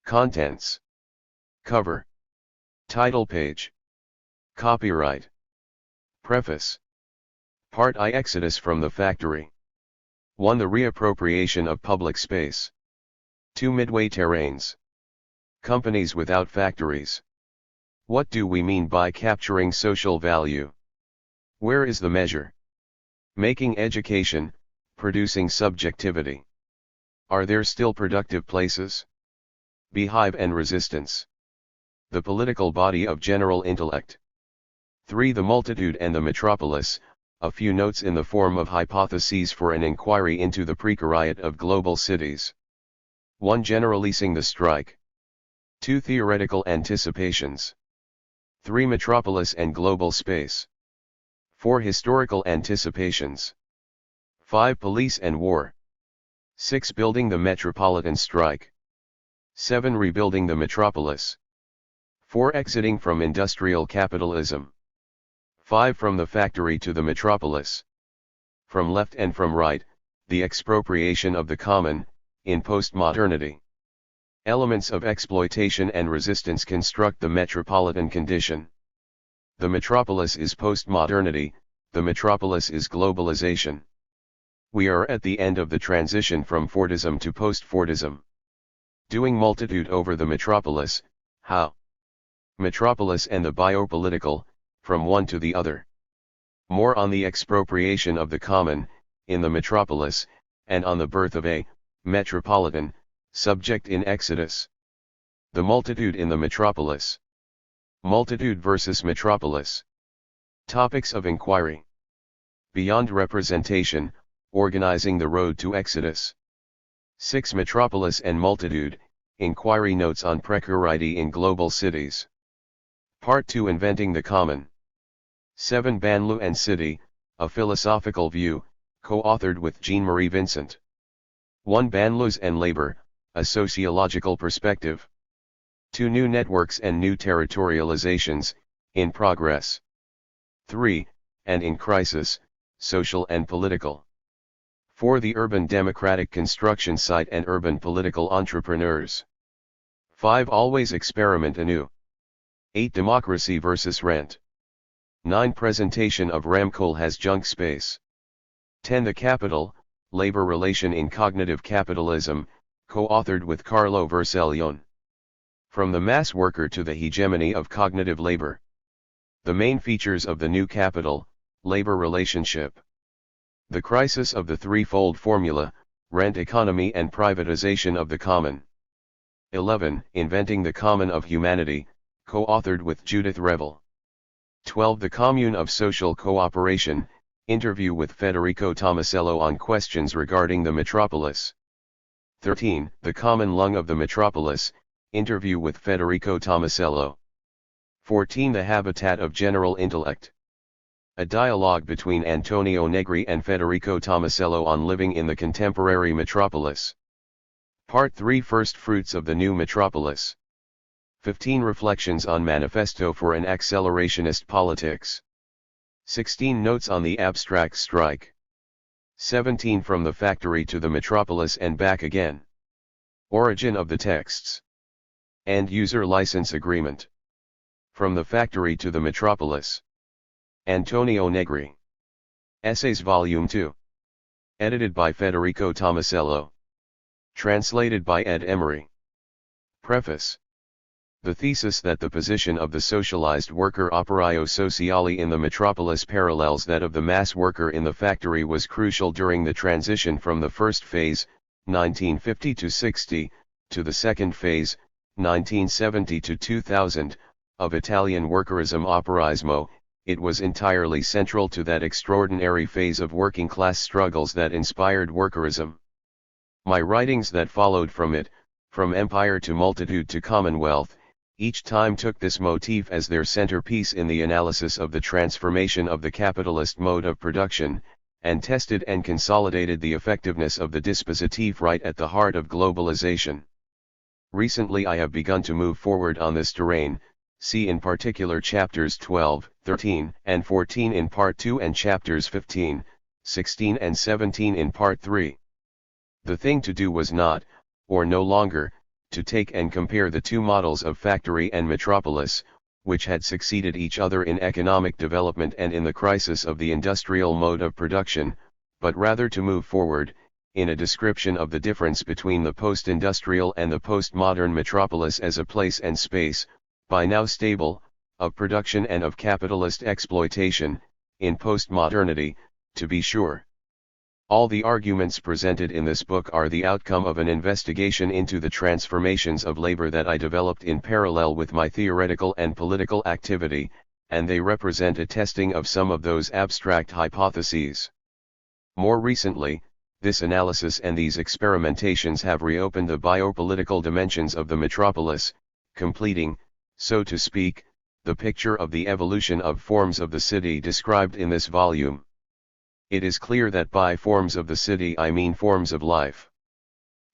Contents. Cover. Title page. Copyright. Preface. Part I. Exodus from the Factory. 1. The reappropriation of public space. 2. Midway terrains. Companies without factories. What do we mean by capturing social value? Where is the measure? Making education, producing subjectivity. Are there still productive places? Beehive and resistance. The political body of general intellect. 3. The multitude and the metropolis, a few notes in the form of hypotheses for an inquiry into the precariat of global cities. 1. Generalizing the strike. 2. Theoretical anticipations. 3. Metropolis and global space. 4. Historical anticipations. 5. Police and war. 6. Building the metropolitan strike. 7. Rebuilding the metropolis. 4. Exiting from industrial capitalism. 5. From the factory to the metropolis. From left and from right, the expropriation of the common, in postmodernity. Elements of exploitation and resistance construct the metropolitan condition. The metropolis is postmodernity, the metropolis is globalization. We are at the end of the transition from Fordism to post-Fordism. Doing multitude over the metropolis, how? Metropolis and the biopolitical, from one to the other. More on the expropriation of the common, in the metropolis, and on the birth of a metropolitan subject in Exodus. The multitude in the metropolis. Multitude versus metropolis. Topics of inquiry. Beyond representation, organizing the road to Exodus. 6. Metropolis and multitude, inquiry notes on precarity in global cities. Part 2. Inventing the common. 7. Banlieue and city, a philosophical view, co-authored with Jean-Marie Vincent. 1. Banlieues and labor, a sociological perspective. 2. New networks and new territorializations, in progress. 3. And in crisis, social and political. 4. The urban democratic construction site and urban political entrepreneurs. 5. Always experiment anew. 8. Democracy versus rent. 9. Presentation of Ramcoal as junk space. 10. The capital-labor relation in cognitive capitalism, co-authored with Carlo Vercellone. From the mass worker to the hegemony of cognitive labor. The main features of the new capital-labor relationship. The crisis of the threefold formula, rent economy and privatization of the common. 11. Inventing the common of humanity, co-authored with Judith Revel. 12. The commune of social cooperation, interview with Federico Tomasello on questions regarding the metropolis. 13. The common lung of the metropolis, interview with Federico Tomasello. 14. The habitat of general intellect. A dialogue between Antonio Negri and Federico Tomasello on living in the contemporary metropolis. Part 3. First fruits of the new metropolis. 15. Reflections on Manifesto for an Accelerationist Politics. 16. Notes on the abstract strike. 17. From the factory to the metropolis and back again. Origin of the texts. End-user license agreement. From the factory to the metropolis. Antonio Negri. Essays Volume 2. Edited by Federico Tomasello. Translated by Ed Emery. Preface. The thesis that the position of the socialized worker operaio sociale in the metropolis parallels that of the mass worker in the factory was crucial during the transition from the first phase, 1950 to 60, to the second phase, 1970 to 2000, of Italian workerism operaismo. It was entirely central to that extraordinary phase of working-class struggles that inspired workerism. My writings that followed from it, from empire to multitude to commonwealth, each time took this motif as their centerpiece in the analysis of the transformation of the capitalist mode of production, and tested and consolidated the effectiveness of the dispositif right at the heart of globalization. Recently I have begun to move forward on this terrain. See in particular chapters 12, 13, and 14 in part 2 and chapters 15, 16 and 17 in part 3. The thing to do was not, or no longer, to take and compare the two models of factory and metropolis, which had succeeded each other in economic development and in the crisis of the industrial mode of production, but rather to move forward, in a description of the difference between the post-industrial and the post-modern metropolis as a place and space, by now stable, of production and of capitalist exploitation, in post-modernity, to be sure. All the arguments presented in this book are the outcome of an investigation into the transformations of labor that I developed in parallel with my theoretical and political activity, and they represent a testing of some of those abstract hypotheses. More recently, this analysis and these experimentations have reopened the biopolitical dimensions of the metropolis, completing, so to speak, the picture of the evolution of forms of the city described in this volume. It is clear that by forms of the city I mean forms of life.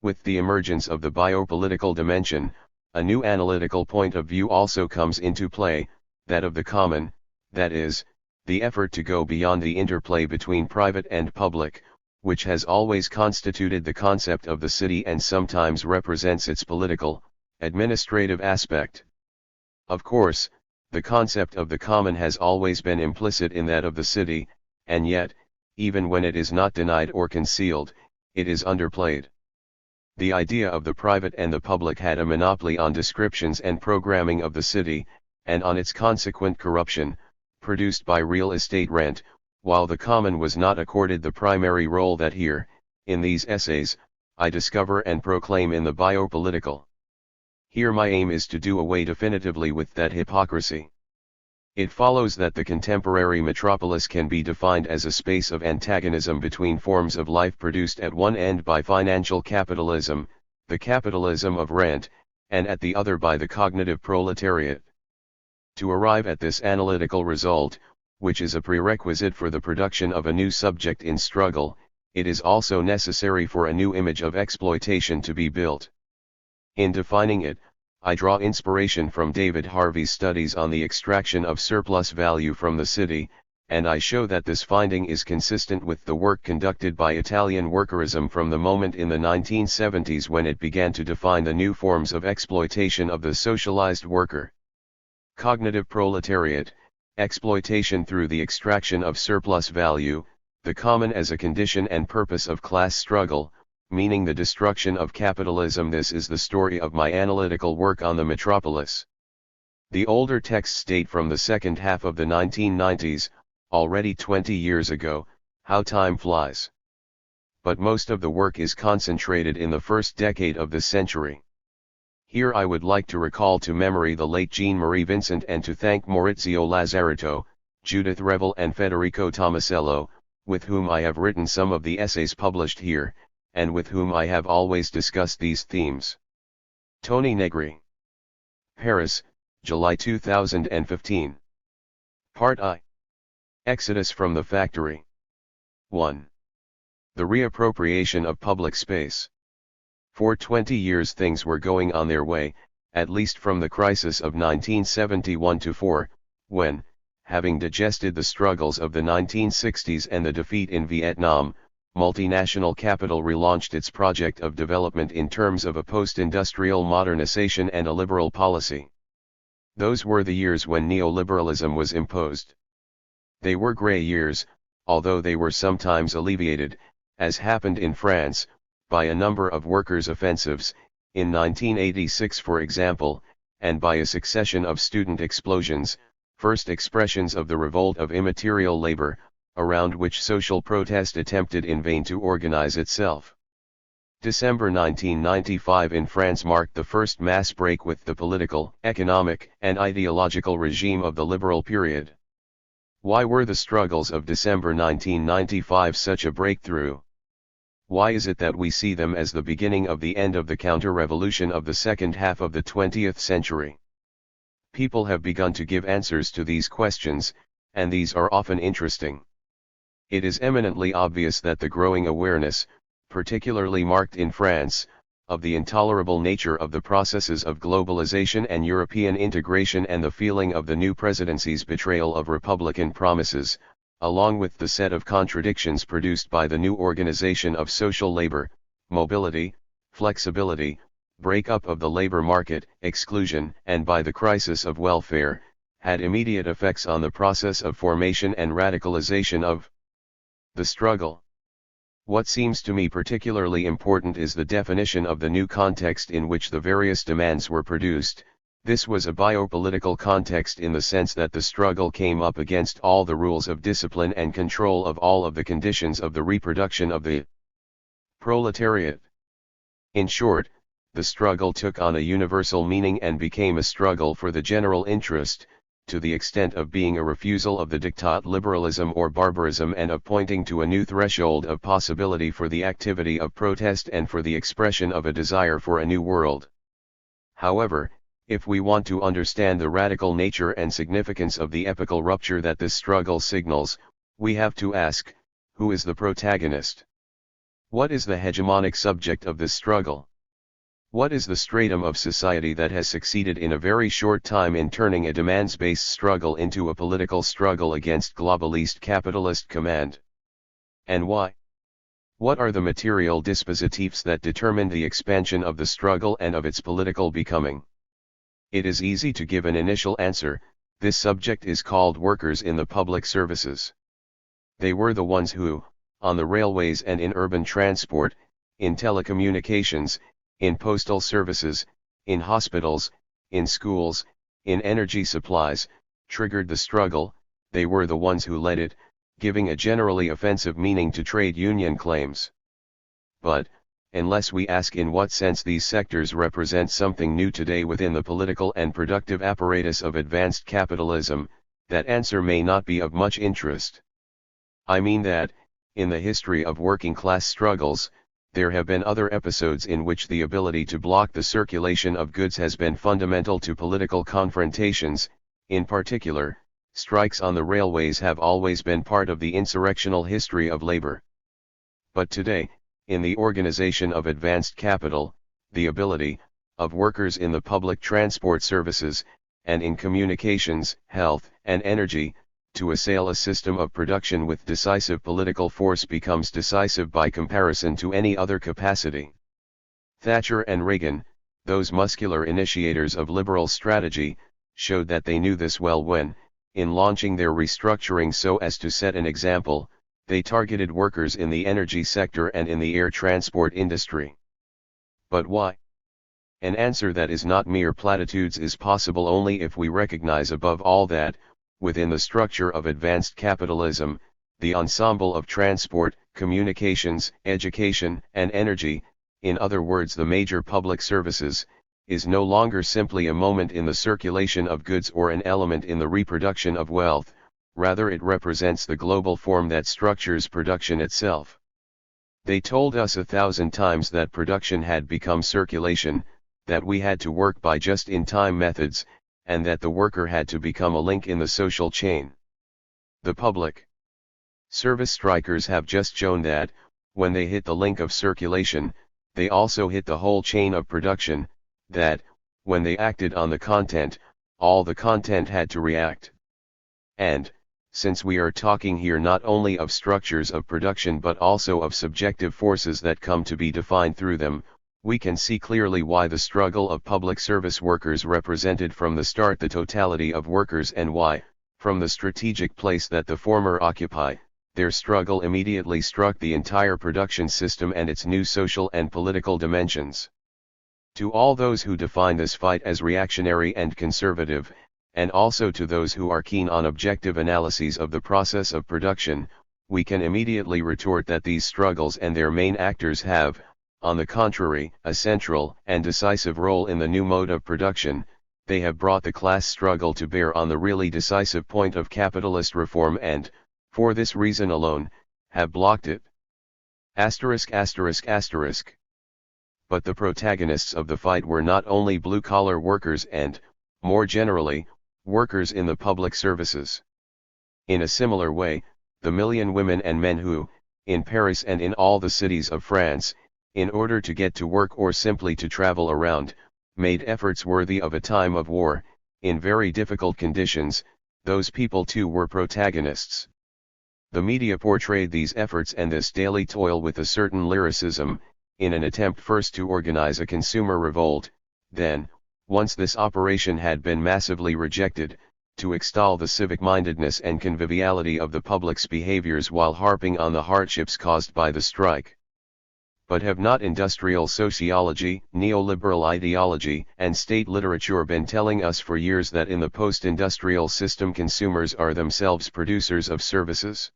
With the emergence of the biopolitical dimension, a new analytical point of view also comes into play, that of the common, that is, the effort to go beyond the interplay between private and public, which has always constituted the concept of the city and sometimes represents its political, administrative aspect. Of course, the concept of the common has always been implicit in that of the city, and yet, even when it is not denied or concealed, it is underplayed. The idea of the private and the public had a monopoly on descriptions and programming of the city, and on its consequent corruption, produced by real estate rent, while the common was not accorded the primary role that here, in these essays, I discover and proclaim in the biopolitical. Here my aim is to do away definitively with that hypocrisy. It follows that the contemporary metropolis can be defined as a space of antagonism between forms of life produced at one end by financial capitalism, the capitalism of rent, and at the other by the cognitive proletariat. To arrive at this analytical result, which is a prerequisite for the production of a new subject in struggle, it is also necessary for a new image of exploitation to be built. In defining it, I draw inspiration from David Harvey's studies on the extraction of surplus value from the city, and I show that this finding is consistent with the work conducted by Italian workerism from the moment in the 1970s when it began to define the new forms of exploitation of the socialized worker. Cognitive proletariat, exploitation through the extraction of surplus value, the common as a condition and purpose of class struggle, meaning the destruction of capitalism. This is the story of my analytical work on the metropolis. The older texts date from the second half of the 1990s, already 20 years ago. How time flies. But most of the work is concentrated in the first decade of this century. Here I would like to recall to memory the late Jean-Marie Vincent and to thank Maurizio Lazzarato, Judith Revel and Federico Tomasello, with whom I have written some of the essays published here, and with whom I have always discussed these themes. Toni Negri. Paris, July 2015. Part I. Exodus from the Factory. 1. The reappropriation of public space. For 20 years things were going on their way, at least from the crisis of 1971 to 4, when, having digested the struggles of the 1960s and the defeat in Vietnam, multinational capital relaunched its project of development in terms of a post-industrial modernization and a liberal policy. Those were the years when neoliberalism was imposed. They were grey years, although they were sometimes alleviated, as happened in France, by a number of workers' offensives, in 1986 for example, and by a succession of student explosions, first expressions of the revolt of immaterial labor, around which social protest attempted in vain to organize itself. December 1995 in France marked the first mass break with the political, economic, and ideological regime of the liberal period. Why were the struggles of December 1995 such a breakthrough? Why is it that we see them as the beginning of the end of the counter-revolution of the second half of the 20th century? People have begun to give answers to these questions, and these are often interesting. It is eminently obvious that the growing awareness, particularly marked in France, of the intolerable nature of the processes of globalization and European integration and the feeling of the new presidency's betrayal of Republican promises, along with the set of contradictions produced by the new organization of social labor, mobility, flexibility, breakup of the labor market, exclusion, and by the crisis of welfare, had immediate effects on the process of formation and radicalization of the struggle. What seems to me particularly important is the definition of the new context in which the various demands were produced. This was a biopolitical context in the sense that the struggle came up against all the rules of discipline and control of all of the conditions of the reproduction of the proletariat. In short, the struggle took on a universal meaning and became a struggle for the general interest, to the extent of being a refusal of the diktat liberalism or barbarism and of pointing to a new threshold of possibility for the activity of protest and for the expression of a desire for a new world. However, if we want to understand the radical nature and significance of the epochal rupture that this struggle signals, we have to ask, who is the protagonist? What is the hegemonic subject of this struggle? What is the stratum of society that has succeeded in a very short time in turning a demands-based struggle into a political struggle against globalist capitalist command? And why? What are the material dispositives that determine the expansion of the struggle and of its political becoming? It is easy to give an initial answer. This subject is called workers in the public services. They were the ones who, on the railways and in urban transport, in telecommunications, in postal services, in hospitals, in schools, in energy supplies, triggered the struggle. They were the ones who led it, giving a generally offensive meaning to trade union claims. But, unless we ask in what sense these sectors represent something new today within the political and productive apparatus of advanced capitalism, that answer may not be of much interest. I mean that, in the history of working class struggles, there have been other episodes in which the ability to block the circulation of goods has been fundamental to political confrontations. In particular, strikes on the railways have always been part of the insurrectional history of labor. But today, in the organization of advanced capital, the ability of workers in the public transport services, and in communications, health, and energy, to assail a system of production with decisive political force becomes decisive by comparison to any other capacity. Thatcher and Reagan, those muscular initiators of liberal strategy, showed that they knew this well when, in launching their restructuring so as to set an example, they targeted workers in the energy sector and in the air transport industry. But why? An answer that is not mere platitudes is possible only if we recognize above all that, within the structure of advanced capitalism, the ensemble of transport, communications, education, and energy, in other words the major public services, is no longer simply a moment in the circulation of goods or an element in the reproduction of wealth. Rather it represents the global form that structures production itself. They told us 1,000 times that production had become circulation, that we had to work by just-in-time methods, and that the worker had to become a link in the social chain. The public service strikers have just shown that, when they hit the link of circulation, they also hit the whole chain of production, that, when they acted on the content, all the content had to react. And, since we are talking here not only of structures of production but also of subjective forces that come to be defined through them, we can see clearly why the struggle of public service workers represented from the start the totality of workers and why, from the strategic place that the former occupy, their struggle immediately struck the entire production system and its new social and political dimensions. To all those who define this fight as reactionary and conservative, and also to those who are keen on objective analyses of the process of production, we can immediately retort that these struggles and their main actors have, on the contrary, a central and decisive role in the new mode of production. They have brought the class struggle to bear on the really decisive point of capitalist reform and, for this reason alone, have blocked it. ******. But the protagonists of the fight were not only blue-collar workers and, more generally, workers in the public services. In a similar way, the million women and men who, in Paris and in all the cities of France, in order to get to work or simply to travel around, made efforts worthy of a time of war, in very difficult conditions, those people too were protagonists. The media portrayed these efforts and this daily toil with a certain lyricism, in an attempt first to organize a consumer revolt, then, once this operation had been massively rejected, to extol the civic-mindedness and conviviality of the public's behaviors while harping on the hardships caused by the strike. But have not industrial sociology, neoliberal ideology, and state literature been telling us for years that in the post-industrial system consumers are themselves producers of services?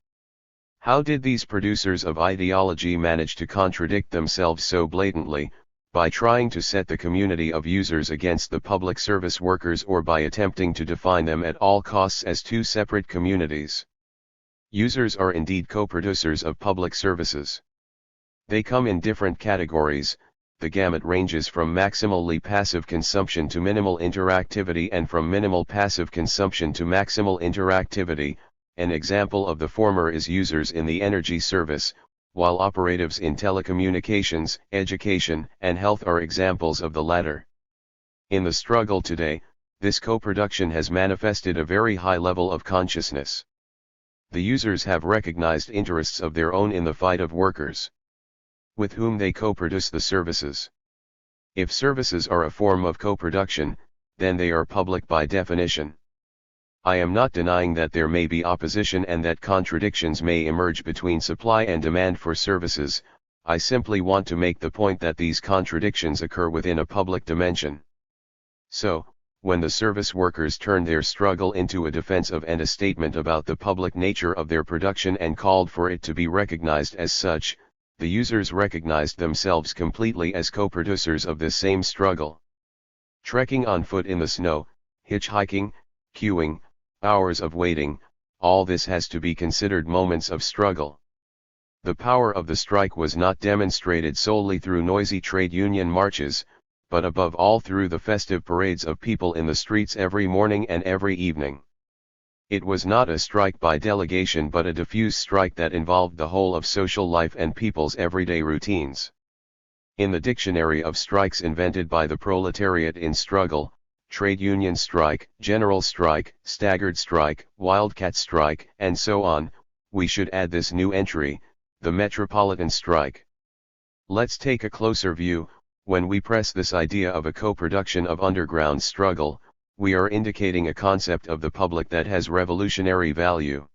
How did these producers of ideology manage to contradict themselves so blatantly, by trying to set the community of users against the public service workers or by attempting to define them at all costs as two separate communities? Users are indeed co-producers of public services. They come in different categories. The gamut ranges from maximally passive consumption to minimal interactivity and from minimal passive consumption to maximal interactivity. An example of the former is users in the energy service, while operatives in telecommunications, education, and health are examples of the latter. In the struggle today, this co-production has manifested a very high level of consciousness. The users have recognized interests of their own in the fight of workers, with whom they co-produce the services. If services are a form of co-production, then they are public by definition. I am not denying that there may be opposition and that contradictions may emerge between supply and demand for services. I simply want to make the point that these contradictions occur within a public dimension. So, when the service workers turned their struggle into a defense of and a statement about the public nature of their production and called for it to be recognized as such, the users recognized themselves completely as co-producers of this same struggle. Trekking on foot in the snow, hitchhiking, queuing, hours of waiting, all this has to be considered moments of struggle. The power of the strike was not demonstrated solely through noisy trade union marches, but above all through the festive parades of people in the streets every morning and every evening. It was not a strike by delegation but a diffuse strike that involved the whole of social life and people's everyday routines. In the dictionary of strikes invented by the proletariat in struggle, trade union strike, general strike, staggered strike, wildcat strike, and so on, we should add this new entry, the metropolitan strike. Let's take a closer view. When we press this idea of a co-production of underground struggle, we are indicating a concept of the public that has revolutionary value.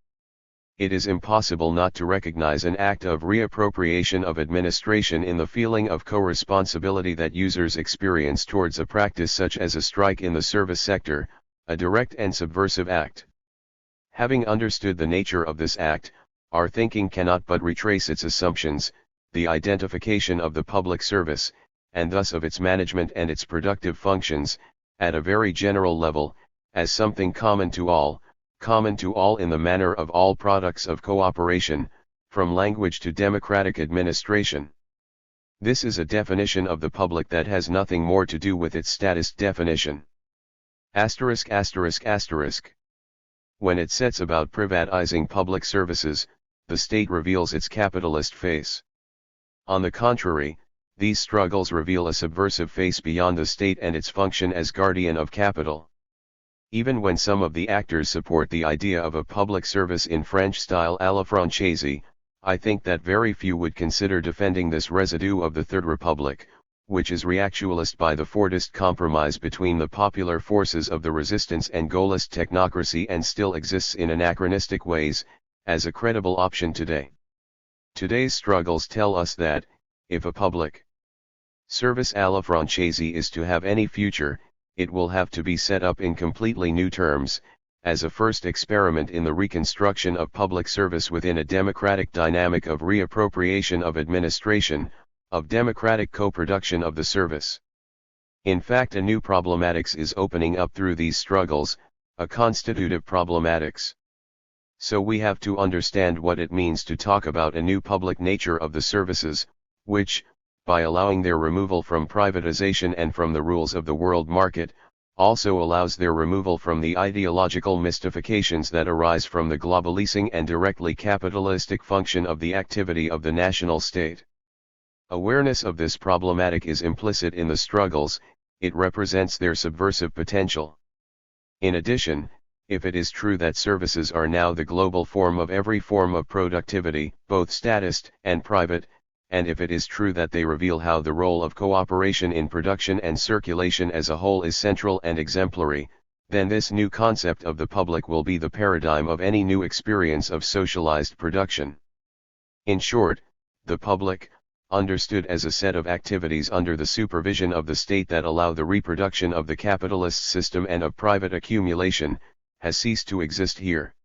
It is impossible not to recognize an act of reappropriation of administration in the feeling of co-responsibility that users experience towards a practice such as a strike in the service sector, a direct and subversive act. Having understood the nature of this act, our thinking cannot but retrace its assumptions, the identification of the public service, and thus of its management and its productive functions, at a very general level, as something common to all in the manner of all products of cooperation, from language to democratic administration. This is a definition of the public that has nothing more to do with its statist definition. When it sets about privatizing public services, the state reveals its capitalist face. On the contrary, these struggles reveal a subversive face beyond the state and its function as guardian of capital. Even when some of the actors support the idea of a public service in French style à la Française, I think that very few would consider defending this residue of the Third Republic, which is reactualist by the Fordist compromise between the popular forces of the resistance and Gaullist technocracy and still exists in anachronistic ways, as a credible option today. Today's struggles tell us that, if a public service à la Française is to have any future, it will have to be set up in completely new terms, as a first experiment in the reconstruction of public service within a democratic dynamic of reappropriation of administration, of democratic co-production of the service. In fact, a new problematics is opening up through these struggles, a constitutive problematics. So we have to understand what it means to talk about a new public nature of the services, which, by allowing their removal from privatization and from the rules of the world market, also allows their removal from the ideological mystifications that arise from the globalizing and directly capitalistic function of the activity of the national state. Awareness of this problematic is implicit in the struggles, it represents their subversive potential. In addition, if it is true that services are now the global form of every form of productivity, both statist and private, and if it is true that they reveal how the role of cooperation in production and circulation as a whole is central and exemplary, then this new concept of the public will be the paradigm of any new experience of socialized production. In short, the public, understood as a set of activities under the supervision of the state that allow the reproduction of the capitalist system and of private accumulation, has ceased to exist here.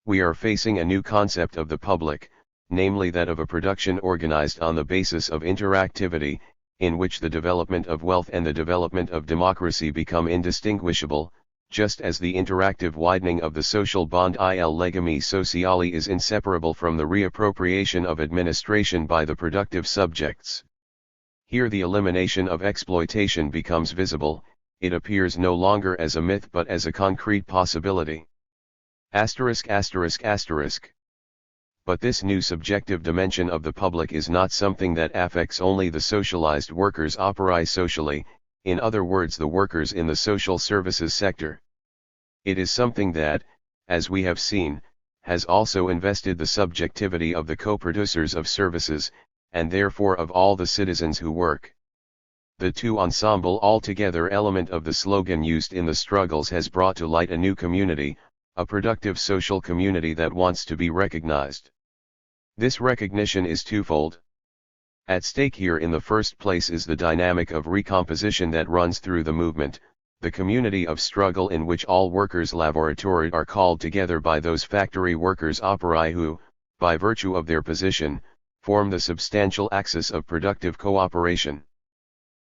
We are facing a new concept of the public, namely that of a production organized on the basis of interactivity, in which the development of wealth and the development of democracy become indistinguishable, just as the interactive widening of the social bond il legame sociale is inseparable from the reappropriation of administration by the productive subjects. Here the elimination of exploitation becomes visible, it appears no longer as a myth but as a concrete possibility. But this new subjective dimension of the public is not something that affects only the socialized workers operi socially, in other words the workers in the social services sector. It is something that, as we have seen, has also invested the subjectivity of the co-producers of services, and therefore of all the citizens who work. The two ensemble altogether element of the slogan used in the struggles has brought to light a new community, a productive social community that wants to be recognized. This recognition is twofold. At stake here in the first place is the dynamic of recomposition that runs through the movement, the community of struggle in which all workers laboratori are called together by those factory workers operi who, by virtue of their position, form the substantial axis of productive cooperation.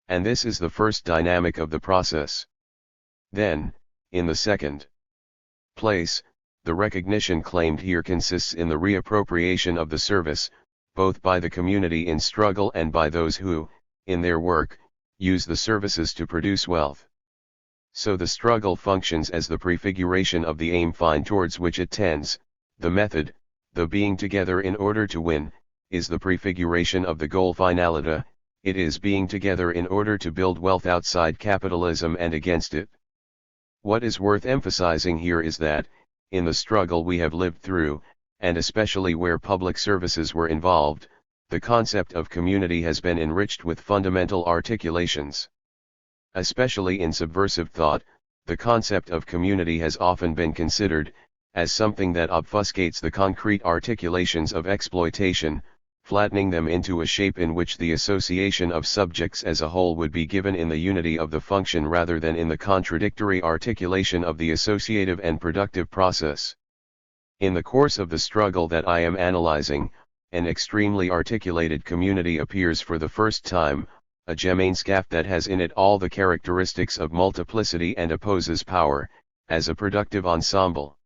And this is the first dynamic of the process. Then, in the second place, the recognition claimed here consists in the reappropriation of the service, both by the community in struggle and by those who, in their work, use the services to produce wealth. So the struggle functions as the prefiguration of the aim fine towards which it tends, the method, the being together in order to win, is the prefiguration of the goal finalita, it is being together in order to build wealth outside capitalism and against it. What is worth emphasizing here is that, in the struggle we have lived through, and especially where public services were involved, the concept of community has been enriched with fundamental articulations. Especially in subversive thought, the concept of community has often been considered as something that obfuscates the concrete articulations of exploitation, flattening them into a shape in which the association of subjects as a whole would be given in the unity of the function rather than in the contradictory articulation of the associative and productive process. In the course of the struggle that I am analyzing, an extremely articulated community appears for the first time, a Gemeinschaft that has in it all the characteristics of multiplicity and opposes power, as a productive ensemble.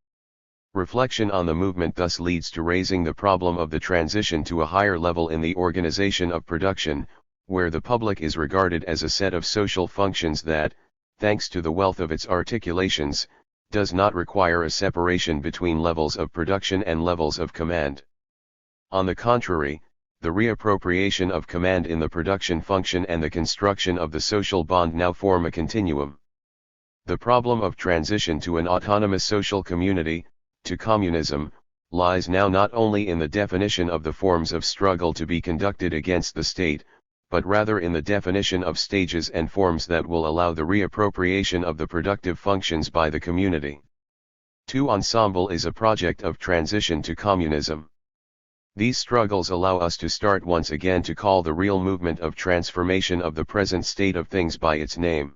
Reflection on the movement thus leads to raising the problem of the transition to a higher level in the organization of production, where the public is regarded as a set of social functions that, thanks to the wealth of its articulations, does not require a separation between levels of production and levels of command. On the contrary, the reappropriation of command in the production function and the construction of the social bond now form a continuum. The problem of transition to an autonomous social community, to communism, lies now not only in the definition of the forms of struggle to be conducted against the state, but rather in the definition of stages and forms that will allow the reappropriation of the productive functions by the community. Two Ensemble is a project of transition to communism. These struggles allow us to start once again to call the real movement of transformation of the present state of things by its name.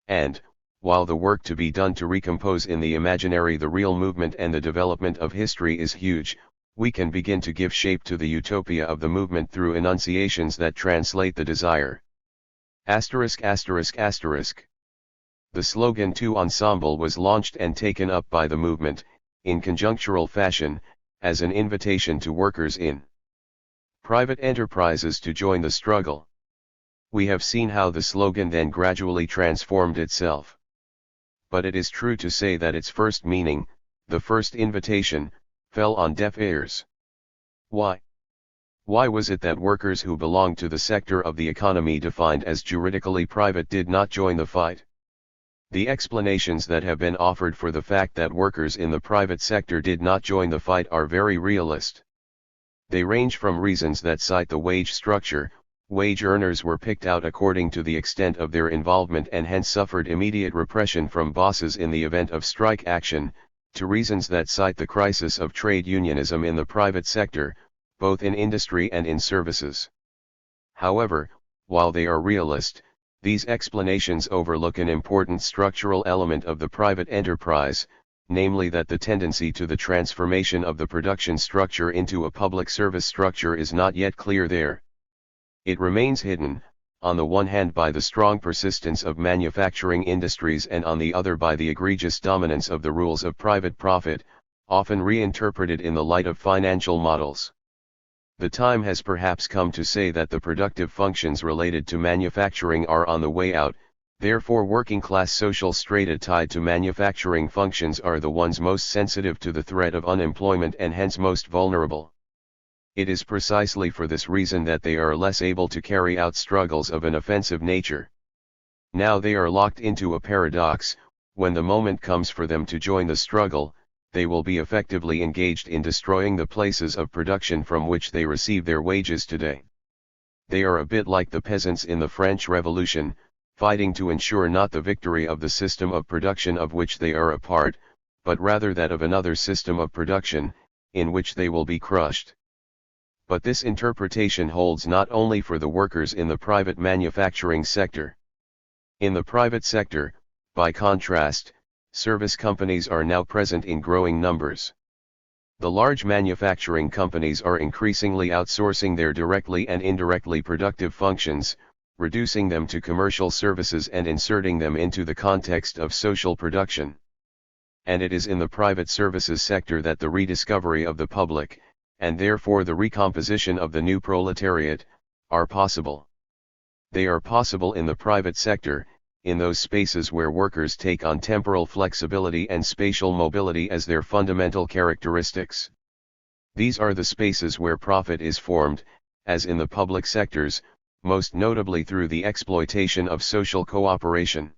And, while the work to be done to recompose in the imaginary the real movement and the development of history is huge, we can begin to give shape to the utopia of the movement through enunciations that translate the desire. ******. The slogan Two Ensemble was launched and taken up by the movement, in conjunctural fashion, as an invitation to workers in private enterprises to join the struggle. We have seen how the slogan then gradually transformed itself. But it is true to say that its first meaning, the first invitation, fell on deaf ears. Why? Why was it that workers who belonged to the sector of the economy defined as juridically private did not join the fight? The explanations that have been offered for the fact that workers in the private sector did not join the fight are very realist. They range from reasons that cite the wage structure. Wage earners were picked out according to the extent of their involvement and hence suffered immediate repression from bosses in the event of strike action, to reasons that cite the crisis of trade unionism in the private sector, both in industry and in services. However, while they are realist, these explanations overlook an important structural element of the private enterprise, namely that the tendency to the transformation of the production structure into a public service structure is not yet clear there. It remains hidden, on the one hand by the strong persistence of manufacturing industries and on the other by the egregious dominance of the rules of private profit, often reinterpreted in the light of financial models. The time has perhaps come to say that the productive functions related to manufacturing are on the way out, therefore working-class social strata tied to manufacturing functions are the ones most sensitive to the threat of unemployment and hence most vulnerable. It is precisely for this reason that they are less able to carry out struggles of an offensive nature. Now they are locked into a paradox: when the moment comes for them to join the struggle, they will be effectively engaged in destroying the places of production from which they receive their wages today. They are a bit like the peasants in the French Revolution, fighting to ensure not the victory of the system of production of which they are a part, but rather that of another system of production, in which they will be crushed. But this interpretation holds not only for the workers in the private manufacturing sector. In the private sector, by contrast, service companies are now present in growing numbers. The large manufacturing companies are increasingly outsourcing their directly and indirectly productive functions, reducing them to commercial services and inserting them into the context of social production. And it is in the private services sector that the rediscovery of the public, and therefore the recomposition of the new proletariat, are possible. They are possible in the private sector, in those spaces where workers take on temporal flexibility and spatial mobility as their fundamental characteristics. These are the spaces where profit is formed, as in the public sectors, most notably through the exploitation of social cooperation.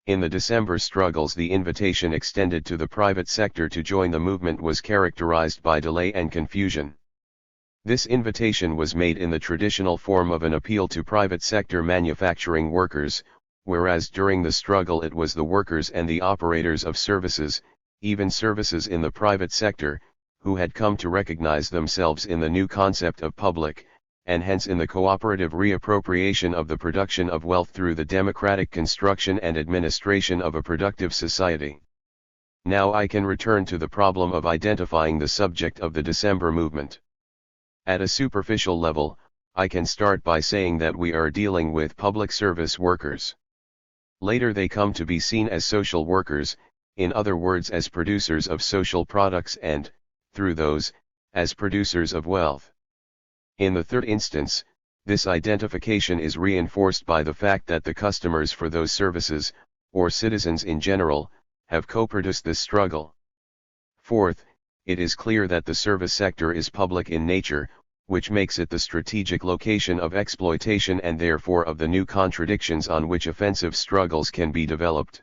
In the December struggles, the invitation extended to the private sector to join the movement was characterized by delay and confusion. This invitation was made in the traditional form of an appeal to private sector manufacturing workers, whereas during the struggle it was the workers and the operators of services, even services in the private sector, who had come to recognize themselves in the new concept of public, and hence in the cooperative reappropriation of the production of wealth through the democratic construction and administration of a productive society. Now I can return to the problem of identifying the subject of the December movement. At a superficial level, I can start by saying that we are dealing with public service workers. Later they come to be seen as social workers, in other words as producers of social products and, through those, as producers of wealth. In the third instance, this identification is reinforced by the fact that the customers for those services, or citizens in general, have co-produced this struggle. Fourth, it is clear that the service sector is public in nature, which makes it the strategic location of exploitation and therefore of the new contradictions on which offensive struggles can be developed.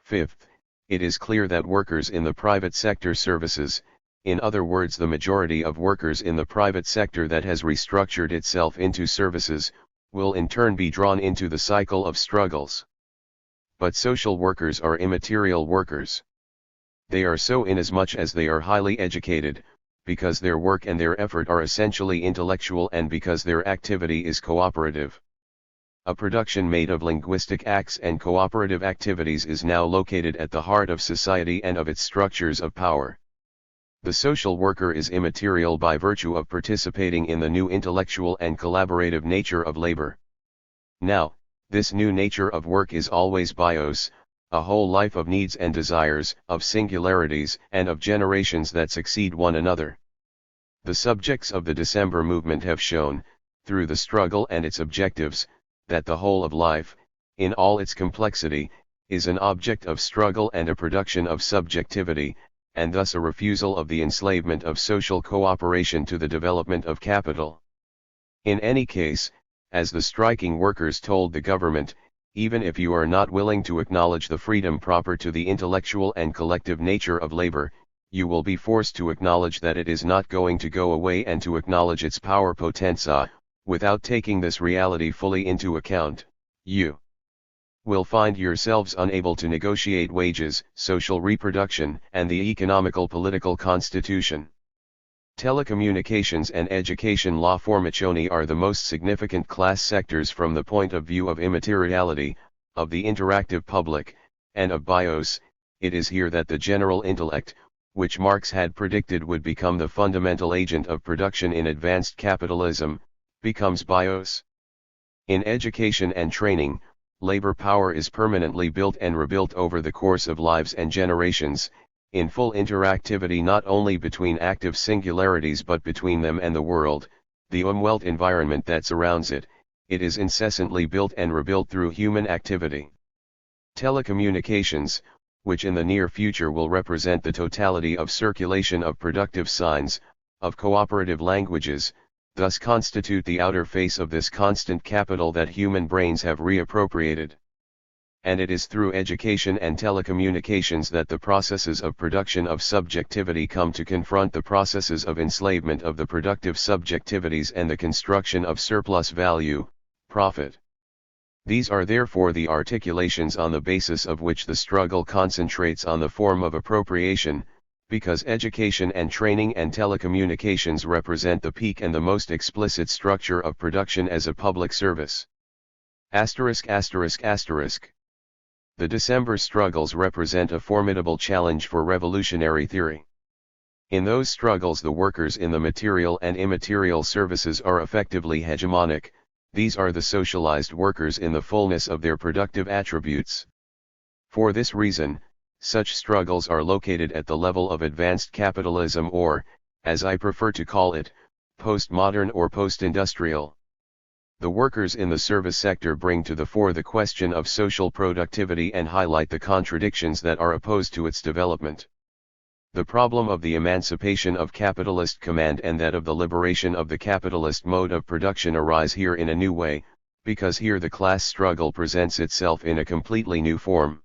Fifth, it is clear that workers in the private sector services, in other words the majority of workers in the private sector that has restructured itself into services, will in turn be drawn into the cycle of struggles. But social workers are immaterial workers. They are so inasmuch as they are highly educated, because their work and their effort are essentially intellectual and because their activity is cooperative. A production made of linguistic acts and cooperative activities is now located at the heart of society and of its structures of power. The social worker is immaterial by virtue of participating in the new intellectual and collaborative nature of labor. Now, this new nature of work is always bios, a whole life of needs and desires, of singularities and of generations that succeed one another. The subjects of the December movement have shown, through the struggle and its objectives, that the whole of life, in all its complexity, is an object of struggle and a production of subjectivity, and thus a refusal of the enslavement of social cooperation to the development of capital. In any case, as the striking workers told the government, even if you are not willing to acknowledge the freedom proper to the intellectual and collective nature of labor, you will be forced to acknowledge that it is not going to go away and to acknowledge its power potenza. Without taking this reality fully into account, you will find yourselves unable to negotiate wages, social reproduction, and the economical political constitution. Telecommunications and education law formationi are the most significant class sectors from the point of view of immateriality, of the interactive public, and of bios. It is here that the general intellect, which Marx had predicted would become the fundamental agent of production in advanced capitalism, becomes bios. In education and training, labor power is permanently built and rebuilt over the course of lives and generations, in full interactivity not only between active singularities but between them and the world, the Umwelt environment that surrounds it. It is incessantly built and rebuilt through human activity. Telecommunications, which in the near future will represent the totality of circulation of productive signs, of cooperative languages, thus constitute the outer face of this constant capital that human brains have reappropriated. And it is through education and telecommunications that the processes of production of subjectivity come to confront the processes of enslavement of the productive subjectivities and the construction of surplus value, profit. These are therefore the articulations on the basis of which the struggle concentrates on the form of appropriation, because education and training and telecommunications represent the peak and the most explicit structure of production as a public service. ******. The December struggles represent a formidable challenge for revolutionary theory. In those struggles the workers in the material and immaterial services are effectively hegemonic. These are the socialized workers in the fullness of their productive attributes. For this reason, such struggles are located at the level of advanced capitalism or, as I prefer to call it, postmodern or post-industrial. The workers in the service sector bring to the fore the question of social productivity and highlight the contradictions that are opposed to its development. The problem of the emancipation of capitalist command and that of the liberation of the capitalist mode of production arise here in a new way, because here the class struggle presents itself in a completely new form.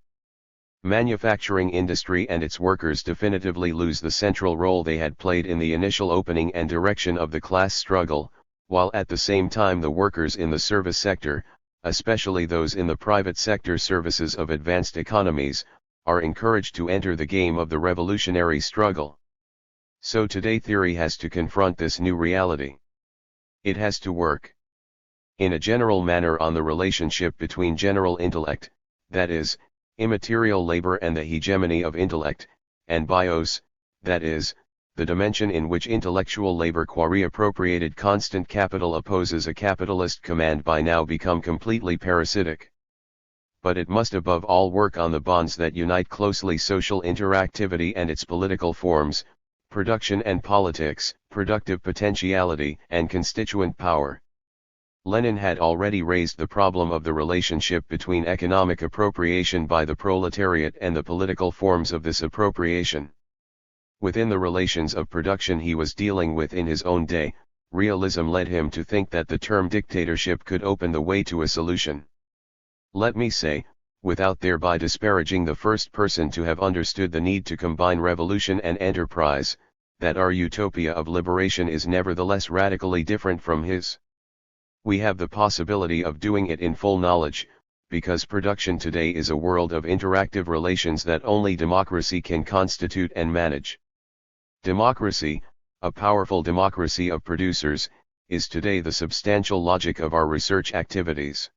Manufacturing industry and its workers definitively lose the central role they had played in the initial opening and direction of the class struggle, while at the same time the workers in the service sector, especially those in the private sector services of advanced economies, are encouraged to enter the game of the revolutionary struggle. So today theory has to confront this new reality. It has to work in a general manner on the relationship between general intellect, that is, immaterial labor and the hegemony of intellect, and bios, that is, the dimension in which intellectual labor qua reappropriated constant capital opposes a capitalist command by now become completely parasitic. But it must above all work on the bonds that unite closely social interactivity and its political forms, production and politics, productive potentiality and constituent power. Lenin had already raised the problem of the relationship between economic appropriation by the proletariat and the political forms of this appropriation. Within the relations of production he was dealing with in his own day, realism led him to think that the term dictatorship could open the way to a solution. Let me say, without thereby disparaging the first person to have understood the need to combine revolution and enterprise, that our utopia of liberation is nevertheless radically different from his. We have the possibility of doing it in full knowledge, because production today is a world of interactive relations that only democracy can constitute and manage. Democracy, a powerful democracy of producers, is today the substantial logic of our research activities.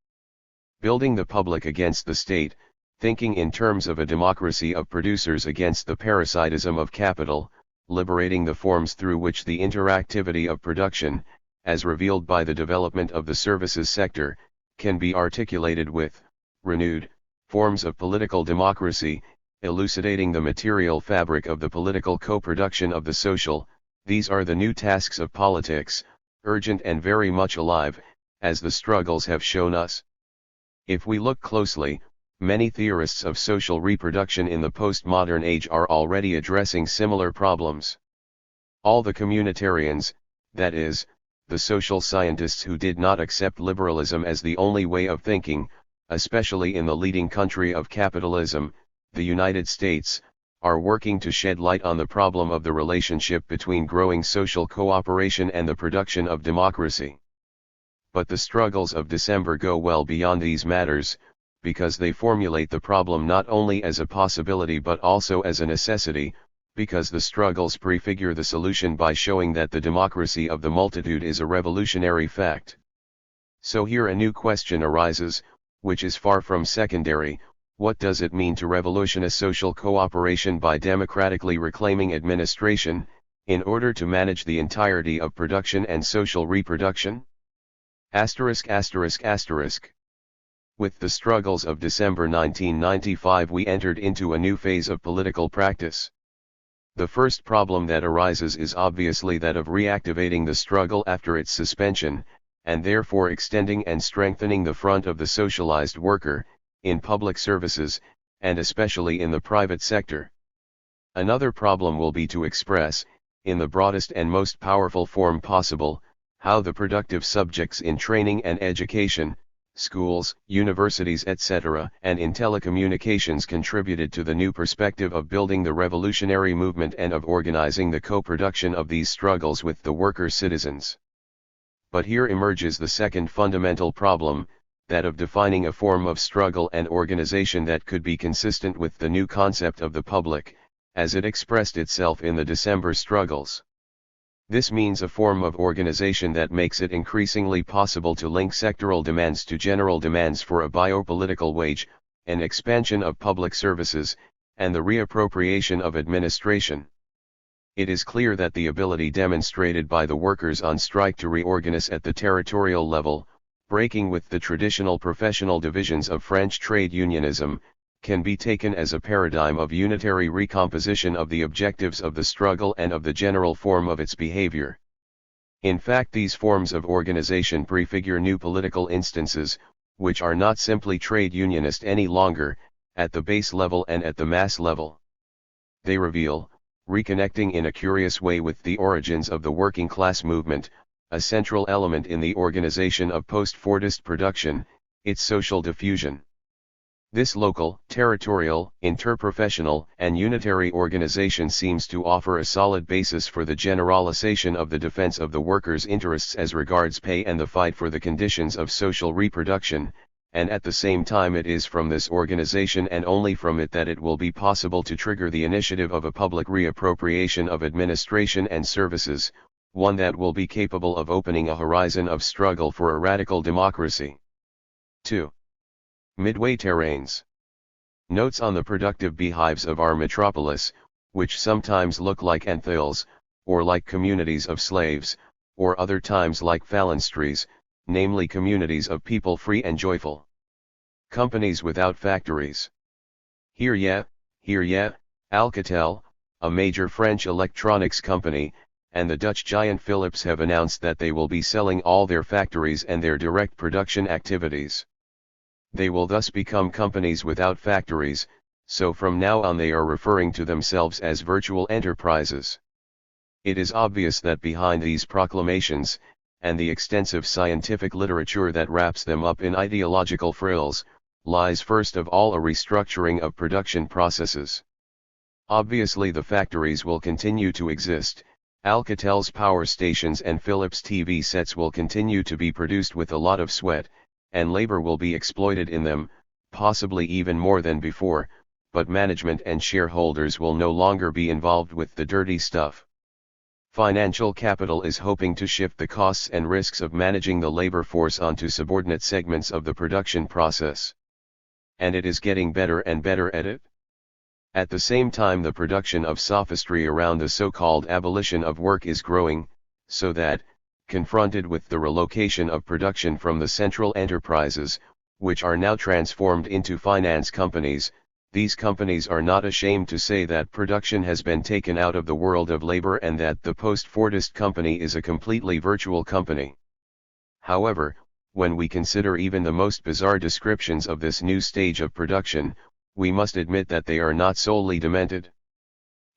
Building the public against the state, thinking in terms of a democracy of producers against the parasitism of capital, liberating the forms through which the interactivity of production, as revealed by the development of the services sector, can be articulated with renewed forms of political democracy, elucidating the material fabric of the political co-production of the social. These are the new tasks of politics, urgent and very much alive, as the struggles have shown us. If we look closely, many theorists of social reproduction in the postmodern age are already addressing similar problems. All the communitarians, that is, the social scientists who did not accept liberalism as the only way of thinking, especially in the leading country of capitalism, the United States, are working to shed light on the problem of the relationship between growing social cooperation and the production of democracy. But the struggles of December go well beyond these matters, because they formulate the problem not only as a possibility but also as a necessity, because the struggles prefigure the solution by showing that the democracy of the multitude is a revolutionary fact. So here a new question arises, which is far from secondary: what does it mean to revolutionize social cooperation by democratically reclaiming administration, in order to manage the entirety of production and social reproduction? With the struggles of December 1995 we entered into a new phase of political practice. The first problem that arises is obviously that of reactivating the struggle after its suspension, and therefore extending and strengthening the front of the socialized worker, in public services, and especially in the private sector. Another problem will be to express, in the broadest and most powerful form possible, how the productive subjects in training and education, schools, universities etc., and in telecommunications contributed to the new perspective of building the revolutionary movement and of organizing the co-production of these struggles with the worker citizens. But here emerges the second fundamental problem, that of defining a form of struggle and organization that could be consistent with the new concept of the public, as it expressed itself in the December struggles. This means a form of organization that makes it increasingly possible to link sectoral demands to general demands for a biopolitical wage, an expansion of public services, and the reappropriation of administration. It is clear that the ability demonstrated by the workers on strike to reorganize at the territorial level, breaking with the traditional professional divisions of French trade unionism, can be taken as a paradigm of unitary recomposition of the objectives of the struggle and of the general form of its behavior. In fact, these forms of organization prefigure new political instances, which are not simply trade unionist any longer, at the base level and at the mass level. They reveal, reconnecting in a curious way with the origins of the working class movement, a central element in the organization of post-Fordist production, its social diffusion. This local, territorial, interprofessional, and unitary organization seems to offer a solid basis for the generalization of the defense of the workers' interests as regards pay and the fight for the conditions of social reproduction, and at the same time it is from this organization and only from it that it will be possible to trigger the initiative of a public reappropriation of administration and services, one that will be capable of opening a horizon of struggle for a radical democracy. 2. Midway terrains. Notes on the productive beehives of our metropolis, which sometimes look like anthills, or like communities of slaves, or other times like phalansteries, namely communities of people free and joyful. Companies without factories. Here Alcatel, a major French electronics company, and the Dutch giant Philips have announced that they will be selling all their factories and their direct production activities. They will thus become companies without factories, so from now on they are referring to themselves as virtual enterprises. It is obvious that behind these proclamations, and the extensive scientific literature that wraps them up in ideological frills, lies first of all a restructuring of production processes. Obviously the factories will continue to exist, Alcatel's power stations and Philips TV sets will continue to be produced with a lot of sweat, and labor will be exploited in them, possibly even more than before, but management and shareholders will no longer be involved with the dirty stuff. Financial capital is hoping to shift the costs and risks of managing the labor force onto subordinate segments of the production process. And it is getting better and better at it. At the same time, the production of sophistry around the so-called abolition of work is growing, so that, confronted with the relocation of production from the central enterprises, which are now transformed into finance companies, these companies are not ashamed to say that production has been taken out of the world of labor and that the post-Fordist company is a completely virtual company. However, when we consider even the most bizarre descriptions of this new stage of production, we must admit that they are not solely demented.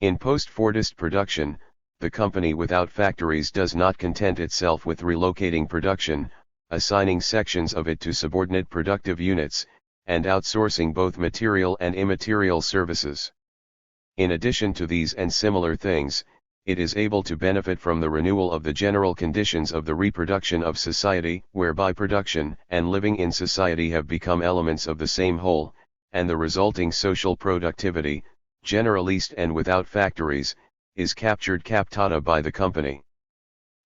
In post-Fordist production, the company without factories does not content itself with relocating production, assigning sections of it to subordinate productive units, and outsourcing both material and immaterial services. In addition to these and similar things, it is able to benefit from the renewal of the general conditions of the reproduction of society, whereby production and living in society have become elements of the same whole, and the resulting social productivity, generalist and without factories, is captured captata by the company.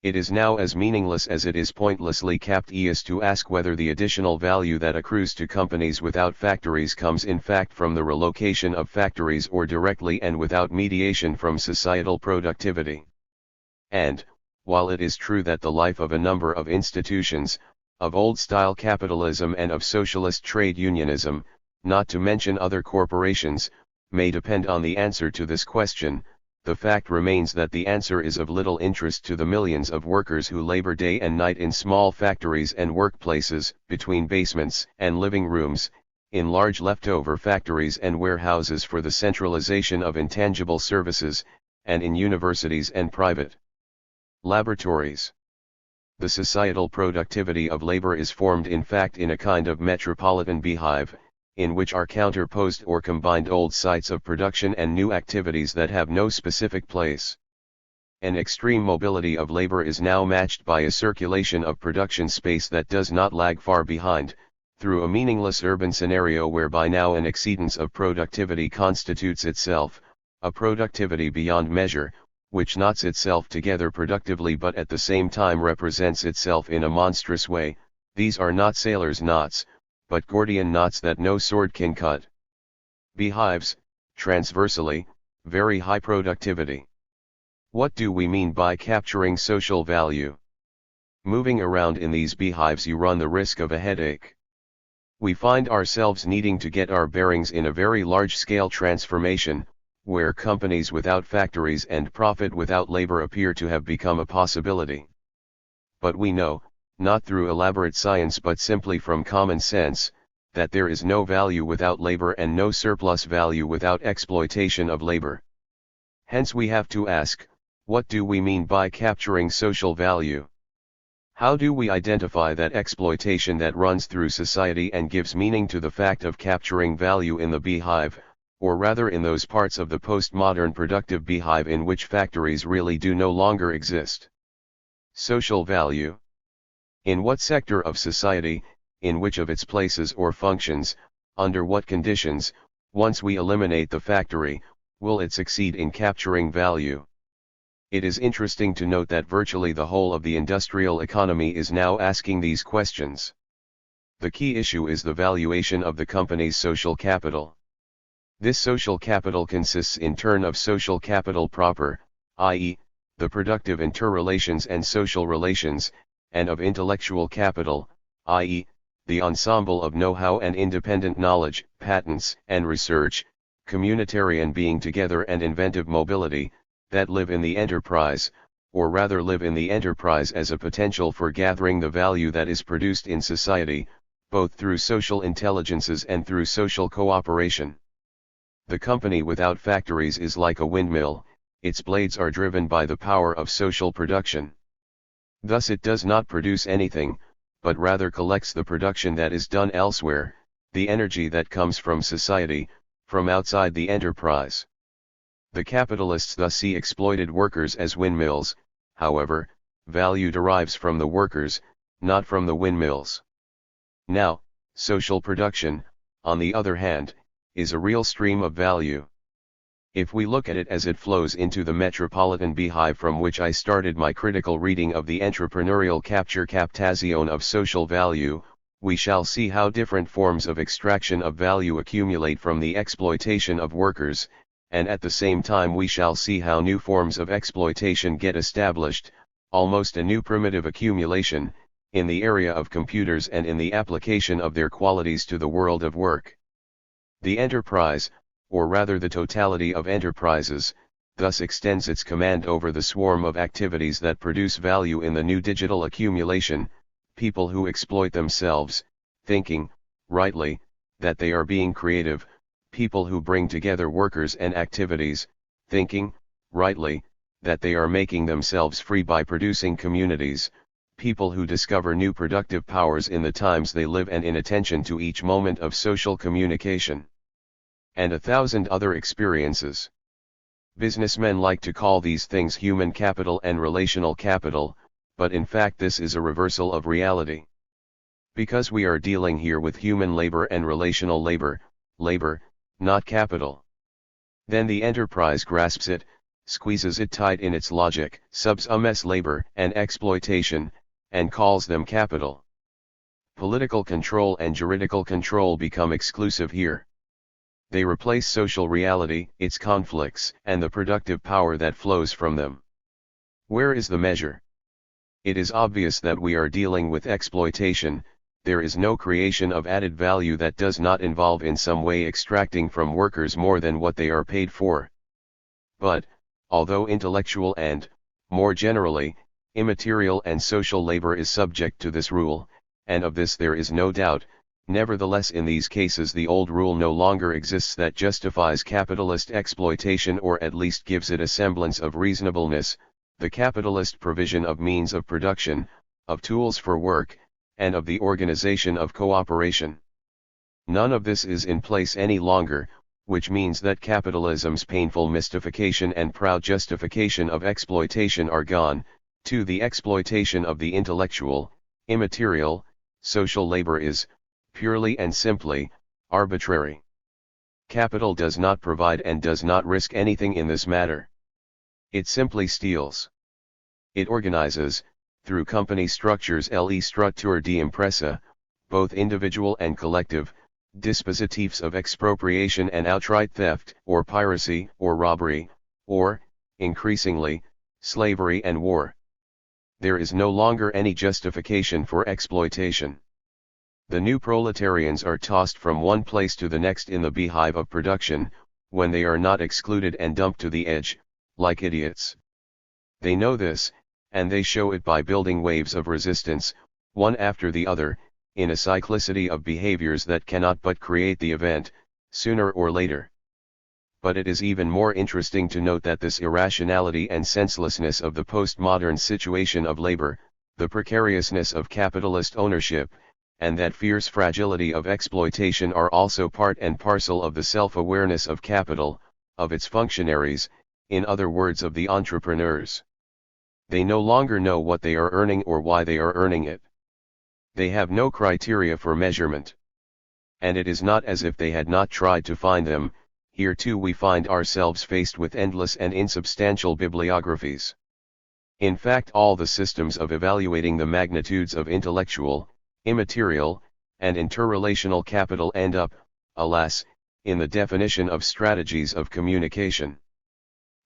It is now as meaningless as it is pointlessly capped is to ask whether the additional value that accrues to companies without factories comes in fact from the relocation of factories or directly and without mediation from societal productivity. And, while it is true that the life of a number of institutions, of old-style capitalism and of socialist trade unionism, not to mention other corporations, may depend on the answer to this question, the fact remains that the answer is of little interest to the millions of workers who labor day and night in small factories and workplaces, between basements and living rooms, in large leftover factories and warehouses for the centralization of intangible services, and in universities and private laboratories. The societal productivity of labor is formed in fact in a kind of metropolitan beehive, in which are counterposed or combined old sites of production and new activities that have no specific place. An extreme mobility of labor is now matched by a circulation of production space that does not lag far behind, through a meaningless urban scenario whereby now an exceedance of productivity constitutes itself, a productivity beyond measure, which knots itself together productively but at the same time represents itself in a monstrous way. These are not sailors' knots, but Gordian knots that no sword can cut. Beehives, transversally, very high productivity. What do we mean by capturing social value? Moving around in these beehives you run the risk of a headache. We find ourselves needing to get our bearings in a very large-scale transformation, where companies without factories and profit without labor appear to have become a possibility. But we know, not through elaborate science but simply from common sense, that there is no value without labor and no surplus value without exploitation of labor. Hence we have to ask, what do we mean by capturing social value? How do we identify that exploitation that runs through society and gives meaning to the fact of capturing value in the beehive, or rather in those parts of the postmodern productive beehive in which factories really do no longer exist? Social value. In what sector of society, in which of its places or functions, under what conditions, once we eliminate the factory, will it succeed in capturing value? It is interesting to note that virtually the whole of the industrial economy is now asking these questions. The key issue is the valuation of the company's social capital. This social capital consists in turn of social capital proper, i.e., the productive interrelations and social relations, and of intellectual capital, i.e., the ensemble of know-how and independent knowledge, patents and research, communitarian being together and inventive mobility, that live in the enterprise, or rather live in the enterprise as a potential for gathering the value that is produced in society, both through social intelligences and through social cooperation. The company without factories is like a windmill, its blades are driven by the power of social production. Thus it does not produce anything, but rather collects the production that is done elsewhere, the energy that comes from society, from outside the enterprise. The capitalists thus see exploited workers as windmills. However, value derives from the workers, not from the windmills. Now, social production, on the other hand, is a real stream of value. If we look at it as it flows into the metropolitan beehive from which I started my critical reading of the entrepreneurial captation of social value, we shall see how different forms of extraction of value accumulate from the exploitation of workers, and at the same time we shall see how new forms of exploitation get established, almost a new primitive accumulation, in the area of computers and in the application of their qualities to the world of work. The enterprise, or rather the totality of enterprises, thus extends its command over the swarm of activities that produce value in the new digital accumulation, people who exploit themselves, thinking, rightly, that they are being creative, people who bring together workers and activities, thinking, rightly, that they are making themselves free by producing communities, people who discover new productive powers in the times they live and in attention to each moment of social communication. And 1,000 other experiences. Businessmen like to call these things human capital and relational capital, but in fact this is a reversal of reality. Because we are dealing here with human labor and relational labor, not capital. Then the enterprise grasps it, squeezes it tight in its logic, subs labor and exploitation, and calls them capital. Political control and juridical control become exclusive here. They replace social reality, its conflicts, and the productive power that flows from them. Where is the measure? It is obvious that we are dealing with exploitation. There is no creation of added value that does not involve in some way extracting from workers more than what they are paid for. But, although intellectual and, more generally, immaterial and social labor is subject to this rule, and of this there is no doubt, nevertheless in these cases the old rule no longer exists that justifies capitalist exploitation or at least gives it a semblance of reasonableness, the capitalist provision of means of production, of tools for work, and of the organization of cooperation. None of this is in place any longer, which means that capitalism's painful mystification and proud justification of exploitation are gone. To the exploitation of the intellectual, immaterial, social labor is, purely and simply, arbitrary. Capital does not provide and does not risk anything in this matter. It simply steals. It organizes, through company structures le structure de impresa, both individual and collective, dispositives of expropriation and outright theft, or piracy, or robbery, or, increasingly, slavery and war. There is no longer any justification for exploitation. The new proletarians are tossed from one place to the next in the beehive of production, when they are not excluded and dumped to the edge, like idiots. They know this, and they show it by building waves of resistance, one after the other, in a cyclicity of behaviors that cannot but create the event, sooner or later. But it is even more interesting to note that this irrationality and senselessness of the postmodern situation of labor, the precariousness of capitalist ownership, and that fierce fragility of exploitation are also part and parcel of the self-awareness of capital, of its functionaries, in other words of the entrepreneurs. They no longer know what they are earning or why they are earning it. They have no criteria for measurement. And it is not as if they had not tried to find them. Here too we find ourselves faced with endless and insubstantial bibliographies. In fact, all the systems of evaluating the magnitudes of intellectual, immaterial, and interrelational capital end up, alas, in the definition of strategies of communication.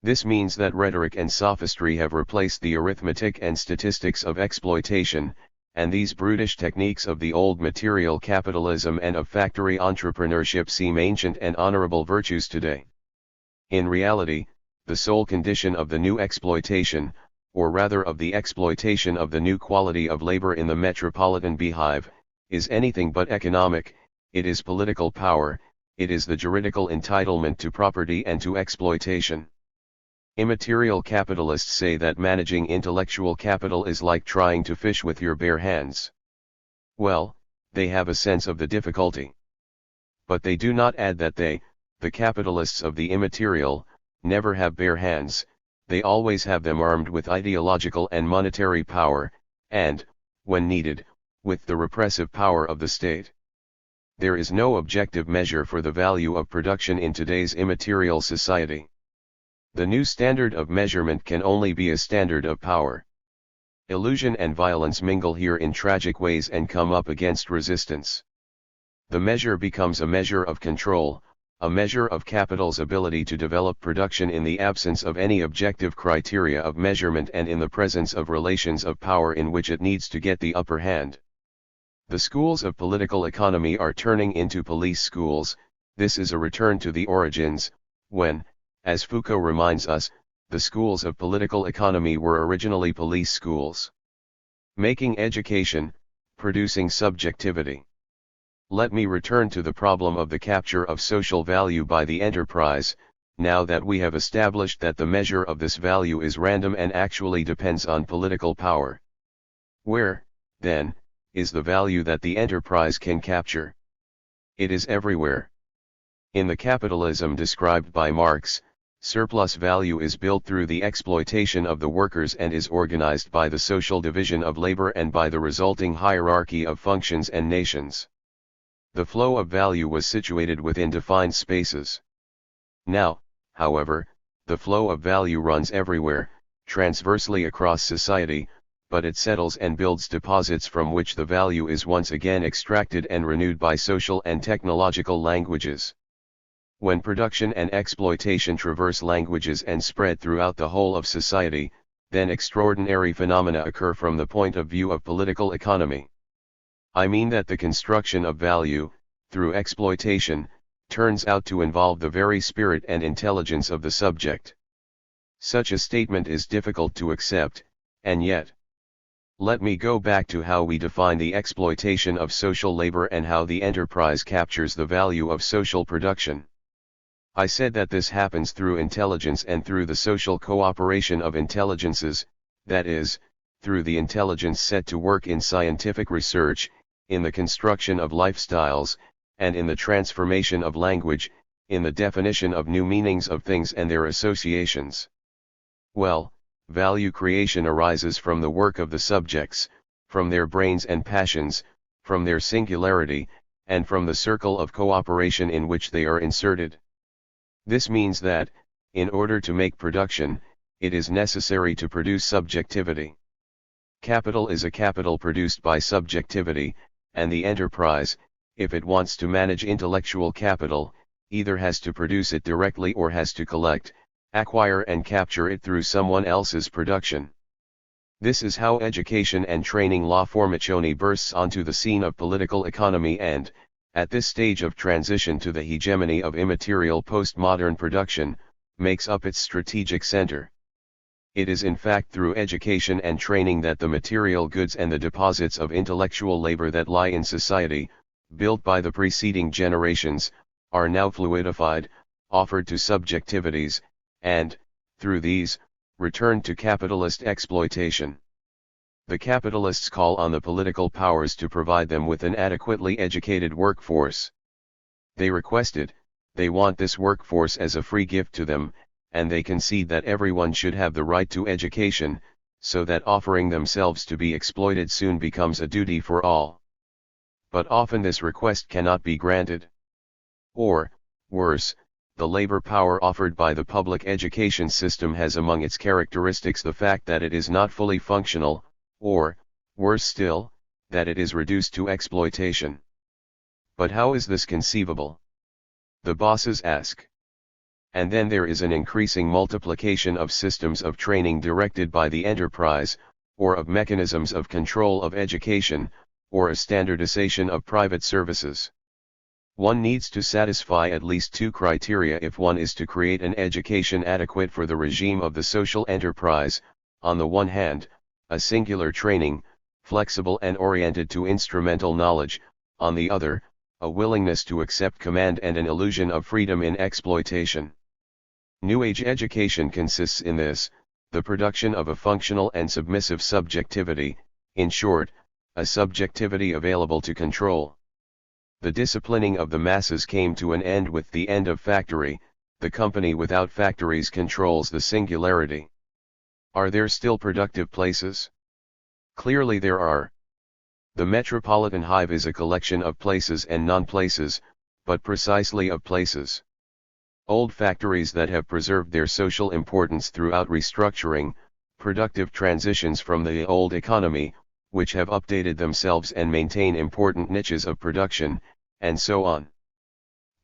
This means that rhetoric and sophistry have replaced the arithmetic and statistics of exploitation, and these brutish techniques of the old material capitalism and of factory entrepreneurship seem ancient and honorable virtues today. In reality, the sole condition of the new exploitation, or rather of the exploitation of the new quality of labor in the metropolitan beehive, is anything but economic. It is political power, it is the juridical entitlement to property and to exploitation. Immaterial capitalists say that managing intellectual capital is like trying to fish with your bare hands. Well, they have a sense of the difficulty. But they do not add that they, the capitalists of the immaterial, never have bare hands. They always have them armed with ideological and monetary power, and, when needed, with the repressive power of the state. There is no objective measure for the value of production in today's immaterial society. The new standard of measurement can only be a standard of power. Illusion and violence mingle here in tragic ways and come up against resistance. The measure becomes a measure of control, a measure of capital's ability to develop production in the absence of any objective criteria of measurement and in the presence of relations of power in which it needs to get the upper hand. The schools of political economy are turning into police schools. This is a return to the origins, when, as Foucault reminds us, the schools of political economy were originally police schools. Making education, producing subjectivity. Let me return to the problem of the capture of social value by the enterprise, now that we have established that the measure of this value is random and actually depends on political power. Where, then, is the value that the enterprise can capture? It is everywhere. In the capitalism described by Marx, Surplus value is built through the exploitation of the workers and is organized by the social division of labor and by the resulting hierarchy of functions and nations. The flow of value was situated within defined spaces. Now, however, the flow of value runs everywhere, transversely across society, but it settles and builds deposits from which the value is once again extracted and renewed by social and technological languages. When production and exploitation traverse languages and spread throughout the whole of society, then extraordinary phenomena occur from the point of view of political economy. I mean that the construction of value, through exploitation, turns out to involve the very spirit and intelligence of the subject. Such a statement is difficult to accept, and yet, let me go back to how we define the exploitation of social labor and how the enterprise captures the value of social production. I said that this happens through intelligence and through the social cooperation of intelligences, that is, through the intelligence set to work in scientific research, in the construction of lifestyles, and in the transformation of language, in the definition of new meanings of things and their associations. Well, value creation arises from the work of the subjects, from their brains and passions, from their singularity, and from the circle of cooperation in which they are inserted. This means that, in order to make production, it is necessary to produce subjectivity. Capital is a capital produced by subjectivity, and the enterprise, if it wants to manage intellectual capital, either has to produce it directly or has to collect, acquire and capture it through someone else's production. This is how education and training la formazione bursts onto the scene of political economy and, at this stage of transition to the hegemony of immaterial postmodern production, makes up its strategic center. It is in fact through education and training that the material goods and the deposits of intellectual labor that lie in society, built by the preceding generations, are now fluidified, offered to subjectivities, and, through these, returned to capitalist exploitation. The capitalists call on the political powers to provide them with an adequately educated workforce. They request it, they want this workforce as a free gift to them, and they concede that everyone should have the right to education, so that offering themselves to be exploited soon becomes a duty for all. But often this request cannot be granted. Or, worse, the labor power offered by the public education system has among its characteristics the fact that it is not fully functional, or, worse still, that it is reduced to exploitation. But how is this conceivable? The bosses ask. And then there is an increasing multiplication of systems of training directed by the enterprise, or of mechanisms of control of education, or a standardization of private services. One needs to satisfy at least two criteria if one is to create an education adequate for the regime of the social enterprise: on the one hand, a singular training, flexible and oriented to instrumental knowledge; on the other, a willingness to accept command and an illusion of freedom in exploitation. New Age education consists in this, the production of a functional and submissive subjectivity, in short, a subjectivity available to control. The disciplining of the masses came to an end with the end of factory. The company without factories controls the singularity. Are there still productive places? Clearly there are. The metropolitan hive is a collection of places and non-places, but precisely of places. Old factories that have preserved their social importance throughout restructuring, productive transitions from the old economy, which have updated themselves and maintain important niches of production, and so on.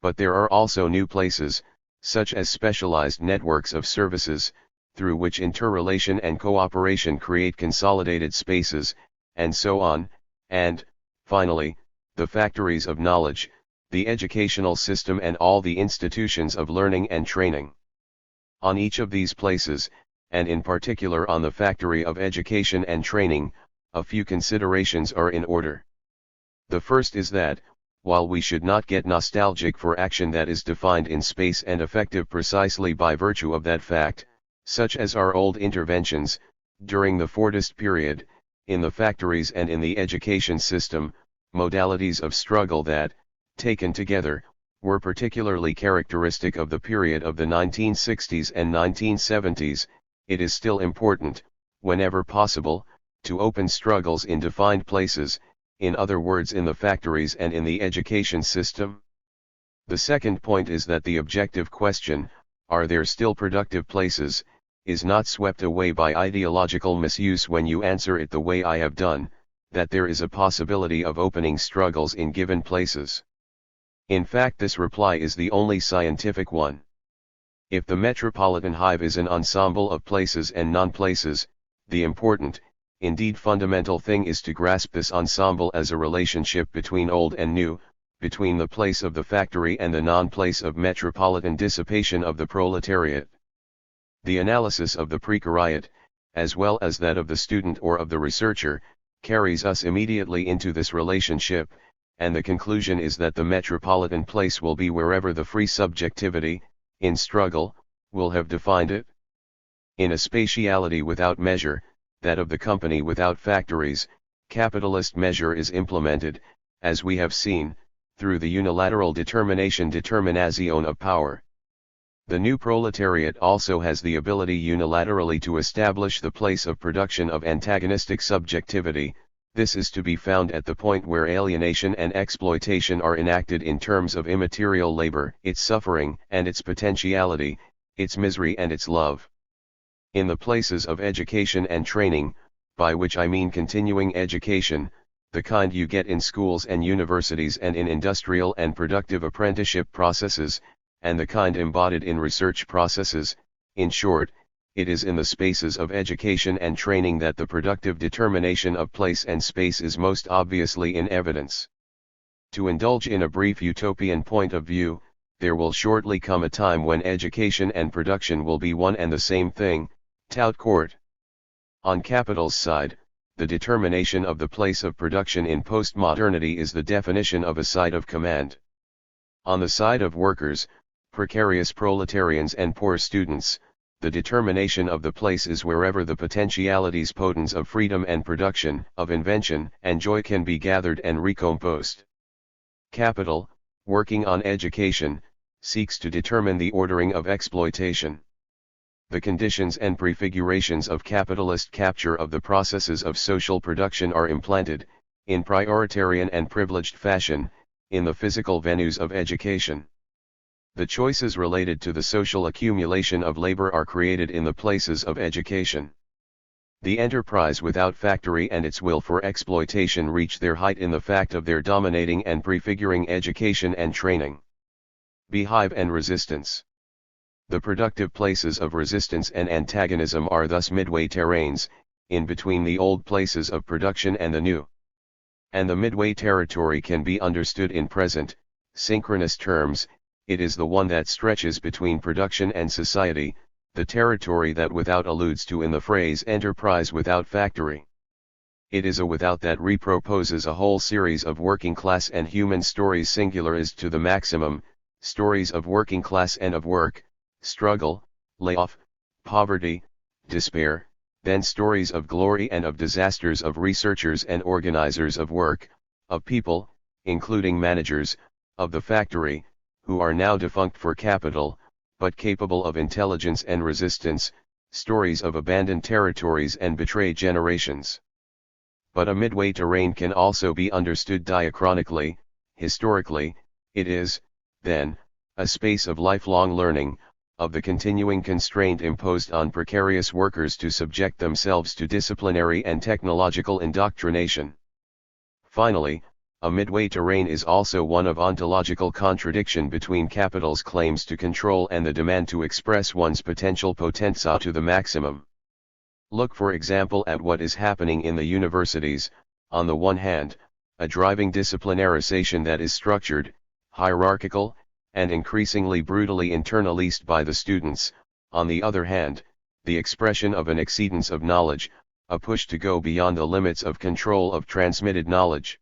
But there are also new places, such as specialized networks of services, through which interrelation and cooperation create consolidated spaces, and so on, and, finally, the factories of knowledge, the educational system and all the institutions of learning and training. On each of these places, and in particular on the factory of education and training, a few considerations are in order. The first is that, while we should not get nostalgic for action that is defined in space and effective precisely by virtue of that fact, such as our old interventions, during the Fordist period, in the factories and in the education system, modalities of struggle that, taken together, were particularly characteristic of the period of the 1960s and 1970s, it is still important, whenever possible, to open struggles in defined places, in other words in the factories and in the education system. The second point is that the objective question, are there still productive places, is not swept away by ideological misuse when you answer it the way I have done, that there is a possibility of opening struggles in given places. In fact, this reply is the only scientific one. If the metropolitan hive is an ensemble of places and non-places, the important, indeed fundamental thing is to grasp this ensemble as a relationship between old and new, between the place of the factory and the non-place of metropolitan dissipation of the proletariat. The analysis of the precariat, as well as that of the student or of the researcher, carries us immediately into this relationship, and the conclusion is that the metropolitan place will be wherever the free subjectivity, in struggle, will have defined it. In a spatiality without measure, that of the company without factories, capitalist measure is implemented, as we have seen, through the unilateral determination of power. The new proletariat also has the ability unilaterally to establish the place of production of antagonistic subjectivity. This is to be found at the point where alienation and exploitation are enacted in terms of immaterial labor, its suffering and its potentiality, its misery and its love. In the places of education and training, by which I mean continuing education, the kind you get in schools and universities and in industrial and productive apprenticeship processes, and the kind embodied in research processes, in short, it is in the spaces of education and training that the productive determination of place and space is most obviously in evidence. To indulge in a brief utopian point of view, there will shortly come a time when education and production will be one and the same thing, tout court. On capital's side, the determination of the place of production in postmodernity is the definition of a site of command. On the side of workers, precarious proletarians and poor students, the determination of the place is wherever the potentialities potens of freedom and production, of invention and joy can be gathered and recomposed. Capital, working on education, seeks to determine the ordering of exploitation. The conditions and prefigurations of capitalist capture of the processes of social production are implanted, in prioritarian and privileged fashion, in the physical venues of education. The choices related to the social accumulation of labor are created in the places of education. The enterprise without factory and its will for exploitation reach their height in the fact of their dominating and prefiguring education and training. Beehive and resistance. The productive places of resistance and antagonism are thus midway terrains, in between the old places of production and the new. And the midway territory can be understood in present, synchronous terms. It is the one that stretches between production and society, the territory that without alludes to in the phrase enterprise without factory. It is a without that reproposes a whole series of working class and human stories singularized to the maximum, stories of working class and of work, struggle, layoff, poverty, despair, then stories of glory and of disasters of researchers and organizers of work, of people, including managers, of the factory, who are now defunct for capital, but capable of intelligence and resistance, stories of abandoned territories and betrayed generations. But a midway terrain can also be understood diachronically. Historically, it is, then, a space of lifelong learning, of the continuing constraint imposed on precarious workers to subject themselves to disciplinary and technological indoctrination. Finally, a midway terrain is also one of ontological contradiction between capital's claims to control and the demand to express one's potential potenza to the maximum. Look for example at what is happening in the universities. On the one hand, a driving disciplinarization that is structured, hierarchical, and increasingly brutally internalized by the students. On the other hand, the expression of an exceedance of knowledge, a push to go beyond the limits of control of transmitted knowledge.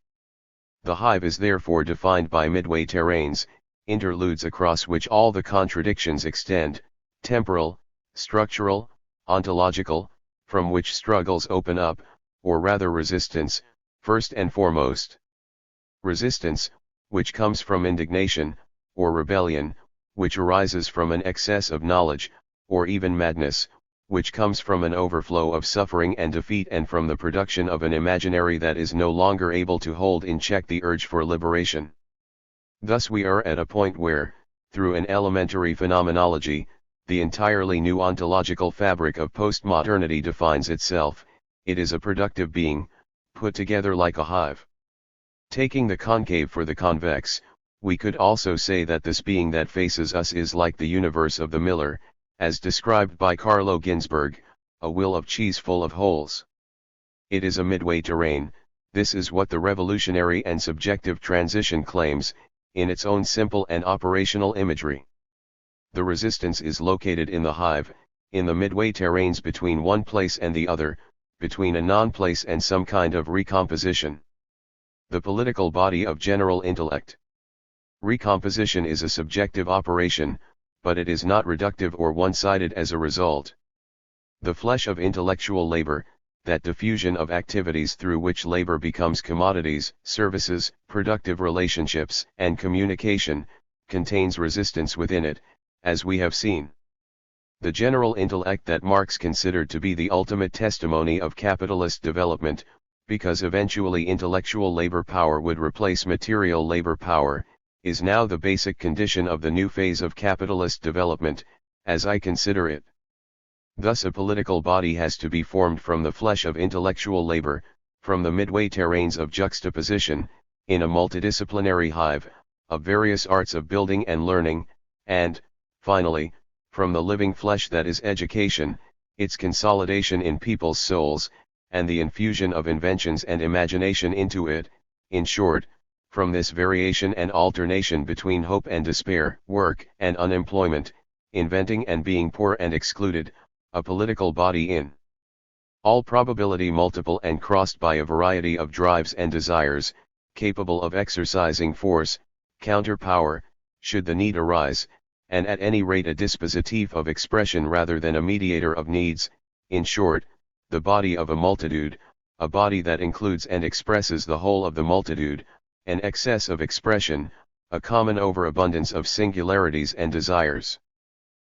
The hive is therefore defined by midway terrains, interludes across which all the contradictions extend, temporal, structural, ontological, from which struggles open up, or rather resistance, first and foremost. Resistance, which comes from indignation, or rebellion, which arises from an excess of knowledge, or even madness, which comes from an overflow of suffering and defeat and from the production of an imaginary that is no longer able to hold in check the urge for liberation. Thus we are at a point where, through an elementary phenomenology, the entirely new ontological fabric of postmodernity defines itself. It is a productive being, put together like a hive. Taking the concave for the convex, we could also say that this being that faces us is like the universe of the miller, as described by Carlo Ginzburg, a wheel of cheese full of holes. It is a midway terrain. This is what the revolutionary and subjective transition claims, in its own simple and operational imagery. The resistance is located in the hive, in the midway terrains between one place and the other, between a non-place and some kind of recomposition. The political body of general intellect. Recomposition is a subjective operation, but it is not reductive or one-sided as a result. The flesh of intellectual labor, that diffusion of activities through which labor becomes commodities, services, productive relationships, and communication, contains resistance within it, as we have seen. The general intellect that Marx considered to be the ultimate testimony of capitalist development, because eventually intellectual labor power would replace material labor power, is now the basic condition of the new phase of capitalist development, as I consider it. Thus a political body has to be formed from the flesh of intellectual labor, from the midway terrains of juxtaposition, in a multidisciplinary hive, of various arts of building and learning, and, finally, from the living flesh that is education, its consolidation in people's souls, and the infusion of inventions and imagination into it, in short, from this variation and alternation between hope and despair, work and unemployment, inventing and being poor and excluded, a political body in all probability multiple and crossed by a variety of drives and desires, capable of exercising force, counter-power, should the need arise, and at any rate a dispositif of expression rather than a mediator of needs, in short, the body of a multitude, a body that includes and expresses the whole of the multitude, an excess of expression, a common overabundance of singularities and desires.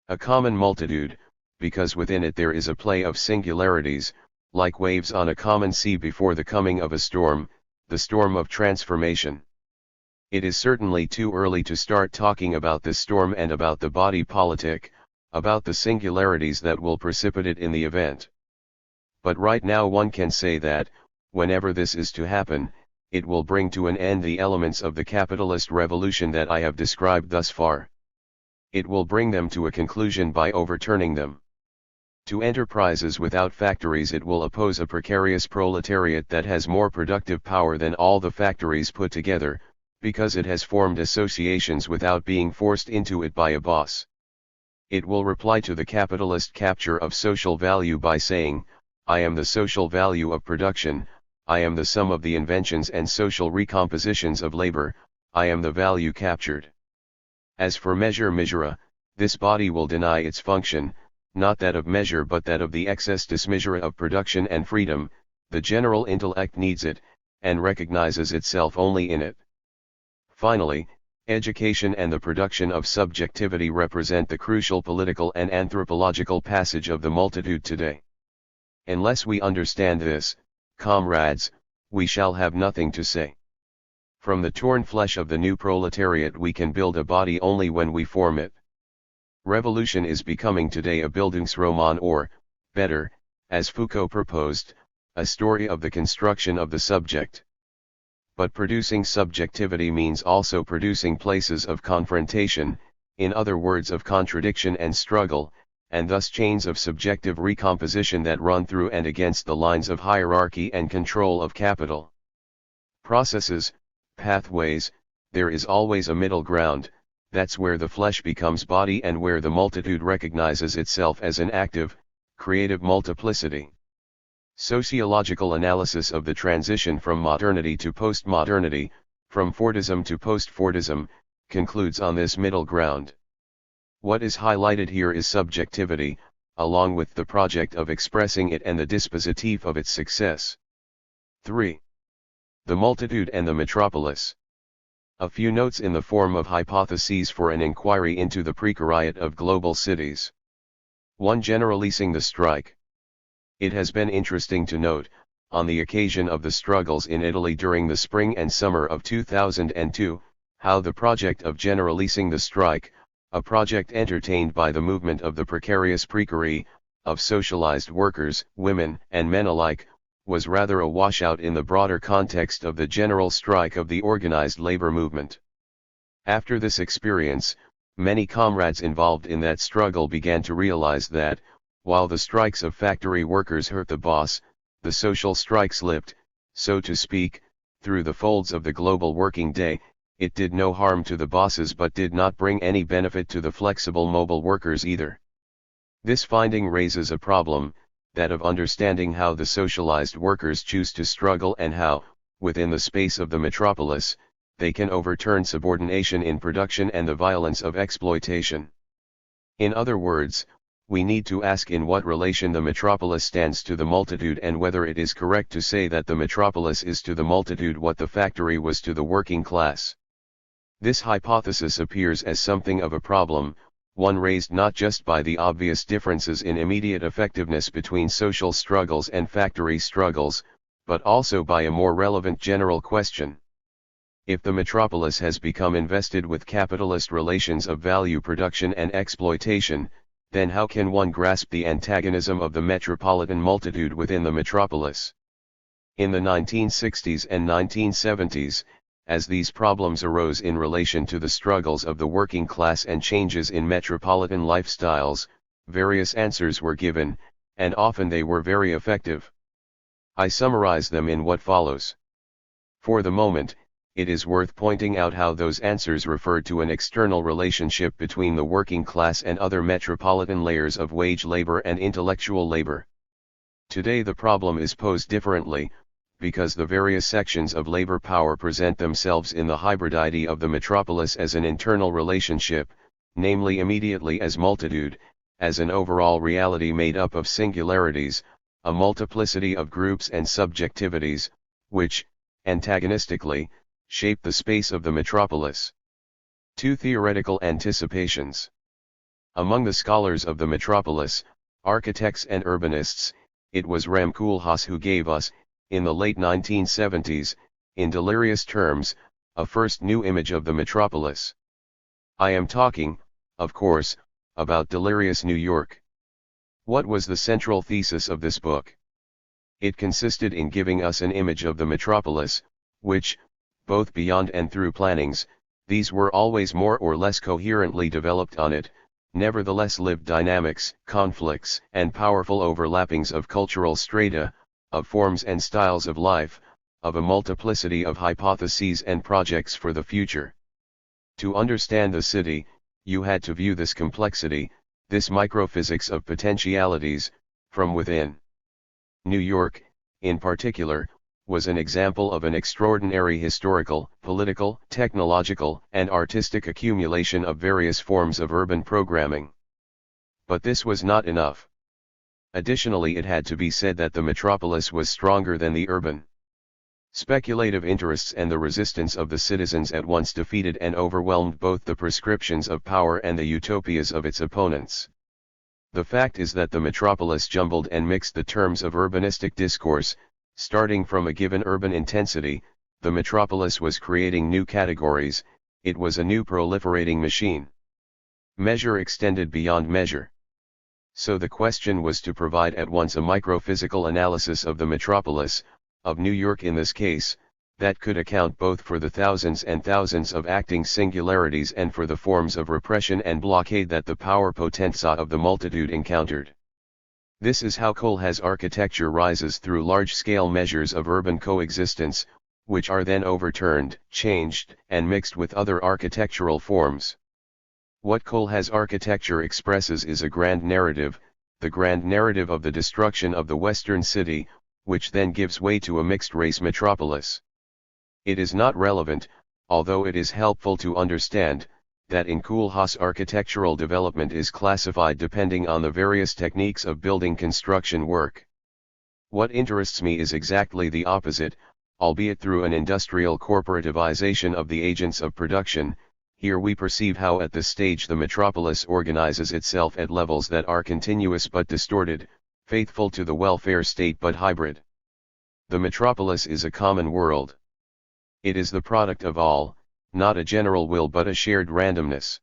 A common multitude, because within it there is a play of singularities, like waves on a common sea before the coming of a storm, the storm of transformation. It is certainly too early to start talking about this storm and about the body politic, about the singularities that will precipitate in the event. But right now one can say that, whenever this is to happen, it will bring to an end the elements of the capitalist revolution that I have described thus far. It will bring them to a conclusion by overturning them. To enterprises without factories it will oppose a precarious proletariat that has more productive power than all the factories put together, because it has formed associations without being forced into it by a boss. It will reply to the capitalist capture of social value by saying, I am the social value of production, I am the sum of the inventions and social recompositions of labor, I am the value captured. As for measure misera, this body will deny its function, not that of measure but that of the excess dismisera of production and freedom. The general intellect needs it, and recognizes itself only in it. Finally, education and the production of subjectivity represent the crucial political and anthropological passage of the multitude today. Unless we understand this, comrades, we shall have nothing to say. From the torn flesh of the new proletariat we can build a body only when we form it. Revolution is becoming today a Bildungsroman or, better, as Foucault proposed, a story of the construction of the subject. But producing subjectivity means also producing places of confrontation, in other words of contradiction and struggle, and thus chains of subjective recomposition that run through and against the lines of hierarchy and control of capital. Processes, pathways, there is always a middle ground, that's where the flesh becomes body and where the multitude recognizes itself as an active, creative multiplicity. Sociological analysis of the transition from modernity to postmodernity, from Fordism to post-Fordism, concludes on this middle ground. What is highlighted here is subjectivity, along with the project of expressing it and the dispositif of its success. 3. The multitude and the metropolis. A few notes in the form of hypotheses for an inquiry into the precariat of global cities. 1. Generalizing the strike. It has been interesting to note, on the occasion of the struggles in Italy during the spring and summer of 2002, how the project of generalizing the strike, a project entertained by the movement of the precarious precari, of socialized workers, women and men alike, was rather a washout in the broader context of the general strike of the organized labor movement. After this experience, many comrades involved in that struggle began to realize that, while the strikes of factory workers hurt the boss, the social strike slipped, so to speak, through the folds of the global working day. It did no harm to the bosses but did not bring any benefit to the flexible mobile workers either. This finding raises a problem, that of understanding how the socialized workers choose to struggle and how, within the space of the metropolis, they can overturn subordination in production and the violence of exploitation. In other words, we need to ask in what relation the metropolis stands to the multitude and whether it is correct to say that the metropolis is to the multitude what the factory was to the working class. This hypothesis appears as something of a problem, one raised not just by the obvious differences in immediate effectiveness between social struggles and factory struggles, but also by a more relevant general question. If the metropolis has become invested with capitalist relations of value production and exploitation, then how can one grasp the antagonism of the metropolitan multitude within the metropolis? In the 1960s and 1970s, as these problems arose in relation to the struggles of the working class and changes in metropolitan lifestyles, various answers were given, and often they were very effective. I summarize them in what follows. For the moment, it is worth pointing out how those answers referred to an external relationship between the working class and other metropolitan layers of wage labor and intellectual labor. Today the problem is posed differently, because the various sections of labor power present themselves in the hybridity of the metropolis as an internal relationship, namely immediately as multitude, as an overall reality made up of singularities, a multiplicity of groups and subjectivities, which, antagonistically, shape the space of the metropolis. 2. Theoretical anticipations. Among the scholars of the metropolis, architects and urbanists, it was Ram Koolhaas who gave us, in the late 1970s, in delirious terms, a first new image of the metropolis. I am talking, of course, about Delirious New York. What was the central thesis of this book? It consisted in giving us an image of the metropolis, which, both beyond and through plannings, these were always more or less coherently developed on it, nevertheless lived dynamics, conflicts, and powerful overlappings of cultural strata, of forms and styles of life, of a multiplicity of hypotheses and projects for the future. To understand the city, you had to view this complexity, this microphysics of potentialities, from within. New York, in particular, was an example of an extraordinary historical, political, technological, and artistic accumulation of various forms of urban programming. But this was not enough. Additionally, it had to be said that the metropolis was stronger than the urban. Speculative interests and the resistance of the citizens at once defeated and overwhelmed both the prescriptions of power and the utopias of its opponents. The fact is that the metropolis jumbled and mixed the terms of urbanistic discourse. Starting from a given urban intensity, the metropolis was creating new categories, it was a new proliferating machine. Measure extended beyond measure. So the question was to provide at once a microphysical analysis of the metropolis, of New York in this case, that could account both for the thousands and thousands of acting singularities and for the forms of repression and blockade that the power potenza of the multitude encountered. This is how Koolhaas architecture rises through large-scale measures of urban coexistence, which are then overturned, changed, and mixed with other architectural forms. What Koolhaas architecture expresses is a grand narrative, the grand narrative of the destruction of the Western city, which then gives way to a mixed-race metropolis. It is not relevant, although it is helpful to understand, that in Koolhaas architectural development is classified depending on the various techniques of building construction work. What interests me is exactly the opposite, albeit through an industrial corporativization of the agents of production. Here we perceive how at this stage the metropolis organizes itself at levels that are continuous but distorted, faithful to the welfare state but hybrid. The metropolis is a common world. It is the product of all, not a general will but a shared randomness.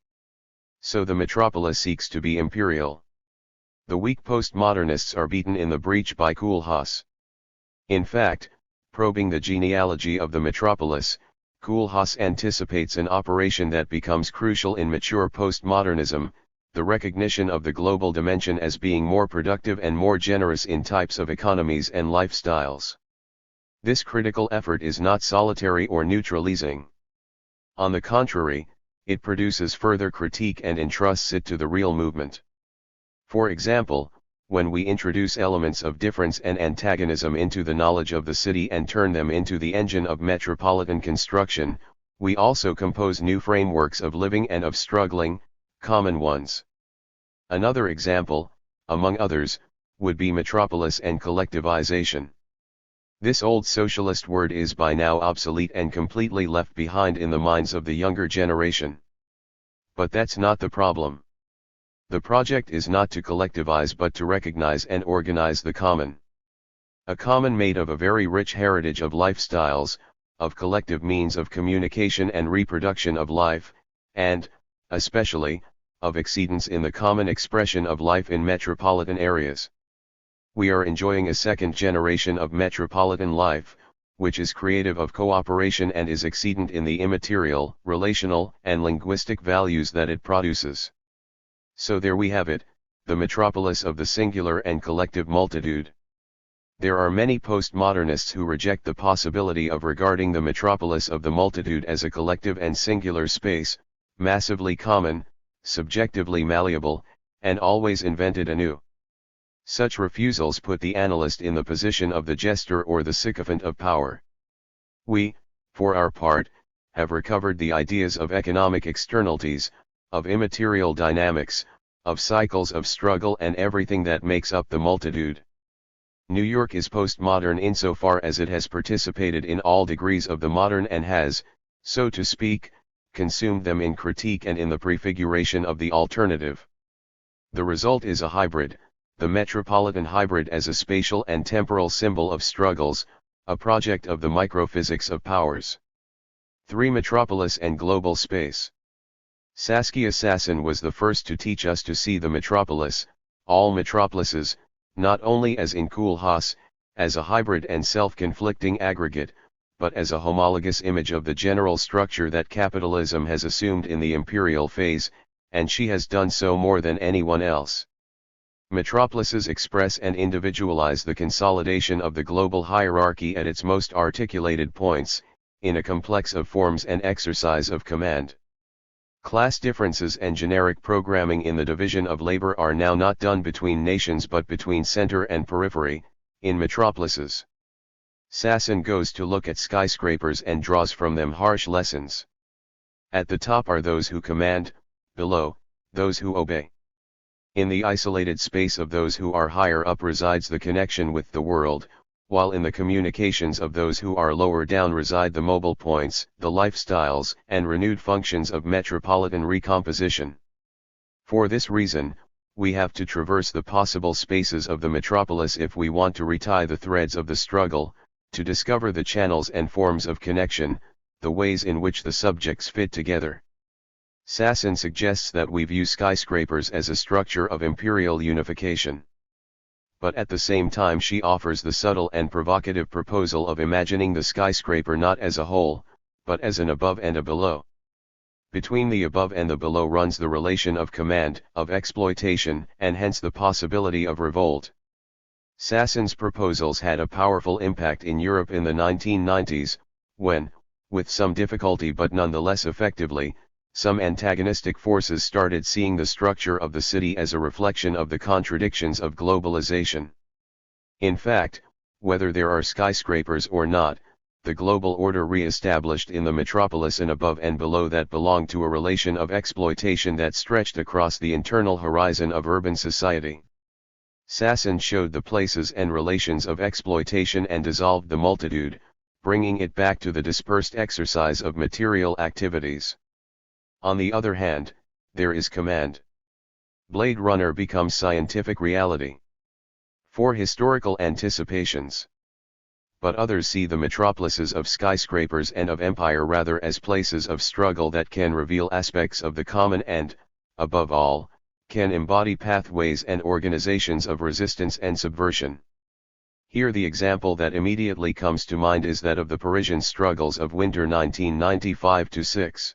So the metropolis seeks to be imperial. The weak postmodernists are beaten in the breach by Koolhaas. In fact, probing the genealogy of the metropolis, Koolhaas anticipates an operation that becomes crucial in mature postmodernism, the recognition of the global dimension as being more productive and more generous in types of economies and lifestyles. This critical effort is not solitary or neutralizing. On the contrary, it produces further critique and entrusts it to the real movement. For example, when we introduce elements of difference and antagonism into the knowledge of the city and turn them into the engine of metropolitan construction, we also compose new frameworks of living and of struggling, common ones. Another example, among others, would be metropolis and collectivization. This old socialist word is by now obsolete and completely left behind in the minds of the younger generation. But that's not the problem. The project is not to collectivize but to recognize and organize the common. A common made of a very rich heritage of lifestyles, of collective means of communication and reproduction of life, and, especially, of exceedance in the common expression of life in metropolitan areas. We are enjoying a second generation of metropolitan life, which is creative of cooperation and is exceedent in the immaterial, relational, and linguistic values that it produces. So there we have it, the metropolis of the singular and collective multitude. There are many postmodernists who reject the possibility of regarding the metropolis of the multitude as a collective and singular space, massively common, subjectively malleable, and always invented anew. Such refusals put the analyst in the position of the jester or the sycophant of power. We, for our part, have recovered the ideas of economic externalities, of immaterial dynamics, of cycles of struggle and everything that makes up the multitude. New York is postmodern insofar as it has participated in all degrees of the modern and has, so to speak, consumed them in critique and in the prefiguration of the alternative. The result is a hybrid, the metropolitan hybrid as a spatial and temporal symbol of struggles, a project of the microphysics of powers. 3. Metropolis and global space. Saskia Sassen was the first to teach us to see the metropolis, all metropolises, not only as in Koolhaas, as a hybrid and self-conflicting aggregate, but as a homologous image of the general structure that capitalism has assumed in the imperial phase, and she has done so more than anyone else. Metropolises express and individualize the consolidation of the global hierarchy at its most articulated points, in a complex of forms and exercise of command. Class differences and generic programming in the division of labor are now not done between nations but between center and periphery, in metropolises. Sassen goes to look at skyscrapers and draws from them harsh lessons. At the top are those who command, below, those who obey. In the isolated space of those who are higher up resides the connection with the world, while in the communications of those who are lower down reside the mobile points, the lifestyles, and renewed functions of metropolitan recomposition. For this reason, we have to traverse the possible spaces of the metropolis if we want to retie the threads of the struggle, to discover the channels and forms of connection, the ways in which the subjects fit together. Sassen suggests that we view skyscrapers as a structure of imperial unification. But at the same time she offers the subtle and provocative proposal of imagining the skyscraper not as a whole, but as an above and a below. Between the above and the below runs the relation of command, of exploitation, and hence the possibility of revolt. Sassen's proposals had a powerful impact in Europe in the 1990s, when, with some difficulty but nonetheless effectively, some antagonistic forces started seeing the structure of the city as a reflection of the contradictions of globalization. In fact, whether there are skyscrapers or not, the global order re-established in the metropolis an above and below that belonged to a relation of exploitation that stretched across the internal horizon of urban society. Sassen showed the places and relations of exploitation and dissolved the multitude, bringing it back to the dispersed exercise of material activities. On the other hand, there is command. Blade Runner becomes scientific reality. 4 historical anticipations. But others see the metropolises of skyscrapers and of empire rather as places of struggle that can reveal aspects of the common and, above all, can embody pathways and organizations of resistance and subversion. Here the example that immediately comes to mind is that of the Parisian struggles of winter 1995-6.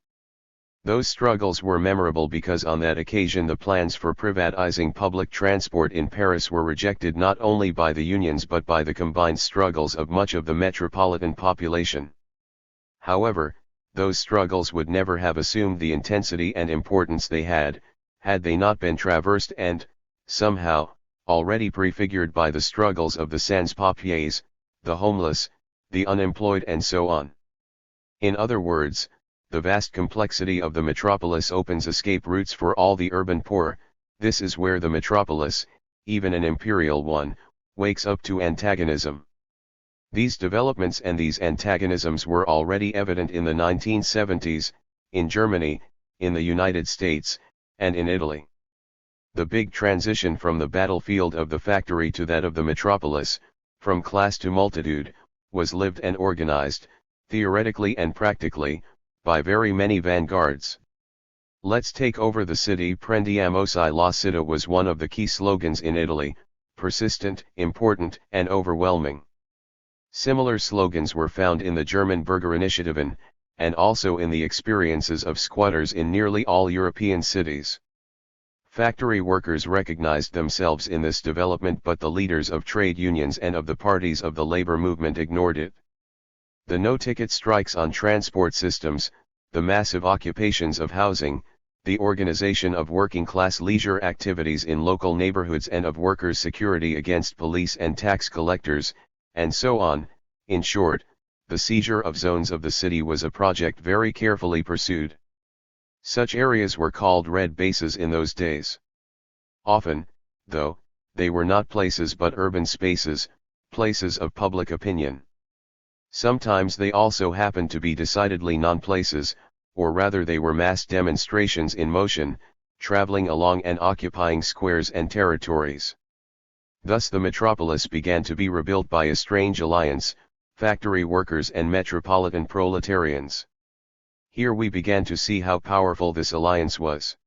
Those struggles were memorable because on that occasion the plans for privatizing public transport in Paris were rejected not only by the unions but by the combined struggles of much of the metropolitan population. However, those struggles would never have assumed the intensity and importance they had they not been traversed and, somehow, already prefigured by the struggles of the sans-papiers, the homeless, the unemployed and so on. In other words, the vast complexity of the metropolis opens escape routes for all the urban poor. This is where the metropolis, even an imperial one, wakes up to antagonism. These developments and these antagonisms were already evident in the 1970s, in Germany, in the United States, and in Italy. The big transition from the battlefield of the factory to that of the metropolis, from class to multitude, was lived and organized, theoretically and practically, by very many vanguards. Let's take over the city. Prendiamosi la città was one of the key slogans in Italy, persistent, important, and overwhelming. Similar slogans were found in the German Bürgerinitiativen, and also in the experiences of squatters in nearly all European cities. Factory workers recognized themselves in this development, but the leaders of trade unions and of the parties of the labor movement ignored it. The no-ticket strikes on transport systems, the massive occupations of housing, the organization of working-class leisure activities in local neighborhoods and of workers' security against police and tax collectors, and so on. In short, the seizure of zones of the city was a project very carefully pursued. Such areas were called red bases in those days. Often, though, they were not places but urban spaces, places of public opinion. Sometimes they also happened to be decidedly non-places, or rather they were mass demonstrations in motion, traveling along and occupying squares and territories. Thus the metropolis began to be rebuilt by a strange alliance, factory workers and metropolitan proletarians. Here we began to see how powerful this alliance was.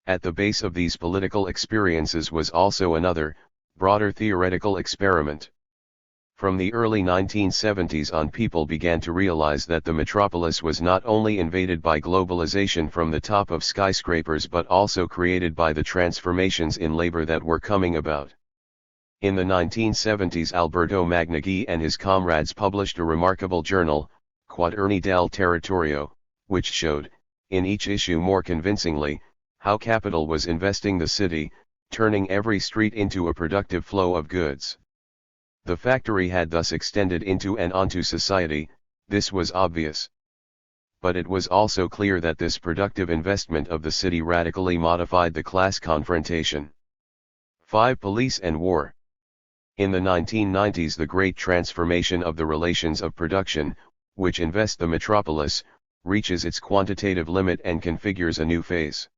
At the base of these political experiences was also another, broader theoretical experiment. From the early 1970s on, people began to realize that the metropolis was not only invaded by globalization from the top of skyscrapers but also created by the transformations in labor that were coming about. In the 1970s, Alberto Magnaghi and his comrades published a remarkable journal, Quaderni del Territorio, which showed, in each issue more convincingly, how capital was investing the city, turning every street into a productive flow of goods. The factory had thus extended into and onto society, this was obvious. But it was also clear that this productive investment of the city radically modified the class confrontation. 5. Police and war. In the 1990s, the great transformation of the relations of production, which invest the metropolis, reaches its quantitative limit and configures a new phase.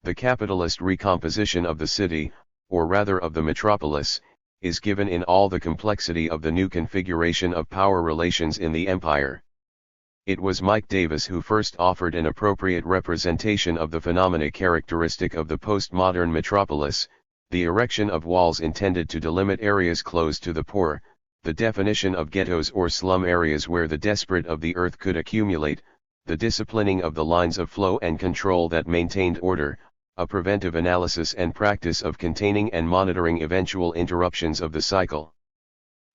The capitalist recomposition of the city, or rather of the metropolis, is given in all the complexity of the new configuration of power relations in the empire. It was Mike Davis who first offered an appropriate representation of the phenomena characteristic of the postmodern metropolis, the erection of walls intended to delimit areas closed to the poor, the definition of ghettos or slum areas where the desperate of the earth could accumulate, the disciplining of the lines of flow and control that maintained order, a preventive analysis and practice of containing and monitoring eventual interruptions of the cycle.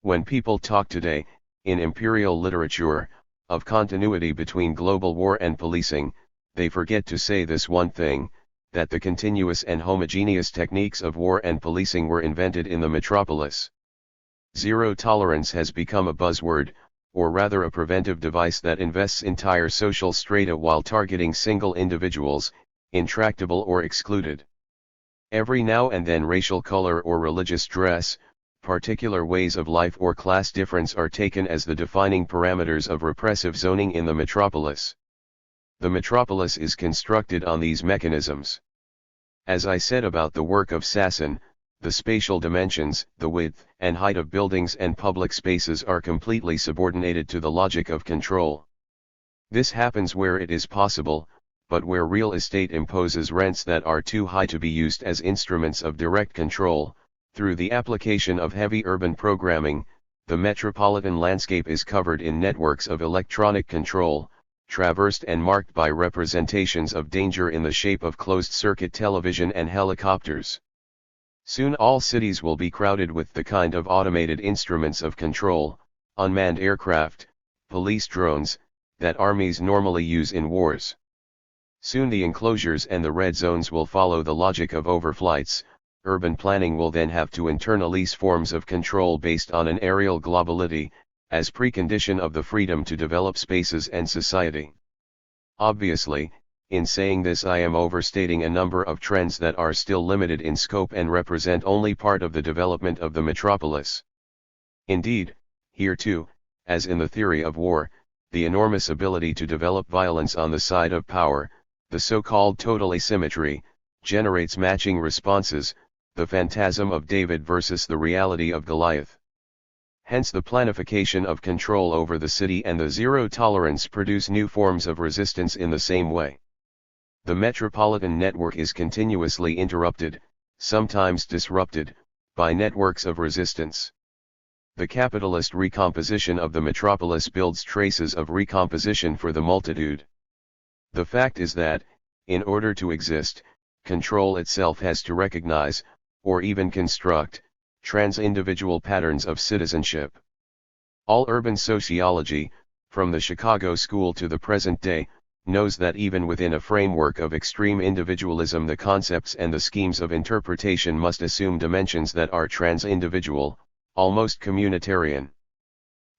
When people talk today, in imperial literature, of continuity between global war and policing, they forget to say this one thing, that the continuous and homogeneous techniques of war and policing were invented in the metropolis. Zero tolerance has become a buzzword, or rather a preventive device that invests entire social strata while targeting single individuals, intractable or excluded. Every now and then racial color or religious dress, particular ways of life or class difference are taken as the defining parameters of repressive zoning in the metropolis. The metropolis is constructed on these mechanisms. As I said about the work of Sasson, the spatial dimensions, the width and height of buildings and public spaces are completely subordinated to the logic of control. This happens where it is possible, but where real estate imposes rents that are too high to be used as instruments of direct control, through the application of heavy urban programming, the metropolitan landscape is covered in networks of electronic control, traversed and marked by representations of danger in the shape of closed-circuit television and helicopters. Soon all cities will be crowded with the kind of automated instruments of control, unmanned aircraft, police drones, that armies normally use in wars. Soon the enclosures and the red zones will follow the logic of overflights. Urban planning will then have to internalize forms of control based on an aerial globality, as precondition of the freedom to develop spaces and society. Obviously, in saying this I am overstating a number of trends that are still limited in scope and represent only part of the development of the metropolis. Indeed, here too, as in the theory of war, the enormous ability to develop violence on the side of power, the so-called total asymmetry, generates matching responses, the phantasm of David versus the reality of Goliath. Hence the planification of control over the city and the zero tolerance produce new forms of resistance in the same way. The metropolitan network is continuously interrupted, sometimes disrupted, by networks of resistance. The capitalist recomposition of the metropolis builds traces of recomposition for the multitude. The fact is that, in order to exist, control itself has to recognize, or even construct, trans-individual patterns of citizenship. All urban sociology, from the Chicago School to the present day, knows that even within a framework of extreme individualism the concepts and the schemes of interpretation must assume dimensions that are trans-individual, almost communitarian.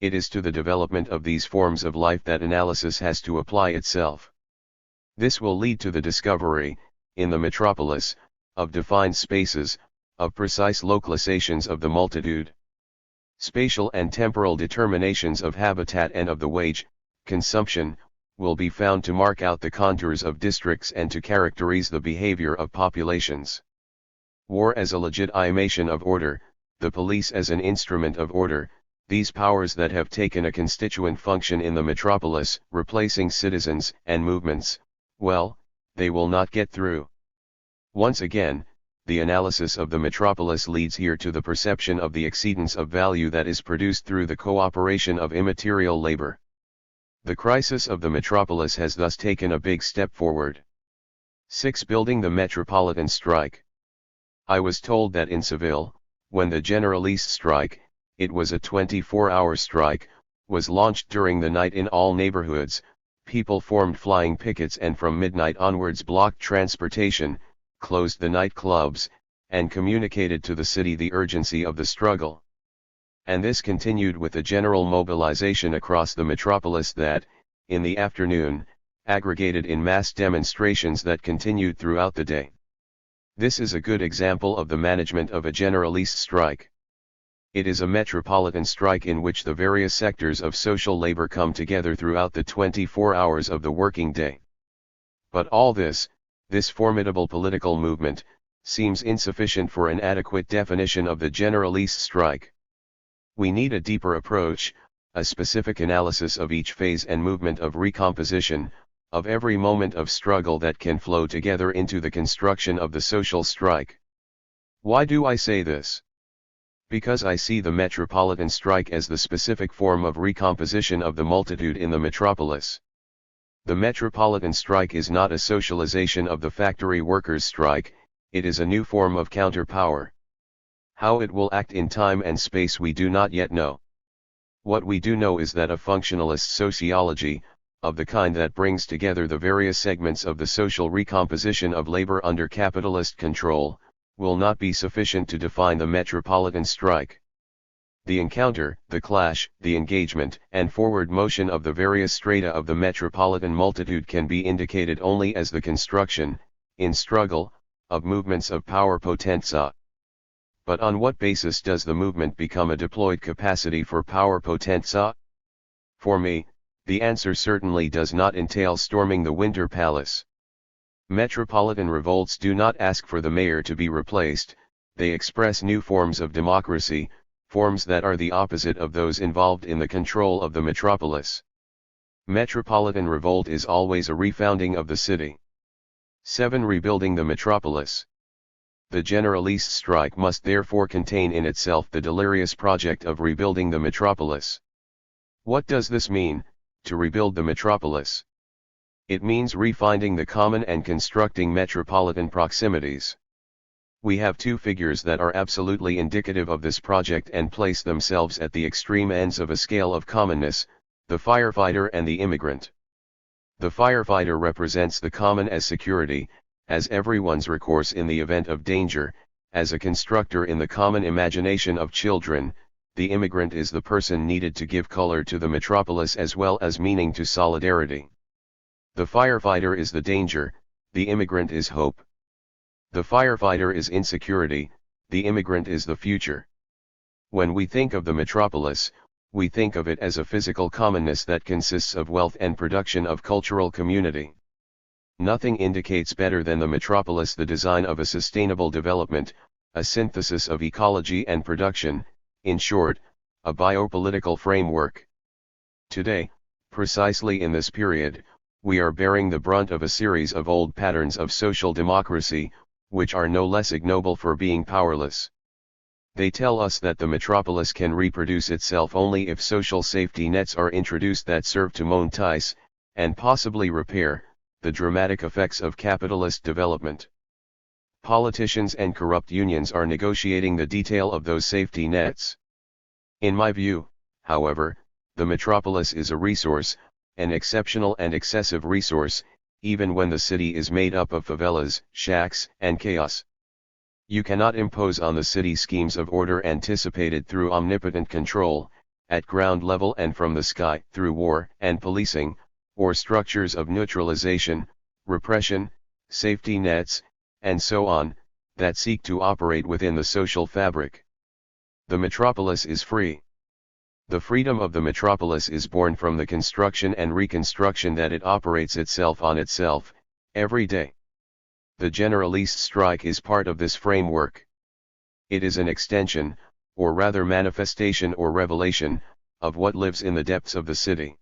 It is to the development of these forms of life that analysis has to apply itself. This will lead to the discovery, in the metropolis, of defined spaces, of precise localizations of the multitude. Spatial and temporal determinations of habitat and of the wage, consumption, will be found to mark out the contours of districts and to characterize the behavior of populations. War as a legitimation of order, the police as an instrument of order, these powers that have taken a constituent function in the metropolis, replacing citizens and movements, well, they will not get through. Once again, the analysis of the metropolis leads here to the perception of the exceedance of value that is produced through the cooperation of immaterial labor. The crisis of the metropolis has thus taken a big step forward. 6. Building the metropolitan strike. I was told that in Seville, when the Generaliste strike, it was a 24-hour strike, was launched during the night in all neighborhoods, people formed flying pickets and from midnight onwards blocked transportation, closed the nightclubs, and communicated to the city the urgency of the struggle. And this continued with a general mobilization across the metropolis that, in the afternoon, aggregated in mass demonstrations that continued throughout the day. This is a good example of the management of a Generaliste strike. It is a metropolitan strike in which the various sectors of social labor come together throughout the 24 hours of the working day. But all this formidable political movement, seems insufficient for an adequate definition of the Generaliste strike. We need a deeper approach, a specific analysis of each phase and movement of recomposition, of every moment of struggle that can flow together into the construction of the social strike. Why do I say this? Because I see the metropolitan strike as the specific form of recomposition of the multitude in the metropolis. The metropolitan strike is not a socialization of the factory workers' strike, it is a new form of counterpower. How it will act in time and space we do not yet know. What we do know is that a functionalist sociology, of the kind that brings together the various segments of the social recomposition of labor under capitalist control, will not be sufficient to define the metropolitan strike. The encounter, the clash, the engagement, and forward motion of the various strata of the metropolitan multitude can be indicated only as the construction, in struggle, of movements of power potenza. But on what basis does the movement become a deployed capacity for power potenza? For me, the answer certainly does not entail storming the Winter Palace. Metropolitan revolts do not ask for the mayor to be replaced, they express new forms of democracy, forms that are the opposite of those involved in the control of the metropolis. Metropolitan revolt is always a refounding of the city. 7. Rebuilding the metropolis. The Generalist strike must therefore contain in itself the delirious project of rebuilding the metropolis. What does this mean, to rebuild the metropolis? It means refinding the common and constructing metropolitan proximities. We have two figures that are absolutely indicative of this project and place themselves at the extreme ends of a scale of commonness, the firefighter and the immigrant. The firefighter represents the common as security, as everyone's recourse in the event of danger, as a constructor in the common imagination of children. The immigrant is the person needed to give color to the metropolis as well as meaning to solidarity. The firefighter is the danger, the immigrant is hope. The firefighter is insecurity, the immigrant is the future. When we think of the metropolis, we think of it as a physical commonness that consists of wealth and production of cultural community. Nothing indicates better than the metropolis the design of a sustainable development, a synthesis of ecology and production, in short, a biopolitical framework. Today, precisely in this period, we are bearing the brunt of a series of old patterns of social democracy, which are no less ignoble for being powerless. They tell us that the metropolis can reproduce itself only if social safety nets are introduced that serve to monetize, and possibly repair, the dramatic effects of capitalist development. Politicians and corrupt unions are negotiating the detail of those safety nets. In my view, however, the metropolis is a resource, an exceptional and excessive resource, even when the city is made up of favelas, shacks, and chaos. You cannot impose on the city schemes of order anticipated through omnipotent control, at ground level and from the sky through war and policing, or structures of neutralization, repression, safety nets, and so on, that seek to operate within the social fabric. The metropolis is free. The freedom of the metropolis is born from the construction and reconstruction that it operates itself on itself, every day. The Generalist strike is part of this framework. It is an extension, or rather manifestation or revelation, of what lives in the depths of the city.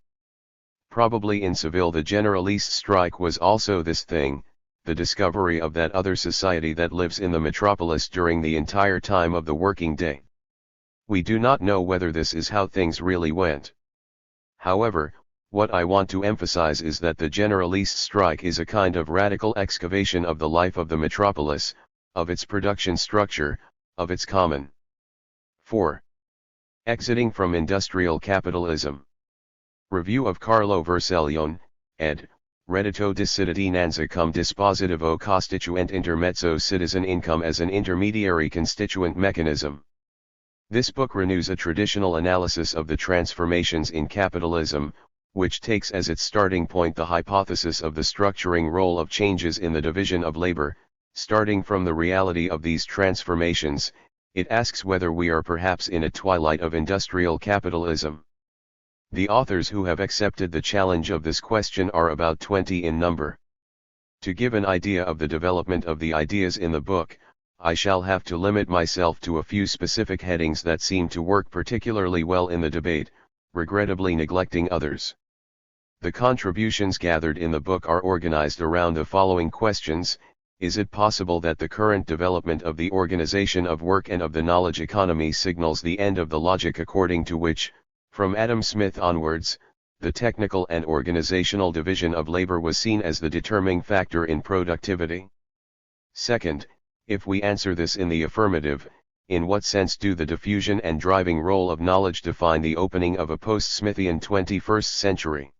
Probably in Seville the Generalist strike was also this thing, the discovery of that other society that lives in the metropolis during the entire time of the working day. We do not know whether this is how things really went. However, what I want to emphasize is that the Generalist strike is a kind of radical excavation of the life of the metropolis, of its production structure, of its common. 4. Exiting from industrial capitalism. Review of Carlo Vercellone, ed., Reddito di cittadinanza cum dispositivo costituente intermezzo citizen income as an intermediary constituent mechanism. This book renews a traditional analysis of the transformations in capitalism, which takes as its starting point the hypothesis of the structuring role of changes in the division of labor. Starting from the reality of these transformations, it asks whether we are perhaps in a twilight of industrial capitalism. The authors who have accepted the challenge of this question are about 20 in number. To give an idea of the development of the ideas in the book, I shall have to limit myself to a few specific headings that seem to work particularly well in the debate, regrettably neglecting others. The contributions gathered in the book are organized around the following questions. Is it possible that the current development of the organization of work and of the knowledge economy signals the end of the logic according to which, from Adam Smith onwards, the technical and organizational division of labor was seen as the determining factor in productivity? Second, if we answer this in the affirmative, in what sense do the diffusion and driving role of knowledge define the opening of a post-Smithian 21st century?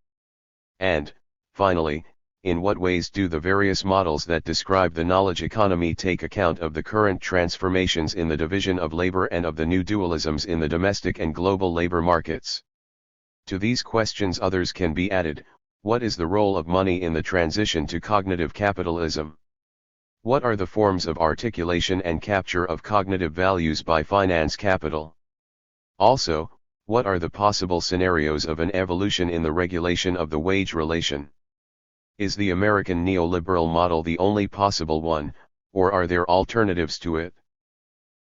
And, finally, in what ways do the various models that describe the knowledge economy take account of the current transformations in the division of labor and of the new dualisms in the domestic and global labor markets? To these questions others can be added. What is the role of money in the transition to cognitive capitalism? What are the forms of articulation and capture of cognitive values by finance capital? Also, what are the possible scenarios of an evolution in the regulation of the wage relation? Is the American neoliberal model the only possible one, or are there alternatives to it?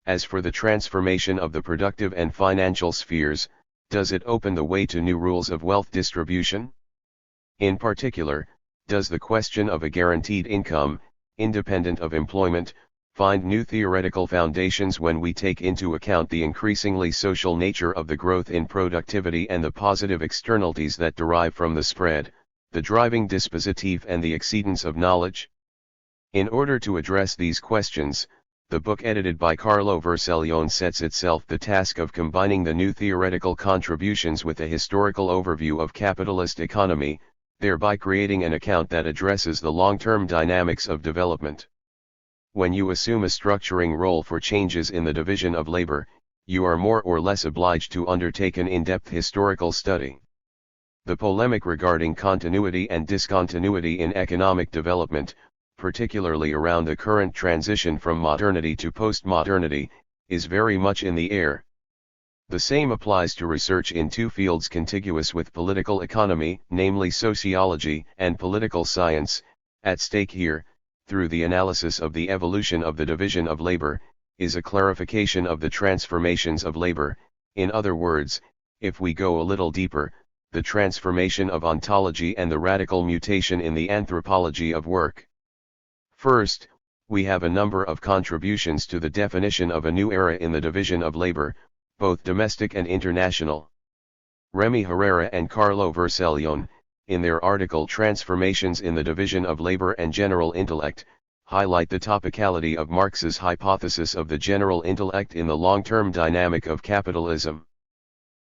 As for the transformation of the productive and financial spheres, does it open the way to new rules of wealth distribution? In particular, does the question of a guaranteed income, independent of employment, find new theoretical foundations when we take into account the increasingly social nature of the growth in productivity and the positive externalities that derive from the spread, the driving dispositif and the exceedance of knowledge? In order to address these questions, the book edited by Carlo Vercellone sets itself the task of combining the new theoretical contributions with a historical overview of capitalist economy, thereby creating an account that addresses the long-term dynamics of development. When you assume a structuring role for changes in the division of labor, you are more or less obliged to undertake an in-depth historical study. The polemic regarding continuity and discontinuity in economic development, particularly around the current transition from modernity to postmodernity, is very much in the air. The same applies to research in two fields contiguous with political economy, namely sociology and political science. At stake here, through the analysis of the evolution of the division of labor, is a clarification of the transformations of labor. In other words, if we go a little deeper, the transformation of ontology and the radical mutation in the anthropology of work. First, we have a number of contributions to the definition of a new era in the division of labor, both domestic and international. Remy Herrera and Carlo Vercellone, in their article Transformations in the Division of Labor and General Intellect, highlight the topicality of Marx's hypothesis of the general intellect in the long-term dynamic of capitalism.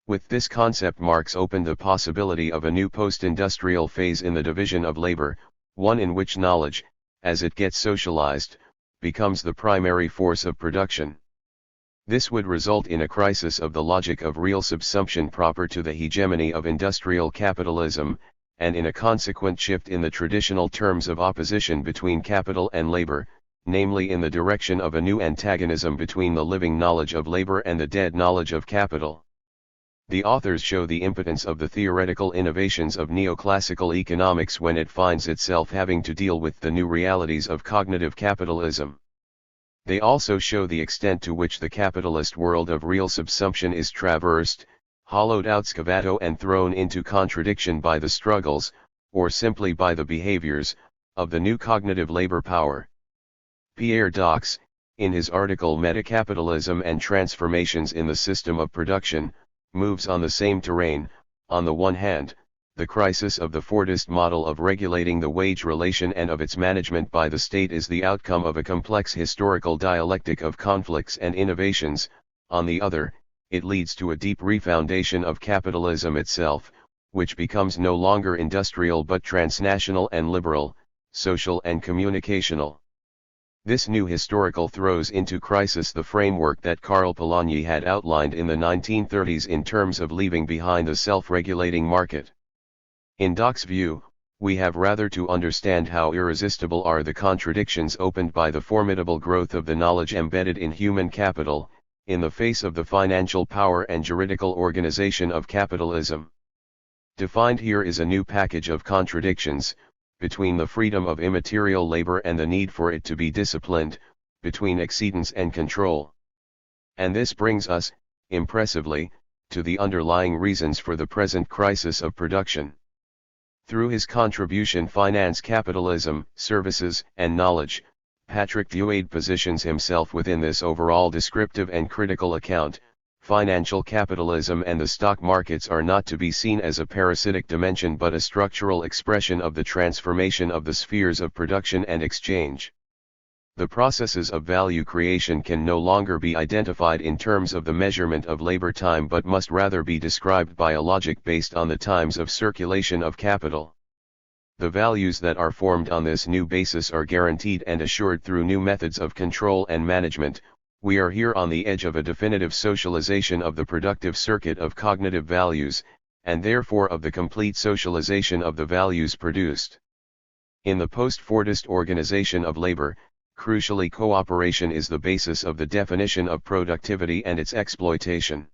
With this concept, Marx opened the possibility of a new post-industrial phase in the division of labor, one in which knowledge, as it gets socialized, becomes the primary force of production. This would result in a crisis of the logic of real subsumption proper to the hegemony of industrial capitalism, and in a consequent shift in the traditional terms of opposition between capital and labor, namely in the direction of a new antagonism between the living knowledge of labor and the dead knowledge of capital. The authors show the impotence of the theoretical innovations of neoclassical economics when it finds itself having to deal with the new realities of cognitive capitalism. They also show the extent to which the capitalist world of real subsumption is traversed, hollowed out, scavato and thrown into contradiction by the struggles, or simply by the behaviors, of the new cognitive labor power. Pierre Dox, in his article Metacapitalism and Transformations in the System of Production, moves on the same terrain. On the one hand, the crisis of the Fordist model of regulating the wage relation and of its management by the state is the outcome of a complex historical dialectic of conflicts and innovations. On the other, it leads to a deep refoundation of capitalism itself, which becomes no longer industrial but transnational and liberal, social and communicational. This new historical throws into crisis the framework that Karl Polanyi had outlined in the 1930s in terms of leaving behind the self-regulating market. In Dock's view, we have rather to understand how irresistible are the contradictions opened by the formidable growth of the knowledge embedded in human capital, in the face of the financial power and juridical organization of capitalism. Defined here is a new package of contradictions, between the freedom of immaterial labor and the need for it to be disciplined, between exceedance and control. And this brings us, impressively, to the underlying reasons for the present crisis of production. Through his contribution Finance Capitalism, Services, and Knowledge, Patrick Duade positions himself within this overall descriptive and critical account. Financial capitalism and the stock markets are not to be seen as a parasitic dimension but a structural expression of the transformation of the spheres of production and exchange. The processes of value creation can no longer be identified in terms of the measurement of labor time but must rather be described by a logic based on the times of circulation of capital. The values that are formed on this new basis are guaranteed and assured through new methods of control and management. We are here on the edge of a definitive socialization of the productive circuit of cognitive values, and therefore of the complete socialization of the values produced. In the post-Fordist organization of labor, Crucially, cooperation is the basis of the definition of productivity and its exploitation.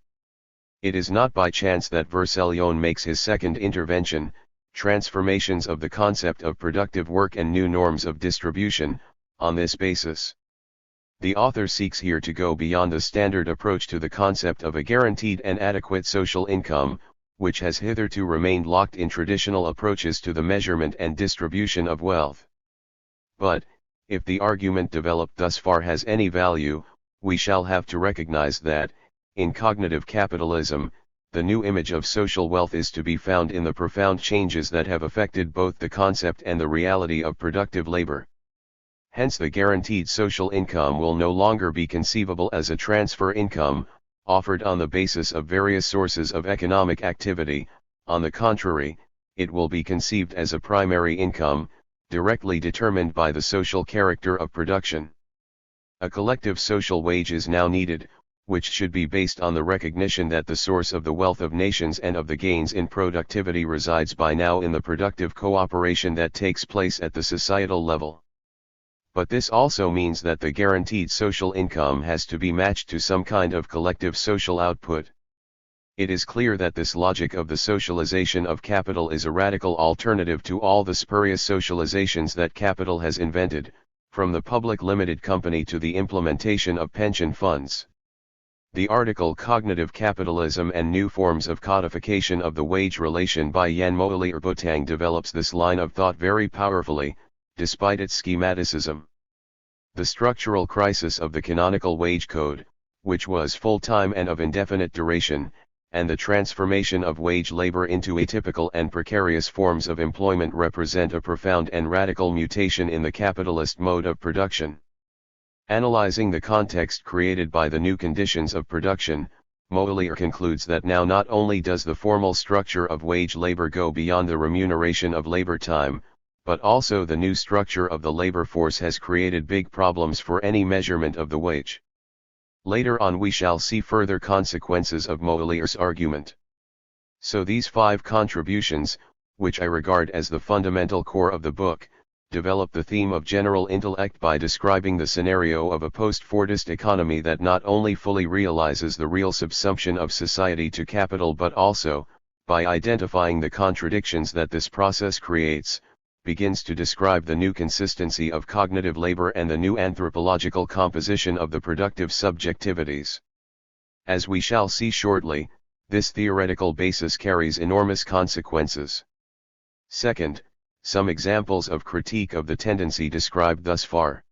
It is not by chance that Vercellone makes his second intervention, transformations of the concept of productive work and new norms of distribution, on this basis. The author seeks here to go beyond the standard approach to the concept of a guaranteed and adequate social income, which has hitherto remained locked in traditional approaches to the measurement and distribution of wealth. But, if the argument developed thus far has any value, we shall have to recognize that, in cognitive capitalism, the new image of social wealth is to be found in the profound changes that have affected both the concept and the reality of productive labor. Hence, the guaranteed social income will no longer be conceivable as a transfer income, offered on the basis of various sources of economic activity. On the contrary, it will be conceived as a primary income, directly determined by the social character of production. A collective social wage is now needed, which should be based on the recognition that the source of the wealth of nations and of the gains in productivity resides by now in the productive cooperation that takes place at the societal level. But this also means that the guaranteed social income has to be matched to some kind of collective social output. It is clear that this logic of the socialization of capital is a radical alternative to all the spurious socializations that capital has invented, from the public limited company to the implementation of pension funds. The article Cognitive Capitalism and New Forms of Codification of the Wage Relation by Jan Moelier-Boutang develops this line of thought very powerfully, despite its schematicism. The structural crisis of the canonical wage code, which was full-time and of indefinite duration, and the transformation of wage labor into atypical and precarious forms of employment represent a profound and radical mutation in the capitalist mode of production. Analyzing the context created by the new conditions of production, Moelier concludes that now not only does the formal structure of wage labor go beyond the remuneration of labor time, but also the new structure of the labor force has created big problems for any measurement of the wage. Later on we shall see further consequences of Moelier's argument. So these 5 contributions, which I regard as the fundamental core of the book, develop the theme of general intellect by describing the scenario of a post-Fordist economy that not only fully realizes the real subsumption of society to capital but also, by identifying the contradictions that this process creates, begins to describe the new consistency of cognitive labor and the new anthropological composition of the productive subjectivities. As we shall see shortly, this theoretical basis carries enormous consequences. Second, some examples of critique of the tendency described thus far.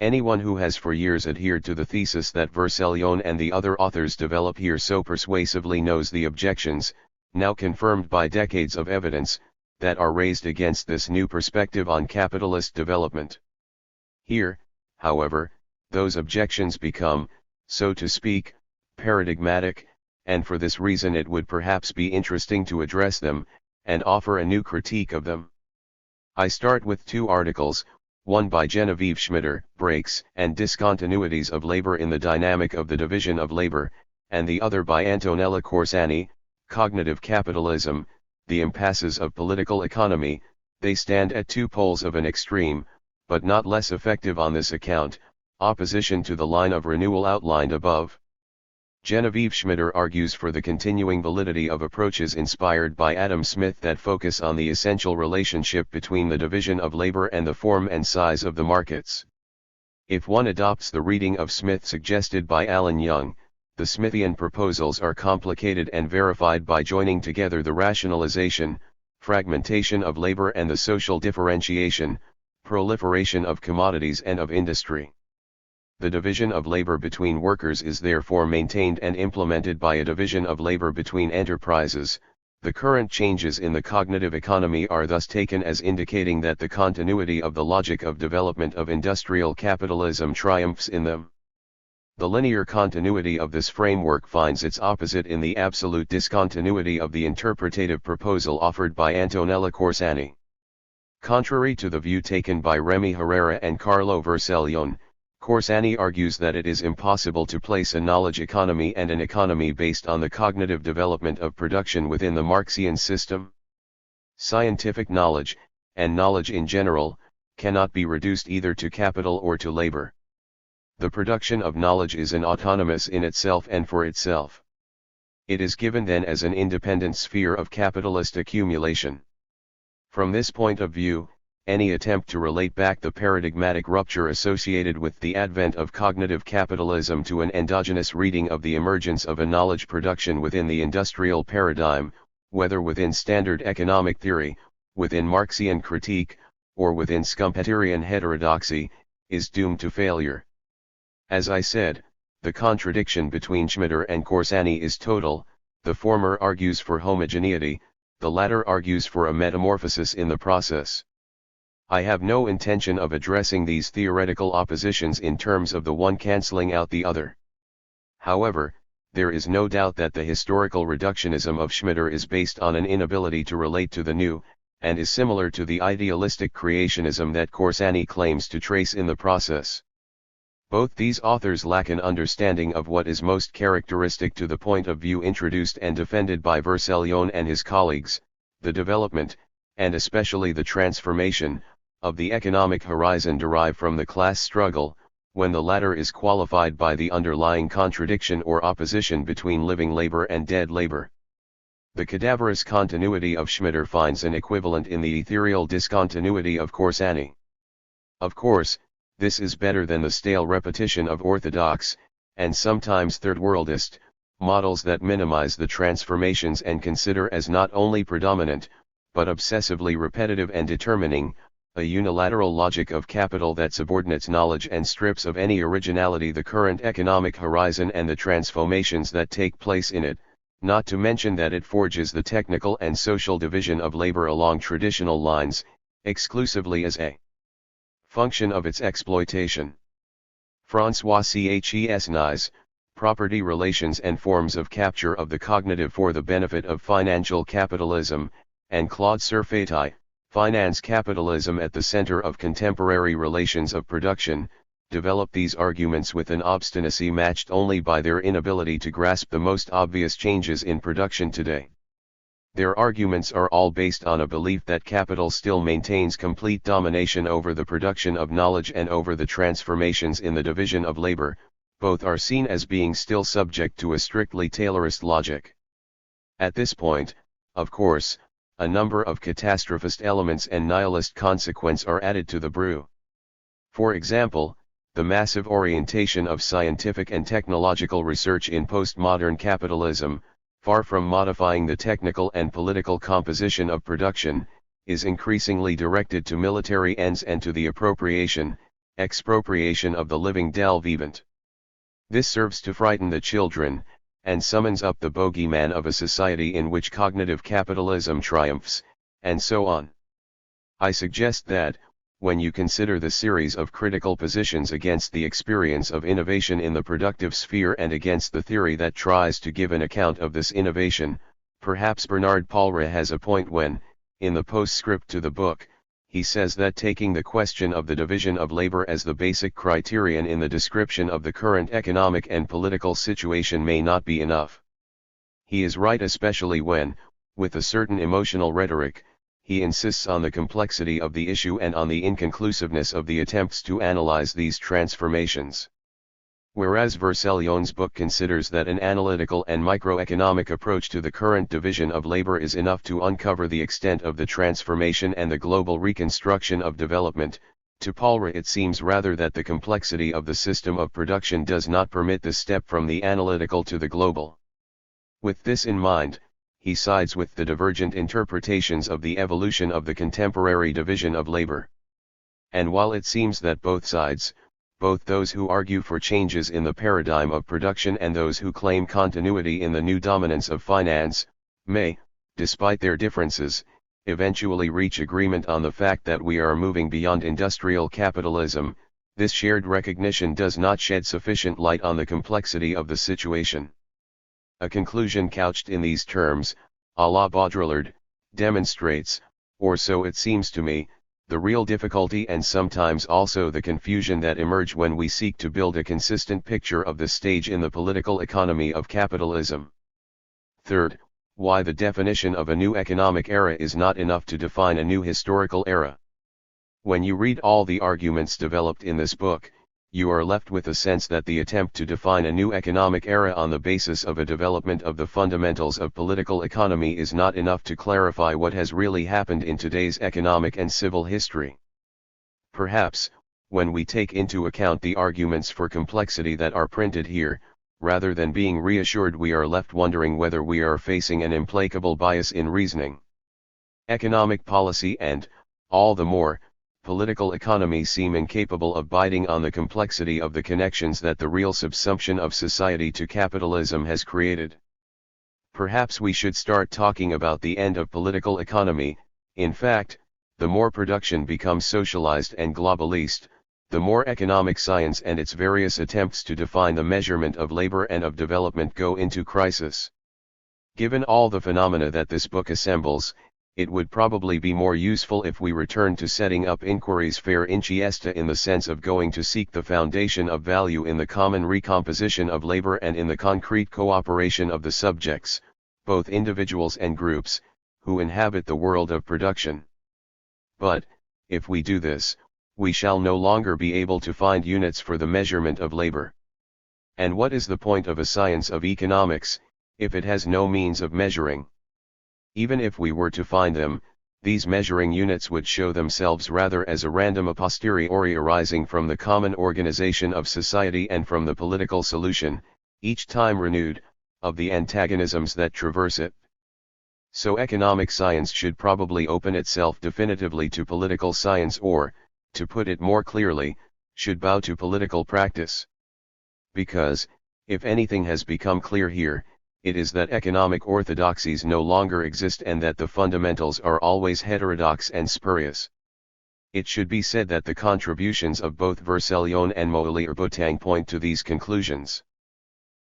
Anyone who has for years adhered to the thesis that Vercellone and the other authors develop here so persuasively knows the objections, now confirmed by decades of evidence, that are raised against this new perspective on capitalist development. Here, however, those objections become, so to speak, paradigmatic, and for this reason it would perhaps be interesting to address them, and offer a new critique of them. I start with 2 articles, one by Genevieve Schmitter, Breaks and Discontinuities of Labor in the Dynamic of the Division of Labor, and the other by Antonella Corsani, Cognitive Capitalism, The Impasses of Political Economy. They stand at 2 poles of an extreme, but not less effective on this account, opposition to the line of renewal outlined above. Genevieve Schmitter argues for the continuing validity of approaches inspired by Adam Smith that focus on the essential relationship between the division of labor and the form and size of the markets. If one adopts the reading of Smith suggested by Alan Young, the Smithian proposals are complicated and verified by joining together the rationalization, fragmentation of labor and the social differentiation, proliferation of commodities and of industry. The division of labor between workers is therefore maintained and implemented by a division of labor between enterprises. The current changes in the cognitive economy are thus taken as indicating that the continuity of the logic of development of industrial capitalism triumphs in them. The linear continuity of this framework finds its opposite in the absolute discontinuity of the interpretative proposal offered by Antonella Corsani. Contrary to the view taken by Remy Herrera and Carlo Vercellone, Corsani argues that it is impossible to place a knowledge economy and an economy based on the cognitive development of production within the Marxian system. Scientific knowledge, and knowledge in general, cannot be reduced either to capital or to labor. The production of knowledge is an autonomous in itself and for itself. It is given then as an independent sphere of capitalist accumulation. From this point of view, any attempt to relate back the paradigmatic rupture associated with the advent of cognitive capitalism to an endogenous reading of the emergence of a knowledge production within the industrial paradigm, whether within standard economic theory, within Marxian critique, or within Schumpeterian heterodoxy, is doomed to failure. As I said, the contradiction between Schmitter and Corsani is total. The former argues for homogeneity, the latter argues for a metamorphosis in the process. I have no intention of addressing these theoretical oppositions in terms of the one cancelling out the other. However, there is no doubt that the historical reductionism of Schmitter is based on an inability to relate to the new, and is similar to the idealistic creationism that Corsani claims to trace in the process. Both these authors lack an understanding of what is most characteristic to the point of view introduced and defended by Vercellone and his colleagues, the development, and especially the transformation, of the economic horizon derived from the class struggle, when the latter is qualified by the underlying contradiction or opposition between living labor and dead labor. The cadaverous continuity of Schmitter finds an equivalent in the ethereal discontinuity of Corsani. Of course, this is better than the stale repetition of orthodox, and sometimes third-worldist, models that minimize the transformations and consider as not only predominant, but obsessively repetitive and determining, a unilateral logic of capital that subordinates knowledge and strips of any originality the current economic horizon and the transformations that take place in it, not to mention that it forges the technical and social division of labor along traditional lines, exclusively as a function of its exploitation. François Chesnais, Property Relations and Forms of Capture of the Cognitive for the Benefit of Financial Capitalism, and Claude Serfati, Finance Capitalism at the Center of Contemporary Relations of Production, develop these arguments with an obstinacy matched only by their inability to grasp the most obvious changes in production today. Their arguments are all based on a belief that capital still maintains complete domination over the production of knowledge and over the transformations in the division of labor. Both are seen as being still subject to a strictly Taylorist logic. At this point, of course, a number of catastrophist elements and nihilist consequence are added to the brew. For example, the massive orientation of scientific and technological research in postmodern capitalism, far from modifying the technical and political composition of production, is increasingly directed to military ends and to the expropriation of the living del vivant. This serves to frighten the children, and summons up the bogeyman of a society in which cognitive capitalism triumphs, and so on. I suggest that, when you consider the series of critical positions against the experience of innovation in the productive sphere and against the theory that tries to give an account of this innovation, perhaps Bernard Palra has a point when, in the postscript to the book, he says that taking the question of the division of labor as the basic criterion in the description of the current economic and political situation may not be enough. He is right, especially when, with a certain emotional rhetoric, he insists on the complexity of the issue and on the inconclusiveness of the attempts to analyze these transformations. Whereas Vercellone's book considers that an analytical and microeconomic approach to the current division of labor is enough to uncover the extent of the transformation and the global reconstruction of development, to Palra it seems rather that the complexity of the system of production does not permit the step from the analytical to the global. With this in mind, he sides with the divergent interpretations of the evolution of the contemporary division of labor. And while it seems that both sides, both those who argue for changes in the paradigm of production and those who claim continuity in the new dominance of finance, may, despite their differences, eventually reach agreement on the fact that we are moving beyond industrial capitalism, this shared recognition does not shed sufficient light on the complexity of the situation. A conclusion couched in these terms, à la Baudrillard, demonstrates, or so it seems to me, the real difficulty and sometimes also the confusion that emerge when we seek to build a consistent picture of the stage in the political economy of capitalism. Third, why the definition of a new economic era is not enough to define a new historical era. When you read all the arguments developed in this book, you are left with a sense that the attempt to define a new economic era on the basis of a development of the fundamentals of political economy is not enough to clarify what has really happened in today's economic and civil history. Perhaps, when we take into account the arguments for complexity that are printed here, rather than being reassured, we are left wondering whether we are facing an implacable bias in reasoning. Economic policy and, all the more, political economy seem incapable of biting on the complexity of the connections that the real subsumption of society to capitalism has created. Perhaps we should start talking about the end of political economy. In fact, the more production becomes socialized and globalist, the more economic science and its various attempts to define the measurement of labor and of development go into crisis. Given all the phenomena that this book assembles, it would probably be more useful if we return to setting up inquiries fair inchiesta in the sense of going to seek the foundation of value in the common recomposition of labor and in the concrete cooperation of the subjects, both individuals and groups, who inhabit the world of production. But, if we do this, we shall no longer be able to find units for the measurement of labor. And what is the point of a science of economics, if it has no means of measuring? Even if we were to find them, these measuring units would show themselves rather as a random a posteriori arising from the common organization of society and from the political solution, each time renewed, of the antagonisms that traverse it. So economic science should probably open itself definitively to political science, or, to put it more clearly, should bow to political practice. Because, if anything has become clear here, it is that economic orthodoxies no longer exist and that the fundamentals are always heterodox and spurious. It should be said that the contributions of both Vercellone and Molière-Boutang point to these conclusions.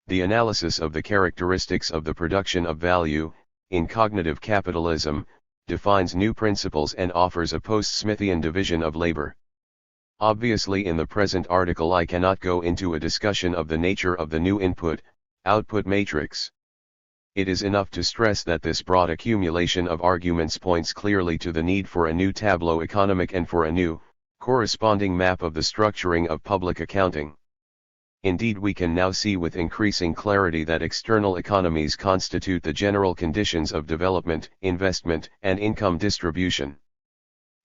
The analysis of the characteristics of the production of value, in cognitive capitalism, defines new principles and offers a post-Smithian division of labor. Obviously, in the present article I cannot go into a discussion of the nature of the new input-output matrix. It is enough to stress that this broad accumulation of arguments points clearly to the need for a new tableau economic and for a new, corresponding map of the structuring of public accounting. Indeed, we can now see with increasing clarity that external economies constitute the general conditions of development, investment, and income distribution.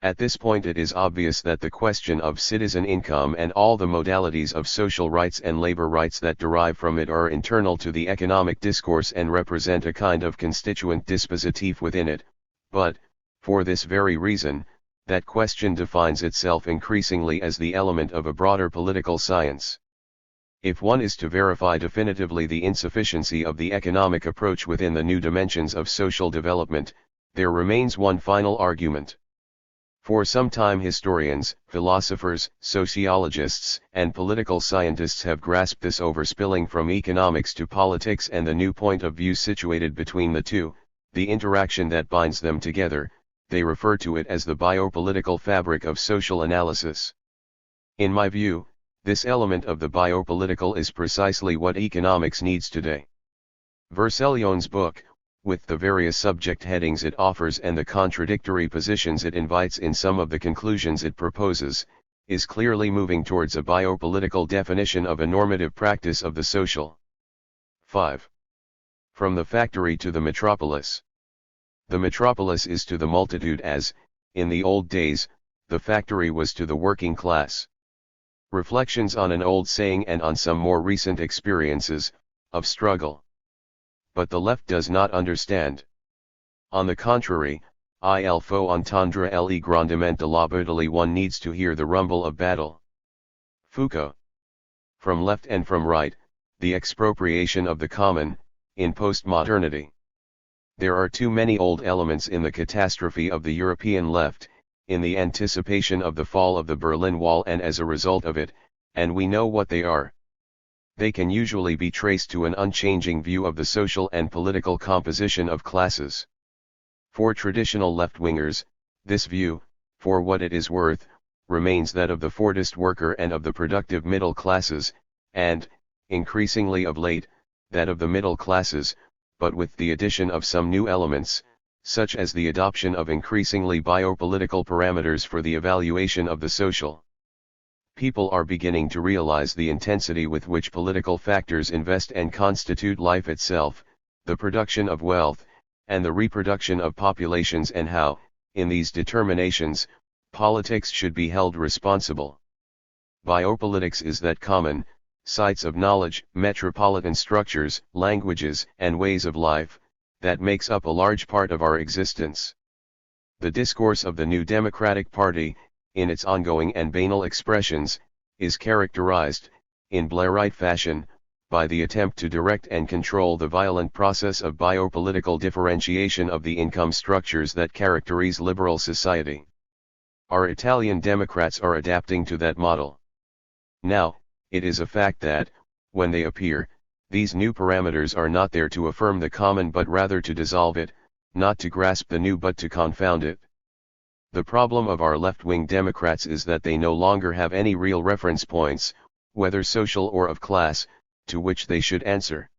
At this point it is obvious that the question of citizen income and all the modalities of social rights and labor rights that derive from it are internal to the economic discourse and represent a kind of constituent dispositif within it, but, for this very reason, that question defines itself increasingly as the element of a broader political science. If one is to verify definitively the insufficiency of the economic approach within the new dimensions of social development, there remains one final argument. For some time historians, philosophers, sociologists, and political scientists have grasped this overspilling from economics to politics and the new point of view situated between the two, the interaction that binds them together. They refer to it as the biopolitical fabric of social analysis. In my view, this element of the biopolitical is precisely what economics needs today. Vercellone's book, with the various subject headings it offers and the contradictory positions it invites in some of the conclusions it proposes, is clearly moving towards a biopolitical definition of a normative practice of the social. 5. From the factory to the metropolis. The metropolis is to the multitude as, in the old days, the factory was to the working class. Reflections on an old saying and on some more recent experiences, of struggle. But the left does not understand. On the contrary, il faut entendre le grondement de la bataille, one needs to hear the rumble of battle. Foucault. From left and from right, the expropriation of the common, in postmodernity. There are too many old elements in the catastrophe of the European left, in the anticipation of the fall of the Berlin Wall and as a result of it, and we know what they are. They can usually be traced to an unchanging view of the social and political composition of classes. For traditional left-wingers, this view, for what it is worth, remains that of the Fordist worker and of the productive middle classes, and, increasingly of late, that of the middle classes, but with the addition of some new elements, such as the adoption of increasingly biopolitical parameters for the evaluation of the social. People are beginning to realize the intensity with which political factors invest and constitute life itself, the production of wealth, and the reproduction of populations, and how, in these determinations, politics should be held responsible. Biopolitics is that common, sites of knowledge, metropolitan structures, languages, and ways of life, that makes up a large part of our existence. The discourse of the New Democratic Party, in its ongoing and banal expressions, is characterized, in Blairite fashion, by the attempt to direct and control the violent process of biopolitical differentiation of the income structures that characterize liberal society. Our Italian Democrats are adapting to that model. Now, it is a fact that, when they appear, these new parameters are not there to affirm the common but rather to dissolve it, not to grasp the new but to confound it. The problem of our left-wing Democrats is that they no longer have any real reference points, whether social or of class, to which they should answer.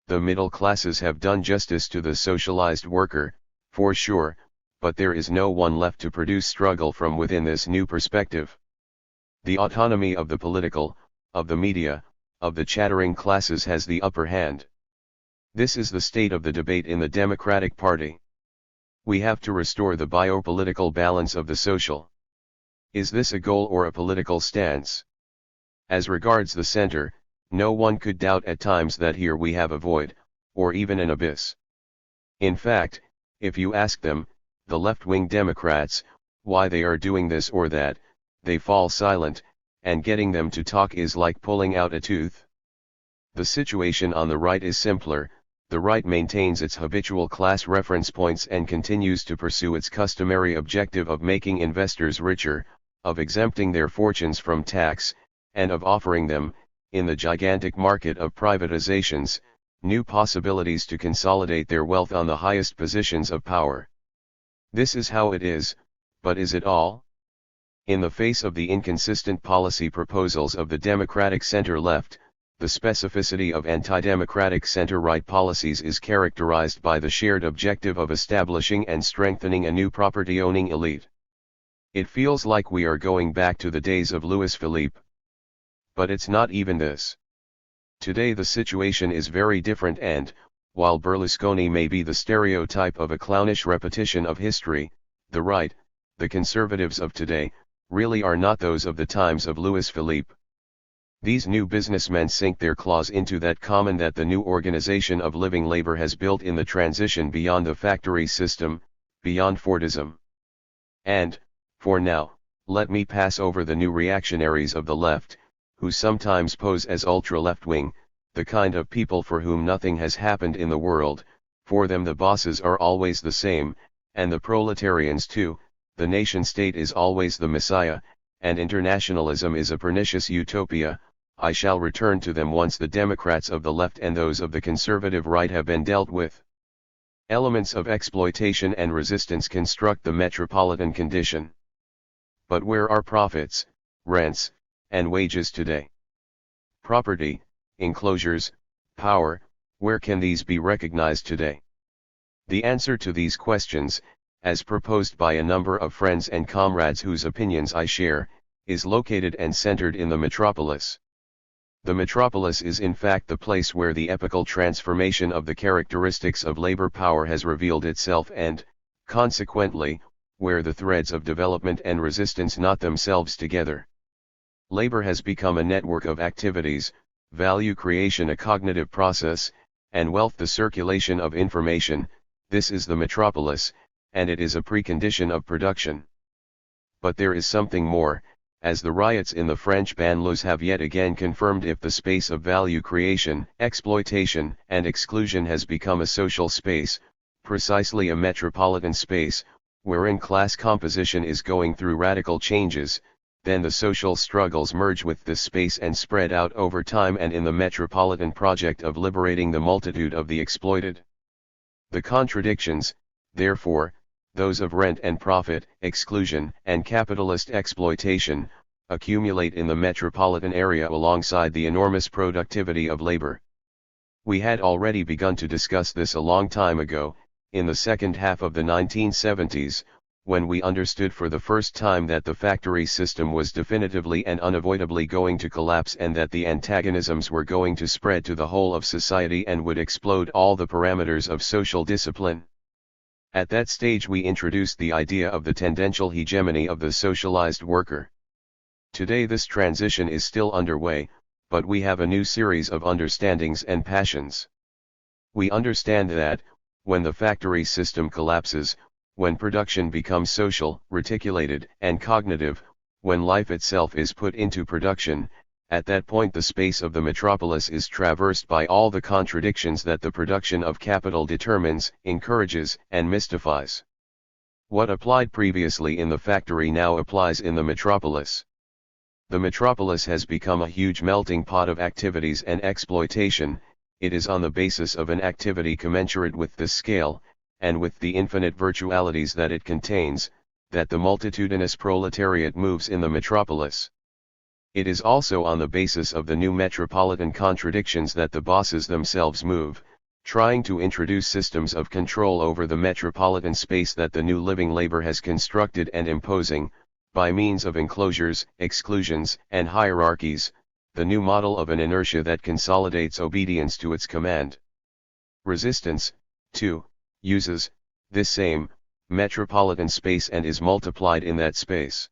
The middle classes have done justice to the socialized worker, for sure, but there is no one left to produce struggle from within this new perspective. The autonomy of the political, of the media, of the chattering classes has the upper hand. This is the state of the debate in the Democratic Party. We have to restore the biopolitical balance of the social. Is this a goal or a political stance? As regards the center, no one could doubt at times that here we have a void, or even an abyss. In fact, if you ask them, the left-wing Democrats, why they are doing this or that, they fall silent, and getting them to talk is like pulling out a tooth. The situation on the right is simpler. The right maintains its habitual class reference points and continues to pursue its customary objective of making investors richer, of exempting their fortunes from tax, and of offering them, in the gigantic market of privatizations, new possibilities to consolidate their wealth on the highest positions of power. This is how it is, but is it all? In the face of the inconsistent policy proposals of the Democratic center-left, the specificity of anti-democratic center-right policies is characterized by the shared objective of establishing and strengthening a new property-owning elite. It feels like we are going back to the days of Louis Philippe. But it's not even this. Today the situation is very different and, while Berlusconi may be the stereotype of a clownish repetition of history, the right, the conservatives of today, really are not those of the times of Louis Philippe. These new businessmen sink their claws into that common that the new organization of living labor has built in the transition beyond the factory system, beyond Fordism. And, for now, let me pass over the new reactionaries of the left, who sometimes pose as ultra-left-wing, the kind of people for whom nothing has happened in the world, for them the bosses are always the same, and the proletarians too, the nation-state is always the messiah, and internationalism is a pernicious utopia. I shall return to them once the Democrats of the left and those of the conservative right have been dealt with. Elements of exploitation and resistance construct the metropolitan condition. But where are profits, rents, and wages today? Property, enclosures, power, where can these be recognized today? The answer to these questions, as proposed by a number of friends and comrades whose opinions I share, is located and centered in the metropolis. The metropolis is in fact the place where the epochal transformation of the characteristics of labor power has revealed itself and, consequently, where the threads of development and resistance knot themselves together. Labor has become a network of activities, value creation a cognitive process, and wealth the circulation of information. This is the metropolis, and it is a precondition of production. But there is something more, as the riots in the French banlieues have yet again confirmed. If the space of value creation, exploitation, and exclusion has become a social space, precisely a metropolitan space, wherein class composition is going through radical changes, then the social struggles merge with this space and spread out over time and in the metropolitan project of liberating the multitude of the exploited. The contradictions, therefore, those of rent and profit, exclusion, and capitalist exploitation, accumulate in the metropolitan area alongside the enormous productivity of labor. We had already begun to discuss this a long time ago, in the second half of the 1970s, when we understood for the first time that the factory system was definitively and unavoidably going to collapse and that the antagonisms were going to spread to the whole of society and would explode all the parameters of social discipline. At that stage we introduced the idea of the tendential hegemony of the socialized worker. Today this transition is still underway, but we have a new series of understandings and passions. We understand that, when the factory system collapses, when production becomes social, reticulated, and cognitive, when life itself is put into production, at that point the space of the metropolis is traversed by all the contradictions that the production of capital determines, encourages, and mystifies. What applied previously in the factory now applies in the metropolis. The metropolis has become a huge melting pot of activities and exploitation. It is on the basis of an activity commensurate with this scale, and with the infinite virtualities that it contains, that the multitudinous proletariat moves in the metropolis. It is also on the basis of the new metropolitan contradictions that the bosses themselves move, trying to introduce systems of control over the metropolitan space that the new living labor has constructed and imposing, by means of enclosures, exclusions, and hierarchies, the new model of an inertia that consolidates obedience to its command. Resistance, too, uses this same metropolitan space and is multiplied in that space.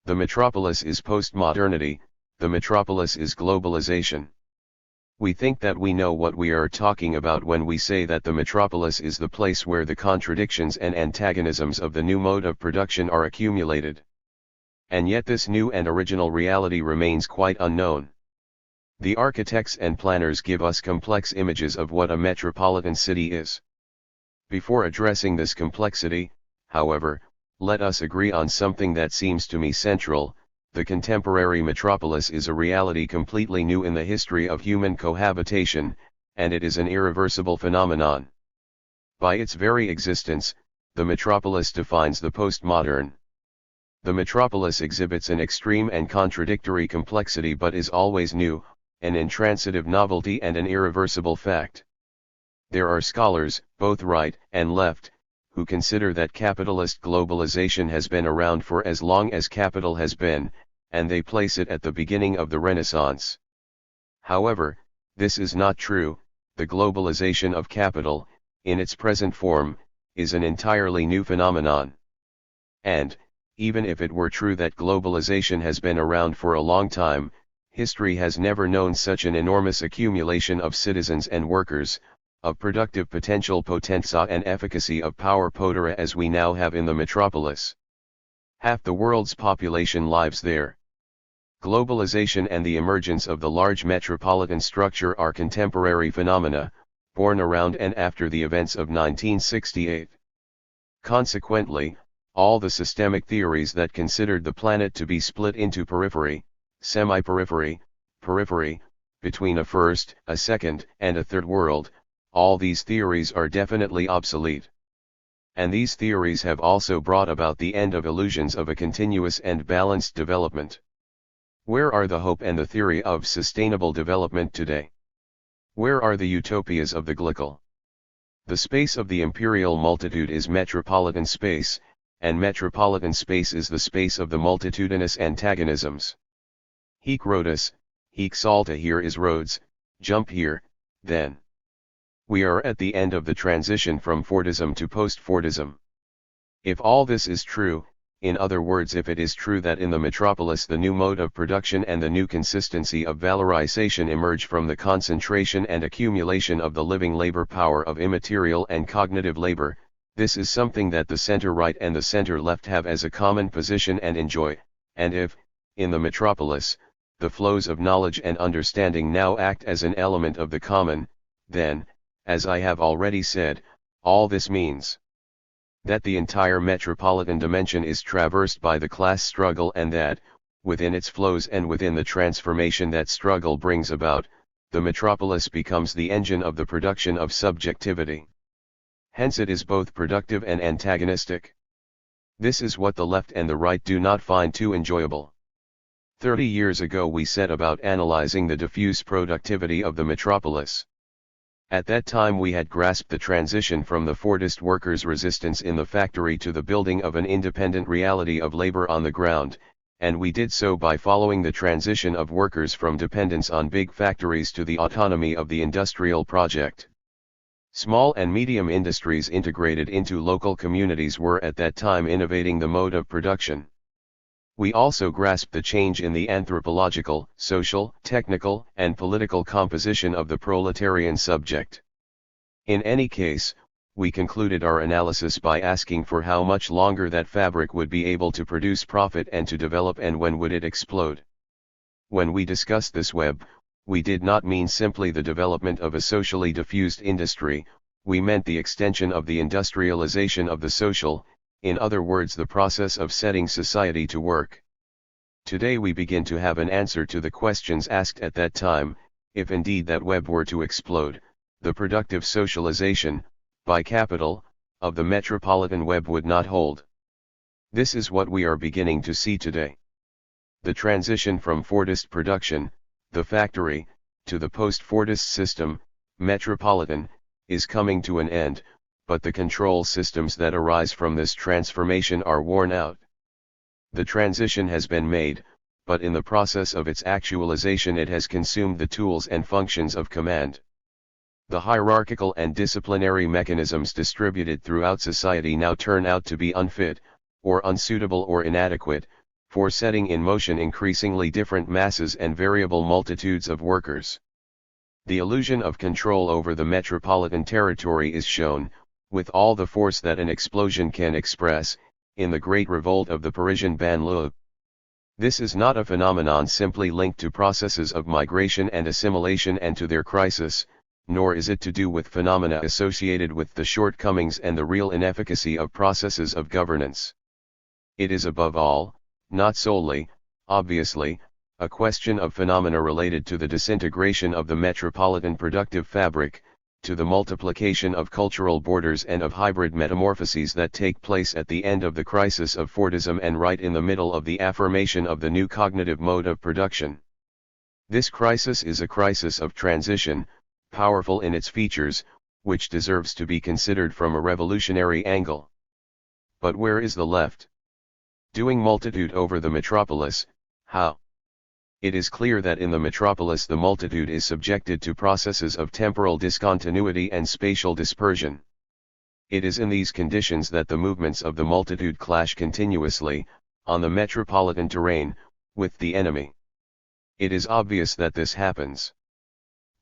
The metropolis is postmodernity, the metropolis is globalization. We think that we know what we are talking about when we say that the metropolis is the place where the contradictions and antagonisms of the new mode of production are accumulated. And yet this new and original reality remains quite unknown. The architects and planners give us complex images of what a metropolitan city is. Before addressing this complexity, however, let us agree on something that seems to me central: the contemporary metropolis is a reality completely new in the history of human cohabitation, and it is an irreversible phenomenon. By its very existence, the metropolis defines the postmodern. The metropolis exhibits an extreme and contradictory complexity but is always new, an intransitive novelty and an irreversible fact. There are scholars, both right and left, who consider that capitalist globalization has been around for as long as capital has been, and they place it at the beginning of the Renaissance. However, this is not true. The globalization of capital, in its present form, is an entirely new phenomenon. And, even if it were true that globalization has been around for a long time, history has never known such an enormous accumulation of citizens and workers, of productive potential potenza and efficacy of power potera as we now have in the metropolis. Half the world's population lives there. Globalization and the emergence of the large metropolitan structure are contemporary phenomena, born around and after the events of 1968. Consequently, all the systemic theories that considered the planet to be split into periphery, semi-periphery, periphery, between a first, a second, and a third world, all these theories are definitely obsolete. And these theories have also brought about the end of illusions of a continuous and balanced development. Where are the hope and the theory of sustainable development today? Where are the utopias of the glical? The space of the imperial multitude is metropolitan space, and metropolitan space is the space of the multitudinous antagonisms. Hic Rhodus, hic salta, here is Rhodes, jump here, then. We are at the end of the transition from Fordism to post-Fordism. If all this is true, in other words, if it is true that in the metropolis the new mode of production and the new consistency of valorization emerge from the concentration and accumulation of the living labor power of immaterial and cognitive labor, this is something that the center-right and the center-left have as a common position and enjoy, and if, in the metropolis, the flows of knowledge and understanding now act as an element of the common, then, as I have already said, all this means that the entire metropolitan dimension is traversed by the class struggle and that, within its flows and within the transformation that struggle brings about, the metropolis becomes the engine of the production of subjectivity. Hence it is both productive and antagonistic. This is what the left and the right do not find too enjoyable. 30 years ago we set about analyzing the diffuse productivity of the metropolis. At that time we had grasped the transition from the Fordist workers' resistance in the factory to the building of an independent reality of labor on the ground, and we did so by following the transition of workers from dependence on big factories to the autonomy of the industrial project. Small and medium industries integrated into local communities were at that time innovating the mode of production. We also grasped the change in the anthropological, social, technical, and political composition of the proletarian subject. In any case, we concluded our analysis by asking for how much longer that fabric would be able to produce profit and to develop, and when would it explode. When we discussed this web, we did not mean simply the development of a socially diffused industry, we meant the extension of the industrialization of the social, in other words the process of setting society to work. Today we begin to have an answer to the questions asked at that time. If indeed that web were to explode, the productive socialization, by capital, of the metropolitan web would not hold. This is what we are beginning to see today. The transition from Fordist production, the factory, to the post-Fordist system, metropolitan, is coming to an end, but the control systems that arise from this transformation are worn out. The transition has been made, but in the process of its actualization it has consumed the tools and functions of command. The hierarchical and disciplinary mechanisms distributed throughout society now turn out to be unfit, or unsuitable or inadequate, for setting in motion increasingly different masses and variable multitudes of workers. The illusion of control over the metropolitan territory is shown, with all the force that an explosion can express, in the great revolt of the Parisian banlieue. This is not a phenomenon simply linked to processes of migration and assimilation and to their crisis, nor is it to do with phenomena associated with the shortcomings and the real inefficacy of processes of governance. It is above all, not solely, obviously, a question of phenomena related to the disintegration of the metropolitan productive fabric, to the multiplication of cultural borders and of hybrid metamorphoses that take place at the end of the crisis of Fordism and right in the middle of the affirmation of the new cognitive mode of production. This crisis is a crisis of transition, powerful in its features, which deserves to be considered from a revolutionary angle. But where is the left? Doing multitude over the metropolis, how? It is clear that in the metropolis the multitude is subjected to processes of temporal discontinuity and spatial dispersion. It is in these conditions that the movements of the multitude clash continuously, on the metropolitan terrain, with the enemy. It is obvious that this happens.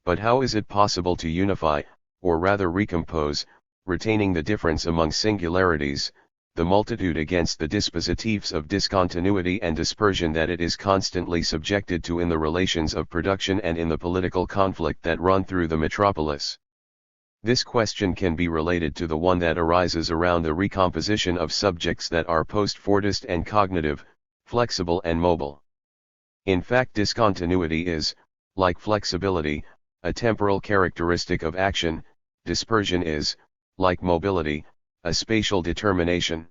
But how is it possible to unify, or rather recompose, retaining the difference among singularities, the multitude against the dispositives of discontinuity and dispersion that it is constantly subjected to in the relations of production and in the political conflict that run through the metropolis? This question can be related to the one that arises around the recomposition of subjects that are post-Fordist and cognitive, flexible and mobile. In fact, discontinuity is, like flexibility, a temporal characteristic of action. Dispersion is, like mobility, a spatial determination.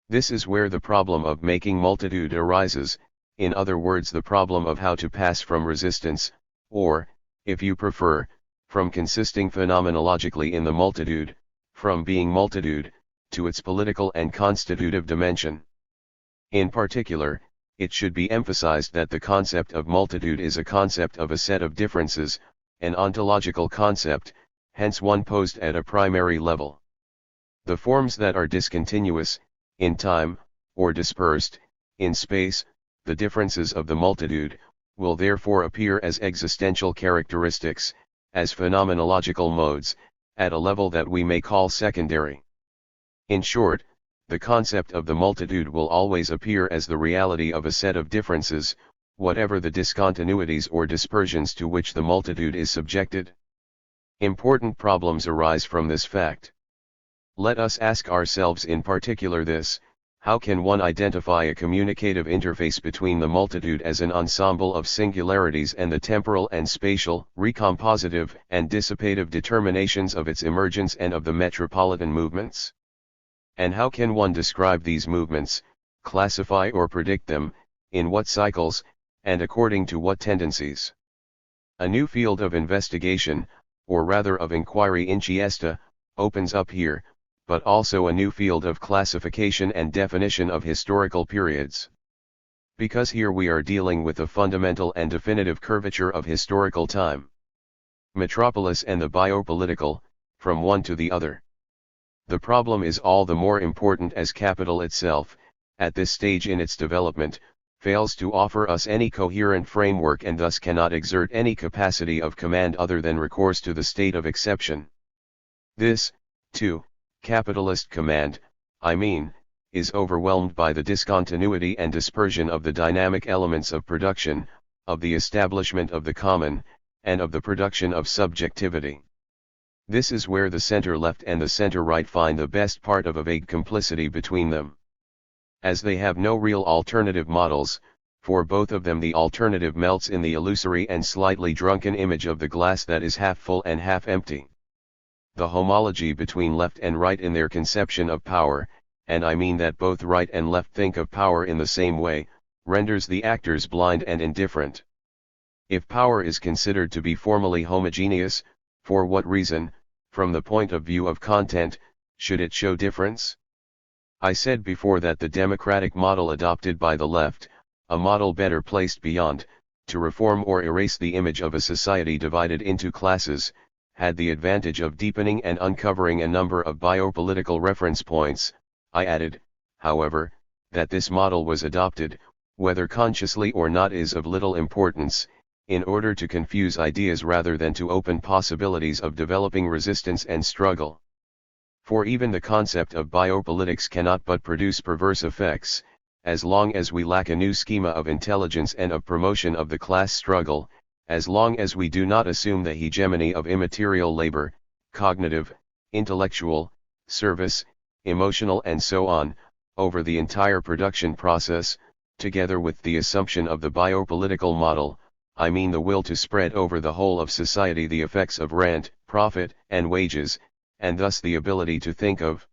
This is where the problem of making multitude arises, in other words the problem of how to pass from resistance, or, if you prefer, from consisting phenomenologically in the multitude, from being multitude, to its political and constitutive dimension. In particular, it should be emphasized that the concept of multitude is a concept of a set of differences, an ontological concept, hence one posed at a primary level. The forms that are discontinuous, in time, or dispersed, in space, the differences of the multitude, will therefore appear as existential characteristics, as phenomenological modes, at a level that we may call secondary. In short, the concept of the multitude will always appear as the reality of a set of differences, whatever the discontinuities or dispersions to which the multitude is subjected. Important problems arise from this fact. Let us ask ourselves in particular this: how can one identify a communicative interface between the multitude as an ensemble of singularities and the temporal and spatial, recompositive and dissipative determinations of its emergence and of the metropolitan movements? And how can one describe these movements, classify or predict them, in what cycles, and according to what tendencies? A new field of investigation, or rather of inquiry inchiesta, opens up here, but also a new field of classification and definition of historical periods. Because here we are dealing with the fundamental and definitive curvature of historical time. Metropolis and the biopolitical, from one to the other. The problem is all the more important as capital itself, at this stage in its development, fails to offer us any coherent framework and thus cannot exert any capacity of command other than recourse to the state of exception. This, too, capitalist command, I mean, is overwhelmed by the discontinuity and dispersion of the dynamic elements of production, of the establishment of the common, and of the production of subjectivity. This is where the center-left and the center-right find the best part of a vague complicity between them. As they have no real alternative models, for both of them the alternative melts in the illusory and slightly drunken image of the glass that is half full and half empty. The homology between left and right in their conception of power, and I mean that both right and left think of power in the same way, renders the actors blind and indifferent. If power is considered to be formally homogeneous, for what reason, from the point of view of content, should it show difference? I said before that the democratic model adopted by the left, a model better placed beyond, to reform or erase the image of a society divided into classes, had the advantage of deepening and uncovering a number of biopolitical reference points. I added, however, that this model was adopted, whether consciously or not is of little importance, in order to confuse ideas rather than to open possibilities of developing resistance and struggle. For even the concept of biopolitics cannot but produce perverse effects, as long as we lack a new schema of intelligence and of promotion of the class struggle, as long as we do not assume the hegemony of immaterial labor, cognitive, intellectual, service, emotional and so on, over the entire production process, together with the assumption of the biopolitical model, I mean the will to spread over the whole of society the effects of rent, profit, and wages, and thus the ability to think of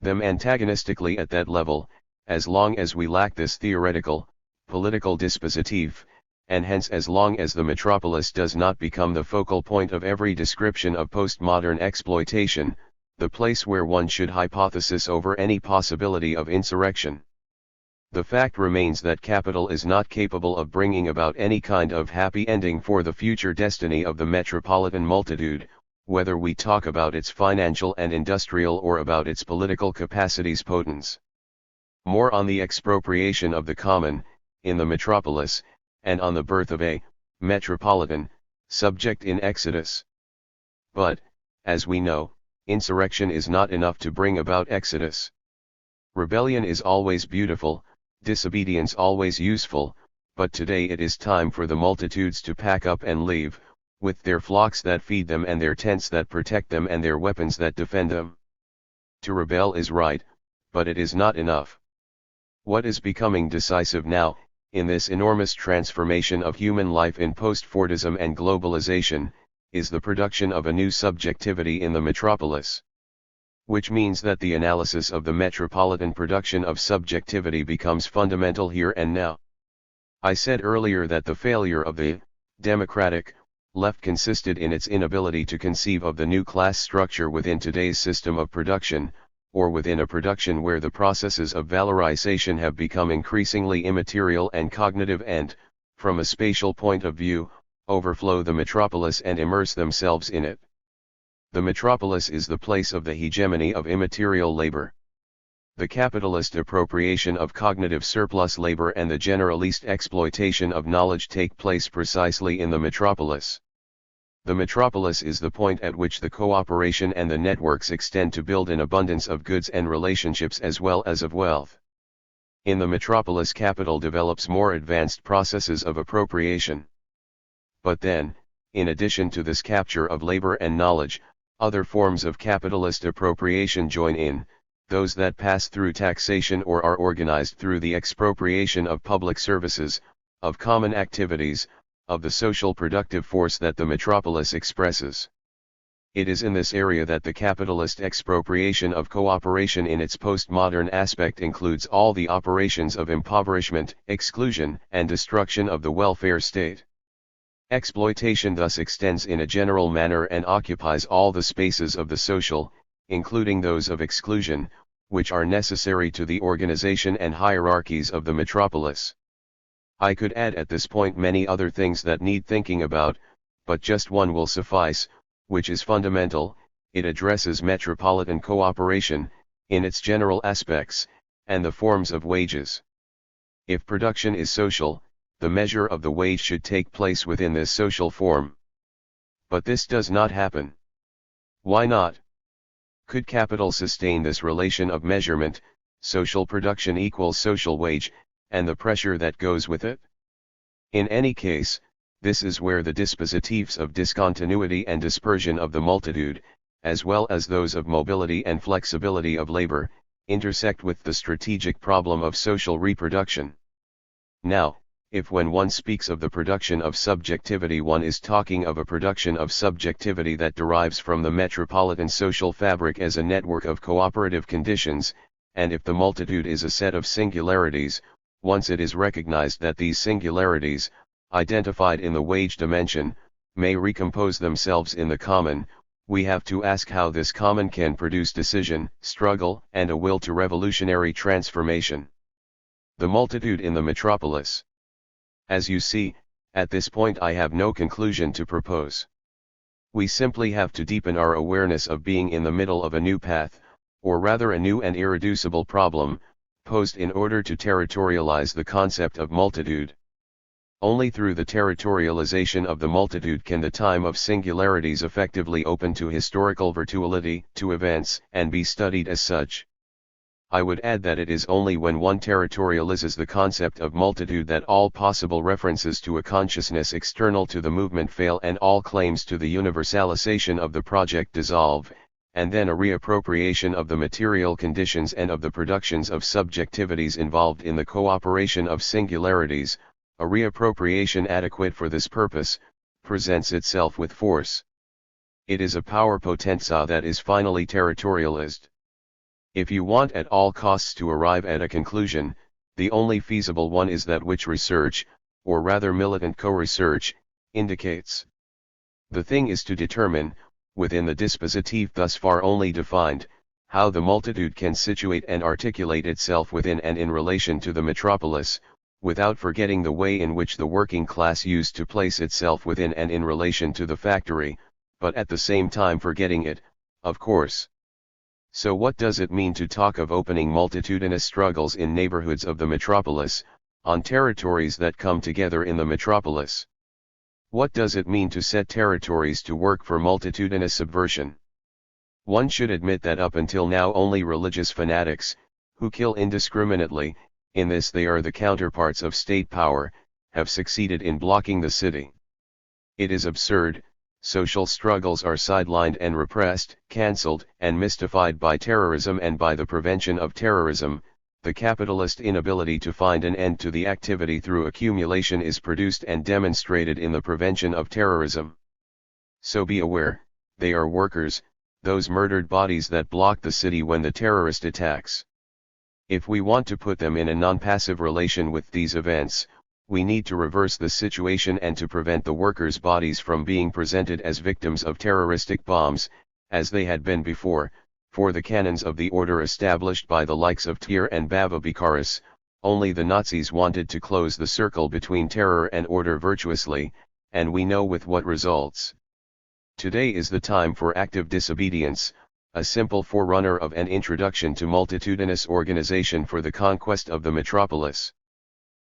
them antagonistically at that level, as long as we lack this theoretical, political dispositif, and hence as long as the metropolis does not become the focal point of every description of postmodern exploitation, the place where one should hypothesis over any possibility of insurrection. The fact remains that capital is not capable of bringing about any kind of happy ending for the future destiny of the metropolitan multitude, whether we talk about its financial and industrial or about its political capacities potens. More on the expropriation of the common, in the metropolis, and on the birth of a metropolitan subject in Exodus. But, as we know, insurrection is not enough to bring about exodus. Rebellion is always beautiful, disobedience always useful, but today it is time for the multitudes to pack up and leave, with their flocks that feed them and their tents that protect them and their weapons that defend them. To rebel is right, but it is not enough. What is becoming decisive now, in this enormous transformation of human life in post-Fordism and globalization, is the production of a new subjectivity in the metropolis. Which means that the analysis of the metropolitan production of subjectivity becomes fundamental here and now. I said earlier that the failure of the democratic left consisted in its inability to conceive of the new class structure within today's system of production, or within a production where the processes of valorization have become increasingly immaterial and cognitive and, from a spatial point of view, overflow the metropolis and immerse themselves in it. The metropolis is the place of the hegemony of immaterial labor. The capitalist appropriation of cognitive surplus labor and the generalist exploitation of knowledge take place precisely in the metropolis. The metropolis is the point at which the cooperation and the networks extend to build an abundance of goods and relationships as well as of wealth. In the metropolis, capital develops more advanced processes of appropriation. But then, in addition to this capture of labor and knowledge, other forms of capitalist appropriation join in, those that pass through taxation or are organized through the expropriation of public services, of common activities, of the social productive force that the metropolis expresses. It is in this area that the capitalist expropriation of cooperation in its postmodern aspect includes all the operations of impoverishment, exclusion, and destruction of the welfare state. Exploitation thus extends in a general manner and occupies all the spaces of the social, including those of exclusion, which are necessary to the organization and hierarchies of the metropolis. I could add at this point many other things that need thinking about, but just one will suffice, which is fundamental. It addresses metropolitan cooperation, in its general aspects, and the forms of wages. If production is social, the measure of the wage should take place within this social form. But this does not happen. Why not? Could capital sustain this relation of measurement, social production equals social wage, and the pressure that goes with it? In any case, this is where the dispositives of discontinuity and dispersion of the multitude, as well as those of mobility and flexibility of labor, intersect with the strategic problem of social reproduction. Now, if when one speaks of the production of subjectivity one is talking of a production of subjectivity that derives from the metropolitan social fabric as a network of cooperative conditions, and if the multitude is a set of singularities, once it is recognized that these singularities, identified in the wage dimension, may recompose themselves in the common, we have to ask how this common can produce decision, struggle, and a will to revolutionary transformation. The multitude in the metropolis. As you see, at this point I have no conclusion to propose. We simply have to deepen our awareness of being in the middle of a new path, or rather a new and irreducible problem, posed in order to territorialize the concept of multitude. Only through the territorialization of the multitude can the time of singularities effectively open to historical virtuality, to events, and be studied as such. I would add that it is only when one territorializes the concept of multitude that all possible references to a consciousness external to the movement fail and all claims to the universalization of the project dissolve, and then a reappropriation of the material conditions and of the productions of subjectivities involved in the cooperation of singularities, a reappropriation adequate for this purpose, presents itself with force. It is a power potenza that is finally territorialized. If you want at all costs to arrive at a conclusion, the only feasible one is that which research, or rather militant co-research, indicates. The thing is to determine, within the dispositif thus far only defined, how the multitude can situate and articulate itself within and in relation to the metropolis, without forgetting the way in which the working class used to place itself within and in relation to the factory, but at the same time forgetting it, of course. So what does it mean to talk of opening multitudinous struggles in neighborhoods of the metropolis, on territories that come together in the metropolis? What does it mean to set territories to work for multitudinous subversion? One should admit that up until now only religious fanatics, who kill indiscriminately, in this they are the counterparts of state power, have succeeded in blocking the city. It is absurd. Social struggles are sidelined and repressed, cancelled, and mystified by terrorism and by the prevention of terrorism. The capitalist inability to find an end to the activity through accumulation is produced and demonstrated in the prevention of terrorism. So be aware, they are workers, those murdered bodies that block the city when the terrorist attacks. If we want to put them in a non-passive relation with these events, we need to reverse the situation and to prevent the workers' bodies from being presented as victims of terroristic bombs, as they had been before, for the canons of the order established by the likes of Tyr and Bava-Bakaris, only the Nazis wanted to close the circle between terror and order virtuously, and we know with what results. Today is the time for active disobedience, a simple forerunner of an introduction to multitudinous organization for the conquest of the metropolis.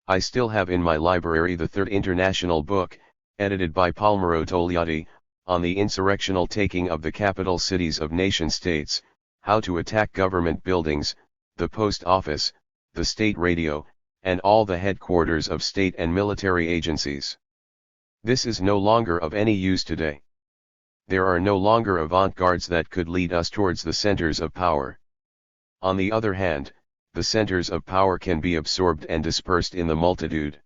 I still have in my library the Third International book, edited by Palmiro Togliatti, on the insurrectional taking of the capital cities of nation-states, how to attack government buildings, the post office, the state radio, and all the headquarters of state and military agencies. This is no longer of any use today. There are no longer avant-gardes that could lead us towards the centers of power. On the other hand, the centers of power can be absorbed and dispersed in the multitude.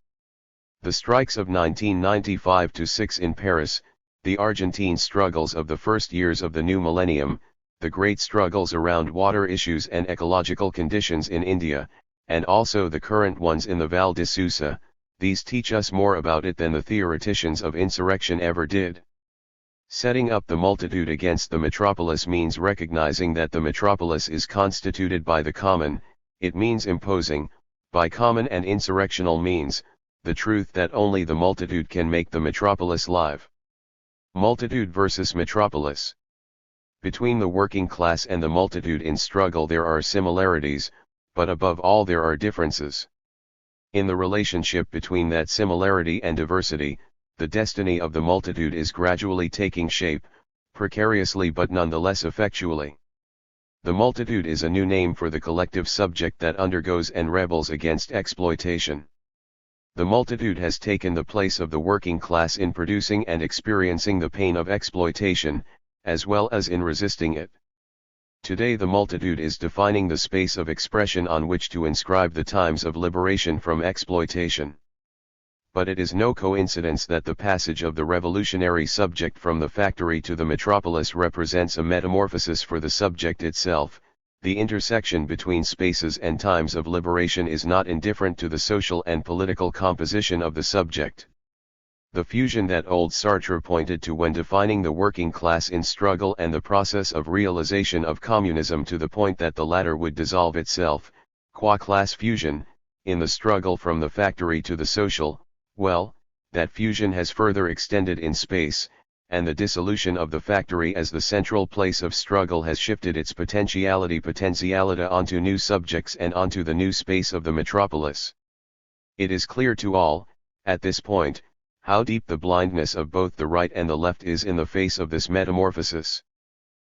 The strikes of 1995-6 in Paris, the Argentine struggles of the first years of the new millennium, the great struggles around water issues and ecological conditions in India, and also the current ones in the Val di Susa, these teach us more about it than the theoreticians of insurrection ever did. Setting up the multitude against the metropolis means recognizing that the metropolis is constituted by the common, it means imposing, by common and insurrectional means, the truth that only the multitude can make the metropolis live. Multitude versus metropolis. Between the working class and the multitude in struggle there are similarities, but above all there are differences. In the relationship between that similarity and diversity, the destiny of the multitude is gradually taking shape, precariously but nonetheless effectually. The multitude is a new name for the collective subject that undergoes and rebels against exploitation. The multitude has taken the place of the working class in producing and experiencing the pain of exploitation, as well as in resisting it. Today the multitude is defining the space of expression on which to inscribe the times of liberation from exploitation. But it is no coincidence that the passage of the revolutionary subject from the factory to the metropolis represents a metamorphosis for the subject itself. The intersection between spaces and times of liberation is not indifferent to the social and political composition of the subject. The fusion that old Sartre pointed to when defining the working class in struggle and the process of realization of communism to the point that the latter would dissolve itself, qua class fusion, in the struggle from the factory to the social, well, that fusion has further extended in space, and the dissolution of the factory as the central place of struggle has shifted its potentialita onto new subjects and onto the new space of the metropolis. It is clear to all, at this point, how deep the blindness of both the right and the left is in the face of this metamorphosis.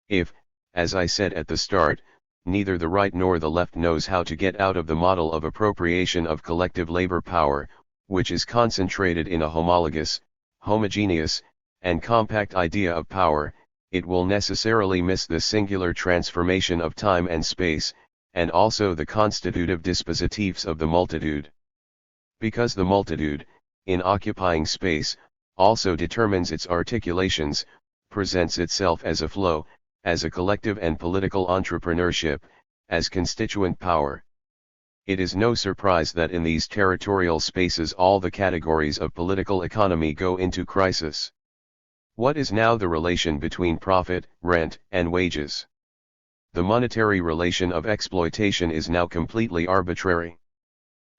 If, as I said at the start, neither the right nor the left knows how to get out of the model of appropriation of collective labor power, which is concentrated in a homologous, homogeneous, and compact idea of power, it will necessarily miss the singular transformation of time and space, and also the constitutive dispositives of the multitude. Because the multitude, in occupying space, also determines its articulations, presents itself as a flow, as a collective and political entrepreneurship, as constituent power. It is no surprise that in these territorial spaces all the categories of political economy go into crisis. What is now the relation between profit, rent, and wages? The monetary relation of exploitation is now completely arbitrary.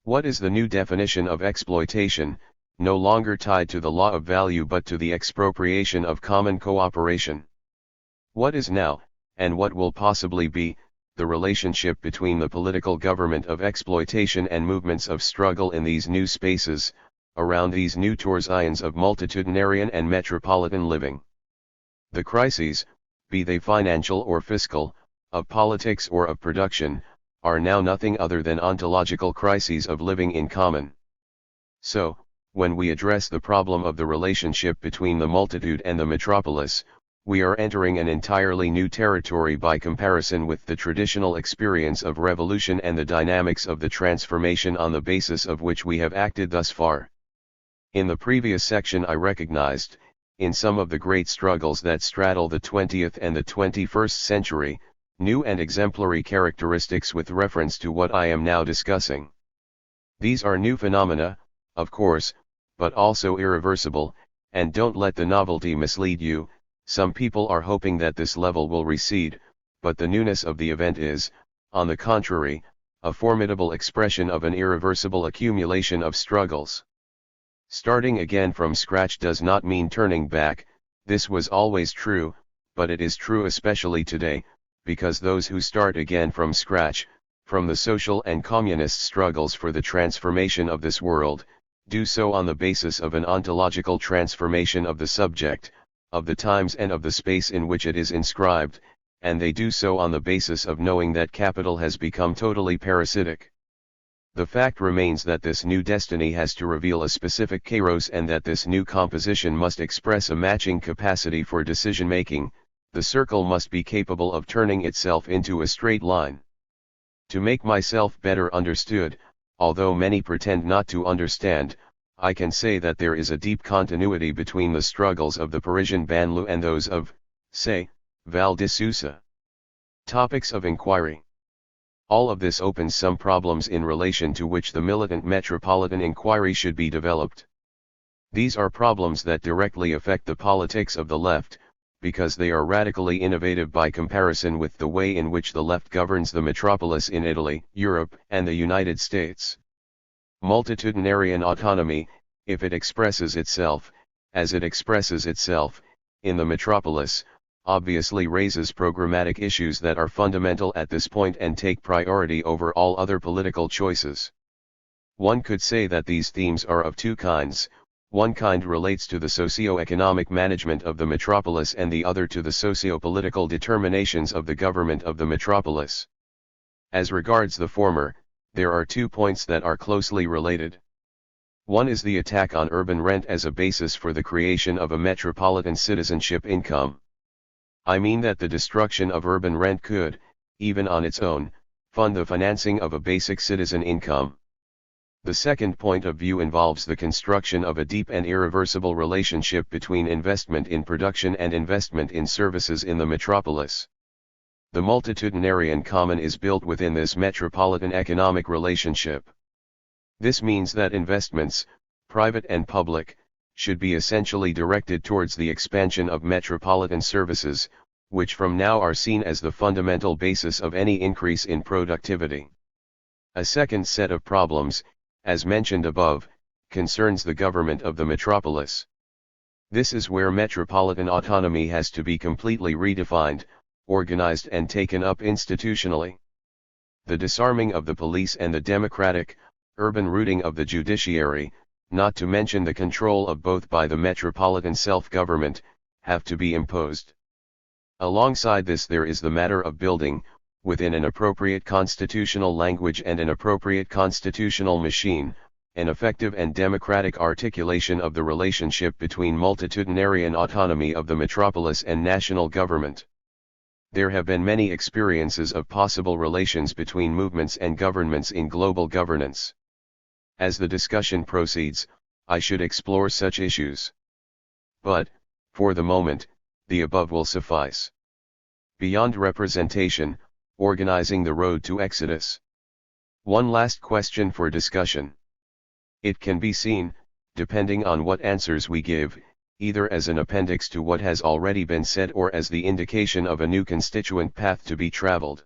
What is the new definition of exploitation, no longer tied to the law of value but to the expropriation of common cooperation? What is now, and what will possibly be, the relationship between the political government of exploitation and movements of struggle in these new spaces, around these new torsions of multitudinarian and metropolitan living? The crises, be they financial or fiscal, of politics or of production, are now nothing other than ontological crises of living in common. So, when we address the problem of the relationship between the multitude and the metropolis, we are entering an entirely new territory by comparison with the traditional experience of revolution and the dynamics of the transformation on the basis of which we have acted thus far. In the previous section I recognized, in some of the great struggles that straddle the 20th and the 21st century, new and exemplary characteristics with reference to what I am now discussing. These are new phenomena, of course, but also irreversible, and don't let the novelty mislead you. Some people are hoping that this level will recede, but the newness of the event is, on the contrary, a formidable expression of an irreversible accumulation of struggles. Starting again from scratch does not mean turning back. This was always true, but it is true especially today, because those who start again from scratch, from the social and communist struggles for the transformation of this world, do so on the basis of an ontological transformation of the subject, of the times and of the space in which it is inscribed, and they do so on the basis of knowing that capital has become totally parasitic. The fact remains that this new destiny has to reveal a specific kairos and that this new composition must express a matching capacity for decision-making. The circle must be capable of turning itself into a straight line. To make myself better understood, although many pretend not to understand, I can say that there is a deep continuity between the struggles of the Parisian banlieue and those of, say, Val di Susa. Topics of inquiry. All of this opens some problems in relation to which the militant metropolitan inquiry should be developed. These are problems that directly affect the politics of the left, because they are radically innovative by comparison with the way in which the left governs the metropolis in Italy, Europe, and the United States. Multitudinarian autonomy, if it expresses itself, as it expresses itself, in the metropolis, obviously raises programmatic issues that are fundamental at this point and take priority over all other political choices. One could say that these themes are of two kinds. One kind relates to the socio-economic management of the metropolis and the other to the socio-political determinations of the government of the metropolis. As regards the former, there are 2 points that are closely related. One is the attack on urban rent as a basis for the creation of a metropolitan citizenship income. I mean that the destruction of urban rent could, even on its own, fund the financing of a basic citizen income. The second point of view involves the construction of a deep and irreversible relationship between investment in production and investment in services in the metropolis. The multitudinarian common is built within this metropolitan economic relationship. This means that investments, private and public, should be essentially directed towards the expansion of metropolitan services, which from now are seen as the fundamental basis of any increase in productivity. A second set of problems, as mentioned above, concerns the government of the metropolis. This is where metropolitan autonomy has to be completely redefined, organized and taken up institutionally. The disarming of the police and the democratic, urban rooting of the judiciary, not to mention the control of both by the metropolitan self-government, have to be imposed. Alongside this there is the matter of building, within an appropriate constitutional language and an appropriate constitutional machine, an effective and democratic articulation of the relationship between multitudinarian autonomy of the metropolis and national government. There have been many experiences of possible relations between movements and governments in global governance. As the discussion proceeds, I should explore such issues. But, for the moment, the above will suffice. Beyond representation, organizing the road to Exodus. One last question for discussion. It can be seen, depending on what answers we give, either as an appendix to what has already been said or as the indication of a new constituent path to be traveled.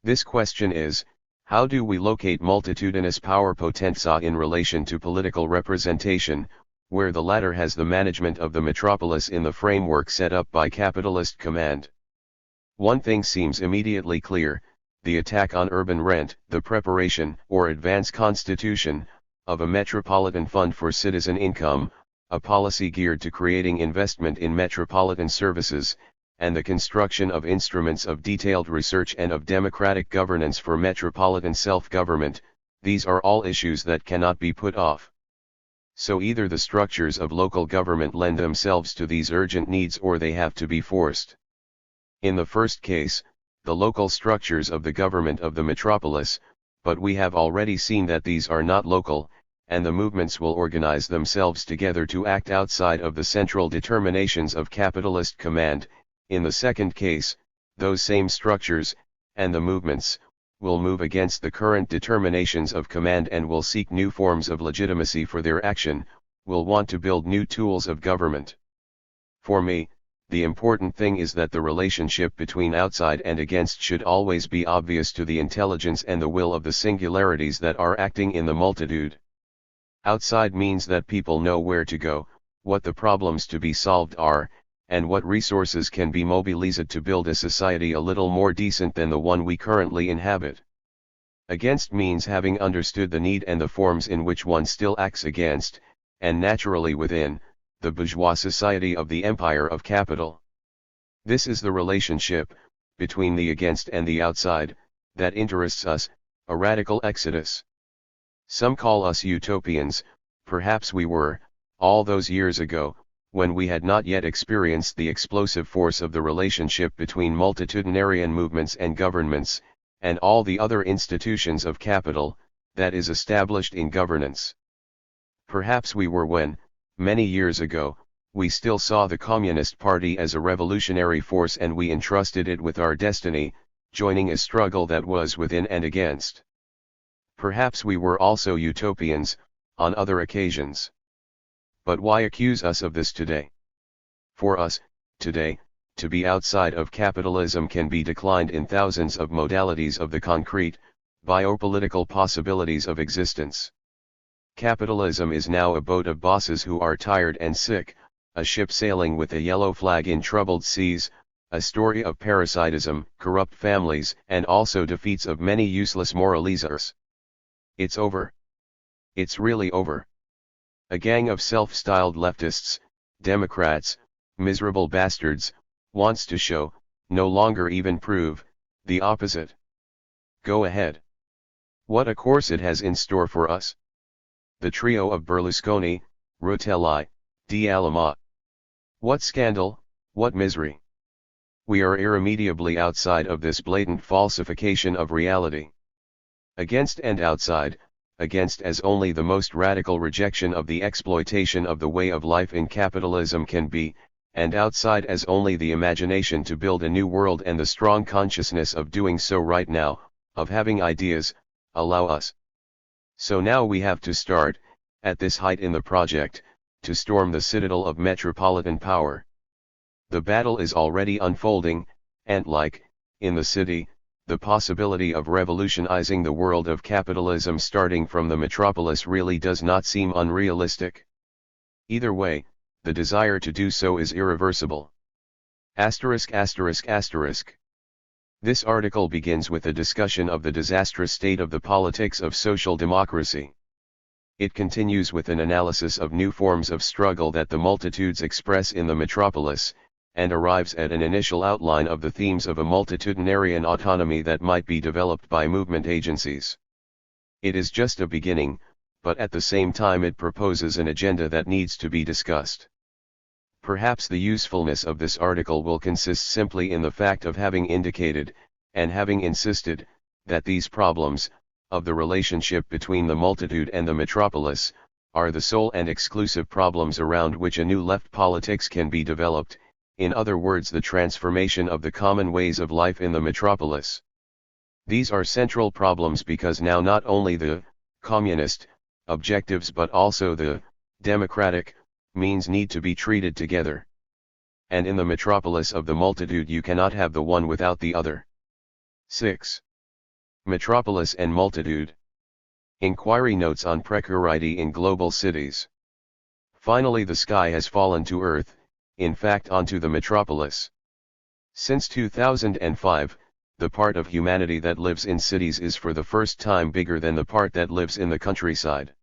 This question is, how do we locate multitudinous power potenza in relation to political representation, where the latter has the management of the metropolis in the framework set up by capitalist command? One thing seems immediately clear: the attack on urban rent, the preparation or advance constitution of a metropolitan fund for citizen income, a policy geared to creating investment in metropolitan services, and the construction of instruments of detailed research and of democratic governance for metropolitan self-government. These are all issues that cannot be put off. So either the structures of local government lend themselves to these urgent needs or they have to be forced. In the first case, the local structures of the government of the metropolis, but we have already seen that these are not local, and the movements will organize themselves together to act outside of the central determinations of capitalist command. In the second case, those same structures, and the movements, will move against the current determinations of command and will seek new forms of legitimacy for their action, will want to build new tools of government. For me, the important thing is that the relationship between outside and against should always be obvious to the intelligence and the will of the singularities that are acting in the multitude. Outside means that people know where to go, what the problems to be solved are, and what resources can be mobilized to build a society a little more decent than the one we currently inhabit. Against means having understood the need and the forms in which one still acts against, and naturally within, the bourgeois society of the empire of capital. This is the relationship, between the against and the outside, that interests us, a radical exodus. Some call us utopians, perhaps we were, all those years ago, when we had not yet experienced the explosive force of the relationship between multitudinarian movements and governments, and all the other institutions of capital, that is established in governance. Perhaps we were when, many years ago, we still saw the Communist Party as a revolutionary force and we entrusted it with our destiny, joining a struggle that was within and against. Perhaps we were also utopians, on other occasions. But why accuse us of this today? For us, today, to be outside of capitalism can be declined in thousands of modalities of the concrete, biopolitical possibilities of existence. Capitalism is now a boat of bosses who are tired and sick, a ship sailing with a yellow flag in troubled seas, a story of parasitism, corrupt families, and also defeats of many useless moralizers. It's over. It's really over. A gang of self-styled leftists, Democrats, miserable bastards, wants to show, no longer even prove, the opposite. Go ahead. What a course it has in store for us. The trio of Berlusconi, Rutelli, D'Alema. What scandal, what misery. We are irremediably outside of this blatant falsification of reality. Against and outside, against as only the most radical rejection of the exploitation of the way of life in capitalism can be, and outside as only the imagination to build a new world and the strong consciousness of doing so right now, of having ideas, allow us. So now we have to start, at this height in the project, to storm the citadel of metropolitan power. The battle is already unfolding, ant-like, in the city, the possibility of revolutionizing the world of capitalism starting from the metropolis really does not seem unrealistic. Either way, the desire to do so is irreversible. Asterisk asterisk asterisk. This article begins with a discussion of the disastrous state of the politics of social democracy. It continues with an analysis of new forms of struggle that the multitudes express in the metropolis, and arrives at an initial outline of the themes of a multitudinarian autonomy that might be developed by movement agencies. It is just a beginning, but at the same time it proposes an agenda that needs to be discussed. Perhaps the usefulness of this article will consist simply in the fact of having indicated, and having insisted, that these problems, of the relationship between the multitude and the metropolis, are the sole and exclusive problems around which a new left politics can be developed, in other words the transformation of the common ways of life in the metropolis. These are central problems because now not only the communist objectives but also the democratic means need to be treated together. And in the metropolis of the multitude you cannot have the one without the other. 6. Metropolis and multitude. Inquiry notes on precarity in global cities. Finally the sky has fallen to earth, in fact onto the metropolis. Since 2005, the part of humanity that lives in cities is for the first time bigger than the part that lives in the countryside.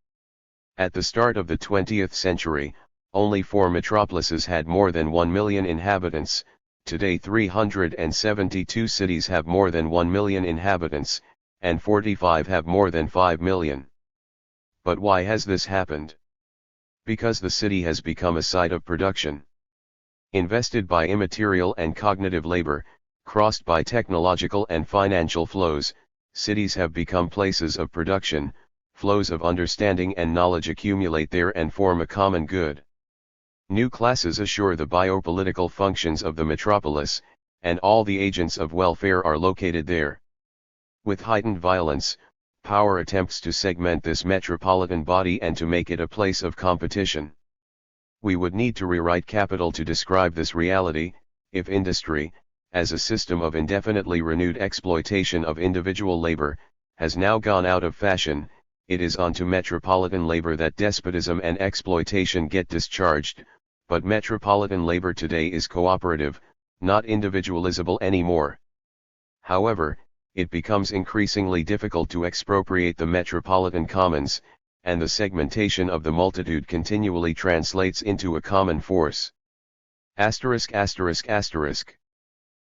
At the start of the 20th century, only 4 metropolises had more than 1 million inhabitants. Today 372 cities have more than 1 million inhabitants, and 45 have more than 5 million. But why has this happened? Because the city has become a site of production. Invested by immaterial and cognitive labor, crossed by technological and financial flows, cities have become places of production, flows of understanding and knowledge accumulate there and form a common good. New classes assure the biopolitical functions of the metropolis, and all the agents of welfare are located there. With heightened violence, power attempts to segment this metropolitan body and to make it a place of competition. We would need to rewrite capital to describe this reality, if industry, as a system of indefinitely renewed exploitation of individual labor, has now gone out of fashion, it is onto metropolitan labor that despotism and exploitation get discharged, but metropolitan labor today is cooperative, not individualizable anymore. However, it becomes increasingly difficult to expropriate the metropolitan commons, and the segmentation of the multitude continually translates into a common force. Asterisk asterisk asterisk.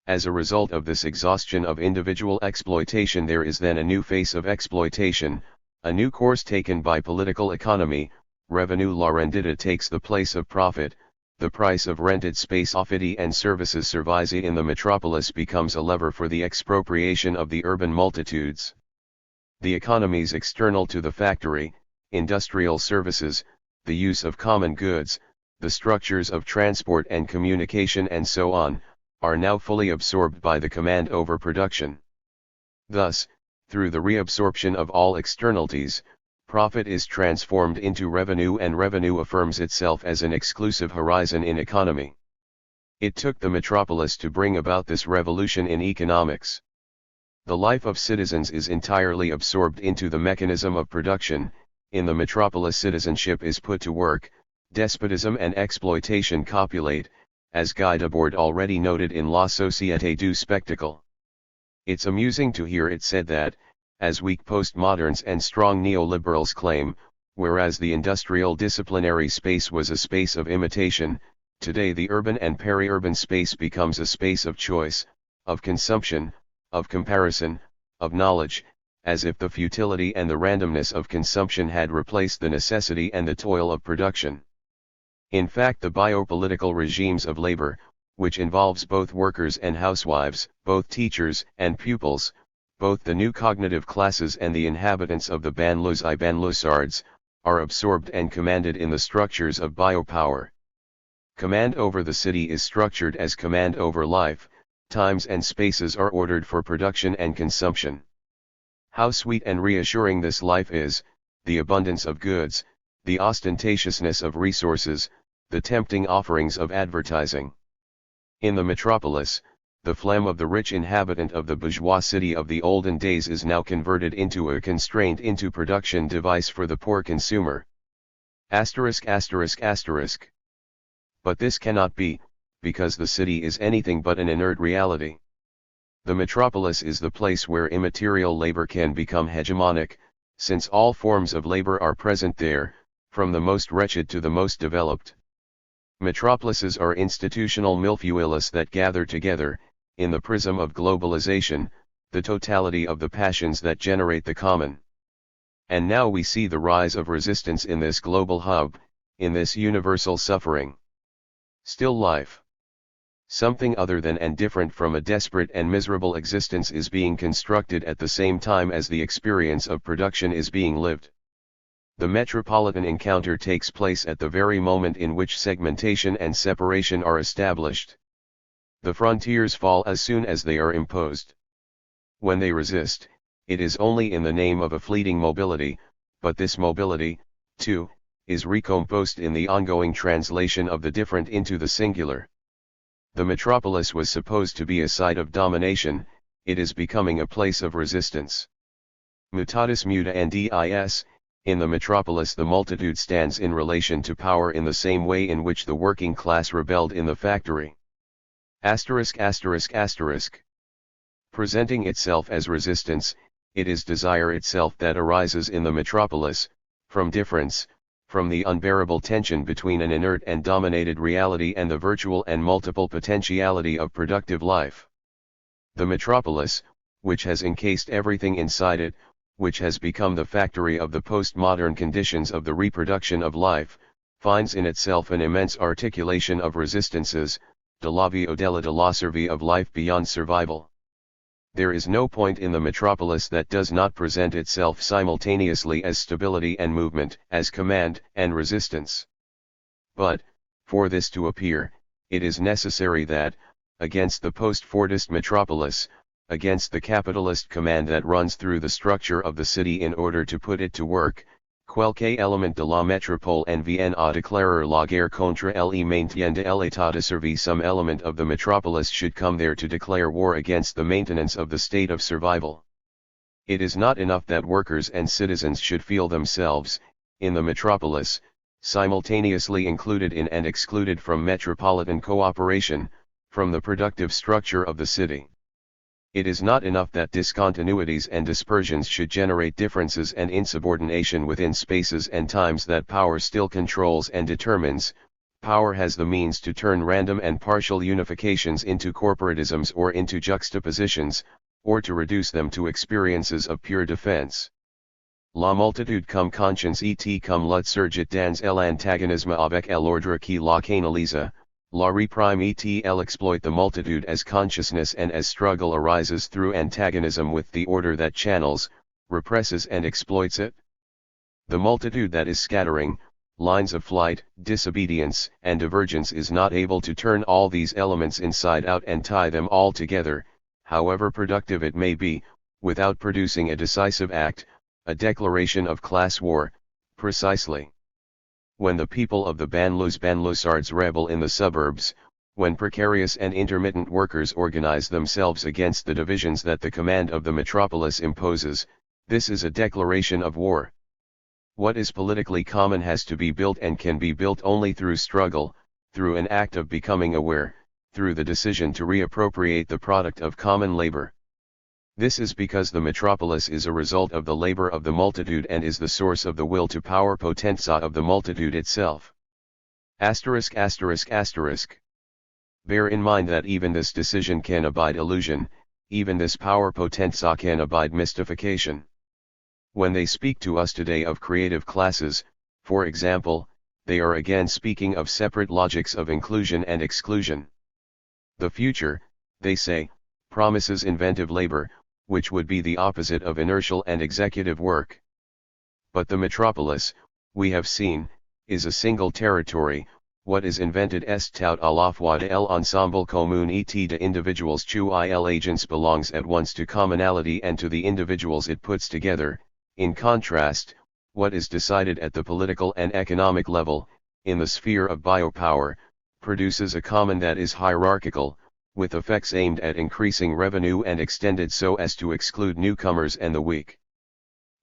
As a result of this exhaustion of individual exploitation, there is then a new face of exploitation, a new course taken by political economy. Revenue la rendita takes the place of profit, the price of rented space offity and services servizi in the metropolis becomes a lever for the expropriation of the urban multitudes. The economies external to the factory, industrial services, the use of common goods, the structures of transport and communication and so on, are now fully absorbed by the command over production. Thus, through the reabsorption of all externalities, profit is transformed into revenue, and revenue affirms itself as an exclusive horizon in economy. It took the metropolis to bring about this revolution in economics. The life of citizens is entirely absorbed into the mechanism of production. In the metropolis, citizenship is put to work, despotism and exploitation copulate, as Guy Debord already noted in La Société du Spectacle. It's amusing to hear it said that, as weak postmoderns and strong neoliberals claim, whereas the industrial disciplinary space was a space of imitation, today the urban and peri-urban space becomes a space of choice, of consumption, of comparison, of knowledge, as if the futility and the randomness of consumption had replaced the necessity and the toil of production. In fact, the biopolitical regimes of labor, which involves both workers and housewives, both teachers and pupils, both the new cognitive classes and the inhabitants of the banlieues et banlieusards, are absorbed and commanded in the structures of biopower. Command over the city is structured as command over life. Times and spaces are ordered for production and consumption. How sweet and reassuring this life is, the abundance of goods, the ostentatiousness of resources, the tempting offerings of advertising. In the metropolis, the phlegm of the rich inhabitant of the bourgeois city of the olden days is now converted into a constraint into production device for the poor consumer. Asterisk asterisk asterisk. But this cannot be, because the city is anything but an inert reality. The metropolis is the place where immaterial labor can become hegemonic, since all forms of labor are present there, from the most wretched to the most developed. Metropolises are institutional milfeuilles that gather together, in the prism of globalization, the totality of the passions that generate the common. And now we see the rise of resistance in this global hub, in this universal suffering. Still life. Something other than and different from a desperate and miserable existence is being constructed at the same time as the experience of production is being lived. The metropolitan encounter takes place at the very moment in which segmentation and separation are established. The frontiers fall as soon as they are imposed. When they resist, it is only in the name of a fleeting mobility, but this mobility, too, is recomposed in the ongoing translation of the different into the singular. The metropolis was supposed to be a site of domination, it is becoming a place of resistance. Mutatis mutandis, in the metropolis the multitude stands in relation to power in the same way in which the working class rebelled in the factory. Asterisk asterisk asterisk. Presenting itself as resistance, it is desire itself that arises in the metropolis, from difference, from the unbearable tension between an inert and dominated reality and the virtual and multiple potentiality of productive life. The metropolis, which has encased everything inside it, which has become the factory of the postmodern conditions of the reproduction of life, finds in itself an immense articulation of resistances, de la vie au-delà de la survie of life beyond survival. There is no point in the metropolis that does not present itself simultaneously as stability and movement, as command and resistance. But, for this to appear, it is necessary that, against the post-Fordist metropolis, against the capitalist command that runs through the structure of the city in order to put it to work, quelque élément de la métropole en vienne à déclarer la guerre contre le maintien de l'état de service, some element of the metropolis should come there to declare war against the maintenance of the state of survival. It is not enough that workers and citizens should feel themselves, in the metropolis, simultaneously included in and excluded from metropolitan cooperation, from the productive structure of the city. It is not enough that discontinuities and dispersions should generate differences and insubordination within spaces and times that power still controls and determines. Power has the means to turn random and partial unifications into corporatisms or into juxtapositions, or to reduce them to experiences of pure defense. La multitude comme conscience et comme lutte surgit dans l'antagonisme avec l'ordre qui la canalise. La reprime et l'exploit. The multitude as consciousness and as struggle arises through antagonism with the order that channels, represses and exploits it. The multitude that is scattering, lines of flight, disobedience and divergence is not able to turn all these elements inside out and tie them all together, however productive it may be, without producing a decisive act, a declaration of class war, precisely. When the people of the Banlieusards rebel in the suburbs, when precarious and intermittent workers organize themselves against the divisions that the command of the metropolis imposes, this is a declaration of war. What is politically common has to be built and can be built only through struggle, through an act of becoming aware, through the decision to reappropriate the product of common labor. This is because the metropolis is a result of the labor of the multitude and is the source of the will to power potenza of the multitude itself. Asterisk asterisk asterisk. Bear in mind that even this decision can abide illusion, even this power potenza can abide mystification. When they speak to us today of creative classes, for example, they are again speaking of separate logics of inclusion and exclusion. The future, they say, promises inventive labor, which would be the opposite of inertial and executive work. But the metropolis, we have seen, is a single territory. What is invented est tout à la fois de l'ensemble commun et de individuals qui il agents belongs at once to commonality and to the individuals it puts together. In contrast, what is decided at the political and economic level, in the sphere of biopower, produces a common that is hierarchical, with effects aimed at increasing revenue and extended so as to exclude newcomers and the weak.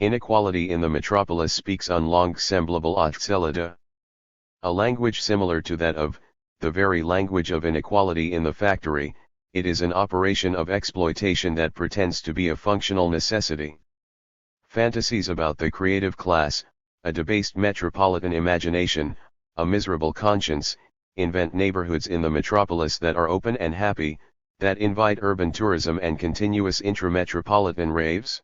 Inequality in the metropolis speaks un langue semblable à celle de. A language similar to that of, the very language of inequality in the factory, it is an operation of exploitation that pretends to be a functional necessity. Fantasies about the creative class, a debased metropolitan imagination, a miserable conscience, invent neighborhoods in the metropolis that are open and happy, that invite urban tourism and continuous intra-metropolitan raves.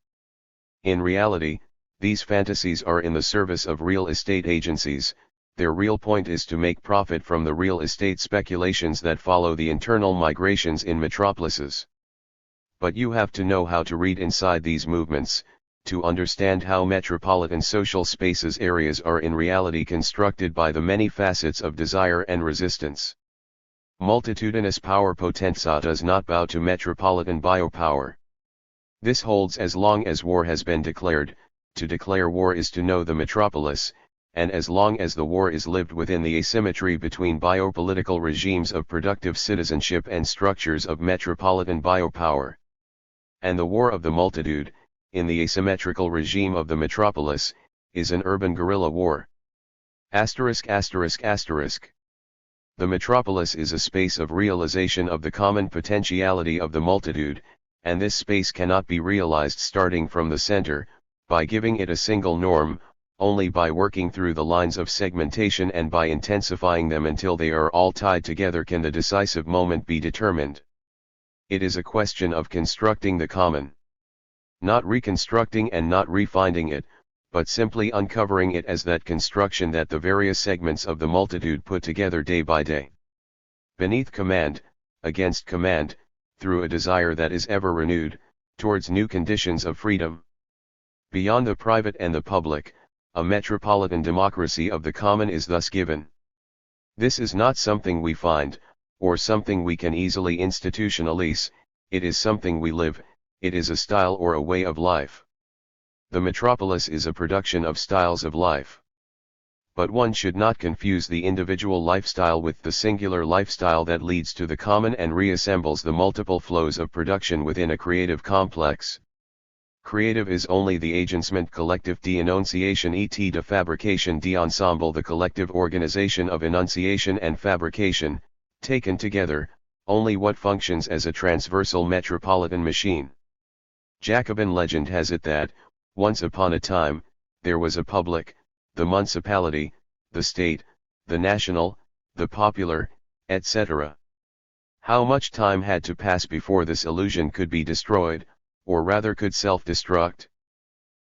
In reality, these fantasies are in the service of real estate agencies. Their real point is to make profit from the real estate speculations that follow the internal migrations in metropolises. But you have to know how to read inside these movements, to understand how metropolitan social spaces areas are in reality constructed by the many facets of desire and resistance. Multitudinous power potenza does not bow to metropolitan biopower. This holds as long as war has been declared. To declare war is to know the metropolis, and as long as the war is lived within the asymmetry between biopolitical regimes of productive citizenship and structures of metropolitan biopower. And the war of the multitude, in the asymmetrical regime of the metropolis, is an urban guerrilla war. Asterisk asterisk asterisk. The metropolis is a space of realization of the common potentiality of the multitude, and this space cannot be realized starting from the center, by giving it a single norm, only by working through the lines of segmentation and by intensifying them until they are all tied together can the decisive moment be determined. It is a question of constructing the common. Not reconstructing and not refining it, but simply uncovering it as that construction that the various segments of the multitude put together day by day. Beneath command, against command, through a desire that is ever renewed, towards new conditions of freedom. Beyond the private and the public, a metropolitan democracy of the common is thus given. This is not something we find, or something we can easily institutionalize, it is something we live. It is a style or a way of life. The metropolis is a production of styles of life. But one should not confuse the individual lifestyle with the singular lifestyle that leads to the common and reassembles the multiple flows of production within a creative complex. Creative is only the agencement collective d'énonciation et de fabrication d'ensemble, the collective organization of enunciation and fabrication, taken together, only what functions as a transversal metropolitan machine. Jacobin legend has it that, once upon a time, there was a public, the municipality, the state, the national, the popular, etc. How much time had to pass before this illusion could be destroyed, or rather could self-destruct?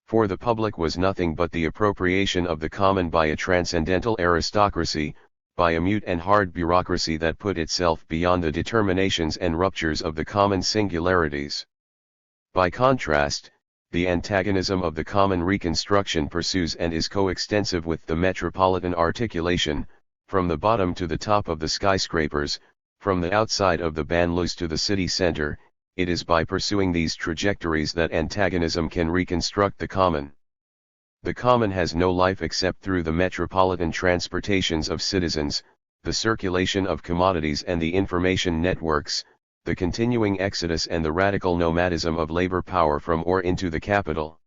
For the public was nothing but the appropriation of the common by a transcendental aristocracy, by a mute and hard bureaucracy that put itself beyond the determinations and ruptures of the common singularities. By contrast, the antagonism of the common reconstruction pursues and is coextensive with the metropolitan articulation, from the bottom to the top of the skyscrapers, from the outside of the banlieues to the city center. it is by pursuing these trajectories that antagonism can reconstruct the common. The common has no life except through the metropolitan transportations of citizens, the circulation of commodities and the information networks, the continuing exodus and the radical nomadism of labor power from or into the capital.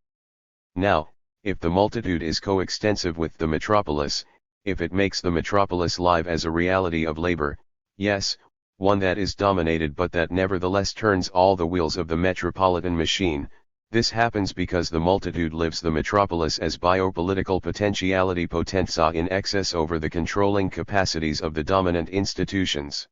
Now, if the multitude is coextensive with the metropolis, if it makes the metropolis live as a reality of labor, yes, one that is dominated but that nevertheless turns all the wheels of the metropolitan machine, this happens because the multitude lives the metropolis as biopolitical potentiality potenza in excess over the controlling capacities of the dominant institutions.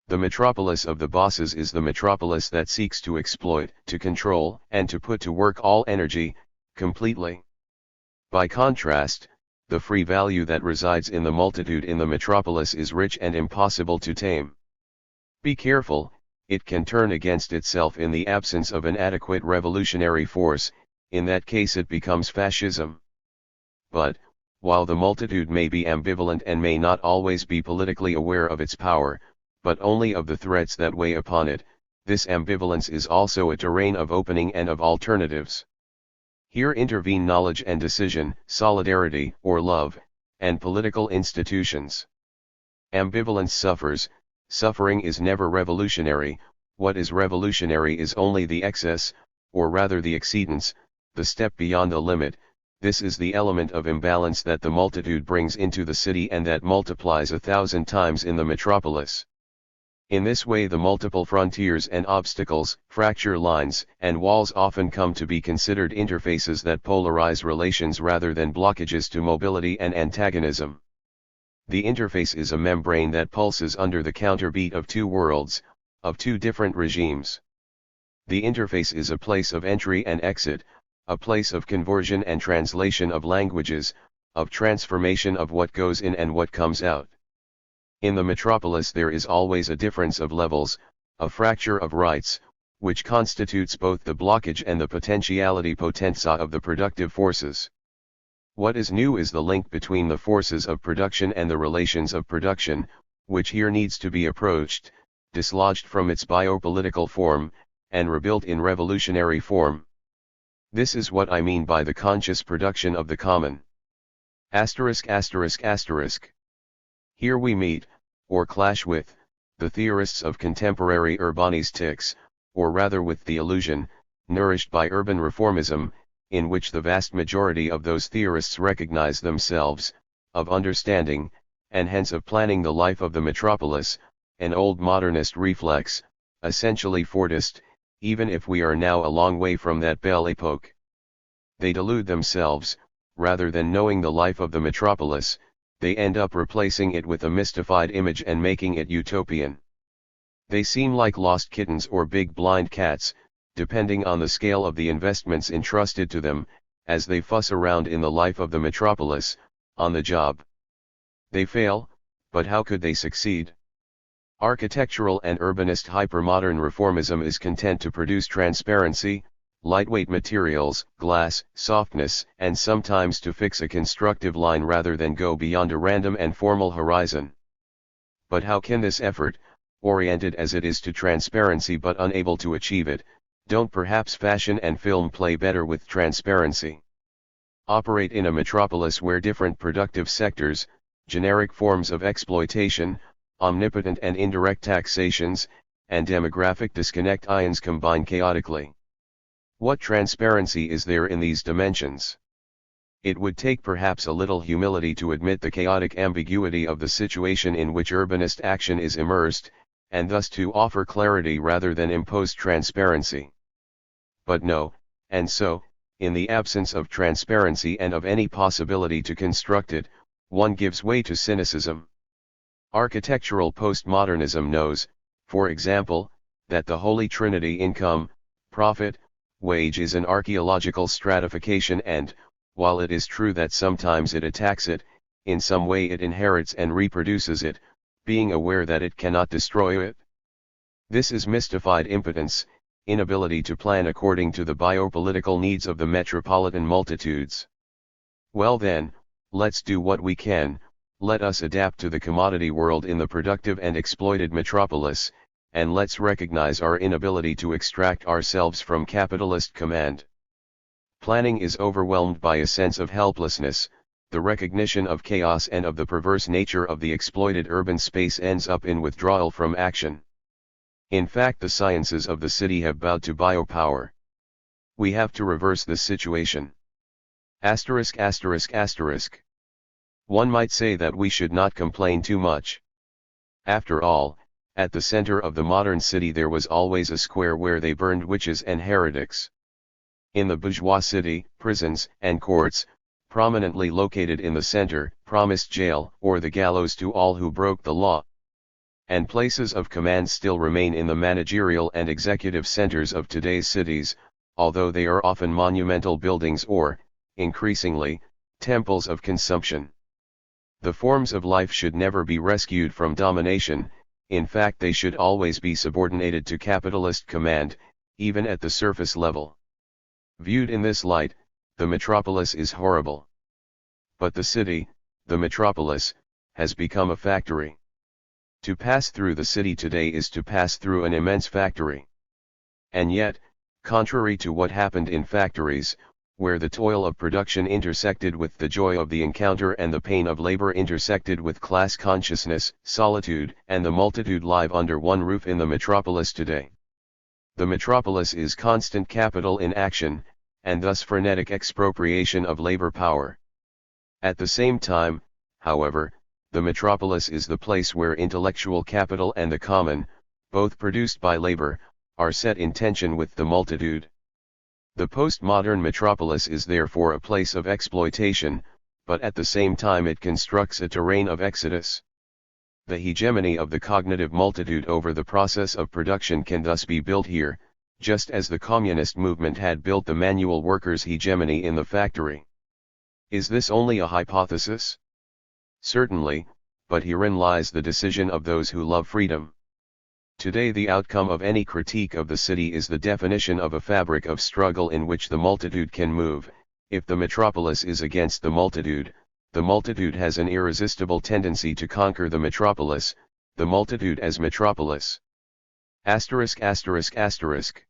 The metropolis of the bosses is the metropolis that seeks to exploit, to control, and to put to work all energy, completely. By contrast, the free value that resides in the multitude in the metropolis is rich and impossible to tame. Be careful, it can turn against itself in the absence of an adequate revolutionary force, in that case it becomes fascism. But, while the multitude may be ambivalent and may not always be politically aware of its power, but only of the threats that weigh upon it, this ambivalence is also a terrain of opening and of alternatives. Here intervene knowledge and decision, solidarity or love, and political institutions. Ambivalence suffers, suffering is never revolutionary, what is revolutionary is only the excess, or rather the exceedance, the step beyond the limit. This is the element of imbalance that the multitude brings into the city and that multiplies 1,000 times in the metropolis. In this way the multiple frontiers and obstacles, fracture lines and walls often come to be considered interfaces that polarize relations rather than blockages to mobility and antagonism. The interface is a membrane that pulses under the counterbeat of two worlds, of two different regimes. The interface is a place of entry and exit, a place of conversion and translation of languages, of transformation of what goes in and what comes out. In the metropolis there is always a difference of levels, a fracture of rights, which constitutes both the blockage and the potentiality potenza of the productive forces. What is new is the link between the forces of production and the relations of production, which here needs to be approached, dislodged from its biopolitical form, and rebuilt in revolutionary form. This is what I mean by the conscious production of the common. Here we meet, or clash with, the theorists of contemporary urbanistics, or rather with the illusion, nourished by urban reformism, in which the vast majority of those theorists recognize themselves, of understanding, and hence of planning the life of the metropolis, an old modernist reflex, essentially Fordist, even if we are now a long way from that belle époque. They delude themselves, rather than knowing the life of the metropolis, they end up replacing it with a mystified image and making it utopian. They seem like lost kittens or big blind cats, depending on the scale of the investments entrusted to them, as they fuss around in the life of the metropolis, on the job. They fail, but how could they succeed? Architectural and urbanist hypermodern reformism is content to produce transparency, lightweight materials, glass, softness, and sometimes to fix a constructive line rather than go beyond a random and formal horizon. But how can this effort, oriented as it is to transparency but unable to achieve it, don't perhaps fashion and film play better with transparency? Operate in a metropolis where different productive sectors, generic forms of exploitation, omnipotent and indirect taxations, and demographic disconnect ions combine chaotically. What transparency is there in these dimensions? It would take perhaps a little humility to admit the chaotic ambiguity of the situation in which urbanist action is immersed, and thus to offer clarity rather than impose transparency. But no, and so, in the absence of transparency and of any possibility to construct it, one gives way to cynicism. Architectural postmodernism knows, for example, that the Holy Trinity income, profit, wage is an archaeological stratification and, while it is true that sometimes it attacks it, in some way it inherits and reproduces it, being aware that it cannot destroy it. This is mystified impotence, inability to plan according to the biopolitical needs of the metropolitan multitudes. Well then, let's do what we can, let us adapt to the commodity world in the productive and exploited metropolis, and let's recognize our inability to extract ourselves from capitalist command. Planning is overwhelmed by a sense of helplessness. The recognition of chaos and of the perverse nature of the exploited urban space ends up in withdrawal from action. In fact, the sciences of the city have bowed to biopower. We have to reverse this situation. Asterisk asterisk asterisk. One might say that we should not complain too much. After all, at the center of the modern city there was always a square where they burned witches and heretics. In the bourgeois city, prisons and courts, prominently located in the center, promised jail or the gallows to all who broke the law. And places of command still remain in the managerial and executive centers of today's cities, although they are often monumental buildings or, increasingly, temples of consumption. The forms of life should never be rescued from domination. In fact, they should always be subordinated to capitalist command, even at the surface level. Viewed in this light, the metropolis is horrible. But the city, the metropolis, has become a factory. To pass through the city today is to pass through an immense factory. And yet, contrary to what happened in factories, where the toil of production intersected with the joy of the encounter and the pain of labor intersected with class consciousness, solitude, and the multitude live under one roof in the metropolis today. The metropolis is constant capital in action, and thus frenetic expropriation of labor power. At the same time, however, the metropolis is the place where intellectual capital and the common, both produced by labor, are set in tension with the multitude. The postmodern metropolis is therefore a place of exploitation, but at the same time it constructs a terrain of exodus. The hegemony of the cognitive multitude over the process of production can thus be built here, just as the communist movement had built the manual workers' hegemony in the factory. Is this only a hypothesis? Certainly, but herein lies the decision of those who love freedom. Today the outcome of any critique of the city is the definition of a fabric of struggle in which the multitude can move. If the metropolis is against the multitude has an irresistible tendency to conquer the multitude as metropolis. Asterisk asterisk asterisk.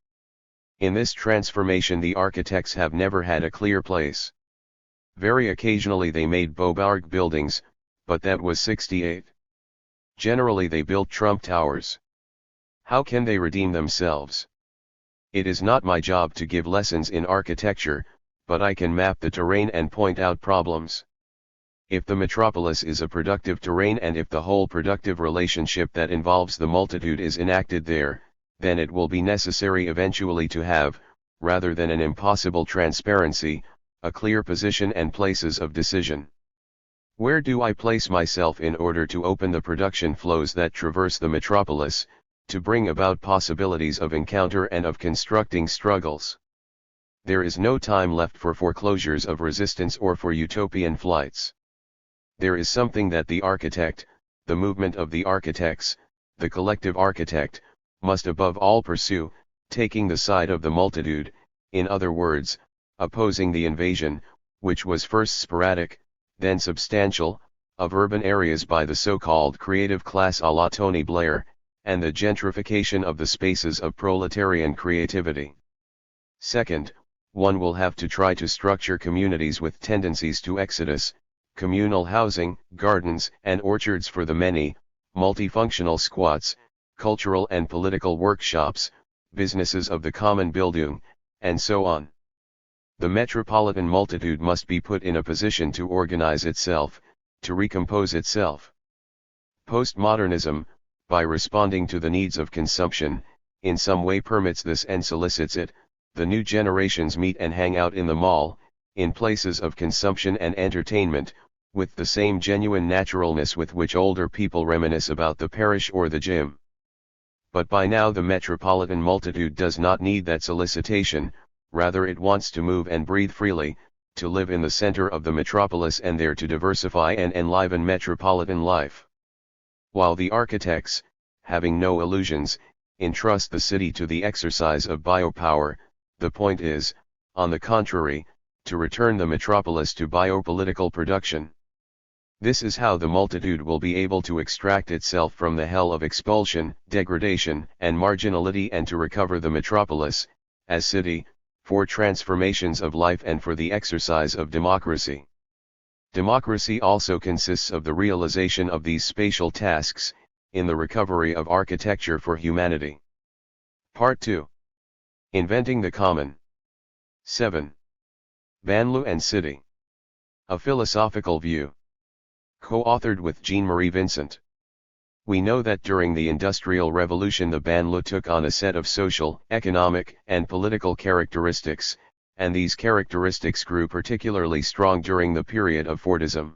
In this transformation the architects have never had a clear place. Very occasionally they made Bobarg buildings, but that was 68. Generally they built Trump towers. How can they redeem themselves? It is not my job to give lessons in architecture, but I can map the terrain and point out problems. If the metropolis is a productive terrain and if the whole productive relationship that involves the multitude is enacted there, then it will be necessary eventually to have, rather than an impossible transparency, a clear position and places of decision. Where do I place myself in order to open the production flows that traverse the metropolis, to bring about possibilities of encounter and of constructing struggles? There is no time left for foreclosures of resistance or for utopian flights. There is something that the architect, the movement of the architects, the collective architect, must above all pursue, taking the side of the multitude, in other words, opposing the invasion, which was first sporadic, then substantial, of urban areas by the so-called creative class à la Tony Blair, and the gentrification of the spaces of proletarian creativity. Second, one will have to try to structure communities with tendencies to exodus, communal housing, gardens and orchards for the many, multifunctional squats, cultural and political workshops, businesses of the common Bildung, and so on. The metropolitan multitude must be put in a position to organize itself, to recompose itself. Postmodernism, by responding to the needs of consumption, in some way permits this and solicits it. The new generations meet and hang out in the mall, in places of consumption and entertainment, with the same genuine naturalness with which older people reminisce about the parish or the gym. But by now the metropolitan multitude does not need that solicitation, rather it wants to move and breathe freely, to live in the center of the metropolis and there to diversify and enliven metropolitan life. While the architects, having no illusions, entrust the city to the exercise of biopower, the point is, on the contrary, to return the metropolis to biopolitical production. This is how the multitude will be able to extract itself from the hell of expulsion, degradation, and marginality, and to recover the metropolis, as city, for transformations of life and for the exercise of democracy. Democracy also consists of the realization of these spatial tasks, in the recovery of architecture for humanity. Part 2. Inventing the Common. 7. Banlieue and City. A Philosophical View. Co-authored with Jean-Marie Vincent. We know that during the Industrial Revolution the banlieue took on a set of social, economic, and political characteristics, and these characteristics grew particularly strong during the period of Fordism.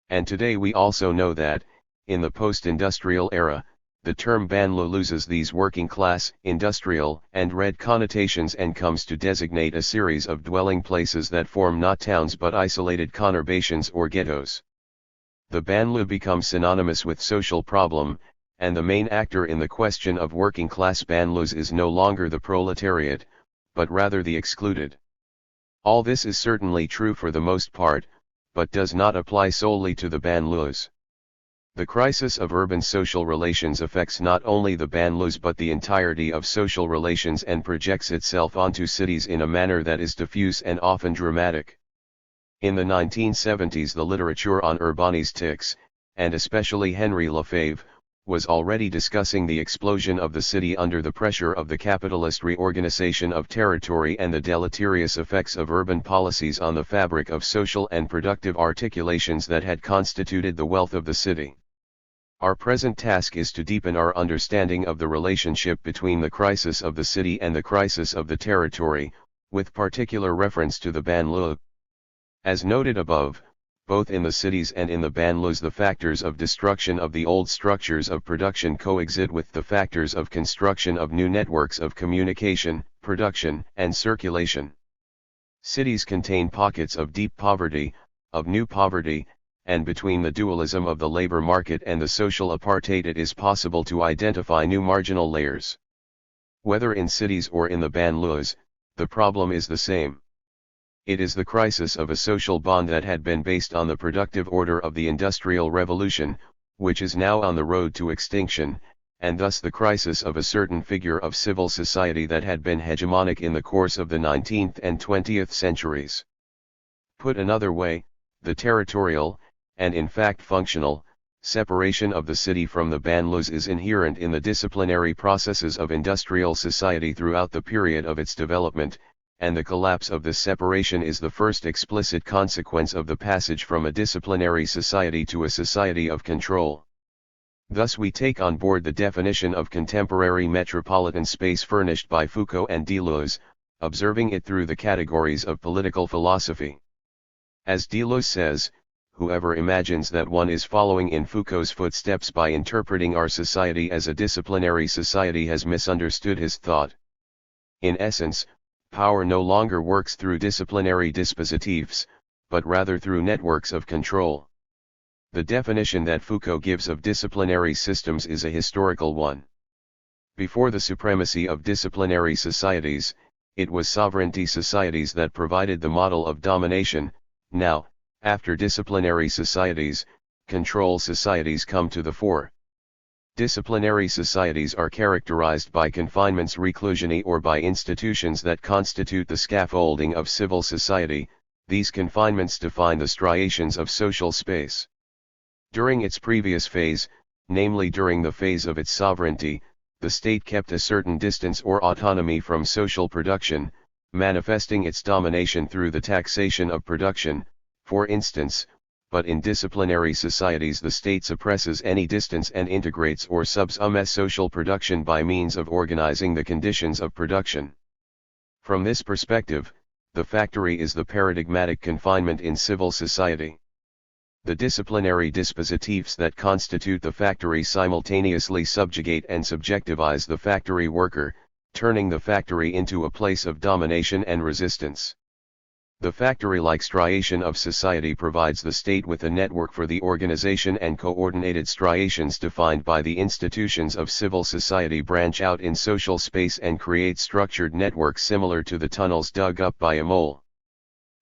And today we also know that, in the post-industrial era, the term banlieue loses these working-class, industrial, and red connotations and comes to designate a series of dwelling places that form not towns but isolated conurbations or ghettos. The banlieue becomes synonymous with social problem, and the main actor in the question of working-class banlieues is no longer the proletariat, but rather the excluded. All this is certainly true for the most part, but does not apply solely to the banlieues. The crisis of urban social relations affects not only the banlieues but the entirety of social relations and projects itself onto cities in a manner that is diffuse and often dramatic. In the 1970s the literature on urbanistics, and especially Henri Lefebvre, was already discussing the explosion of the city under the pressure of the capitalist reorganization of territory and the deleterious effects of urban policies on the fabric of social and productive articulations that had constituted the wealth of the city. Our present task is to deepen our understanding of the relationship between the crisis of the city and the crisis of the territory, with particular reference to the banlieue. As noted above, both in the cities and in the banlieues the factors of destruction of the old structures of production coexist with the factors of construction of new networks of communication, production, and circulation. Cities contain pockets of deep poverty, of new poverty, and between the dualism of the labor market and the social apartheid it is possible to identify new marginal layers. Whether in cities or in the banlieues, the problem is the same. It is the crisis of a social bond that had been based on the productive order of the Industrial Revolution, which is now on the road to extinction, and thus the crisis of a certain figure of civil society that had been hegemonic in the course of the 19th and 20th centuries. Put another way, the territorial, and in fact functional, separation of the city from the banlieues is inherent in the disciplinary processes of industrial society throughout the period of its development, and the collapse of this separation is the first explicit consequence of the passage from a disciplinary society to a society of control. Thus we take on board the definition of contemporary metropolitan space furnished by Foucault and Deleuze, observing it through the categories of political philosophy. As Deleuze says, whoever imagines that one is following in Foucault's footsteps by interpreting our society as a disciplinary society has misunderstood his thought. In essence, power no longer works through disciplinary dispositives, but rather through networks of control. The definition that Foucault gives of disciplinary systems is a historical one. Before the supremacy of disciplinary societies, it was sovereignty societies that provided the model of domination. Now, after disciplinary societies, control societies come to the fore. Disciplinary societies are characterized by confinements reclusiony or by institutions that constitute the scaffolding of civil society. These confinements define the striations of social space. During its previous phase, namely during the phase of its sovereignty, the state kept a certain distance or autonomy from social production, manifesting its domination through the taxation of production, for instance. But in disciplinary societies the state suppresses any distance and integrates or subsumes social production by means of organizing the conditions of production. From this perspective, the factory is the paradigmatic confinement in civil society. The disciplinary dispositives that constitute the factory simultaneously subjugate and subjectivize the factory worker, turning the factory into a place of domination and resistance. The factory-like striation of society provides the state with a network for the organization, and coordinated striations defined by the institutions of civil society branch out in social space and create structured networks similar to the tunnels dug up by a mole.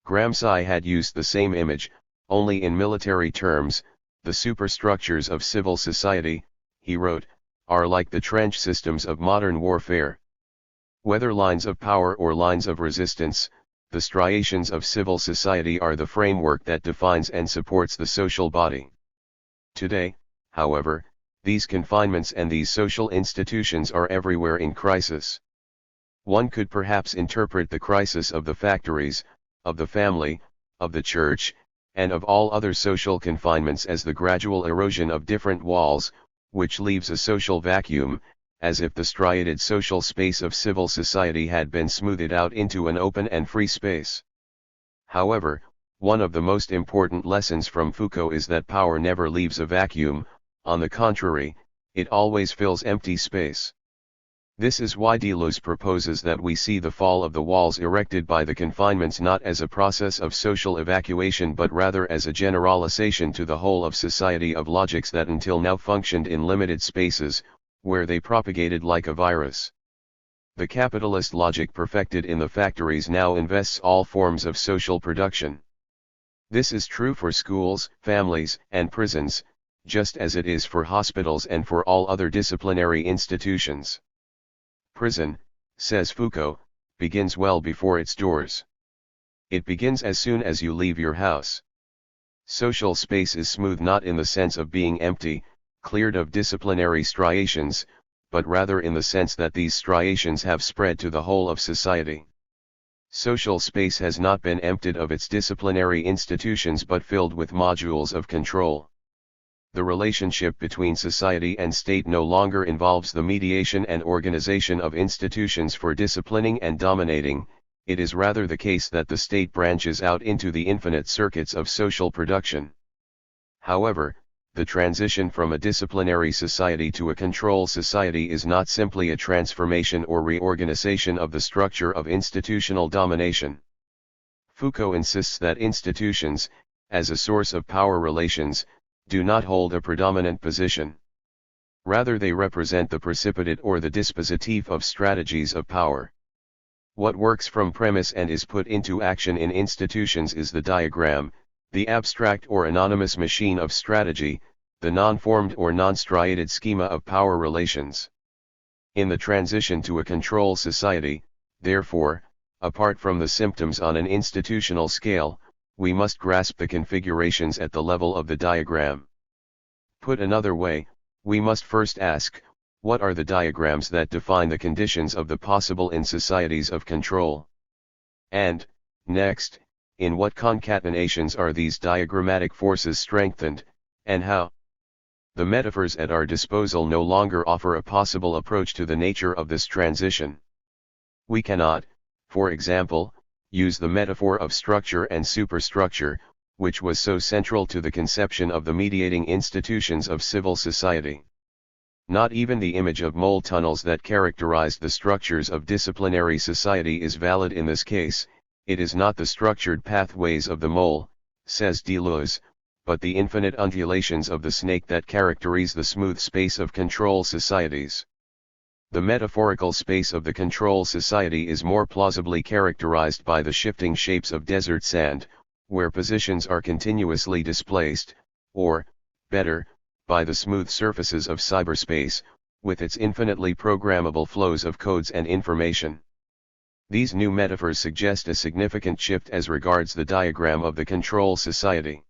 Gramsci had used the same image, Only in military terms, the superstructures of civil society, he wrote, are like the trench systems of modern warfare. Whether lines of power or lines of resistance, the striations of civil society are the framework that defines and supports the social body. Today, however, these confinements and these social institutions are everywhere in crisis. One could perhaps interpret the crisis of the factories, of the family, of the church, and of all other social confinements as the gradual erosion of different walls, which leaves a social vacuum, as if the striated social space of civil society had been smoothed out into an open and free space. However, one of the most important lessons from Foucault is that power never leaves a vacuum, on the contrary, it always fills empty space. This is why Deleuze proposes that we see the fall of the walls erected by the confinements not as a process of social evacuation but rather as a generalization to the whole of society of logics that until now functioned in limited spaces, where they propagated like a virus. The capitalist logic perfected in the factories now invests all forms of social production. This is true for schools, families, and prisons, just as it is for hospitals and for all other disciplinary institutions. Prison, says Foucault, begins well before its doors. It begins as soon as you leave your house. Social space is smooth not in the sense of being empty, cleared of disciplinary striations, but rather in the sense that these striations have spread to the whole of society. Social space has not been emptied of its disciplinary institutions but filled with modules of control. The relationship between society and state no longer involves the mediation and organization of institutions for disciplining and dominating, it is rather the case that the state branches out into the infinite circuits of social production. However, the transition from a disciplinary society to a control society is not simply a transformation or reorganization of the structure of institutional domination. Foucault insists that institutions, as a source of power relations, do not hold a predominant position. Rather they represent the precipitate or the dispositif of strategies of power. What works from premise and is put into action in institutions is the diagram, the abstract or anonymous machine of strategy, the non-formed or non-striated schema of power relations. In the transition to a control society, therefore, apart from the symptoms on an institutional scale, we must grasp the configurations at the level of the diagram. Put another way, we must first ask, what are the diagrams that define the conditions of the possible in societies of control? And, next, in what concatenations are these diagrammatic forces strengthened, and how? The metaphors at our disposal no longer offer a possible approach to the nature of this transition. We cannot, for example, use the metaphor of structure and superstructure, which was so central to the conception of the mediating institutions of civil society. Not even the image of mole tunnels that characterized the structures of disciplinary society is valid in this case. It is not the structured pathways of the mole, says Deleuze, but the infinite undulations of the snake that characterize the smooth space of control societies. The metaphorical space of the control society is more plausibly characterized by the shifting shapes of desert sand, where positions are continuously displaced, or, better, by the smooth surfaces of cyberspace, with its infinitely programmable flows of codes and information. These new metaphors suggest a significant shift as regards the diagram of the control society.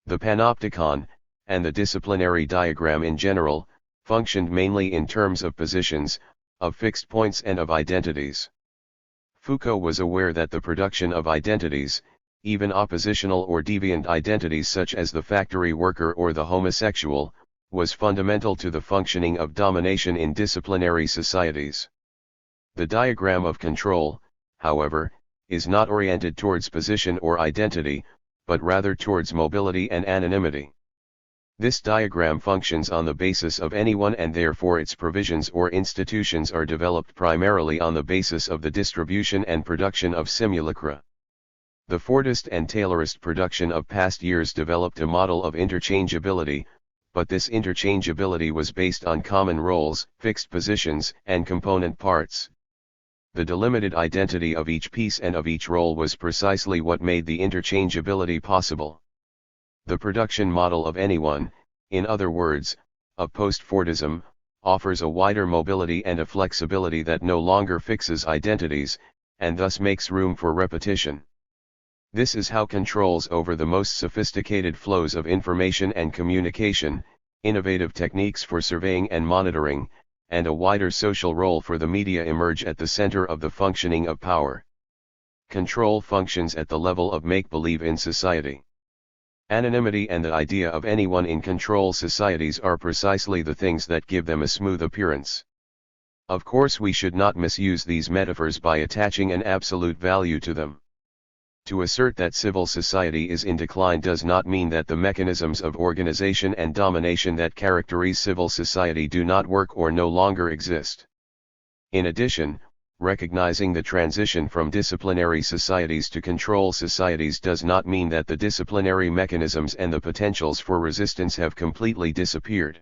The panopticon, and the disciplinary diagram in general, functioned mainly in terms of positions, of fixed points and of identities. Foucault was aware that the production of identities, even oppositional or deviant identities such as the factory worker or the homosexual, was fundamental to the functioning of domination in disciplinary societies. The diagram of control, however, is not oriented towards position or identity, but rather towards mobility and anonymity. This diagram functions on the basis of anyone and therefore its provisions or institutions are developed primarily on the basis of the distribution and production of simulacra. The Fordist and Taylorist production of past years developed a model of interchangeability, but this interchangeability was based on common roles, fixed positions, and component parts. The delimited identity of each piece and of each role was precisely what made the interchangeability possible. The production model of anyone, in other words, of post-Fordism, offers a wider mobility and a flexibility that no longer fixes identities, and thus makes room for repetition. This is how controls over the most sophisticated flows of information and communication, innovative techniques for surveying and monitoring, and a wider social role for the media emerge at the center of the functioning of power. Control functions at the level of make-believe in society. Anonymity and the idea of anyone in control societies are precisely the things that give them a smooth appearance. Of course, we should not misuse these metaphors by attaching an absolute value to them. To assert that civil society is in decline does not mean that the mechanisms of organization and domination that characterize civil society do not work or no longer exist. In addition, recognizing the transition from disciplinary societies to control societies does not mean that the disciplinary mechanisms and the potentials for resistance have completely disappeared.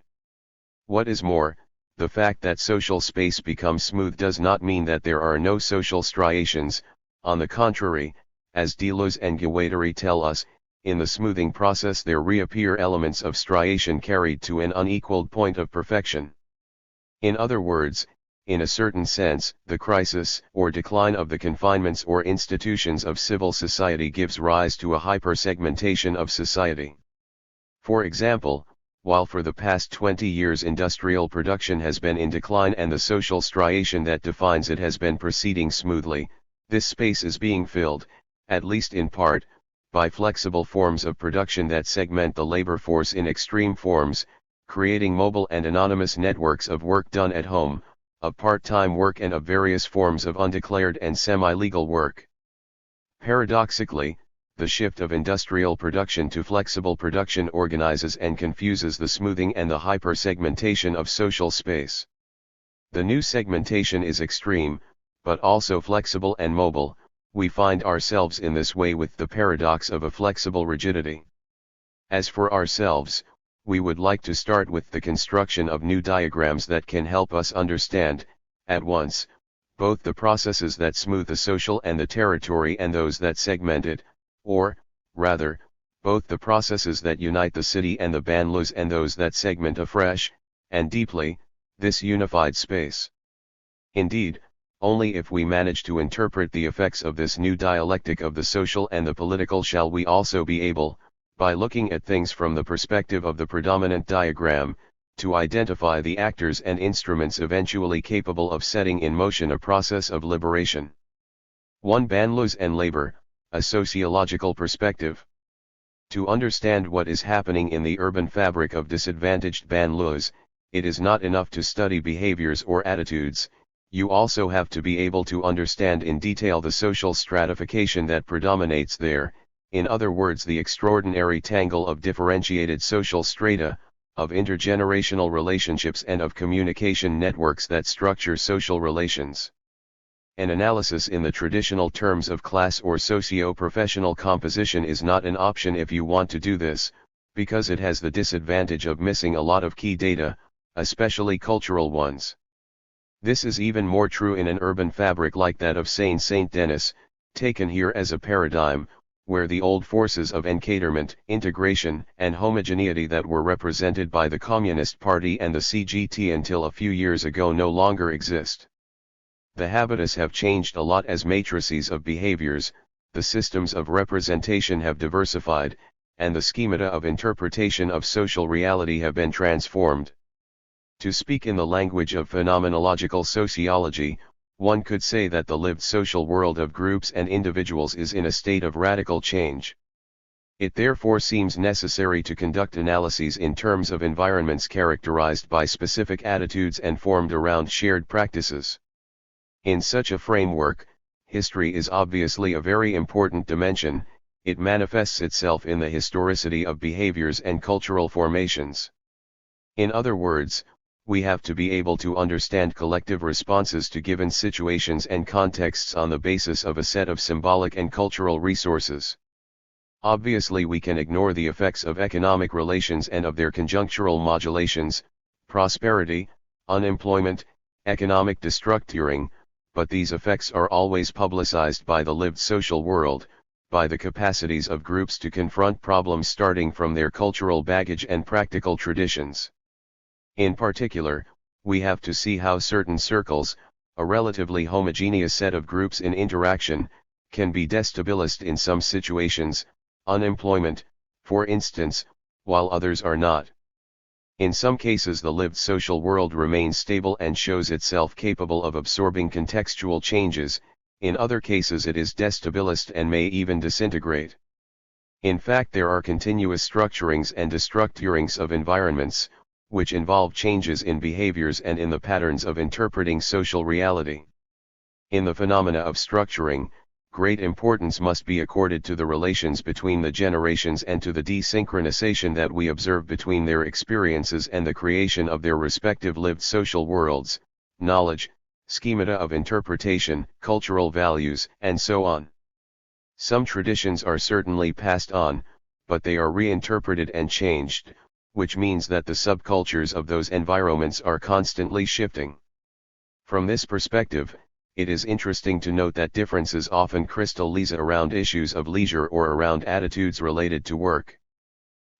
What is more, the fact that social space becomes smooth does not mean that there are no social striations. On the contrary, as Deleuze and Guattari tell us, in the smoothing process there reappear elements of striation carried to an unequaled point of perfection. In other words, in a certain sense, the crisis or decline of the confinements or institutions of civil society gives rise to a hypersegmentation of society. For example, while for the past 20 years industrial production has been in decline and the social striation that defines it has been proceeding smoothly, this space is being filled, at least in part, by flexible forms of production that segment the labor force in extreme forms, creating mobile and anonymous networks of work done at home, of part-time work and of various forms of undeclared and semi-legal work. Paradoxically, the shift of industrial production to flexible production organizes and confuses the smoothing and the hypersegmentation of social space. The new segmentation is extreme, but also flexible and mobile. We find ourselves in this way with the paradox of a flexible rigidity. As for ourselves, we would like to start with the construction of new diagrams that can help us understand, at once, both the processes that smooth the social and the territory and those that segment it, or, rather, both the processes that unite the city and the banlieues and those that segment afresh, and deeply, this unified space. Indeed, only if we manage to interpret the effects of this new dialectic of the social and the political shall we also be able, by looking at things from the perspective of the predominant diagram, to identify the actors and instruments eventually capable of setting in motion a process of liberation. 1. Banlieues and labor, a sociological perspective. To understand what is happening in the urban fabric of disadvantaged banlieues, it is not enough to study behaviors or attitudes, you also have to be able to understand in detail the social stratification that predominates there. In other words, the extraordinary tangle of differentiated social strata, of intergenerational relationships and of communication networks that structure social relations. An analysis in the traditional terms of class or socio-professional composition is not an option if you want to do this, because it has the disadvantage of missing a lot of key data, especially cultural ones. This is even more true in an urban fabric like that of Saint-Denis, taken here as a paradigm, where the old forces of encaderment, integration, and homogeneity that were represented by the Communist Party and the CGT until a few years ago no longer exist. The habitus have changed a lot as matrices of behaviors, the systems of representation have diversified, and the schemata of interpretation of social reality have been transformed. To speak in the language of phenomenological sociology, one could say that the lived social world of groups and individuals is in a state of radical change. It therefore seems necessary to conduct analyses in terms of environments characterized by specific attitudes and formed around shared practices. In such a framework, history is obviously a very important dimension. It manifests itself in the historicity of behaviors and cultural formations. In other words, we have to be able to understand collective responses to given situations and contexts on the basis of a set of symbolic and cultural resources. Obviously, we can ignore the effects of economic relations and of their conjunctural modulations, prosperity, unemployment, economic destructuring, but these effects are always publicized by the lived social world, by the capacities of groups to confront problems starting from their cultural baggage and practical traditions. In particular, we have to see how certain circles, a relatively homogeneous set of groups in interaction, can be destabilized in some situations, unemployment, for instance, while others are not. In some cases the lived social world remains stable and shows itself capable of absorbing contextual changes, in other cases it is destabilized and may even disintegrate. In fact, there are continuous structurings and destructurings of environments, which involve changes in behaviors and in the patterns of interpreting social reality. In the phenomena of structuring, great importance must be accorded to the relations between the generations and to the desynchronization that we observe between their experiences and the creation of their respective lived social worlds, knowledge, schemata of interpretation, cultural values, and so on. Some traditions are certainly passed on, but they are reinterpreted and changed, which means that the subcultures of those environments are constantly shifting. From this perspective, it is interesting to note that differences often crystallize around issues of leisure or around attitudes related to work.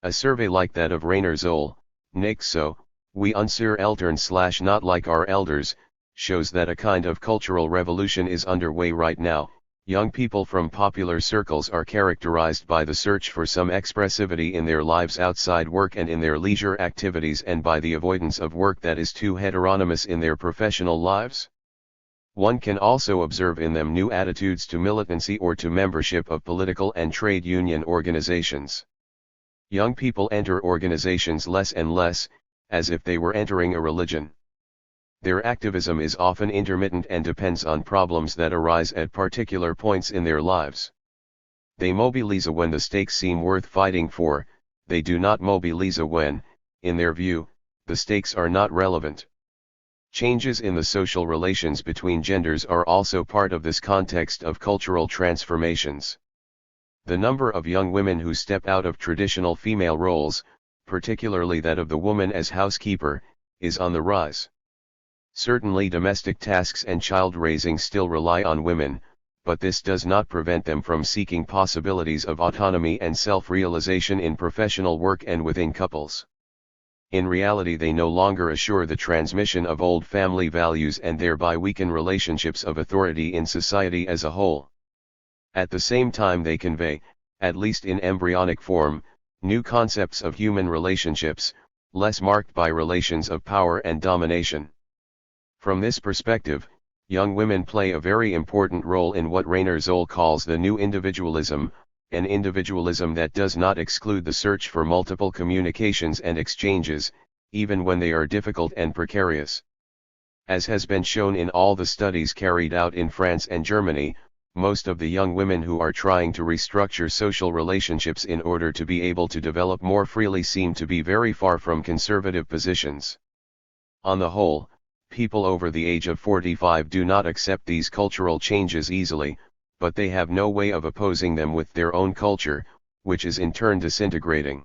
A survey like that of Rainer Zoll, Nick So, We Unser Eltern / Not Like Our Elders, shows that a kind of cultural revolution is underway right now. Young people from popular circles are characterized by the search for some expressivity in their lives outside work and in their leisure activities, and by the avoidance of work that is too heteronymous in their professional lives. One can also observe in them new attitudes to militancy or to membership of political and trade union organizations. Young people enter organizations less and less, as if they were entering a religion. Their activism is often intermittent and depends on problems that arise at particular points in their lives. They mobilize when the stakes seem worth fighting for, they do not mobilize when, in their view, the stakes are not relevant. Changes in the social relations between genders are also part of this context of cultural transformations. The number of young women who step out of traditional female roles, particularly that of the woman as housekeeper, is on the rise. Certainly domestic tasks and child raising still rely on women, but this does not prevent them from seeking possibilities of autonomy and self-realization in professional work and within couples. In reality, they no longer assure the transmission of old family values and thereby weaken relationships of authority in society as a whole. At the same time, they convey, at least in embryonic form, new concepts of human relationships, less marked by relations of power and domination. From this perspective, young women play a very important role in what Rainer Zoll calls the new individualism, an individualism that does not exclude the search for multiple communications and exchanges, even when they are difficult and precarious. As has been shown in all the studies carried out in France and Germany, most of the young women who are trying to restructure social relationships in order to be able to develop more freely seem to be very far from conservative positions. On the whole, people over the age of 45 do not accept these cultural changes easily, but they have no way of opposing them with their own culture, which is in turn disintegrating.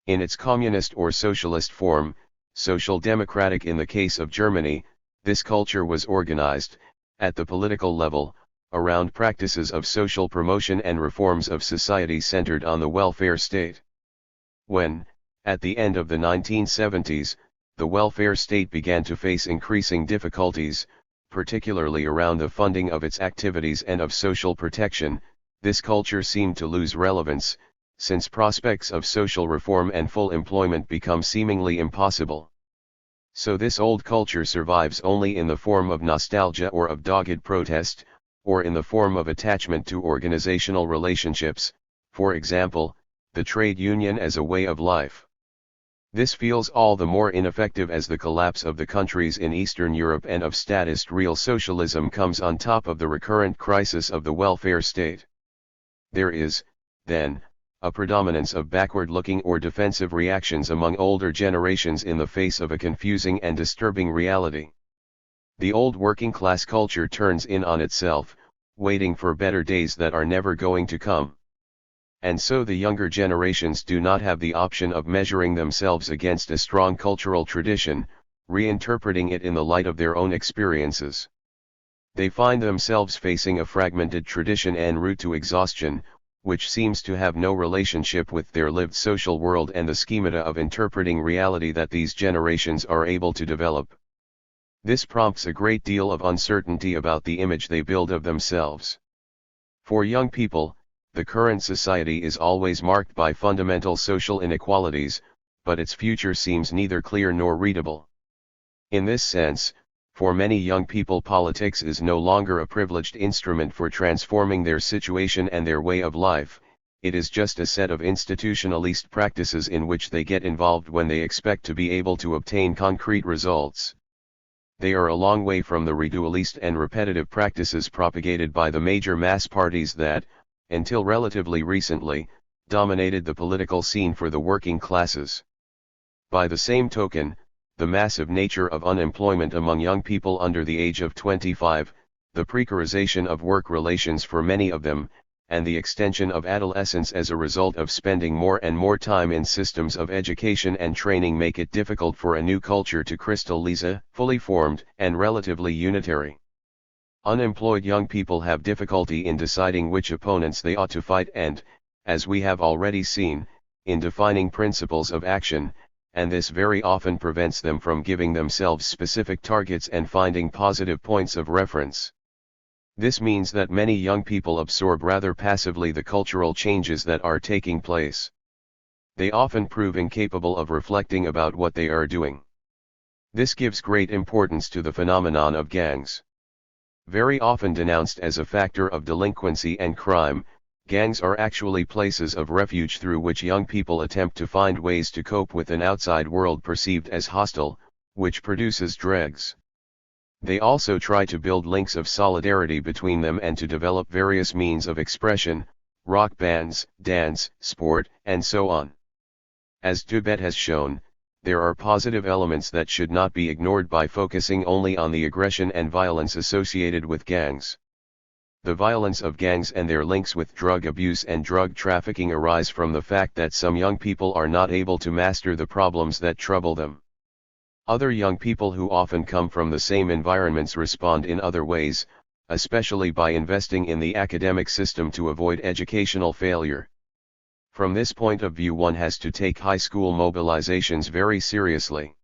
In its communist or socialist form, social democratic in the case of Germany, this culture was organized, at the political level, around practices of social promotion and reforms of society centered on the welfare state. When, at the end of the 1970s, the welfare state began to face increasing difficulties, particularly around the funding of its activities and of social protection, this culture seemed to lose relevance, since prospects of social reform and full employment become seemingly impossible. So this old culture survives only in the form of nostalgia or of dogged protest, or in the form of attachment to organizational relationships, for example, the trade union as a way of life. This feels all the more ineffective as the collapse of the countries in Eastern Europe and of statist real socialism comes on top of the recurrent crisis of the welfare state. There is, then, a predominance of backward-looking or defensive reactions among older generations in the face of a confusing and disturbing reality. The old working-class culture turns in on itself, waiting for better days that are never going to come. And so the younger generations do not have the option of measuring themselves against a strong cultural tradition, reinterpreting it in the light of their own experiences. They find themselves facing a fragmented tradition en route to exhaustion, which seems to have no relationship with their lived social world and the schemata of interpreting reality that these generations are able to develop. This prompts a great deal of uncertainty about the image they build of themselves. For young people, the current society is always marked by fundamental social inequalities, but its future seems neither clear nor readable. In this sense, for many young people, politics is no longer a privileged instrument for transforming their situation and their way of life. It is just a set of institutionalist practices in which they get involved when they expect to be able to obtain concrete results. They are a long way from the ritualist and repetitive practices propagated by the major mass parties that, until relatively recently, dominated the political scene for the working classes. By the same token, the massive nature of unemployment among young people under the age of 25, the precarization of work relations for many of them, and the extension of adolescence as a result of spending more and more time in systems of education and training make it difficult for a new culture to crystallize, fully formed and relatively unitary. Unemployed young people have difficulty in deciding which opponents they ought to fight and, as we have already seen, in defining principles of action, and this very often prevents them from giving themselves specific targets and finding positive points of reference. This means that many young people absorb rather passively the cultural changes that are taking place. They often prove incapable of reflecting about what they are doing. This gives great importance to the phenomenon of gangs. Very often denounced as a factor of delinquency and crime, gangs are actually places of refuge through which young people attempt to find ways to cope with an outside world perceived as hostile, which produces dregs. They also try to build links of solidarity between them and to develop various means of expression, rock bands, dance, sport, and so on. As Tibet has shown, there are positive elements that should not be ignored by focusing only on the aggression and violence associated with gangs. The violence of gangs and their links with drug abuse and drug trafficking arise from the fact that some young people are not able to master the problems that trouble them. Other young people who often come from the same environments respond in other ways, especially by investing in the academic system to avoid educational failure. From this point of view, one has to take high school mobilizations very seriously.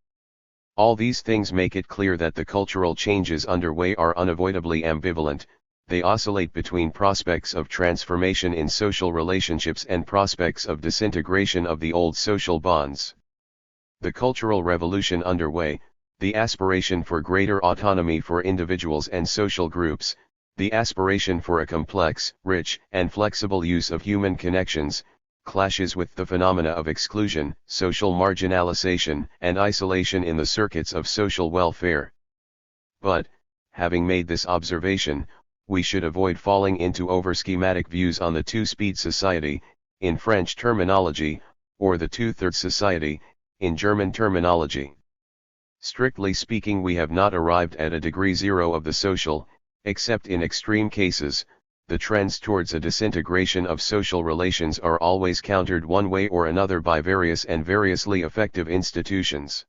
All these things make it clear that the cultural changes underway are unavoidably ambivalent. They oscillate between prospects of transformation in social relationships and prospects of disintegration of the old social bonds. The cultural revolution underway, the aspiration for greater autonomy for individuals and social groups, the aspiration for a complex, rich, and flexible use of human connections, clashes with the phenomena of exclusion, social marginalization, and isolation in the circuits of social welfare. But, having made this observation, we should avoid falling into over-schematic views on the two-speed society, in French terminology, or the two-thirds society, in German terminology. Strictly speaking, we have not arrived at a degree zero of the social, except in extreme cases. The trends towards a disintegration of social relations are always countered one way or another by various and variously effective institutions.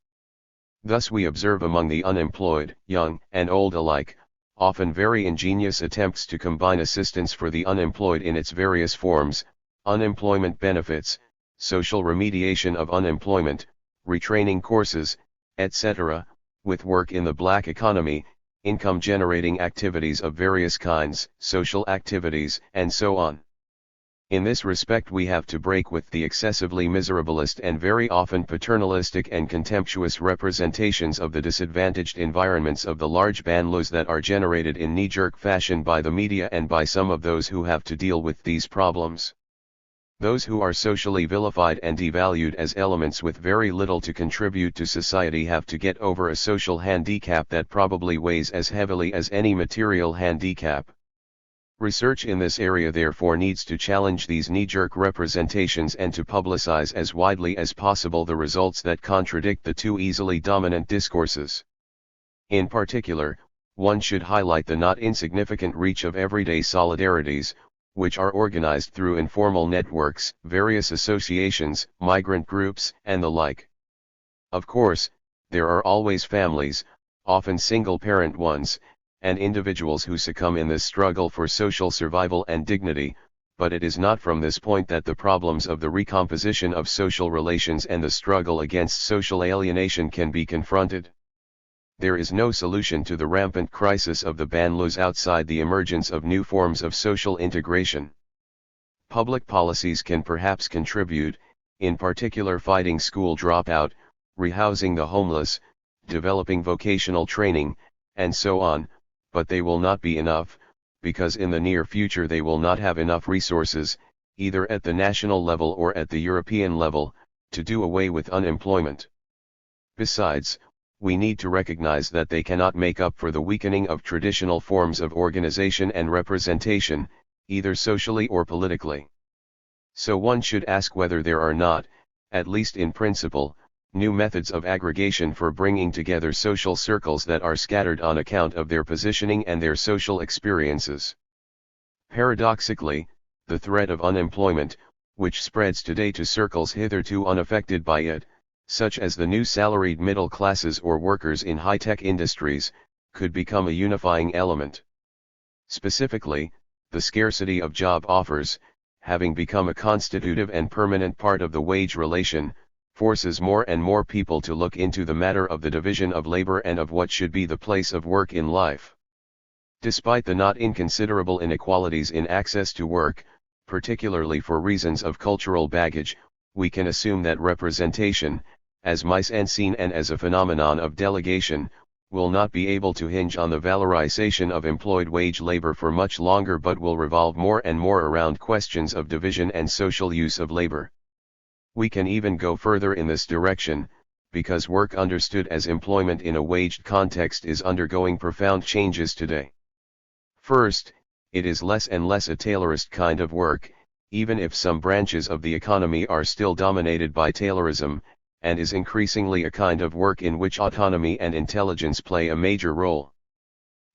Thus we observe among the unemployed, young and old alike, often very ingenious attempts to combine assistance for the unemployed in its various forms, unemployment benefits, social remediation of unemployment, retraining courses, etc., with work in the black economy, income-generating activities of various kinds, social activities, and so on. In this respect we have to break with the excessively miserabilist and very often paternalistic and contemptuous representations of the disadvantaged environments of the large banlieues that are generated in knee-jerk fashion by the media and by some of those who have to deal with these problems. Those who are socially vilified and devalued as elements with very little to contribute to society have to get over a social handicap that probably weighs as heavily as any material handicap. Research in this area therefore needs to challenge these knee-jerk representations and to publicize as widely as possible the results that contradict the two easily dominant discourses. In particular, one should highlight the not insignificant reach of everyday solidarities, which are organized through informal networks, various associations, migrant groups, and the like. Of course, there are always families, often single-parent ones, and individuals who succumb in this struggle for social survival and dignity, but it is not from this point that the problems of the recomposition of social relations and the struggle against social alienation can be confronted. There is no solution to the rampant crisis of the banlieues outside the emergence of new forms of social integration. Public policies can perhaps contribute, in particular fighting school dropout, rehousing the homeless, developing vocational training, and so on, but they will not be enough, because in the near future they will not have enough resources, either at the national level or at the European level, to do away with unemployment. Besides, we need to recognize that they cannot make up for the weakening of traditional forms of organization and representation, either socially or politically. So one should ask whether there are not, at least in principle, new methods of aggregation for bringing together social circles that are scattered on account of their positioning and their social experiences. Paradoxically, the threat of unemployment, which spreads today to circles hitherto unaffected by it, such as the new salaried middle classes or workers in high-tech industries, could become a unifying element. Specifically, the scarcity of job offers, having become a constitutive and permanent part of the wage relation, forces more and more people to look into the matter of the division of labor and of what should be the place of work in life. Despite the not inconsiderable inequalities in access to work, particularly for reasons of cultural baggage, we can assume that representation, as mise-en-scène and as a phenomenon of delegation, will not be able to hinge on the valorization of employed wage labor for much longer but will revolve more and more around questions of division and social use of labor. We can even go further in this direction, because work understood as employment in a waged context is undergoing profound changes today. First, it is less and less a tailorist kind of work, even if some branches of the economy are still dominated by taylorism, and is increasingly a kind of work in which autonomy and intelligence play a major role.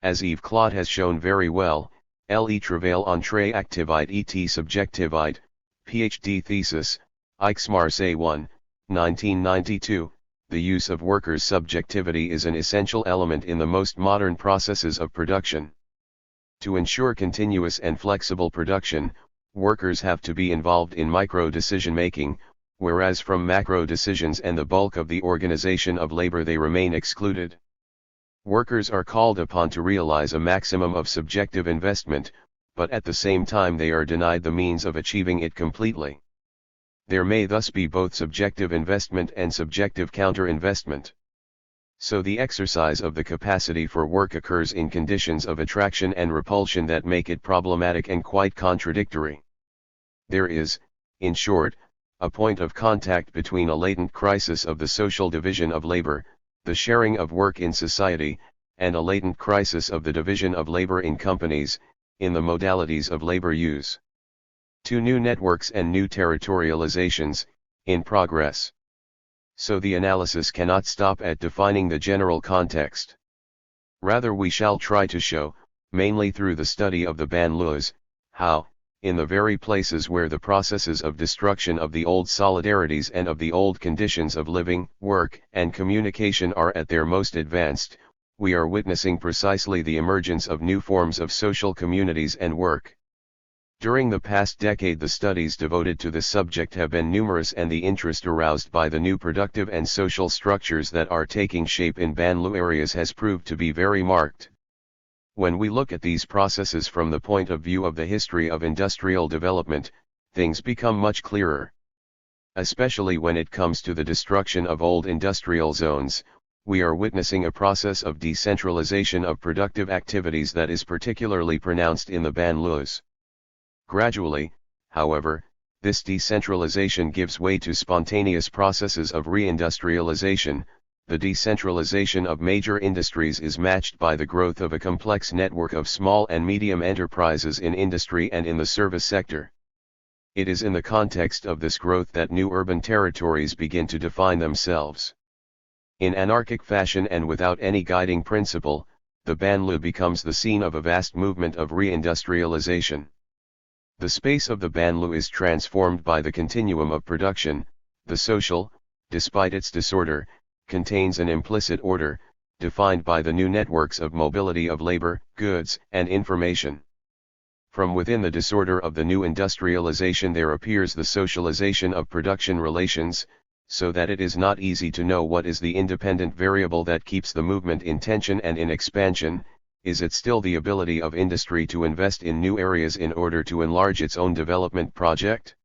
As Yves Claude has shown very well, Le travail entre activite et subjectivite, PhD thesis, Aix-Marseille 1, 1992, the use of workers' subjectivity is an essential element in the most modern processes of production. To ensure continuous and flexible production, workers have to be involved in micro-decision-making, whereas from macro decisions and the bulk of the organization of labor they remain excluded. Workers are called upon to realize a maximum of subjective investment, but at the same time they are denied the means of achieving it completely. There may thus be both subjective investment and subjective counter-investment. So the exercise of the capacity for work occurs in conditions of attraction and repulsion that make it problematic and quite contradictory. There is, in short, a point of contact between a latent crisis of the social division of labor, the sharing of work in society, and a latent crisis of the division of labor in companies, in the modalities of labor use. Two new networks and new territorializations, in progress. So the analysis cannot stop at defining the general context. Rather we shall try to show, mainly through the study of the banlieues, how, in the very places where the processes of destruction of the old solidarities and of the old conditions of living, work, and communication are at their most advanced, we are witnessing precisely the emergence of new forms of social communities and work. During the past decade the studies devoted to this subject have been numerous and the interest aroused by the new productive and social structures that are taking shape in banlieue areas has proved to be very marked. When we look at these processes from the point of view of the history of industrial development, things become much clearer. Especially when it comes to the destruction of old industrial zones, we are witnessing a process of decentralization of productive activities that is particularly pronounced in the banlieues. Gradually, however, this decentralization gives way to spontaneous processes of reindustrialization. The decentralization of major industries is matched by the growth of a complex network of small and medium enterprises in industry and in the service sector. It is in the context of this growth that new urban territories begin to define themselves. In anarchic fashion and without any guiding principle, the banlieue becomes the scene of a vast movement of reindustrialization. The space of the banlieue is transformed by the continuum of production. The social, despite its disorder, contains an implicit order, defined by the new networks of mobility of labor, goods, and information. From within the disorder of the new industrialization there appears the socialization of production relations, so that it is not easy to know what is the independent variable that keeps the movement in tension and in expansion. Is it still the ability of industry to invest in new areas in order to enlarge its own development project?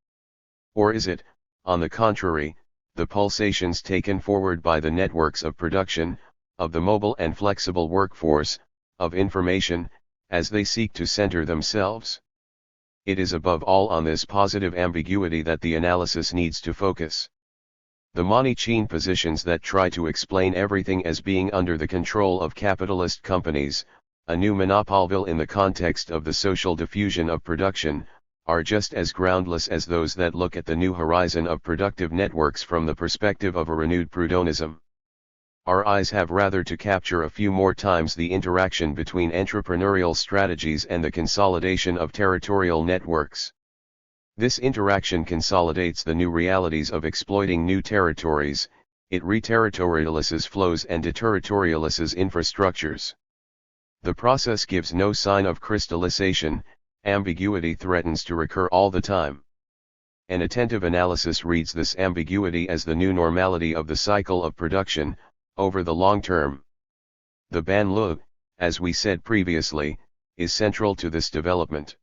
Or is it, on the contrary, the pulsations taken forward by the networks of production, of the mobile and flexible workforce, of information, as they seek to center themselves? It is above all on this positive ambiguity that the analysis needs to focus. The Manichean positions that try to explain everything as being under the control of capitalist companies, a new monopolville in the context of the social diffusion of production, are just as groundless as those that look at the new horizon of productive networks from the perspective of a renewed Proudhonism. Our eyes have rather to capture a few more times the interaction between entrepreneurial strategies and the consolidation of territorial networks. This interaction consolidates the new realities of exploiting new territories, it reterritorializes flows and deterritorializes infrastructures. The process gives no sign of crystallization, ambiguity threatens to recur all the time. An attentive analysis reads this ambiguity as the new normality of the cycle of production, over the long term. The banlieue, as we said previously, is central to this development.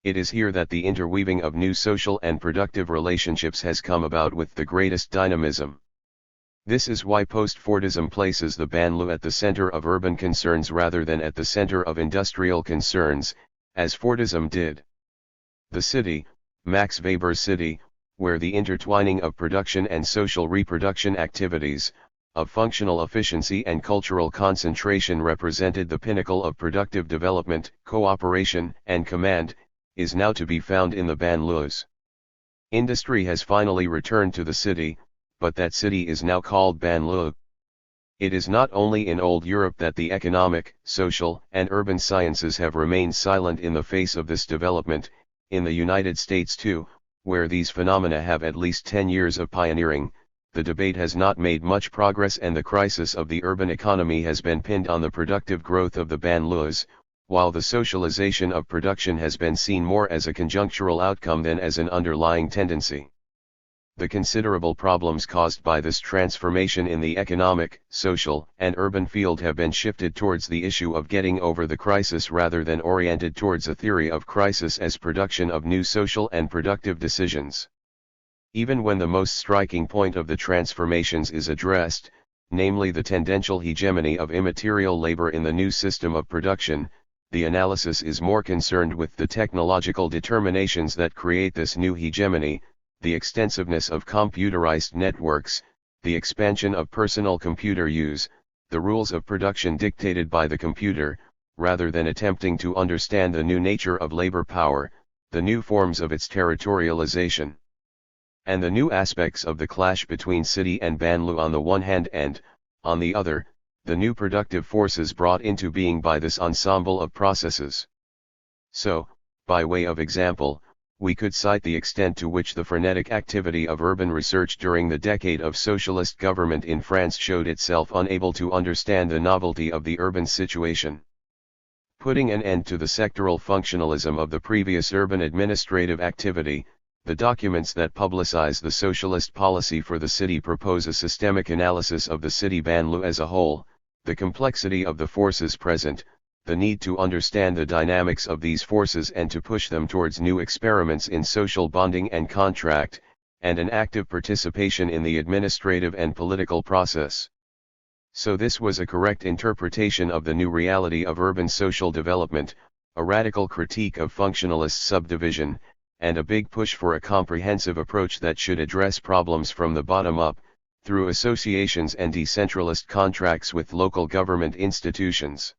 It is here that the interweaving of new social and productive relationships has come about with the greatest dynamism. This is why post-Fordism places the banlieue at the center of urban concerns rather than at the center of industrial concerns, as Fordism did. The city, Max Weber's city, where the intertwining of production and social reproduction activities, of functional efficiency and cultural concentration represented the pinnacle of productive development, cooperation, and command, is now to be found in the banlieues. Industry has finally returned to the city, but that city is now called banlieue. It is not only in old Europe that the economic, social, and urban sciences have remained silent in the face of this development, in the United States too, where these phenomena have at least 10 years of pioneering, the debate has not made much progress and the crisis of the urban economy has been pinned on the productive growth of the banlieues, while the socialization of production has been seen more as a conjunctural outcome than as an underlying tendency. The considerable problems caused by this transformation in the economic, social, and urban field have been shifted towards the issue of getting over the crisis rather than oriented towards a theory of crisis as production of new social and productive decisions. Even when the most striking point of the transformations is addressed, namely the tendential hegemony of immaterial labor in the new system of production, the analysis is more concerned with the technological determinations that create this new hegemony, the extensiveness of computerized networks, the expansion of personal computer use, the rules of production dictated by the computer, rather than attempting to understand the new nature of labor power, the new forms of its territorialization, and the new aspects of the clash between city and banlieue on the one hand and, on the other, the new productive forces brought into being by this ensemble of processes. So, by way of example, we could cite the extent to which the frenetic activity of urban research during the decade of socialist government in France showed itself unable to understand the novelty of the urban situation. Putting an end to the sectoral functionalism of the previous urban administrative activity, the documents that publicize the socialist policy for the city propose a systemic analysis of the city banlieue as a whole, the complexity of the forces present, the need to understand the dynamics of these forces and to push them towards new experiments in social bonding and contract, and an active participation in the administrative and political process. So this was a correct interpretation of the new reality of urban social development, a radical critique of functionalist subdivision, and a big push for a comprehensive approach that should address problems from the bottom up, through associations and decentralist contracts with local government institutions.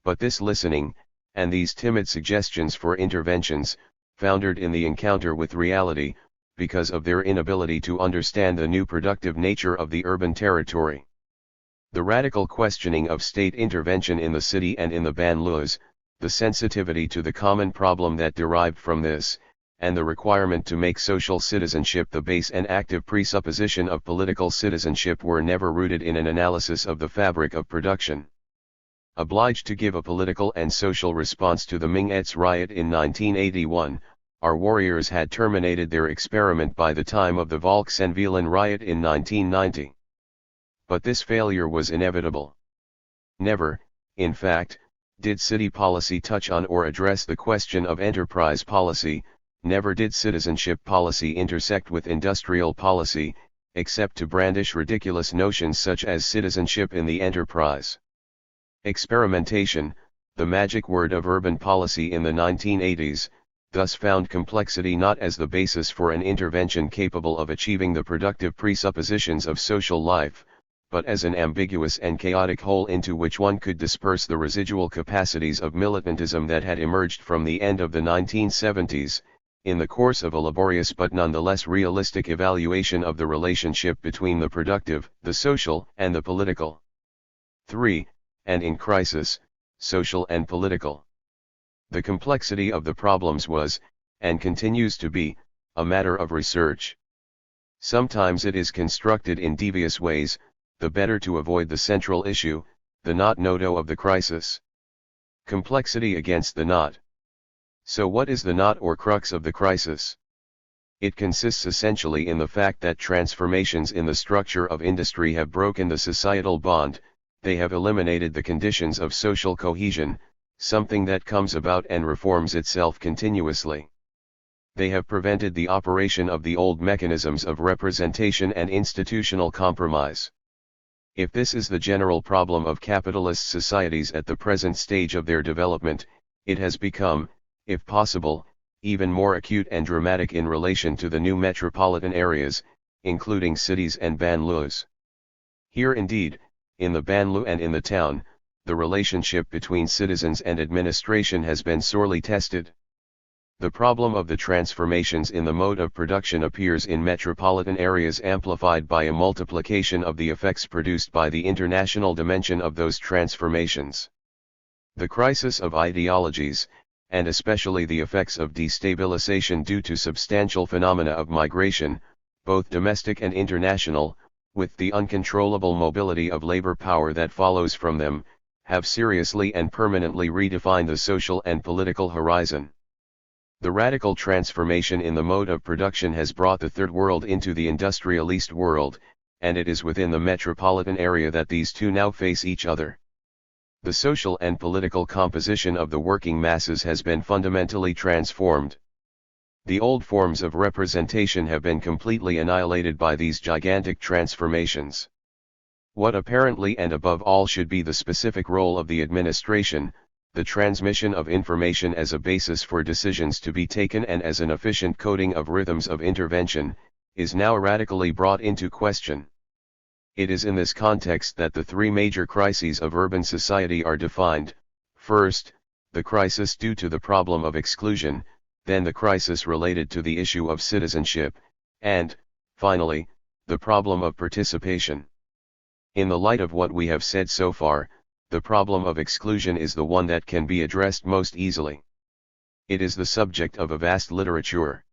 But this listening, and these timid suggestions for interventions, foundered in the encounter with reality, because of their inability to understand the new productive nature of the urban territory. The radical questioning of state intervention in the city and in the banlieues, the sensitivity to the common problem that derived from this, and the requirement to make social citizenship the base and active presupposition of political citizenship were never rooted in an analysis of the fabric of production. Obliged to give a political and social response to the Ming-Et's riot in 1981, our warriors had terminated their experiment by the time of the Volksenvielen riot in 1990. But this failure was inevitable. Never, in fact, did city policy touch on or address the question of enterprise policy, never did citizenship policy intersect with industrial policy, except to brandish ridiculous notions such as citizenship in the enterprise. Experimentation, the magic word of urban policy in the 1980s, thus found complexity not as the basis for an intervention capable of achieving the productive presuppositions of social life, but as an ambiguous and chaotic hole into which one could disperse the residual capacities of militantism that had emerged from the end of the 1970s, in the course of a laborious but nonetheless realistic evaluation of the relationship between the productive, the social, and the political. 3. And in crisis, social and political. The complexity of the problems was, and continues to be, a matter of research. Sometimes it is constructed in devious ways, the better to avoid the central issue, the knot-nodo of the crisis. Complexity against the knot. So what is the knot or crux of the crisis? It consists essentially in the fact that transformations in the structure of industry have broken the societal bond, they have eliminated the conditions of social cohesion, something that comes about and reforms itself continuously. They have prevented the operation of the old mechanisms of representation and institutional compromise. If this is the general problem of capitalist societies at the present stage of their development, it has become, if possible, even more acute and dramatic in relation to the new metropolitan areas, including cities and banlieues. Here indeed, in the banlieue and in the town, the relationship between citizens and administration has been sorely tested. The problem of the transformations in the mode of production appears in metropolitan areas amplified by a multiplication of the effects produced by the international dimension of those transformations. The crisis of ideologies, and especially the effects of destabilization due to substantial phenomena of migration, both domestic and international, with the uncontrollable mobility of labor power that follows from them, have seriously and permanently redefined the social and political horizon. The radical transformation in the mode of production has brought the Third World into the industrialist world, and it is within the metropolitan area that these two now face each other. The social and political composition of the working masses has been fundamentally transformed. The old forms of representation have been completely annihilated by these gigantic transformations. What apparently and above all should be the specific role of the administration, the transmission of information as a basis for decisions to be taken and as an efficient coding of rhythms of intervention, is now radically brought into question. It is in this context that the three major crises of urban society are defined: first, the crisis due to the problem of exclusion, then the crisis related to the issue of citizenship, and, finally, the problem of participation. In the light of what we have said so far, the problem of exclusion is the one that can be addressed most easily. It is the subject of a vast literature.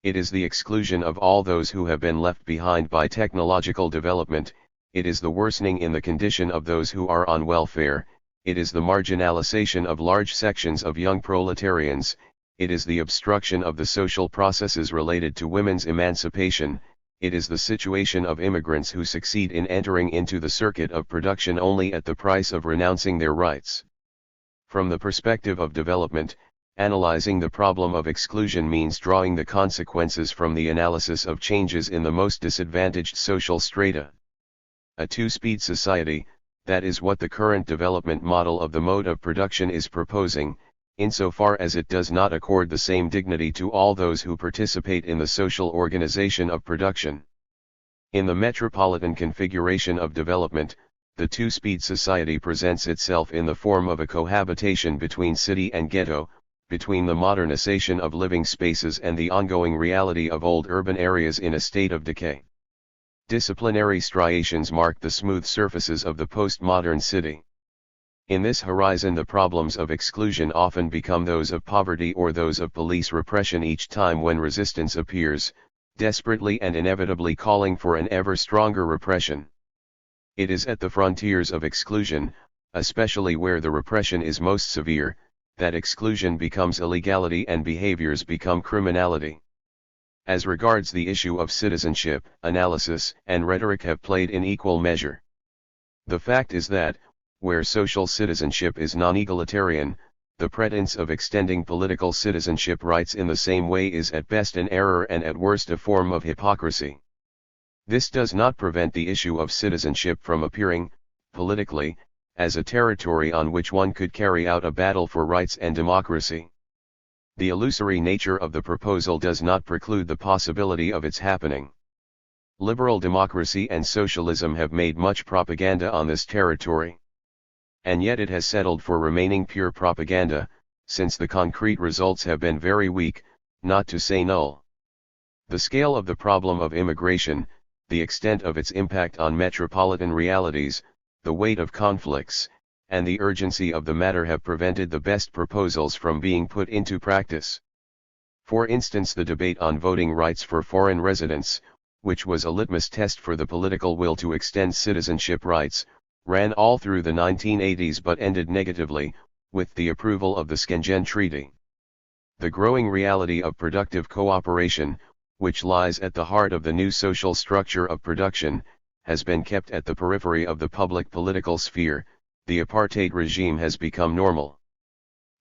It is the exclusion of all those who have been left behind by technological development, it is the worsening in the condition of those who are on welfare, it is the marginalization of large sections of young proletarians, it is the obstruction of the social processes related to women's emancipation, it is the situation of immigrants who succeed in entering into the circuit of production only at the price of renouncing their rights. From the perspective of development, analyzing the problem of exclusion means drawing the consequences from the analysis of changes in the most disadvantaged social strata. A two-speed society, that is what the current development model of the mode of production is proposing, insofar as it does not accord the same dignity to all those who participate in the social organization of production. In the metropolitan configuration of development, the two-speed society presents itself in the form of a cohabitation between city and ghetto, between the modernization of living spaces and the ongoing reality of old urban areas in a state of decay. Disciplinary striations mark the smooth surfaces of the postmodern city. In this horizon, the problems of exclusion often become those of poverty or those of police repression each time when resistance appears, desperately and inevitably calling for an ever stronger repression. It is at the frontiers of exclusion, especially where the repression is most severe, that exclusion becomes illegality and behaviors become criminality. As regards the issue of citizenship, analysis and rhetoric have played in equal measure. The fact is that, where social citizenship is non-egalitarian, the pretense of extending political citizenship rights in the same way is at best an error and at worst a form of hypocrisy. This does not prevent the issue of citizenship from appearing, politically, as a territory on which one could carry out a battle for rights and democracy. The illusory nature of the proposal does not preclude the possibility of its happening. Liberal democracy and socialism have made much propaganda on this territory. And yet it has settled for remaining pure propaganda, since the concrete results have been very weak, not to say null. The scale of the problem of immigration, the extent of its impact on metropolitan realities, the weight of conflicts, and the urgency of the matter have prevented the best proposals from being put into practice. For instance, the debate on voting rights for foreign residents, which was a litmus test for the political will to extend citizenship rights, ran all through the 1980s but ended negatively, with the approval of the Schengen Treaty. The growing reality of productive cooperation, which lies at the heart of the new social structure of production, has been kept at the periphery of the public political sphere. The apartheid regime has become normal.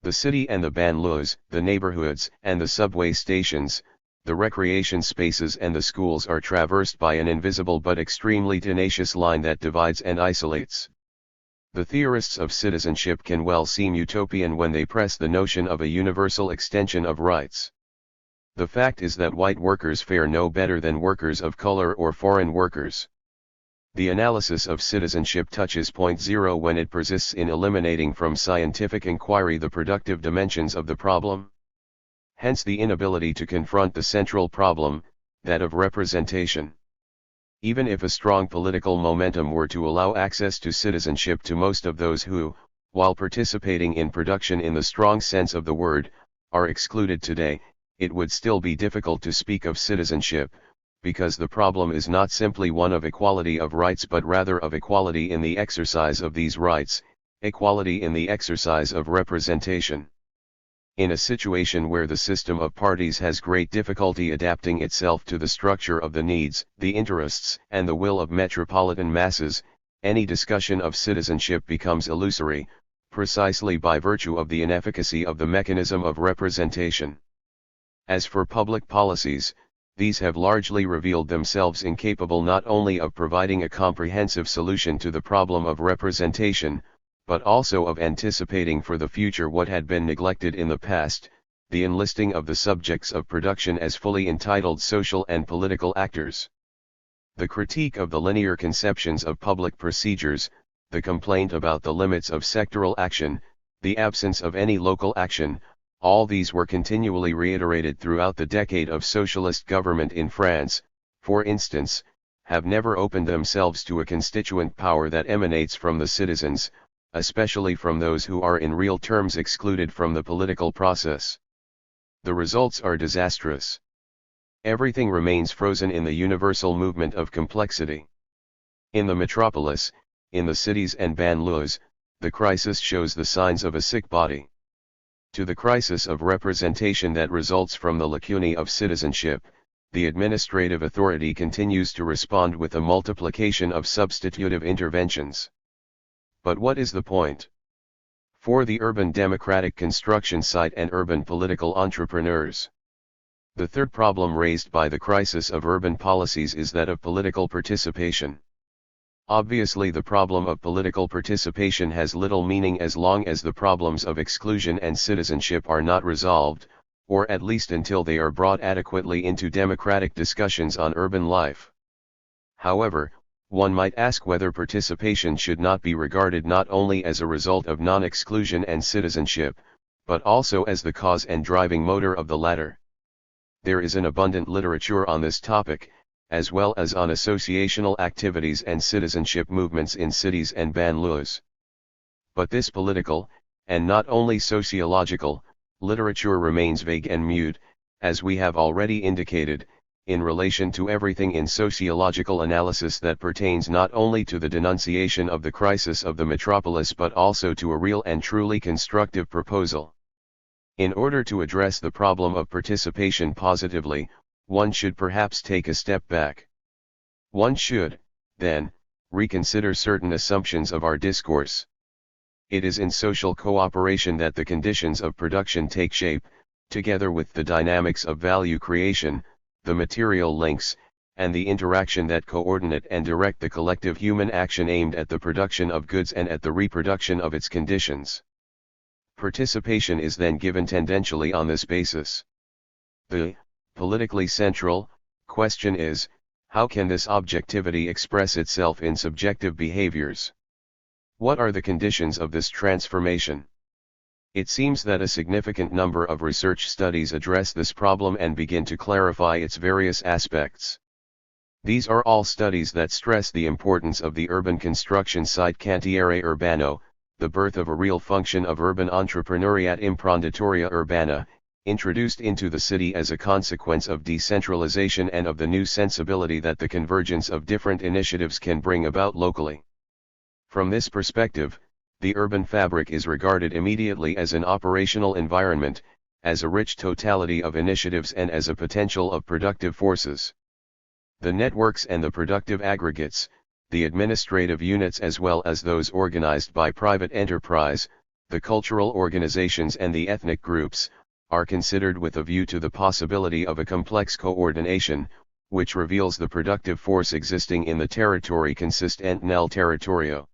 The city and the banlieues, the neighborhoods and the subway stations, the recreation spaces and the schools are traversed by an invisible but extremely tenacious line that divides and isolates. The theorists of citizenship can well seem utopian when they press the notion of a universal extension of rights. The fact is that white workers fare no better than workers of color or foreign workers. The analysis of citizenship touches point zero when it persists in eliminating from scientific inquiry the productive dimensions of the problem. Hence the inability to confront the central problem, that of representation. Even if a strong political momentum were to allow access to citizenship to most of those who, while participating in production in the strong sense of the word, are excluded today, it would still be difficult to speak of citizenship, because the problem is not simply one of equality of rights but rather of equality in the exercise of these rights, equality in the exercise of representation. In a situation where the system of parties has great difficulty adapting itself to the structure of the needs, the interests, and the will of metropolitan masses, any discussion of citizenship becomes illusory, precisely by virtue of the inefficacy of the mechanism of representation. As for public policies, these have largely revealed themselves incapable not only of providing a comprehensive solution to the problem of representation, but also of anticipating for the future what had been neglected in the past, the enlisting of the subjects of production as fully entitled social and political actors. The critique of the linear conceptions of public procedures, the complaint about the limits of sectoral action, the absence of any local action, all these were continually reiterated throughout the decade of socialist government in France, for instance, have never opened themselves to a constituent power that emanates from the citizens, especially from those who are in real terms excluded from the political process. The results are disastrous. Everything remains frozen in the universal movement of complexity. In the metropolis, in the cities and banlieues, the crisis shows the signs of a sick body. To the crisis of representation that results from the lacunae of citizenship, the administrative authority continues to respond with a multiplication of substitutive interventions. But what is the point? For the urban democratic construction site and urban political entrepreneurs. The third problem raised by the crisis of urban policies is that of political participation. Obviously, the problem of political participation has little meaning as long as the problems of exclusion and citizenship are not resolved, or at least until they are brought adequately into democratic discussions on urban life. However, one might ask whether participation should not be regarded not only as a result of non-exclusion and citizenship, but also as the cause and driving motor of the latter. There is an abundant literature on this topic, as well as on associational activities and citizenship movements in cities and banlieues. But this political, and not only sociological, literature remains vague and mute, as we have already indicated, in relation to everything in sociological analysis that pertains not only to the denunciation of the crisis of the metropolis but also to a real and truly constructive proposal. In order to address the problem of participation positively, one should perhaps take a step back. One should, then, reconsider certain assumptions of our discourse. It is in social cooperation that the conditions of production take shape, together with the dynamics of value creation, the material links, and the interaction that coordinate and direct the collective human action aimed at the production of goods and at the reproduction of its conditions. Participation is then given tendentially on this basis. The politically central question is, how can this objectivity express itself in subjective behaviors? What are the conditions of this transformation? It seems that a significant number of research studies address this problem and begin to clarify its various aspects. These are all studies that stress the importance of the urban construction site Cantiere Urbano, the birth of a real function of urban entrepreneuriat imprenditoria urbana, introduced into the city as a consequence of decentralization and of the new sensibility that the convergence of different initiatives can bring about locally. From this perspective, the urban fabric is regarded immediately as an operational environment, as a rich totality of initiatives and as a potential of productive forces. The networks and the productive aggregates, the administrative units as well as those organized by private enterprise, the cultural organizations and the ethnic groups, are considered with a view to the possibility of a complex coordination, which reveals the productive force existing in the territory consistent nel territorio.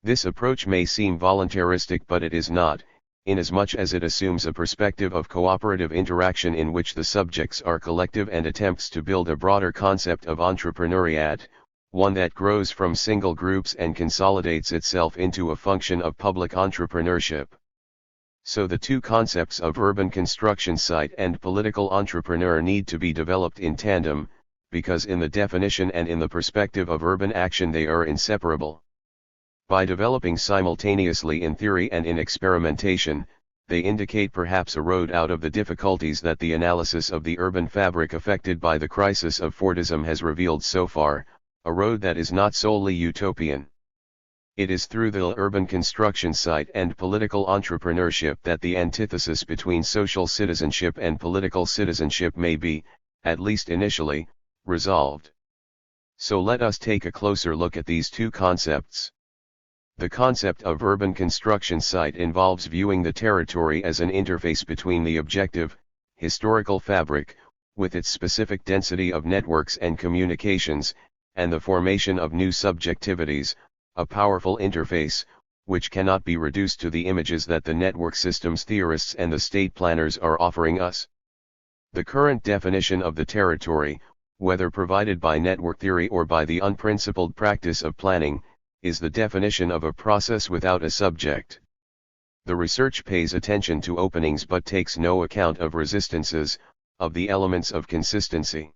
This approach may seem voluntaristic, but it is not, inasmuch as it assumes a perspective of cooperative interaction in which the subjects are collective and attempts to build a broader concept of entrepreneuriat, one that grows from single groups and consolidates itself into a function of public entrepreneurship. So the two concepts of urban construction site and political entrepreneur need to be developed in tandem, because in the definition and in the perspective of urban action they are inseparable. By developing simultaneously in theory and in experimentation, they indicate perhaps a road out of the difficulties that the analysis of the urban fabric affected by the crisis of Fordism has revealed so far, a road that is not solely utopian. It is through the urban construction site and political entrepreneurship that the antithesis between social citizenship and political citizenship may be, at least initially, resolved. So let us take a closer look at these two concepts. The concept of urban construction site involves viewing the territory as an interface between the objective, historical fabric, with its specific density of networks and communications, and the formation of new subjectivities, a powerful interface, which cannot be reduced to the images that the network systems theorists and the state planners are offering us. The current definition of the territory, whether provided by network theory or by the unprincipled practice of planning, is the definition of a process without a subject. The research pays attention to openings but takes no account of resistances, of the elements of consistency.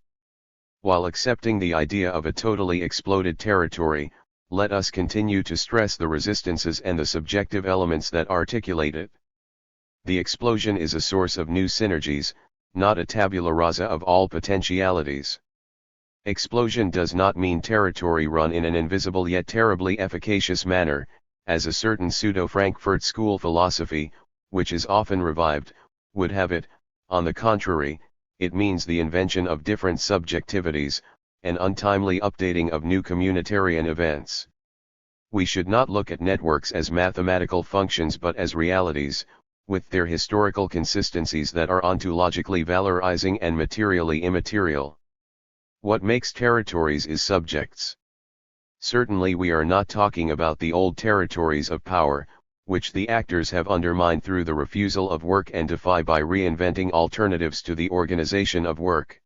While accepting the idea of a totally exploded territory, let us continue to stress the resistances and the subjective elements that articulate it. The explosion is a source of new synergies, not a tabula rasa of all potentialities. Explosion does not mean territory run in an invisible yet terribly efficacious manner, as a certain pseudo-Frankfurt School philosophy, which is often revived, would have it. On the contrary, it means the invention of different subjectivities, an untimely updating of new communitarian events. We should not look at networks as mathematical functions but as realities, with their historical consistencies that are ontologically valorizing and materially immaterial. What makes territories is subjects. Certainly we are not talking about the old territories of power, which the actors have undermined through the refusal of work and defy by reinventing alternatives to the organization of work.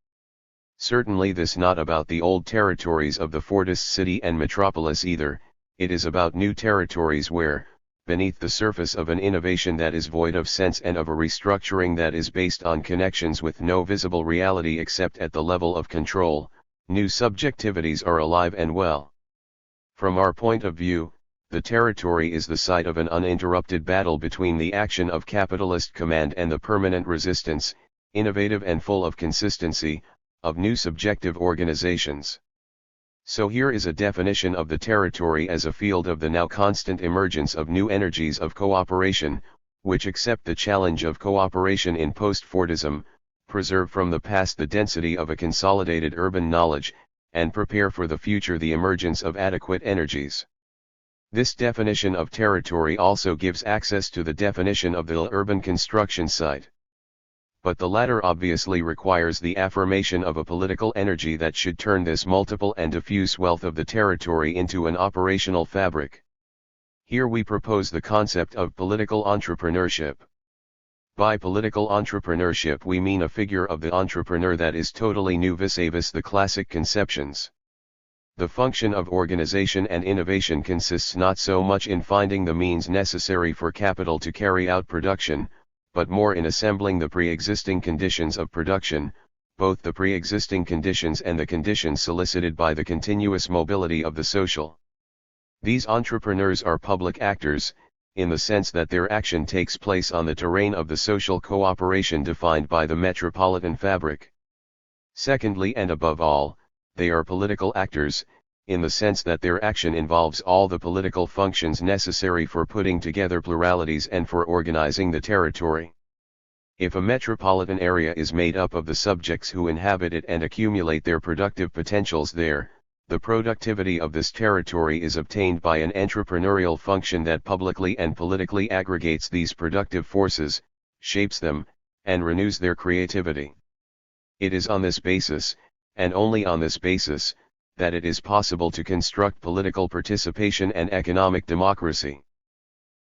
Certainly this not about the old territories of the Fordist city and metropolis either, it is about new territories where, beneath the surface of an innovation that is void of sense and of a restructuring that is based on connections with no visible reality except at the level of control, new subjectivities are alive and well. From our point of view, the territory is the site of an uninterrupted battle between the action of capitalist command and the permanent resistance, innovative and full of consistency, of new subjective organizations. So here is a definition of the territory as a field of the now constant emergence of new energies of cooperation, which accept the challenge of cooperation in post-Fordism, preserve from the past the density of a consolidated urban knowledge, and prepare for the future the emergence of adequate energies. This definition of territory also gives access to the definition of the urban construction site. But the latter obviously requires the affirmation of a political energy that should turn this multiple and diffuse wealth of the territory into an operational fabric. Here we propose the concept of political entrepreneurship. By political entrepreneurship we mean a figure of the entrepreneur that is totally new vis-a-vis the classic conceptions. The function of organization and innovation consists not so much in finding the means necessary for capital to carry out production, but more in assembling the pre-existing conditions of production, both the pre-existing conditions and the conditions solicited by the continuous mobility of the social. These entrepreneurs are public actors, in the sense that their action takes place on the terrain of the social cooperation defined by the metropolitan fabric. Secondly, and above all, they are political actors, in the sense that their action involves all the political functions necessary for putting together pluralities and for organizing the territory. If a metropolitan area is made up of the subjects who inhabit it and accumulate their productive potentials there, the productivity of this territory is obtained by an entrepreneurial function that publicly and politically aggregates these productive forces, shapes them, and renews their creativity. It is on this basis, and only on this basis, that it is possible to construct political participation and economic democracy.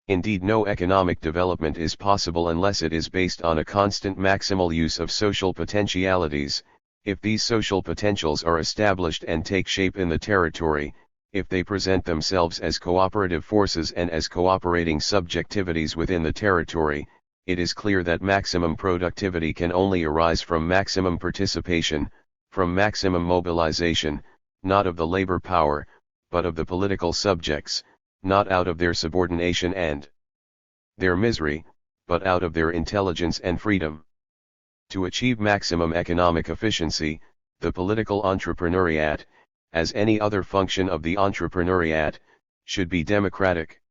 Indeed, no economic development is possible unless it is based on a constant maximal use of social potentialities. If these social potentials are established and take shape in the territory, if they present themselves as cooperative forces and as cooperating subjectivities within the territory, it is clear that maximum productivity can only arise from maximum participation, from maximum mobilization, not of the labor power, but of the political subjects, not out of their subordination and their misery, but out of their intelligence and freedom. To achieve maximum economic efficiency, the political entrepreneuriat, as any other function of the entrepreneuriat, should be democratic.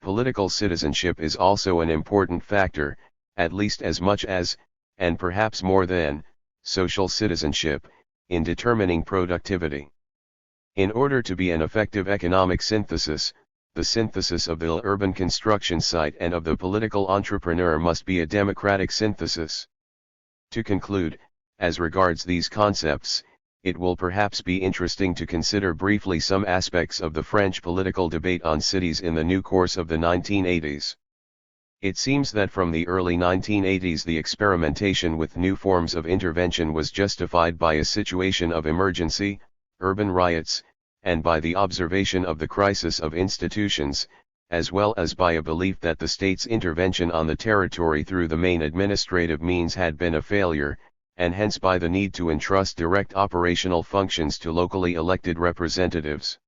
Political citizenship is also an important factor, at least as much as, and perhaps more than, social citizenship, in determining productivity. In order to be an effective economic synthesis, the synthesis of the urban construction site and of the political entrepreneur must be a democratic synthesis. To conclude, as regards these concepts, it will perhaps be interesting to consider briefly some aspects of the French political debate on cities in the new course of the 1980s. It seems that from the early 1980s the experimentation with new forms of intervention was justified by a situation of emergency, urban riots, and by the observation of the crisis of institutions, as well as by a belief that the state's intervention on the territory through the main administrative means had been a failure, and hence by the need to entrust direct operational functions to locally elected representatives.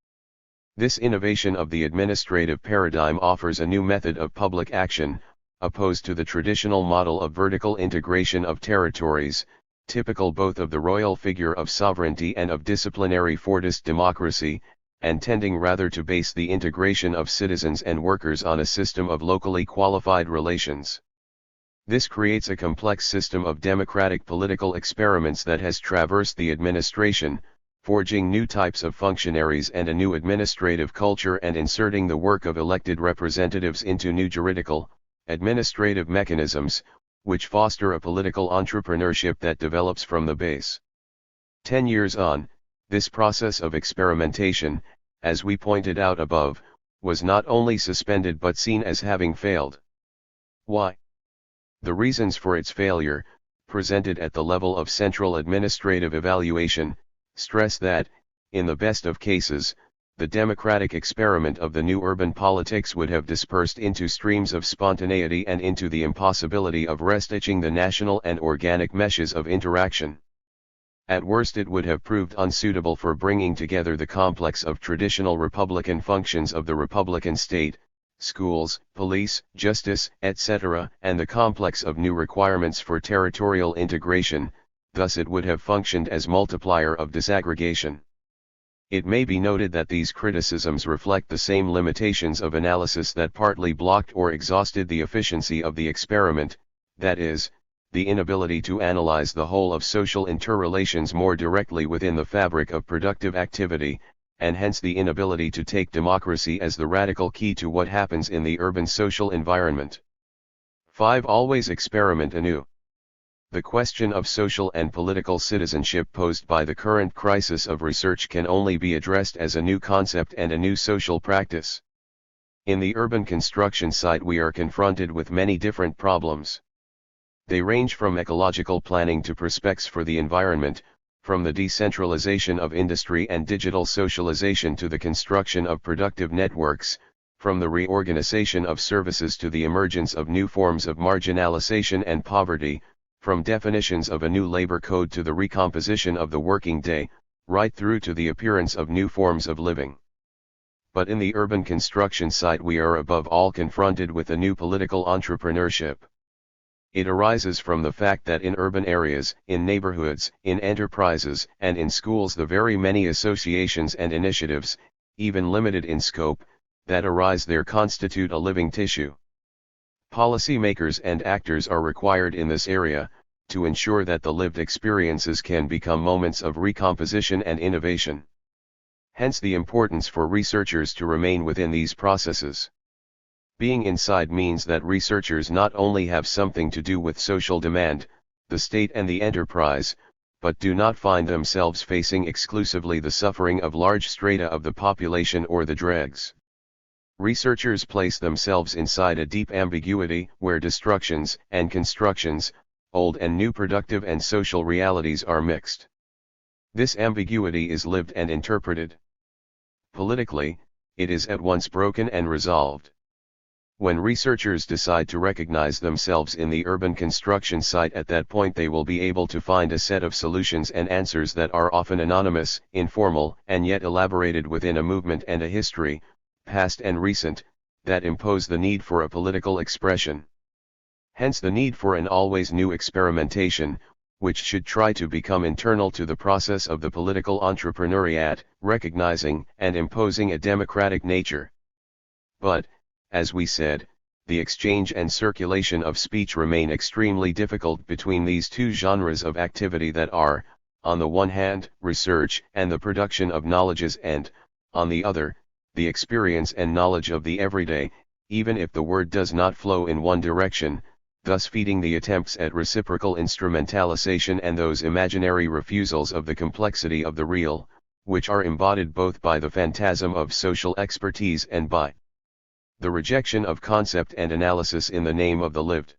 This innovation of the administrative paradigm offers a new method of public action, opposed to the traditional model of vertical integration of territories, typical both of the royal figure of sovereignty and of disciplinary Fordist democracy, and tending rather to base the integration of citizens and workers on a system of locally qualified relations. This creates a complex system of democratic political experiments that has traversed the administration, forging new types of functionaries and a new administrative culture and inserting the work of elected representatives into new juridical, administrative mechanisms, which foster a political entrepreneurship that develops from the base. 10 years on, this process of experimentation, as we pointed out above, was not only suspended but seen as having failed. Why? The reasons for its failure, presented at the level of central administrative evaluation, stress that, in the best of cases, the democratic experiment of the new urban politics would have dispersed into streams of spontaneity and into the impossibility of restitching the national and organic meshes of interaction. At worst it would have proved unsuitable for bringing together the complex of traditional republican functions of the republican state, schools, police, justice, etc., and the complex of new requirements for territorial integration, thus it would have functioned as multiplier of disaggregation. It may be noted that these criticisms reflect the same limitations of analysis that partly blocked or exhausted the efficiency of the experiment, that is, the inability to analyze the whole of social interrelations more directly within the fabric of productive activity, and hence the inability to take democracy as the radical key to what happens in the urban social environment. 5. Always experiment anew. The question of social and political citizenship posed by the current crisis of research can only be addressed as a new concept and a new social practice. In the urban construction site we are confronted with many different problems. They range from ecological planning to prospects for the environment, from the decentralization of industry and digital socialization to the construction of productive networks, from the reorganization of services to the emergence of new forms of marginalization and poverty, from definitions of a new labor code to the recomposition of the working day, right through to the appearance of new forms of living. But in the urban construction site we are above all confronted with a new political entrepreneurship. It arises from the fact that in urban areas, in neighborhoods, in enterprises, and in schools the very many associations and initiatives, even limited in scope, that arise there constitute a living tissue. Policymakers and actors are required in this area, to ensure that the lived experiences can become moments of recomposition and innovation. Hence the importance for researchers to remain within these processes. Being inside means that researchers not only have something to do with social demand, the state and the enterprise, but do not find themselves facing exclusively the suffering of large strata of the population or the dregs. Researchers place themselves inside a deep ambiguity where destructions and constructions, old and new productive and social realities are mixed. This ambiguity is lived and interpreted. Politically, it is at once broken and resolved. When researchers decide to recognize themselves in the urban construction site, at that point they will be able to find a set of solutions and answers that are often anonymous, informal, and yet elaborated within a movement and a history, past and recent, that impose the need for a political expression. Hence the need for an always new experimentation, which should try to become internal to the process of the political entrepreneuriat, recognizing and imposing a democratic nature. But, as we said, the exchange and circulation of speech remain extremely difficult between these two genres of activity that are, on the one hand, research and the production of knowledges and, on the other, the experience and knowledge of the everyday, even if the word does not flow in one direction, thus feeding the attempts at reciprocal instrumentalization and those imaginary refusals of the complexity of the real, which are embodied both by the phantasm of social expertise and by the rejection of concept and analysis in the name of the lived.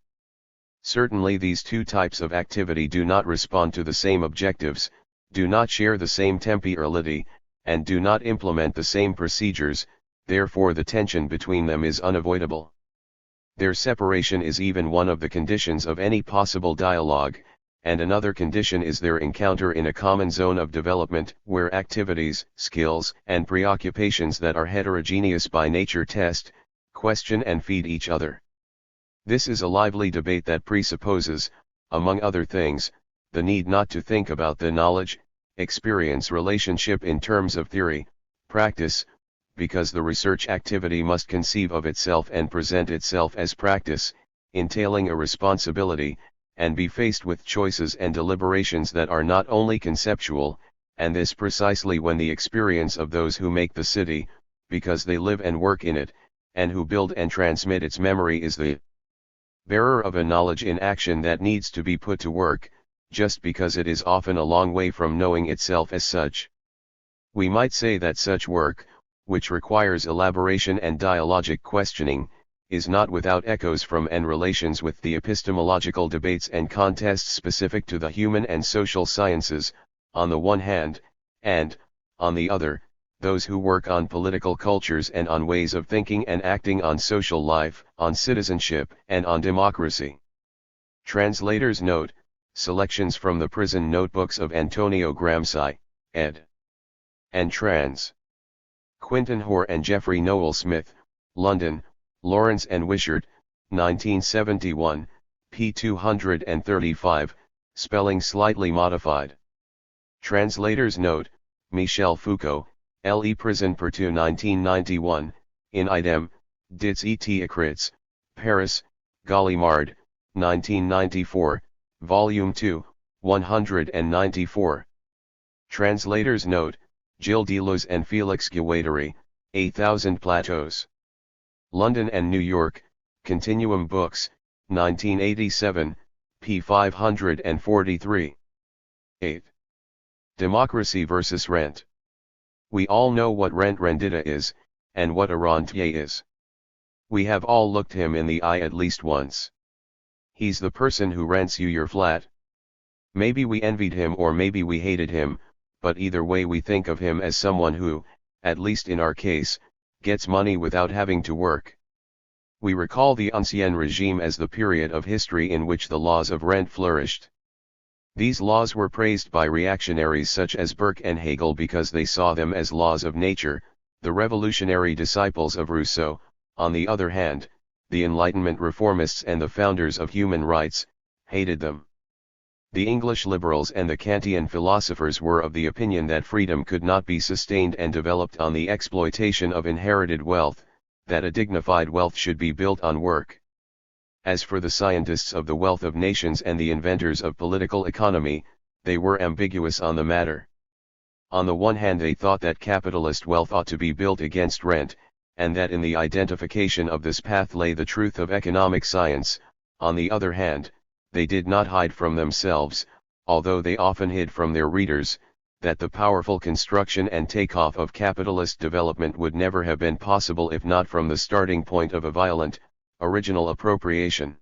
Certainly these two types of activity do not respond to the same objectives, do not share the same temporality, and do not implement the same procedures, therefore the tension between them is unavoidable. Their separation is even one of the conditions of any possible dialogue, and another condition is their encounter in a common zone of development, where activities, skills, and preoccupations that are heterogeneous by nature test, question and feed each other. This is a lively debate that presupposes, among other things, the need not to think about the knowledge-experience relationship in terms of theory, practice, because the research activity must conceive of itself and present itself as practice, entailing a responsibility, and be faced with choices and deliberations that are not only conceptual, and this precisely when the experience of those who make the city, because they live and work in it, and who build and transmit its memory is the bearer of a knowledge in action that needs to be put to work, just because it is often a long way from knowing itself as such. We might say that such work, which requires elaboration and dialogic questioning, is not without echoes from and relations with the epistemological debates and contests specific to the human and social sciences, on the one hand, and, on the other, those who work on political cultures and on ways of thinking and acting on social life, on citizenship, and on democracy. Translator's note, selections from the prison notebooks of Antonio Gramsci, ed. And trans. Quinton Hoare and Geoffrey Noel Smith, London, Lawrence and Wishart, 1971, p. 235, Spelling slightly modified. Translator's note, Michel Foucault, Le Prison Pertu 1991, in idem, Dits et écrits, Paris, Gallimard, 1994, Volume 2, 194. Translator's note, Gilles Deleuze and Félix Guattari, 8,000 Plateaus. London and New York, Continuum Books, 1987, p. 543. 8. Democracy versus rent. We all know what rent rendita is, and what a rentier is. We have all looked him in the eye at least once. He's the person who rents you your flat. Maybe we envied him or maybe we hated him, but either way we think of him as someone who, at least in our case, gets money without having to work. We recall the Ancien Regime as the period of history in which the laws of rent flourished. These laws were praised by reactionaries such as Burke and Hegel because they saw them as laws of nature. The revolutionary disciples of Rousseau, on the other hand, the Enlightenment reformists and the founders of human rights, hated them. The English liberals and the Kantian philosophers were of the opinion that freedom could not be sustained and developed on the exploitation of inherited wealth, that a dignified wealth should be built on work. As for the scientists of the wealth of nations and the inventors of political economy, they were ambiguous on the matter. On the one hand they thought that capitalist wealth ought to be built against rent, and that in the identification of this path lay the truth of economic science. On the other hand, they did not hide from themselves, although they often hid from their readers, that the powerful construction and takeoff of capitalist development would never have been possible if not from the starting point of a violent, original appropriation.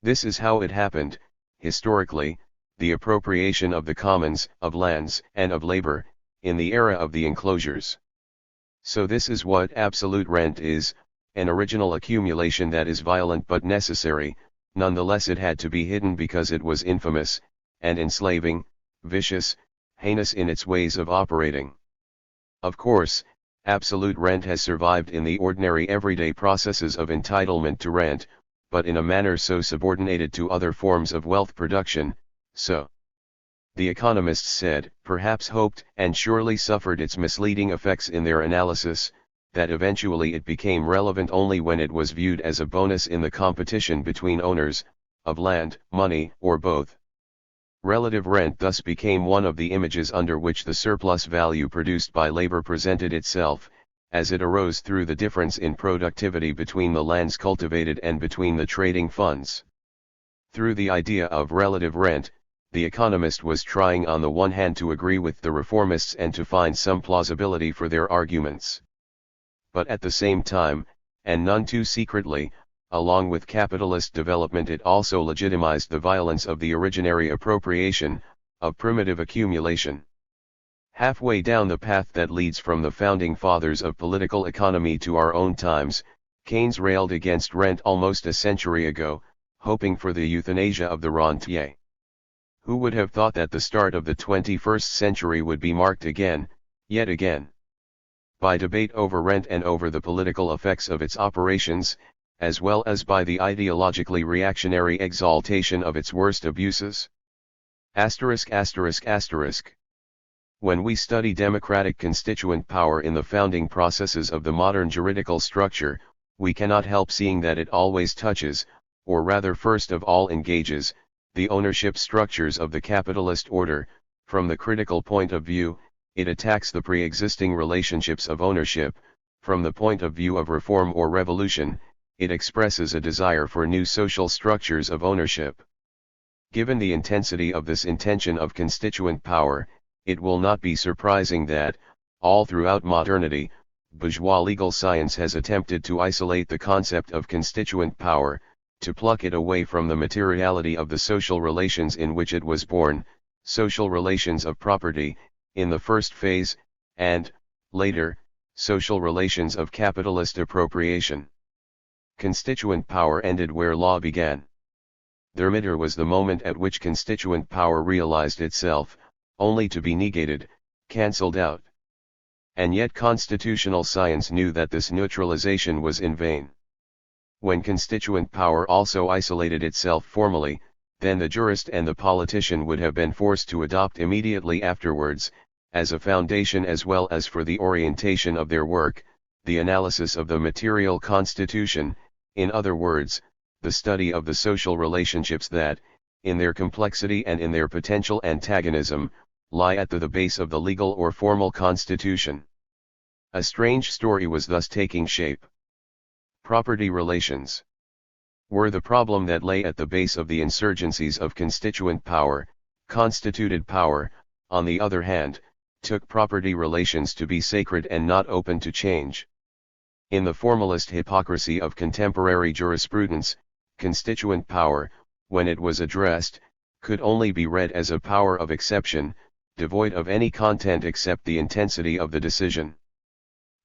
This is how it happened, historically, the appropriation of the commons, of lands, and of labor, in the era of the enclosures. So this is what absolute rent is, an original accumulation that is violent but necessary. Nonetheless it had to be hidden because it was infamous, and enslaving, vicious, heinous in its ways of operating. Of course, absolute rent has survived in the ordinary everyday processes of entitlement to rent, but in a manner so subordinated to other forms of wealth production, so the economists said, perhaps hoped, and surely suffered its misleading effects in their analysis, that eventually it became relevant only when it was viewed as a bonus in the competition between owners, of land, money, or both. Relative rent thus became one of the images under which the surplus value produced by labor presented itself, as it arose through the difference in productivity between the lands cultivated and between the trading funds. Through the idea of relative rent, the economist was trying on the one hand to agree with the reformists and to find some plausibility for their arguments. But at the same time, and none too secretly, along with capitalist development it also legitimized the violence of the originary appropriation, of primitive accumulation. Halfway down the path that leads from the founding fathers of political economy to our own times, Keynes railed against rent almost a century ago, hoping for the euthanasia of the rentier. Who would have thought that the start of the 21st century would be marked again, yet again, by debate over rent and over the political effects of its operations, as well as by the ideologically reactionary exaltation of its worst abuses? When we study democratic constituent power in the founding processes of the modern juridical structure, we cannot help seeing that it always touches, or rather first of all engages, the ownership structures of the capitalist order. From the critical point of view, it attacks the pre-existing relationships of ownership. From the point of view of reform or revolution, it expresses a desire for new social structures of ownership. Given the intensity of this intention of constituent power, it will not be surprising that, all throughout modernity, bourgeois legal science has attempted to isolate the concept of constituent power, to pluck it away from the materiality of the social relations in which it was born, social relations of property, in the first phase, and, later, social relations of capitalist appropriation. Constituent power ended where law began. Thermidor was the moment at which constituent power realized itself, only to be negated, cancelled out. And yet constitutional science knew that this neutralization was in vain. When constituent power also isolated itself formally, then the jurist and the politician would have been forced to adopt immediately afterwards, as a foundation as well as for the orientation of their work, the analysis of the material constitution, in other words, the study of the social relationships that, in their complexity and in their potential antagonism, lie at the base of the legal or formal constitution. A strange story was thus taking shape. Property relations were the problem that lay at the base of the insurgencies of constituent power. Constituted power, on the other hand, took property relations to be sacred and not open to change. In the formalist hypocrisy of contemporary jurisprudence, constituent power, when it was addressed, could only be read as a power of exception, devoid of any content except the intensity of the decision.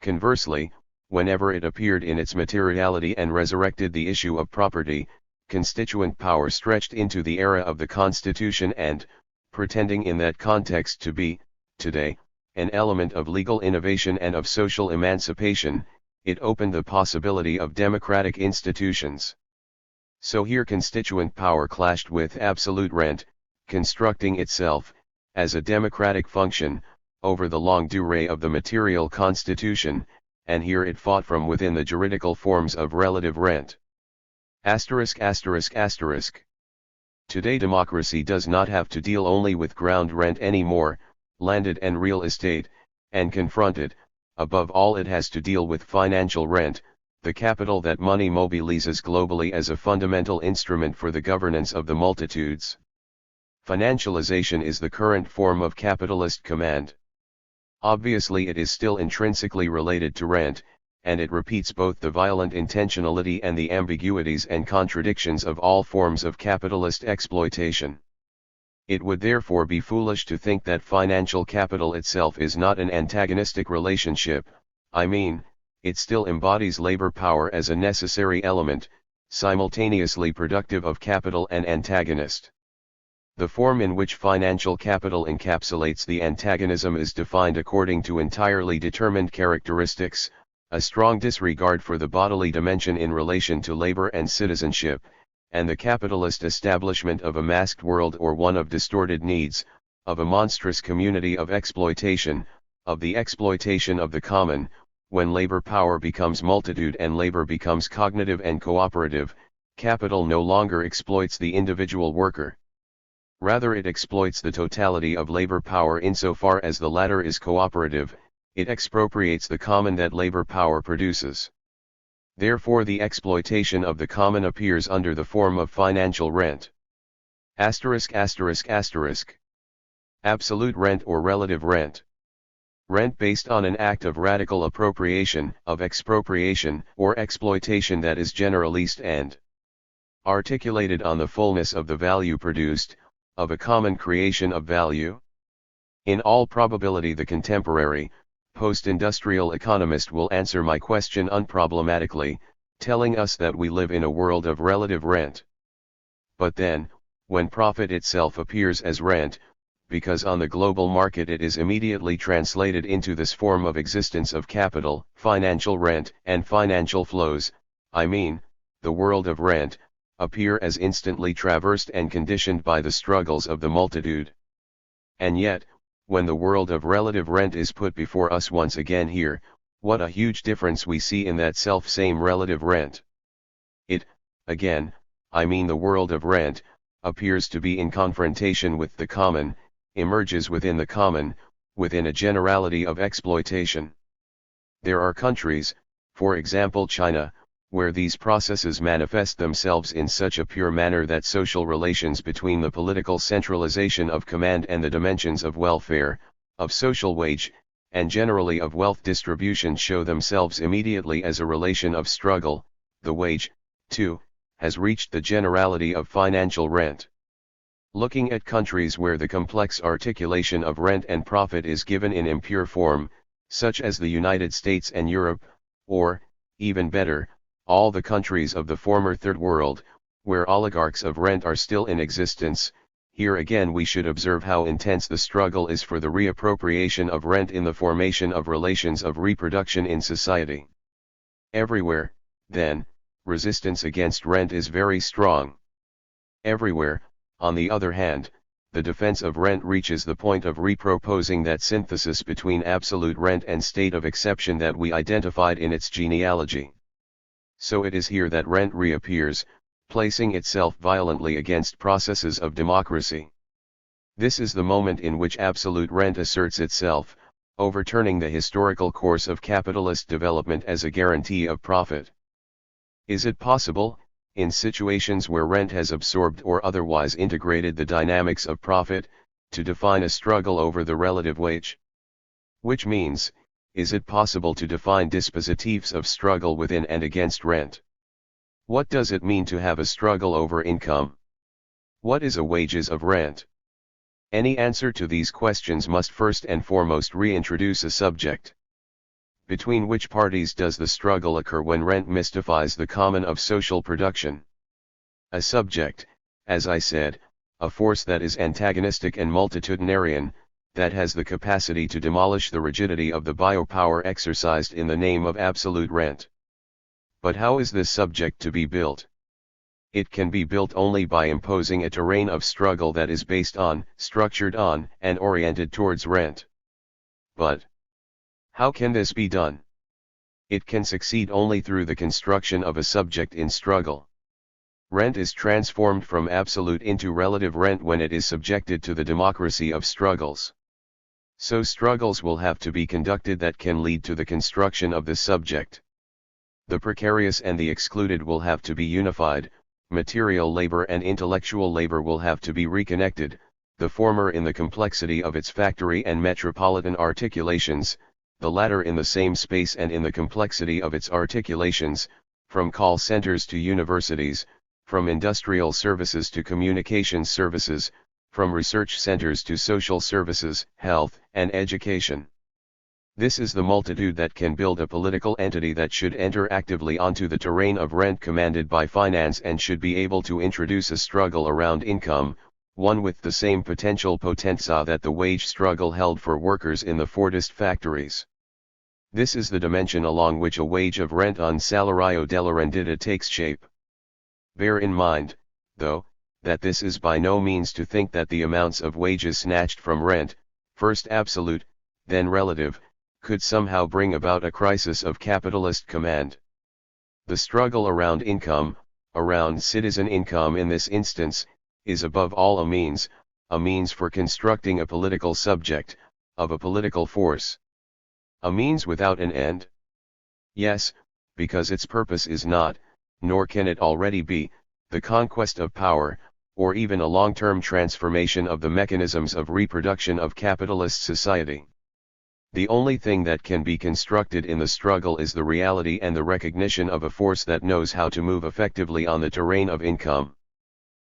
Conversely, whenever it appeared in its materiality and resurrected the issue of property, constituent power stretched into the era of the Constitution and, pretending in that context to be, today, an element of legal innovation and of social emancipation, it opened the possibility of democratic institutions. So here constituent power clashed with absolute rent, constructing itself, as a democratic function, over the longue durée of the material constitution, and here it fought from within the juridical forms of relative rent. Today democracy does not have to deal only with ground rent anymore, landed and real estate, and confronted, above all it has to deal with financial rent, the capital that money mobilizes globally as a fundamental instrument for the governance of the multitudes. Financialization is the current form of capitalist command. Obviously it is still intrinsically related to rent, and it repeats both the violent intentionality and the ambiguities and contradictions of all forms of capitalist exploitation. It would therefore be foolish to think that financial capital itself is not an antagonistic relationship. I mean, it still embodies labor power as a necessary element, simultaneously productive of capital and antagonist. The form in which financial capital encapsulates the antagonism is defined according to entirely determined characteristics, a strong disregard for the bodily dimension in relation to labor and citizenship, and the capitalist establishment of a masked world or one of distorted needs, of a monstrous community of exploitation, of the exploitation of the common. When labor power becomes multitude and labor becomes cognitive and cooperative, capital no longer exploits the individual worker. Rather it exploits the totality of labor power insofar as the latter is cooperative, it expropriates the common that labor power produces. Therefore the exploitation of the common appears under the form of financial rent. Absolute rent or relative rent. Rent based on an act of radical appropriation, of expropriation or exploitation that is generalist and articulated on the fullness of the value produced, of a common creation of value. In all probability the contemporary, post-industrial economist will answer my question unproblematically, telling us that we live in a world of relative rent. But then, when profit itself appears as rent, because on the global market it is immediately translated into this form of existence of capital, financial rent and financial flows, I mean, the world of rent, appear as instantly traversed and conditioned by the struggles of the multitude. And yet, when the world of relative rent is put before us once again here, what a huge difference we see in that self-same relative rent. It, again, I mean the world of rent, appears to be in confrontation with the common, emerges within the common, within a generality of exploitation. There are countries, for example China, where these processes manifest themselves in such a pure manner that social relations between the political centralization of command and the dimensions of welfare, of social wage, and generally of wealth distribution show themselves immediately as a relation of struggle. The wage, too, has reached the generality of financial rent. Looking at countries where the complex articulation of rent and profit is given in impure form, such as the United States and Europe, or, even better, all the countries of the former Third World, where oligarchs of rent are still in existence, here again we should observe how intense the struggle is for the reappropriation of rent in the formation of relations of reproduction in society. Everywhere, then, resistance against rent is very strong. Everywhere, On the other hand, the defense of rent reaches the point of reproposing that synthesis between absolute rent and state of exception that we identified in its genealogy. So it is here that rent reappears, placing itself violently against processes of democracy. This is the moment in which absolute rent asserts itself, overturning the historical course of capitalist development as a guarantee of profit. Is it possible, in situations where rent has absorbed or otherwise integrated the dynamics of profit, to define a struggle over the relative wage? Which means, is it possible to define dispositives of struggle within and against rent? What does it mean to have a struggle over income? What is a wages of rent? Any answer to these questions must first and foremost reintroduce a subject. Between which parties does the struggle occur when rent mystifies the common of social production? A subject, as I said, a force that is antagonistic and multitudinarian, that has the capacity to demolish the rigidity of the biopower exercised in the name of absolute rent. But how is this subject to be built? It can be built only by imposing a terrain of struggle that is based on, structured on, and oriented towards rent. But how can this be done? It can succeed only through the construction of a subject in struggle. Rent is transformed from absolute into relative rent when it is subjected to the democracy of struggles. So struggles will have to be conducted that can lead to the construction of this subject. The precarious and the excluded will have to be unified, material labor and intellectual labor will have to be reconnected, the former in the complexity of its factory and metropolitan articulations, the latter in the same space and in the complexity of its articulations, from call centers to universities, from industrial services to communications services, from research centers to social services, health, and education. This is the multitude that can build a political entity that should enter actively onto the terrain of rent commanded by finance and should be able to introduce a struggle around income, one with the same potential potenza that the wage struggle held for workers in the Fordist factories. This is the dimension along which a wage of rent on salario della rendita takes shape. Bear in mind, though, that this is by no means to think that the amounts of wages snatched from rent, first absolute, then relative, could somehow bring about a crisis of capitalist command. The struggle around income, around citizen income in this instance, is above all a means for constructing a political subject, of a political force. A means without an end? Yes, because its purpose is not, nor can it already be, the conquest of power, or even a long-term transformation of the mechanisms of reproduction of capitalist society. The only thing that can be constructed in the struggle is the reality and the recognition of a force that knows how to move effectively on the terrain of income.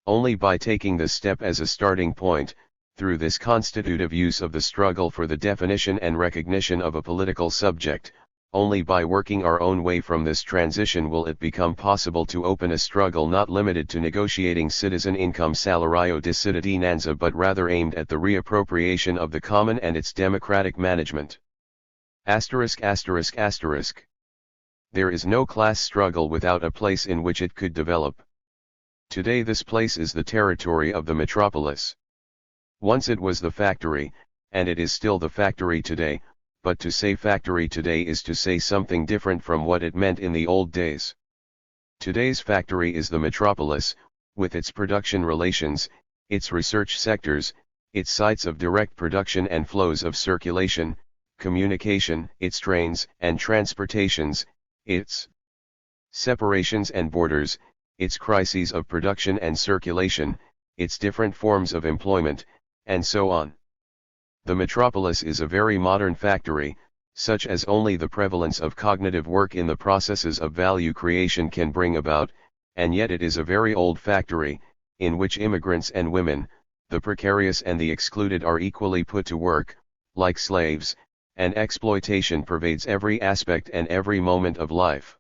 Only by taking this step as a starting point, through this constitutive use of the struggle for the definition and recognition of a political subject, only by working our own way from this transition will it become possible to open a struggle not limited to negotiating citizen income salario di cittadinanza but rather aimed at the reappropriation of the common and its democratic management. ******. There is no class struggle without a place in which it could develop. Today this place is the territory of the metropolis. Once it was the factory, and it is still the factory today, but to say factory today is to say something different from what it meant in the old days. Today's factory is the metropolis, with its production relations, its research sectors, its sites of direct production and flows of circulation, communication, its trains and transportations, its separations and borders, its crises of production and circulation, its different forms of employment, and so on. The metropolis is a very modern factory, such as only the prevalence of cognitive work in the processes of value creation can bring about, and yet it is a very old factory, in which immigrants and women, the precarious and the excluded are equally put to work, like slaves, and exploitation pervades every aspect and every moment of life.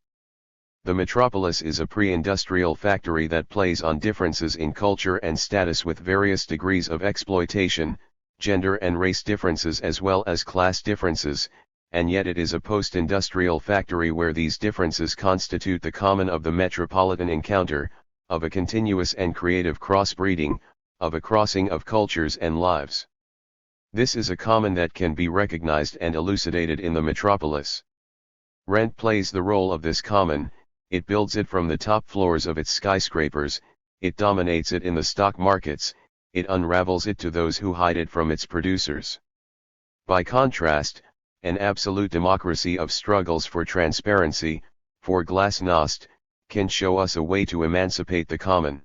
The metropolis is a pre-industrial factory that plays on differences in culture and status with various degrees of exploitation, gender and race differences as well as class differences, and yet it is a post-industrial factory where these differences constitute the common of the metropolitan encounter, of a continuous and creative crossbreeding, of a crossing of cultures and lives. This is a common that can be recognized and elucidated in the metropolis. Rent plays the role of this common, it builds it from the top floors of its skyscrapers, it dominates it in the stock markets, it unravels it to those who hide it from its producers. By contrast, an absolute democracy of struggles for transparency, for glasnost, can show us a way to emancipate the common.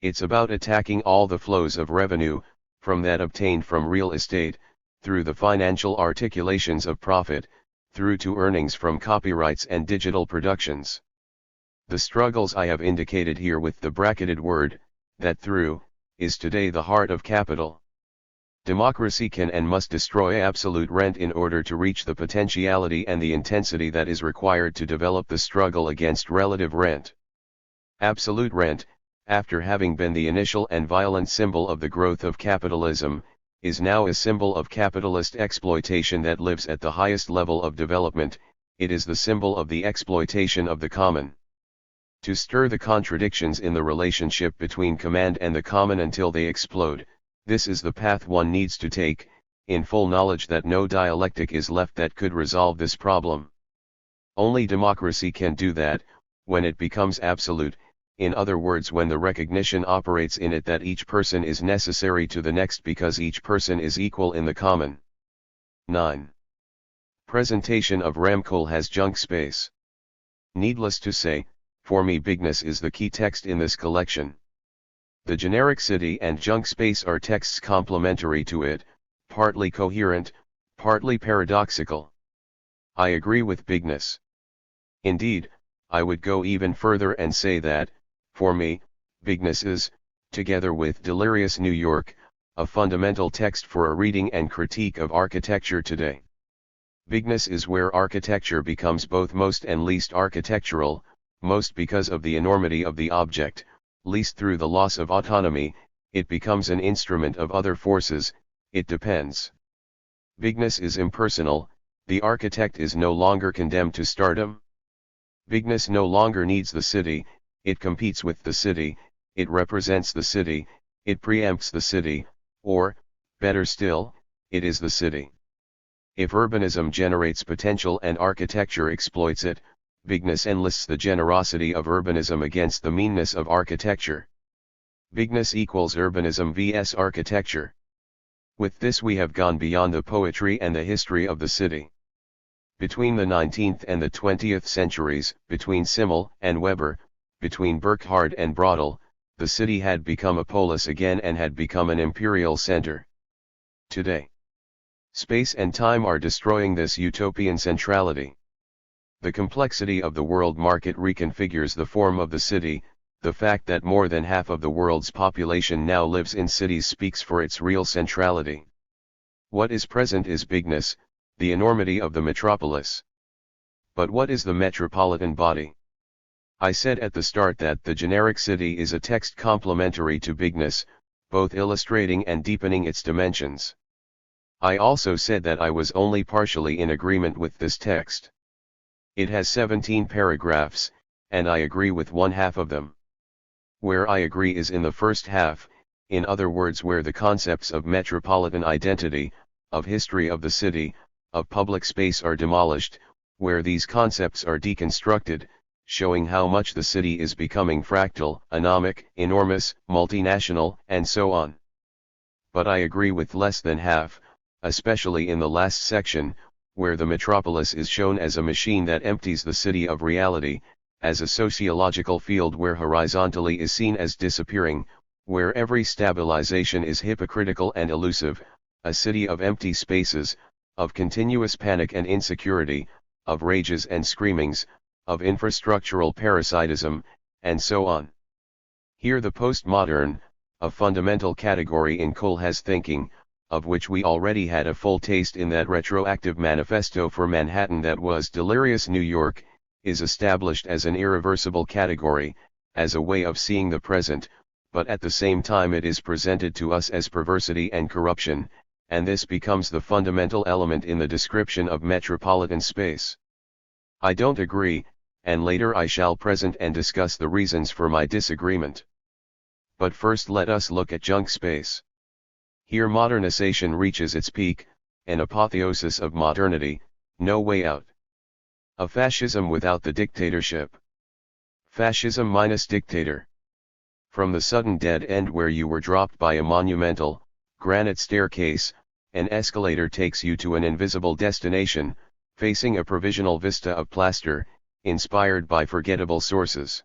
It's about attacking all the flows of revenue, from that obtained from real estate, through the financial articulations of profit, through to earnings from copyrights and digital productions. The struggles I have indicated here with the bracketed word, that through, is today the heart of capital. Democracy can and must destroy absolute rent in order to reach the potentiality and the intensity that is required to develop the struggle against relative rent. Absolute rent, after having been the initial and violent symbol of the growth of capitalism, is now a symbol of capitalist exploitation that lives at the highest level of development. It is the symbol of the exploitation of the common. To stir the contradictions in the relationship between command and the common until they explode, this is the path one needs to take, in full knowledge that no dialectic is left that could resolve this problem. Only democracy can do that, when it becomes absolute, in other words when the recognition operates in it that each person is necessary to the next because each person is equal in the common. 9. Presentation of Ramkol has junk space. Needless to say, for me bigness is the key text in this collection. The generic city and junk space are texts complementary to it, partly coherent, partly paradoxical. I agree with bigness. Indeed, I would go even further and say that, for me, bigness is, together with Delirious New York, a fundamental text for a reading and critique of architecture today. Bigness is where architecture becomes both most and least architectural, most because of the enormity of the object, least through the loss of autonomy, it becomes an instrument of other forces, it depends. Bigness is impersonal, the architect is no longer condemned to stardom. Bigness no longer needs the city, it competes with the city, it represents the city, it preempts the city, or, better still, it is the city. If urbanism generates potential and architecture exploits it, bigness enlists the generosity of urbanism against the meanness of architecture. Bigness equals urbanism vs architecture. With this we have gone beyond the poetry and the history of the city. Between the 19th and the 20th centuries, between Simmel and Weber, between Burckhardt and Brodel, the city had become a polis again and had become an imperial center. Today, space and time are destroying this utopian centrality. The complexity of the world market reconfigures the form of the city. The fact that more than half of the world's population now lives in cities speaks for its real centrality. What is present is bigness, the enormity of the metropolis. But what is the metropolitan body? I said at the start that the generic city is a text complementary to bigness, both illustrating and deepening its dimensions. I also said that I was only partially in agreement with this text. It has 17 paragraphs, and I agree with one half of them. Where I agree is in the first half, in other words where the concepts of metropolitan identity, of history of the city, of public space are demolished, where these concepts are deconstructed, showing how much the city is becoming fractal, anomic, enormous, multinational, and so on. But I agree with less than half, especially in the last section, where the metropolis is shown as a machine that empties the city of reality, as a sociological field where horizontally is seen as disappearing, where every stabilization is hypocritical and elusive, a city of empty spaces, of continuous panic and insecurity, of rages and screamings, of infrastructural parasitism, and so on. Here the postmodern, a fundamental category in Kohlhaas thinking, of which we already had a full taste in that retroactive manifesto for Manhattan that was Delirious New York, is established as an irreversible category, as a way of seeing the present, but at the same time it is presented to us as perversity and corruption, and this becomes the fundamental element in the description of metropolitan space. I don't agree, and later I shall present and discuss the reasons for my disagreement. But first let us look at junk space. Here modernization reaches its peak, an apotheosis of modernity, no way out. A fascism without the dictatorship. Fascism minus dictator. From the sudden dead end where you were dropped by a monumental, granite staircase, an escalator takes you to an invisible destination, facing a provisional vista of plaster, inspired by forgettable sources.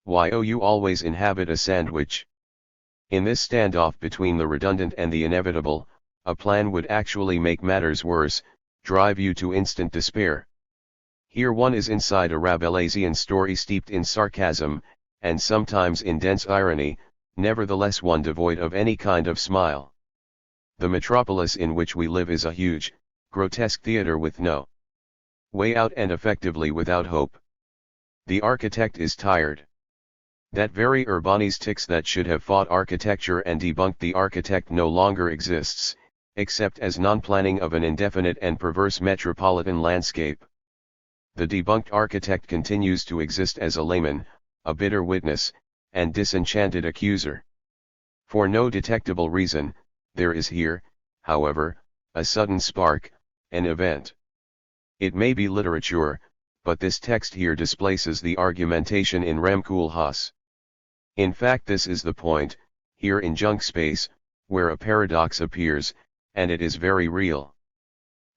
Why you always inhabit a sandwich? In this standoff between the redundant and the inevitable, a plan would actually make matters worse, drive you to instant despair. Here one is inside a Rabelaisian story steeped in sarcasm, and sometimes in dense irony, nevertheless one devoid of any kind of smile. The metropolis in which we live is a huge, grotesque theater with no way out and effectively without hope. The architect is tired. That very urbanistics that should have fought architecture and debunked the architect no longer exists, except as non-planning of an indefinite and perverse metropolitan landscape. The debunked architect continues to exist as a layman, a bitter witness, and disenchanted accuser. For no detectable reason, there is here, however, a sudden spark, an event. It may be literature, but this text here displaces the argumentation in Remkoolhaas. In fact, this is the point, here in junk space, where a paradox appears, and it is very real.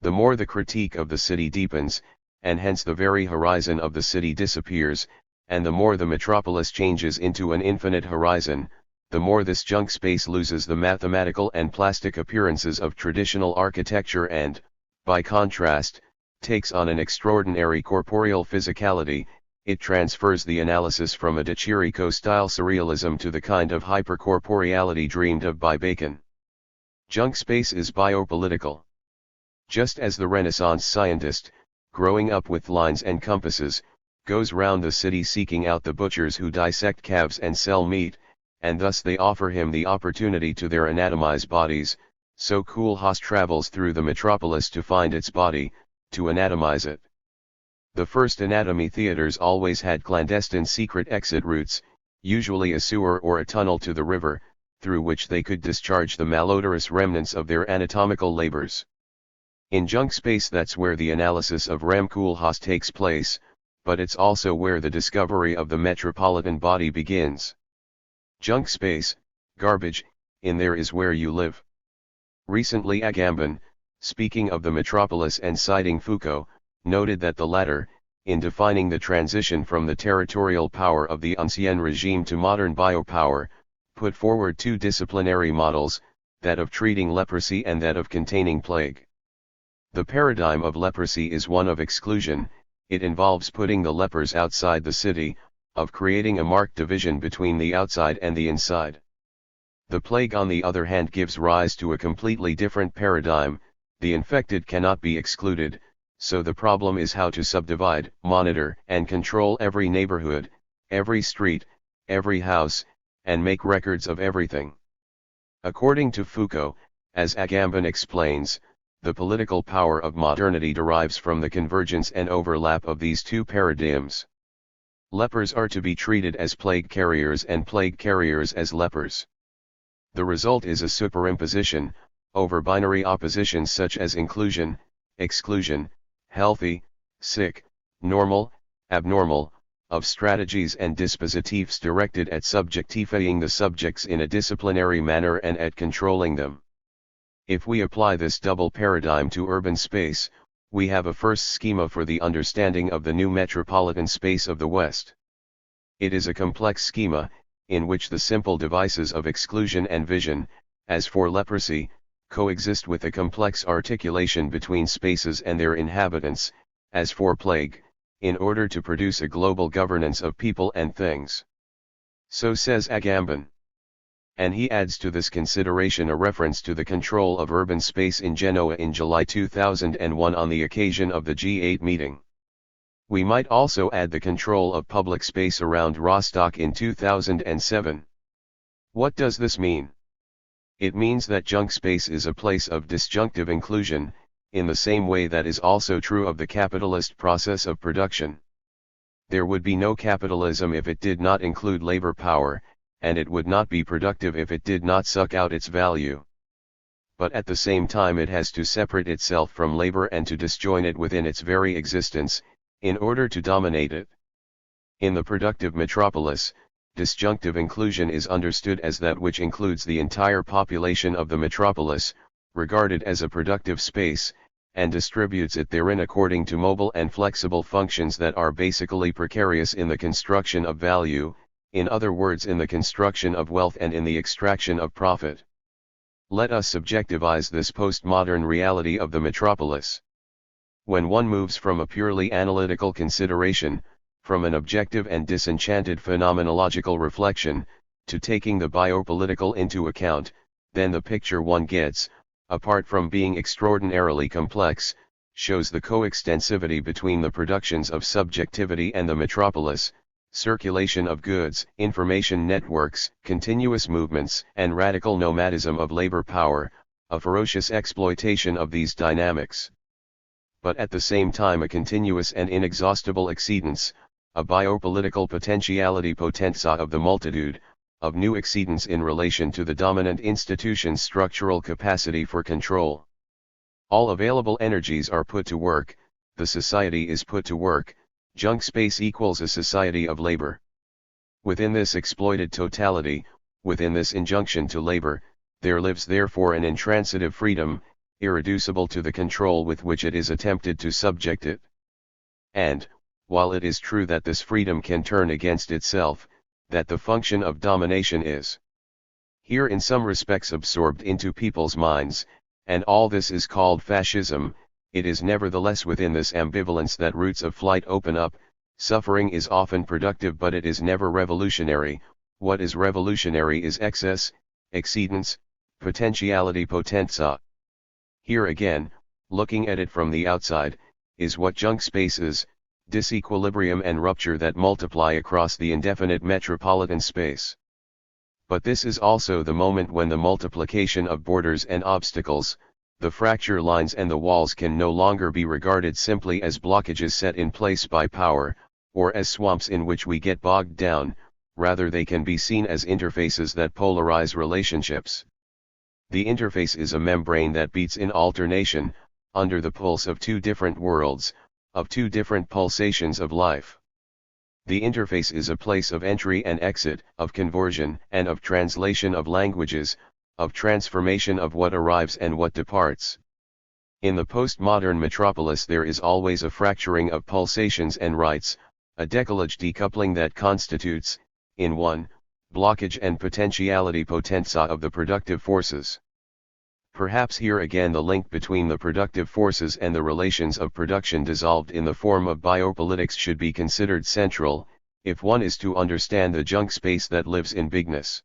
The more the critique of the city deepens, and hence the very horizon of the city disappears, and the more the metropolis changes into an infinite horizon, the more this junk space loses the mathematical and plastic appearances of traditional architecture and, by contrast, takes on an extraordinary corporeal physicality. It transfers the analysis from a de Chirico-style surrealism to the kind of hypercorporeality dreamed of by Bacon. Junk space is biopolitical. Just as the Renaissance scientist, growing up with lines and compasses, goes round the city seeking out the butchers who dissect calves and sell meat, and thus they offer him the opportunity to their anatomized bodies, so Koolhaas travels through the metropolis to find its body, to anatomize it. The first anatomy theaters always had clandestine secret exit routes, usually a sewer or a tunnel to the river, through which they could discharge the malodorous remnants of their anatomical labors. In junk space that's where the analysis of Remkoolhaas takes place, but it's also where the discovery of the metropolitan body begins. Junk space, garbage, in there is where you live. Recently Agamben, speaking of the metropolis and citing Foucault, noted that the latter, in defining the transition from the territorial power of the ancien regime to modern biopower, put forward two disciplinary models, that of treating leprosy and that of containing plague. The paradigm of leprosy is one of exclusion. It involves putting the lepers outside the city, of creating a marked division between the outside and the inside. The plague on the other hand gives rise to a completely different paradigm. The infected cannot be excluded, so the problem is how to subdivide, monitor, and control every neighborhood, every street, every house, and make records of everything. According to Foucault, as Agamben explains, the political power of modernity derives from the convergence and overlap of these two paradigms. Lepers are to be treated as plague carriers and plague carriers as lepers. The result is a superimposition, over binary oppositions such as inclusion, exclusion, healthy, sick, normal, abnormal, of strategies and dispositives directed at subjectifying the subjects in a disciplinary manner and at controlling them. If we apply this double paradigm to urban space, we have a first schema for the understanding of the new metropolitan space of the West. It is a complex schema, in which the simple devices of exclusion and vision, as for leprosy, coexist with a complex articulation between spaces and their inhabitants, as for plague, in order to produce a global governance of people and things. So says Agamben. And he adds to this consideration a reference to the control of urban space in Genoa in July 2001 on the occasion of the G8 meeting. We might also add the control of public space around Rostock in 2007. What does this mean? It means that junk space is a place of disjunctive inclusion, in the same way that is also true of the capitalist process of production. There would be no capitalism if it did not include labor power, and it would not be productive if it did not suck out its value. But at the same time it has to separate itself from labor and to disjoin it within its very existence, in order to dominate it. In the productive metropolis, disjunctive inclusion is understood as that which includes the entire population of the metropolis, regarded as a productive space, and distributes it therein according to mobile and flexible functions that are basically precarious in the construction of value, in other words in the construction of wealth and in the extraction of profit. Let us subjectivize this postmodern reality of the metropolis. When one moves from a purely analytical consideration, from an objective and disenchanted phenomenological reflection, to taking the biopolitical into account, then the picture one gets, apart from being extraordinarily complex, shows the coextensivity between the productions of subjectivity and the metropolis, circulation of goods, information networks, continuous movements, and radical nomadism of labor power, a ferocious exploitation of these dynamics. But at the same time a continuous and inexhaustible exceedance, a biopolitical potentiality potenza of the multitude, of new exceedance in relation to the dominant institution's structural capacity for control. All available energies are put to work, the society is put to work, junk space equals a society of labor. Within this exploited totality, within this injunction to labor, there lives therefore an intransitive freedom, irreducible to the control with which it is attempted to subject it. And, while it is true that this freedom can turn against itself, that the function of domination is here in some respects absorbed into people's minds, and all this is called fascism, it is nevertheless within this ambivalence that roots of flight open up. Suffering is often productive but it is never revolutionary. What is revolutionary is excess, exceedance, potentiality potenza. Here again, looking at it from the outside, is what junk space is, disequilibrium and rupture that multiply across the indefinite metropolitan space. But this is also the moment when the multiplication of borders and obstacles, the fracture lines and the walls can no longer be regarded simply as blockages set in place by power, or as swamps in which we get bogged down, rather they can be seen as interfaces that polarize relationships. The interface is a membrane that beats in alternation, under the pulse of two different worlds, of two different pulsations of life. The interface is a place of entry and exit, of conversion and of translation of languages, of transformation of what arrives and what departs. In the postmodern metropolis there is always a fracturing of pulsations and rights, a décollage decoupling that constitutes, in one, blockage and potentiality potenza of the productive forces. Perhaps here again the link between the productive forces and the relations of production dissolved in the form of biopolitics should be considered central, if one is to understand the junk space that lives in bigness.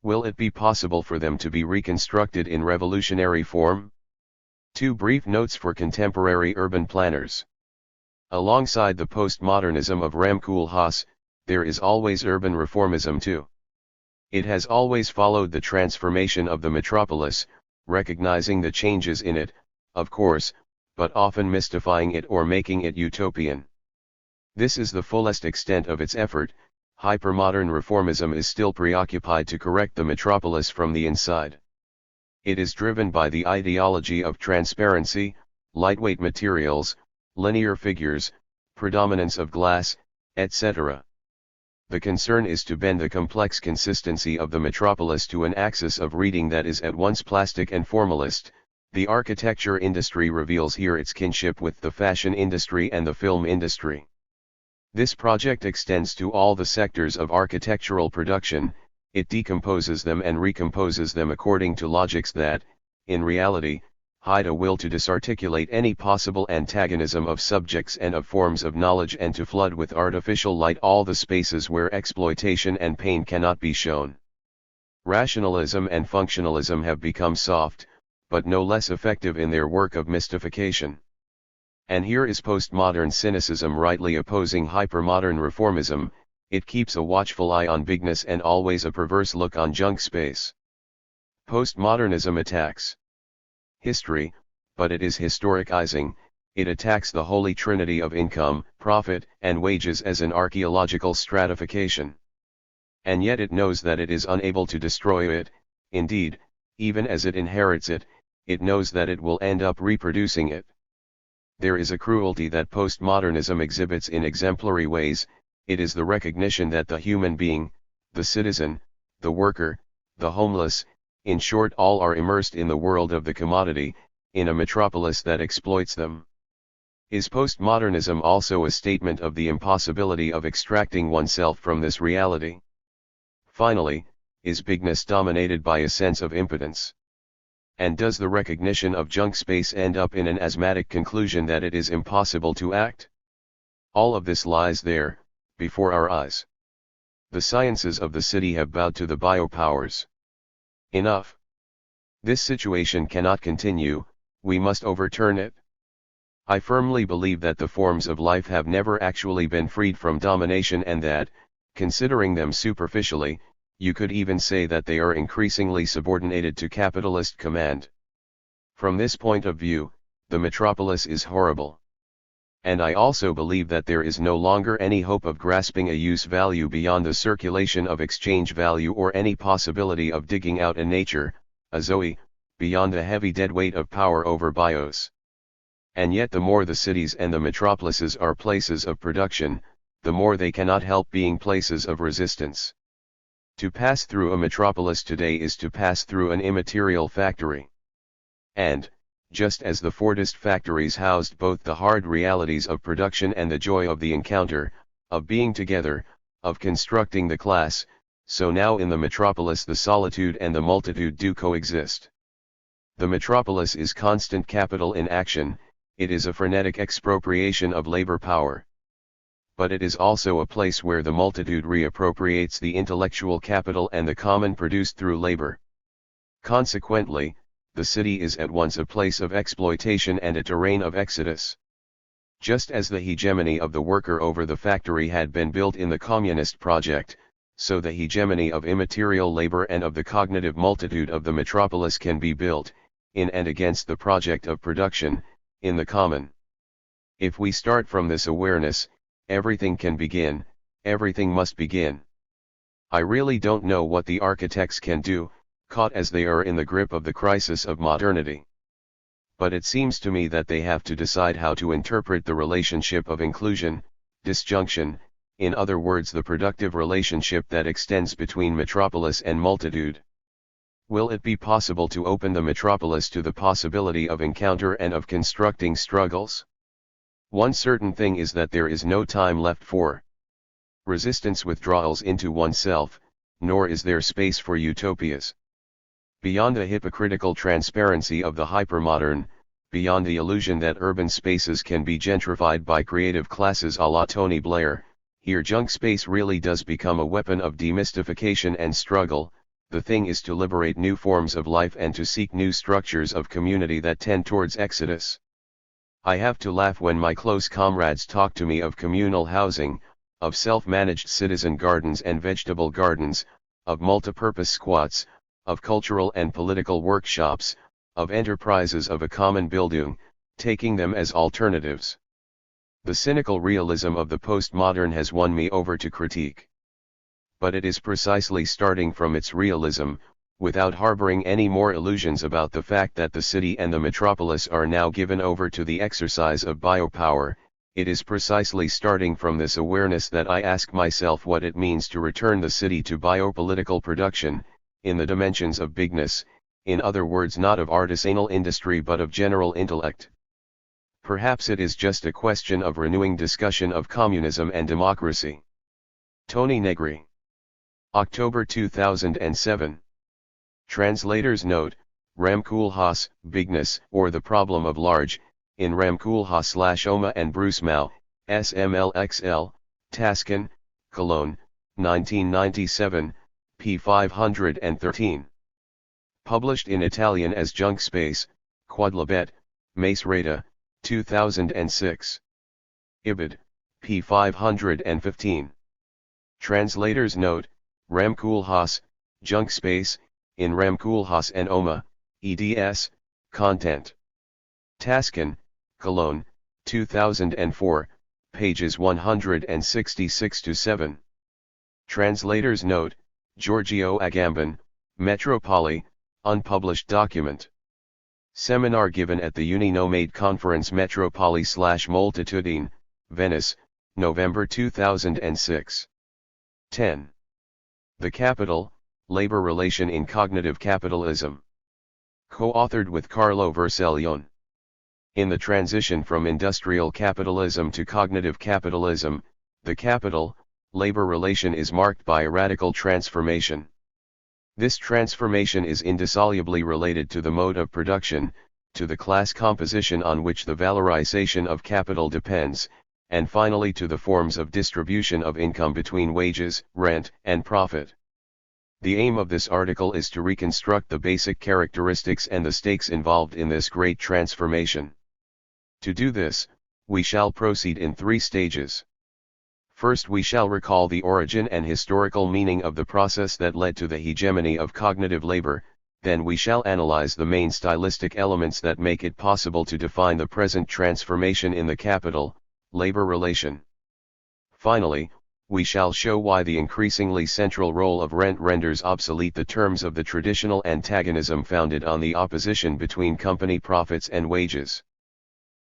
Will it be possible for them to be reconstructed in revolutionary form? 2 brief notes for contemporary urban planners. Alongside the postmodernism of Rem Koolhaas, there is always urban reformism too. It has always followed the transformation of the metropolis, recognizing the changes in it, of course, but often mystifying it or making it utopian. This is the fullest extent of its effort. Hypermodern reformism is still preoccupied to correct the metropolis from the inside. It is driven by the ideology of transparency, lightweight materials, linear figures, predominance of glass, etc. The concern is to bend the complex consistency of the metropolis to an axis of reading that is at once plastic and formalist. The architecture industry reveals here its kinship with the fashion industry and the film industry. This project extends to all the sectors of architectural production. It decomposes them and recomposes them according to logics that, in reality, hide a will to disarticulate any possible antagonism of subjects and of forms of knowledge and to flood with artificial light all the spaces where exploitation and pain cannot be shown. Rationalism and functionalism have become soft, but no less effective in their work of mystification. And here is postmodern cynicism rightly opposing hypermodern reformism. It keeps a watchful eye on bigness and always a perverse look on junk space. Postmodernism attacks history, but it is historicizing. It attacks the holy trinity of income, profit, and wages as an archaeological stratification. And yet it knows that it is unable to destroy it. Indeed, even as it inherits it, it knows that it will end up reproducing it. There is a cruelty that postmodernism exhibits in exemplary ways. It is the recognition that the human being, the citizen, the worker, the homeless, in short all are immersed in the world of the commodity, in a metropolis that exploits them. Is postmodernism also a statement of the impossibility of extracting oneself from this reality? Finally, is bigness dominated by a sense of impotence? And does the recognition of junk space end up in an asthmatic conclusion that it is impossible to act? All of this lies there, before our eyes. The sciences of the city have bowed to the biopowers. Enough. This situation cannot continue, we must overturn it. I firmly believe that the forms of life have never actually been freed from domination and that, considering them superficially, you could even say that they are increasingly subordinated to capitalist command. From this point of view, the metropolis is horrible. And I also believe that there is no longer any hope of grasping a use value beyond the circulation of exchange value or any possibility of digging out a nature, a zoe, beyond the heavy deadweight of power over bios. And yet the more the cities and the metropolises are places of production, the more they cannot help being places of resistance. To pass through a metropolis today is to pass through an immaterial factory. And, just as the Fordist factories housed both the hard realities of production and the joy of the encounter, of being together, of constructing the class, so now in the metropolis the solitude and the multitude do coexist. The metropolis is constant capital in action, it is a frenetic expropriation of labor power. But it is also a place where the multitude reappropriates the intellectual capital and the common produced through labor. Consequently, the city is at once a place of exploitation and a terrain of exodus. Just as the hegemony of the worker over the factory had been built in the communist project, so the hegemony of immaterial labor and of the cognitive multitude of the metropolis can be built, in and against the project of production, in the common. If we start from this awareness, everything can begin, everything must begin. I really don't know what the architects can do, caught as they are in the grip of the crisis of modernity. But it seems to me that they have to decide how to interpret the relationship of inclusion, disjunction, in other words the productive relationship that extends between metropolis and multitude. Will it be possible to open the metropolis to the possibility of encounter and of constructing struggles? One certain thing is that there is no time left for resistance withdrawals into oneself, nor is there space for utopias. Beyond the hypocritical transparency of the hypermodern, beyond the illusion that urban spaces can be gentrified by creative classes a la Tony Blair, here junk space really does become a weapon of demystification and struggle. The thing is to liberate new forms of life and to seek new structures of community that tend towards exodus. I have to laugh when my close comrades talk to me of communal housing, of self-managed citizen gardens and vegetable gardens, of multipurpose squats, of cultural and political workshops, of enterprises of a common Bildung, taking them as alternatives. The cynical realism of the postmodern has won me over to critique. But it is precisely starting from its realism, without harboring any more illusions about the fact that the city and the metropolis are now given over to the exercise of biopower, it is precisely starting from this awareness that I ask myself what it means to return the city to biopolitical production, in the dimensions of bigness, in other words not of artisanal industry but of general intellect. Perhaps it is just a question of renewing discussion of communism and democracy. Toni Negri. October 2007. Translator's note, Ramkulhas, Bigness, or the Problem of Large, in Ramkulhas/Oma and Bruce Mao, SMLXL, Taskin, Cologne, 1997, p. 513. Published in Italian as Junk Space, Quadlibet, Mace Reda, 2006. Ibid, p. 515. Translator's note, Ramkulhas, Junk Space, in Ramkulhas and Oma, eds, content. Taskin, Cologne, 2004, pages 166-7. Translator's note, Giorgio Agamben, Metropolis, unpublished document. Seminar given at the Uninomade Conference Metropolis/Moltitudine, Venice, November 2006. 10. The Capital, Labor Relation in Cognitive Capitalism. Co-authored with Carlo Vercellone. In the transition from industrial capitalism to cognitive capitalism, the capital-labor relation is marked by a radical transformation. This transformation is indissolubly related to the mode of production, to the class composition on which the valorization of capital depends, and finally to the forms of distribution of income between wages, rent, and profit. The aim of this article is to reconstruct the basic characteristics and the stakes involved in this great transformation. To do this, we shall proceed in 3 stages. First, we shall recall the origin and historical meaning of the process that led to the hegemony of cognitive labor, then we shall analyze the main stylistic elements that make it possible to define the present transformation in the capital-labor relation. Finally, we shall show why the increasingly central role of rent renders obsolete the terms of the traditional antagonism founded on the opposition between company profits and wages.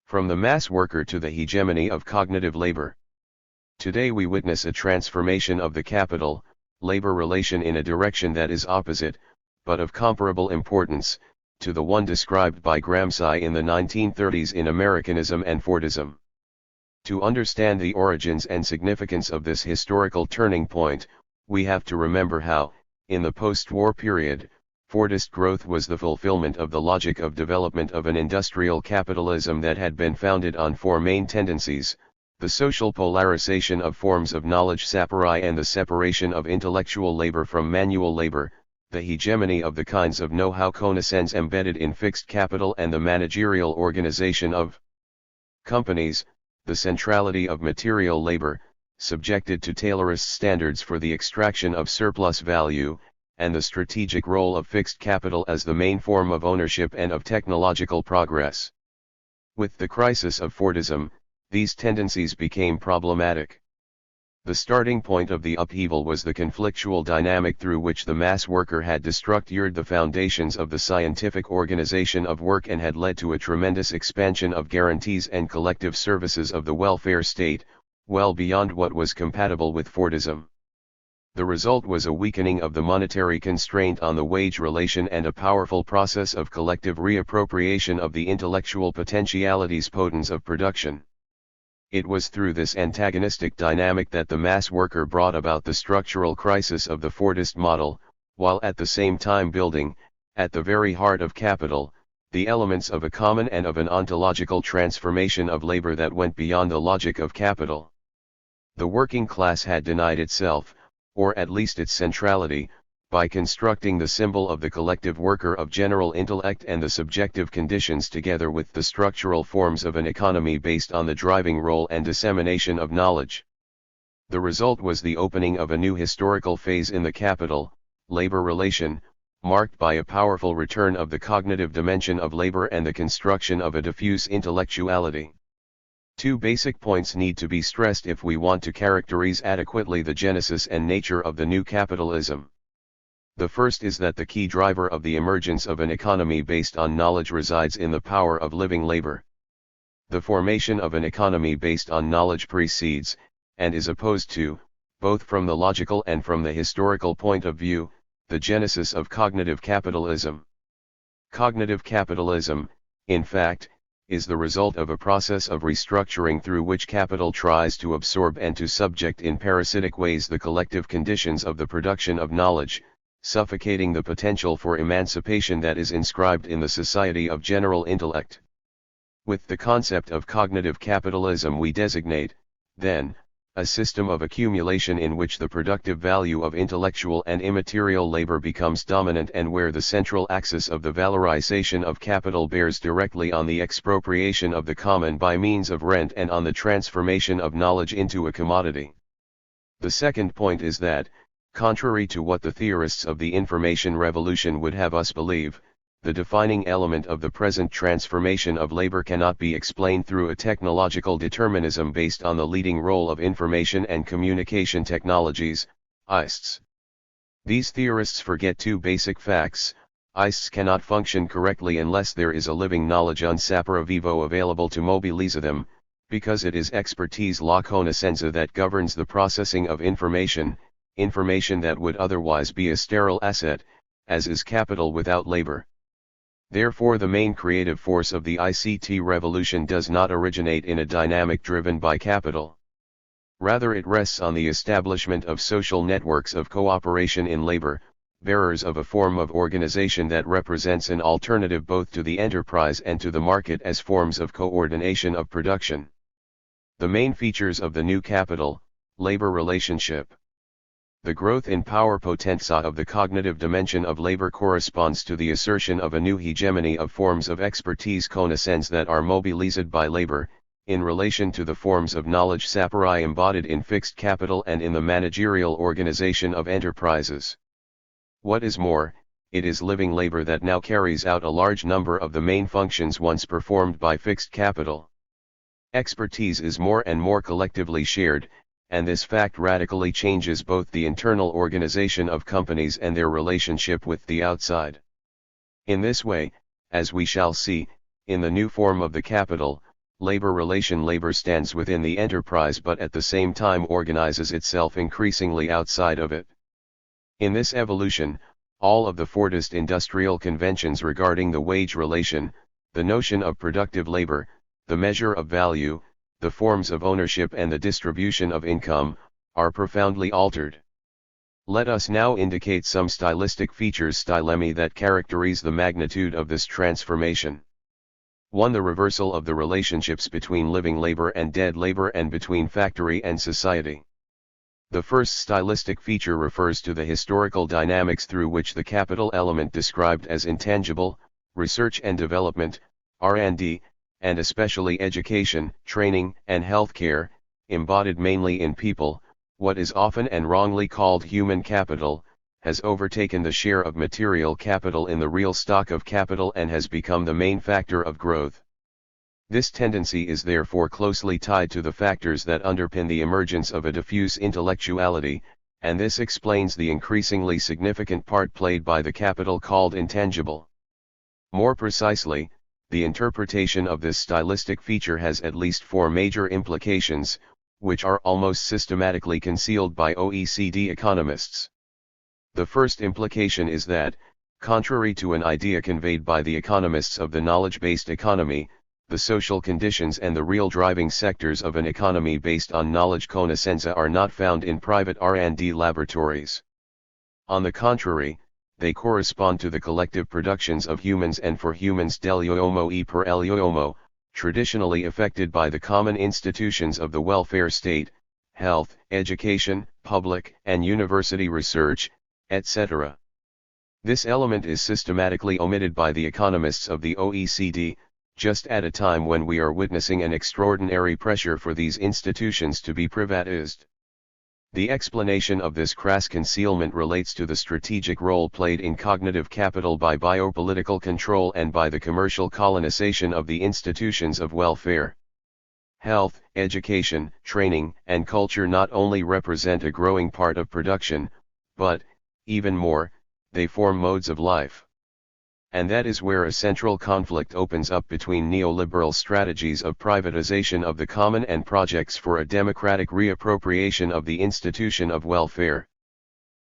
From the mass worker to the hegemony of cognitive labor. Today we witness a transformation of the capital-labor relation in a direction that is opposite, but of comparable importance, to the one described by Gramsci in the 1930s in Americanism and Fordism. To understand the origins and significance of this historical turning point, we have to remember how, in the post-war period, Fordist growth was the fulfillment of the logic of development of an industrial capitalism that had been founded on 4 main tendencies: the social polarization of forms of knowledge sapere and the separation of intellectual labor from manual labor, the hegemony of the kinds of know-how connaissance embedded in fixed capital and the managerial organization of companies, the centrality of material labor, subjected to Taylorist standards for the extraction of surplus value, and the strategic role of fixed capital as the main form of ownership and of technological progress. With the crisis of Fordism, these tendencies became problematic. The starting point of the upheaval was the conflictual dynamic through which the mass worker had destructured the foundations of the scientific organization of work and had led to a tremendous expansion of guarantees and collective services of the welfare state, well beyond what was compatible with Fordism. The result was a weakening of the monetary constraint on the wage relation and a powerful process of collective reappropriation of the intellectual potentialities potens of production. It was through this antagonistic dynamic that the mass worker brought about the structural crisis of the Fordist model, while at the same time building, at the very heart of capital, the elements of a common and of an ontological transformation of labor that went beyond the logic of capital. The working class had denied itself, or at least its centrality, by constructing the symbol of the collective worker of general intellect and the subjective conditions together with the structural forms of an economy based on the driving role and dissemination of knowledge. The result was the opening of a new historical phase in the capital-labor relation, marked by a powerful return of the cognitive dimension of labor and the construction of a diffuse intellectuality. 2 basic points need to be stressed if we want to characterize adequately the genesis and nature of the new capitalism. The first is that the key driver of the emergence of an economy based on knowledge resides in the power of living labor. The formation of an economy based on knowledge precedes, and is opposed to, both from the logical and from the historical point of view, the genesis of cognitive capitalism. Cognitive capitalism, in fact, is the result of a process of restructuring through which capital tries to absorb and to subject in parasitic ways the collective conditions of the production of knowledge, suffocating the potential for emancipation that is inscribed in the society of general intellect. With the concept of cognitive capitalism we designate, then, a system of accumulation in which the productive value of intellectual and immaterial labor becomes dominant and where the central axis of the valorization of capital bears directly on the expropriation of the common by means of rent and on the transformation of knowledge into a commodity. The second point is that, contrary to what the theorists of the information revolution would have us believe, the defining element of the present transformation of labor cannot be explained through a technological determinism based on the leading role of information and communication technologies, ISTs. These theorists forget two basic facts. ISTs cannot function correctly unless there is a living knowledge un sapere vivo available to mobilize them, because it is expertise la conoscenza that governs the processing of information, information that would otherwise be a sterile asset, as is capital without labor. Therefore the main creative force of the ICT revolution does not originate in a dynamic driven by capital. Rather it rests on the establishment of social networks of cooperation in labor, bearers of a form of organization that represents an alternative both to the enterprise and to the market as forms of coordination of production. The main features of the new capital-labor relationship. The growth in power potenza of the cognitive dimension of labor corresponds to the assertion of a new hegemony of forms of expertise conoscenza that are mobilized by labor, in relation to the forms of knowledge sapere embodied in fixed capital and in the managerial organization of enterprises. What is more, it is living labor that now carries out a large number of the main functions once performed by fixed capital. Expertise is more and more collectively shared, and this fact radically changes both the internal organization of companies and their relationship with the outside. In this way, as we shall see, in the new form of the capital-labor relation, labor stands within the enterprise but at the same time organizes itself increasingly outside of it. In this evolution, all of the Fordist industrial conventions regarding the wage relation, the notion of productive labor, the measure of value, the forms of ownership and the distribution of income, are profoundly altered. Let us now indicate some stylistic features stylemi that characterize the magnitude of this transformation. 1. The reversal of the relationships between living labor and dead labor and between factory and society. The first stylistic feature refers to the historical dynamics through which the capital element described as intangible, research and development, R&D, and especially education, training, and healthcare, embodied mainly in people, what is often and wrongly called human capital, has overtaken the share of material capital in the real stock of capital and has become the main factor of growth. This tendency is therefore closely tied to the factors that underpin the emergence of a diffuse intellectuality, and this explains the increasingly significant part played by the capital called intangible. More precisely, the interpretation of this stylistic feature has at least four major implications, which are almost systematically concealed by OECD economists. The first implication is that, contrary to an idea conveyed by the economists of the knowledge-based economy, the social conditions and the real driving sectors of an economy based on knowledge conoscenza are not found in private R&D laboratories. On the contrary, they correspond to the collective productions of humans and for humans dell'uomo e per l'uomo, traditionally effected by the common institutions of the welfare state, health, education, public and university research, etc. This element is systematically omitted by the economists of the OECD, just at a time when we are witnessing an extraordinary pressure for these institutions to be privatized. The explanation of this crass concealment relates to the strategic role played in cognitive capital by biopolitical control and by the commercial colonization of the institutions of welfare. Health, education, training, and culture not only represent a growing part of production, but, even more, they form modes of life. And that is where a central conflict opens up between neoliberal strategies of privatization of the common and projects for a democratic reappropriation of the institution of welfare.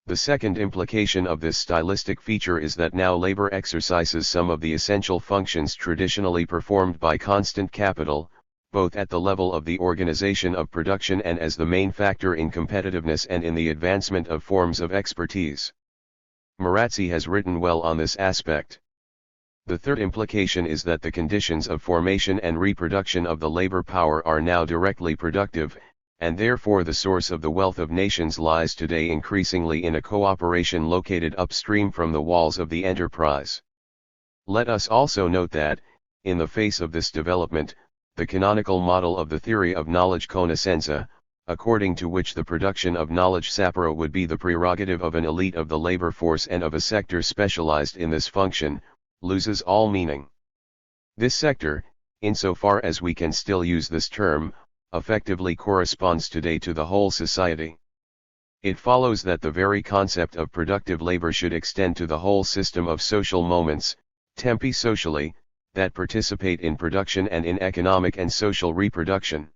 The second implication of this stylistic feature is that now labor exercises some of the essential functions traditionally performed by constant capital, both at the level of the organization of production and as the main factor in competitiveness and in the advancement of forms of expertise. Marazzi has written well on this aspect. The third implication is that the conditions of formation and reproduction of the labor power are now directly productive, and therefore the source of the wealth of nations lies today increasingly in a cooperation located upstream from the walls of the enterprise. Let us also note that, in the face of this development, the canonical model of the theory of knowledge conoscenza, according to which the production of knowledge sapere would be the prerogative of an elite of the labor force and of a sector specialized in this function, loses all meaning. This sector, insofar as we can still use this term, effectively corresponds today to the whole society. It follows that the very concept of productive labor should extend to the whole system of social moments, tempi socially, that participate in production and in economic and social reproduction.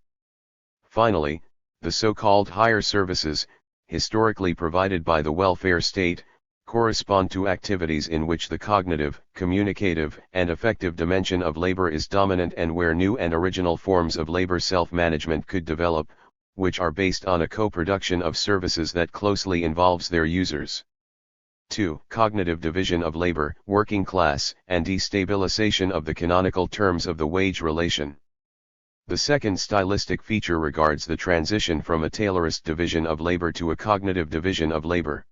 Finally, the so-called higher services, historically provided by the welfare state, correspond to activities in which the cognitive, communicative, and affective dimension of labor is dominant and where new and original forms of labor self-management could develop, which are based on a co-production of services that closely involves their users. 2. Cognitive division of labor, working class, and destabilization of the canonical terms of the wage relation. The second stylistic feature regards the transition from a Taylorist division of labor to a cognitive division of labor.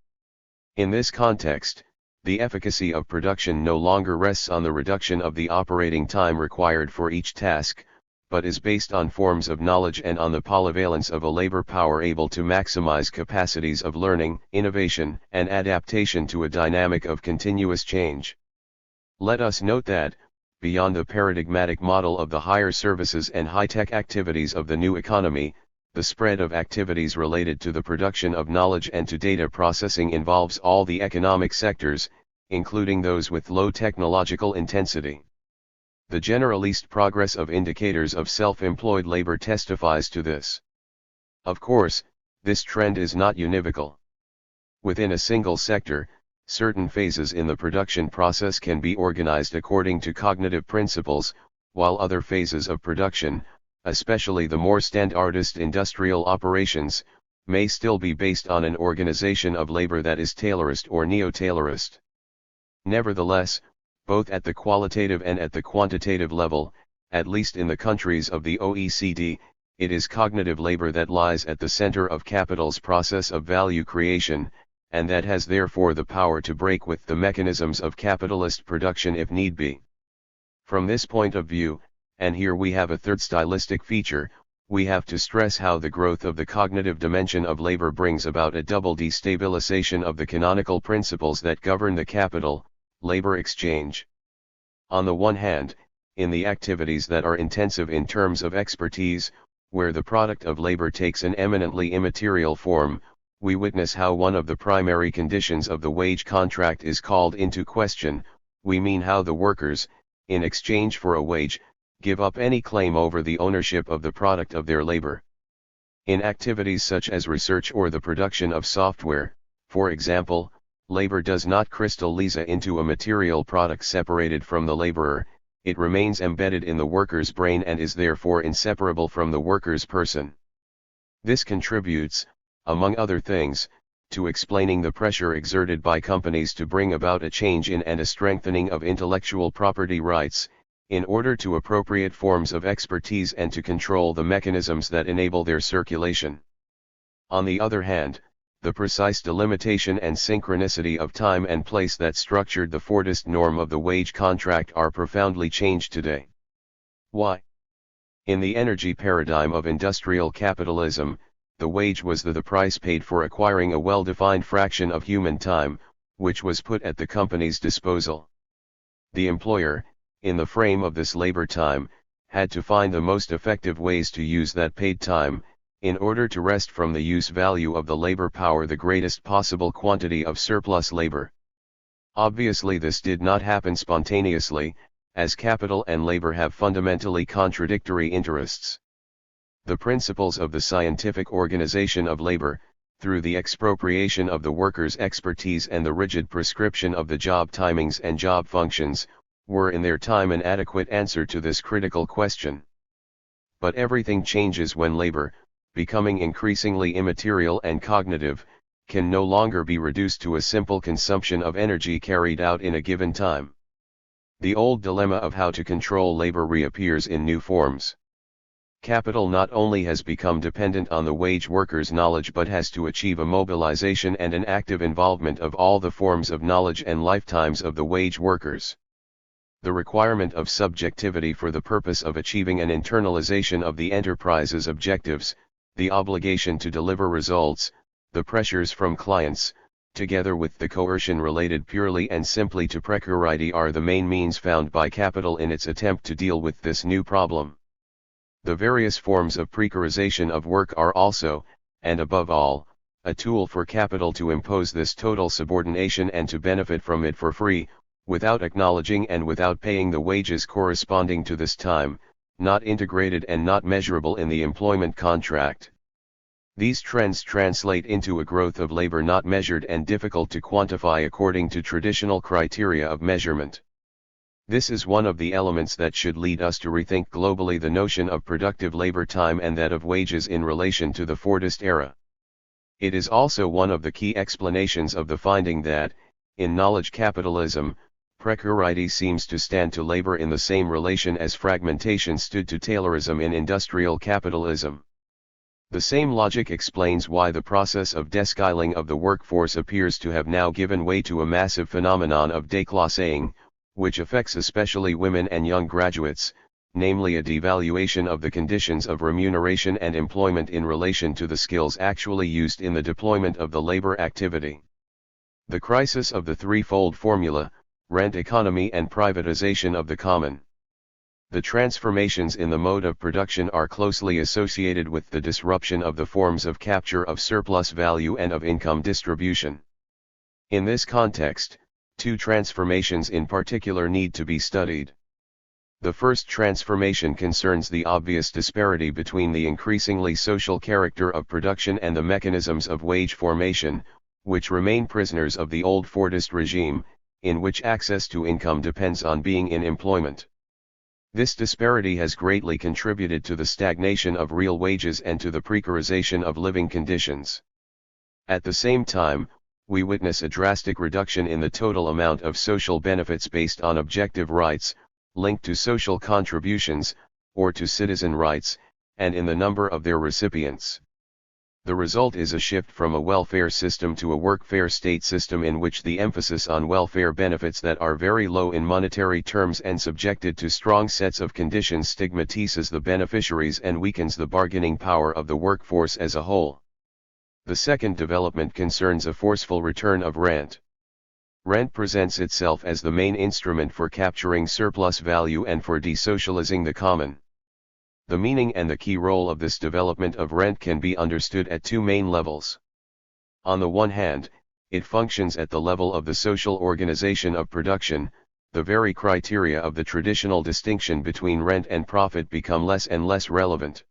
In this context, the efficacy of production no longer rests on the reduction of the operating time required for each task, but is based on forms of knowledge and on the polyvalence of a labor power able to maximize capacities of learning, innovation, and adaptation to a dynamic of continuous change. Let us note that, beyond the paradigmatic model of the higher services and high-tech activities of the new economy, the spread of activities related to the production of knowledge and to data processing involves all the economic sectors, including those with low technological intensity. The generalist progress of indicators of self-employed labor testifies to this. Of course, this trend is not univocal. Within a single sector, certain phases in the production process can be organized according to cognitive principles, while other phases of production, especially the more standardist industrial operations, may still be based on an organization of labor that is Taylorist or neo-Taylorist. Nevertheless, both at the qualitative and at the quantitative level, at least in the countries of the OECD, it is cognitive labor that lies at the center of capital's process of value creation, and that has therefore the power to break with the mechanisms of capitalist production if need be. From this point of view, and here we have a third stylistic feature, we have to stress how the growth of the cognitive dimension of labor brings about a double destabilization of the canonical principles that govern the capital-labor exchange. On the one hand, in the activities that are intensive in terms of expertise, where the product of labor takes an eminently immaterial form, we witness how one of the primary conditions of the wage contract is called into question. We mean how the workers, in exchange for a wage, give up any claim over the ownership of the product of their labor. In activities such as research or the production of software, for example, labor does not crystallize into a material product separated from the laborer, it remains embedded in the worker's brain and is therefore inseparable from the worker's person. This contributes, among other things, to explaining the pressure exerted by companies to bring about a change in and a strengthening of intellectual property rights, in order to appropriate forms of expertise and to control the mechanisms that enable their circulation. On the other hand, the precise delimitation and synchronicity of time and place that structured the Fordist norm of the wage contract are profoundly changed today. Why? In the energy paradigm of industrial capitalism, the wage was the price paid for acquiring a well-defined fraction of human time, which was put at the company's disposal. The employer, in the frame of this labor time, had to find the most effective ways to use that paid time, in order to wrest from the use value of the labor power the greatest possible quantity of surplus labor. Obviously this did not happen spontaneously, as capital and labor have fundamentally contradictory interests. The principles of the scientific organization of labor, through the expropriation of the worker's expertise and the rigid prescription of the job timings and job functions, were in their time an adequate answer to this critical question. But everything changes when labor, becoming increasingly immaterial and cognitive, can no longer be reduced to a simple consumption of energy carried out in a given time. The old dilemma of how to control labor reappears in new forms. Capital not only has become dependent on the wage worker's knowledge but has to achieve a mobilization and an active involvement of all the forms of knowledge and lifetimes of the wage workers. The requirement of subjectivity for the purpose of achieving an internalization of the enterprise's objectives, the obligation to deliver results, the pressures from clients, together with the coercion related purely and simply to precarity are the main means found by capital in its attempt to deal with this new problem. The various forms of precarization of work are also, and above all, a tool for capital to impose this total subordination and to benefit from it for free, without acknowledging and without paying the wages corresponding to this time, not integrated and not measurable in the employment contract. These trends translate into a growth of labor not measured and difficult to quantify according to traditional criteria of measurement. This is one of the elements that should lead us to rethink globally the notion of productive labor time and that of wages in relation to the Fordist era. It is also one of the key explanations of the finding that, in knowledge capitalism, precarity seems to stand to labor in the same relation as fragmentation stood to Taylorism in industrial capitalism. The same logic explains why the process of deskilling of the workforce appears to have now given way to a massive phenomenon of déclassing, which affects especially women and young graduates, namely a devaluation of the conditions of remuneration and employment in relation to the skills actually used in the deployment of the labor activity. The crisis of the threefold formula, rent economy and privatization of the common. The transformations in the mode of production are closely associated with the disruption of the forms of capture of surplus value and of income distribution. In this context, two transformations in particular need to be studied. The first transformation concerns the obvious disparity between the increasingly social character of production and the mechanisms of wage formation, which remain prisoners of the old Fordist regime, in which access to income depends on being in employment. This disparity has greatly contributed to the stagnation of real wages and to the precarization of living conditions. At the same time, we witness a drastic reduction in the total amount of social benefits based on objective rights, linked to social contributions, or to citizen rights, and in the number of their recipients. The result is a shift from a welfare system to a workfare state system in which the emphasis on welfare benefits that are very low in monetary terms and subjected to strong sets of conditions stigmatizes the beneficiaries and weakens the bargaining power of the workforce as a whole. The second development concerns a forceful return of rent. Rent presents itself as the main instrument for capturing surplus value and for desocializing the common. The meaning and the key role of this development of rent can be understood at two main levels. On the one hand, it functions at the level of the social organization of production. The very criteria of the traditional distinction between rent and profit become less and less relevant.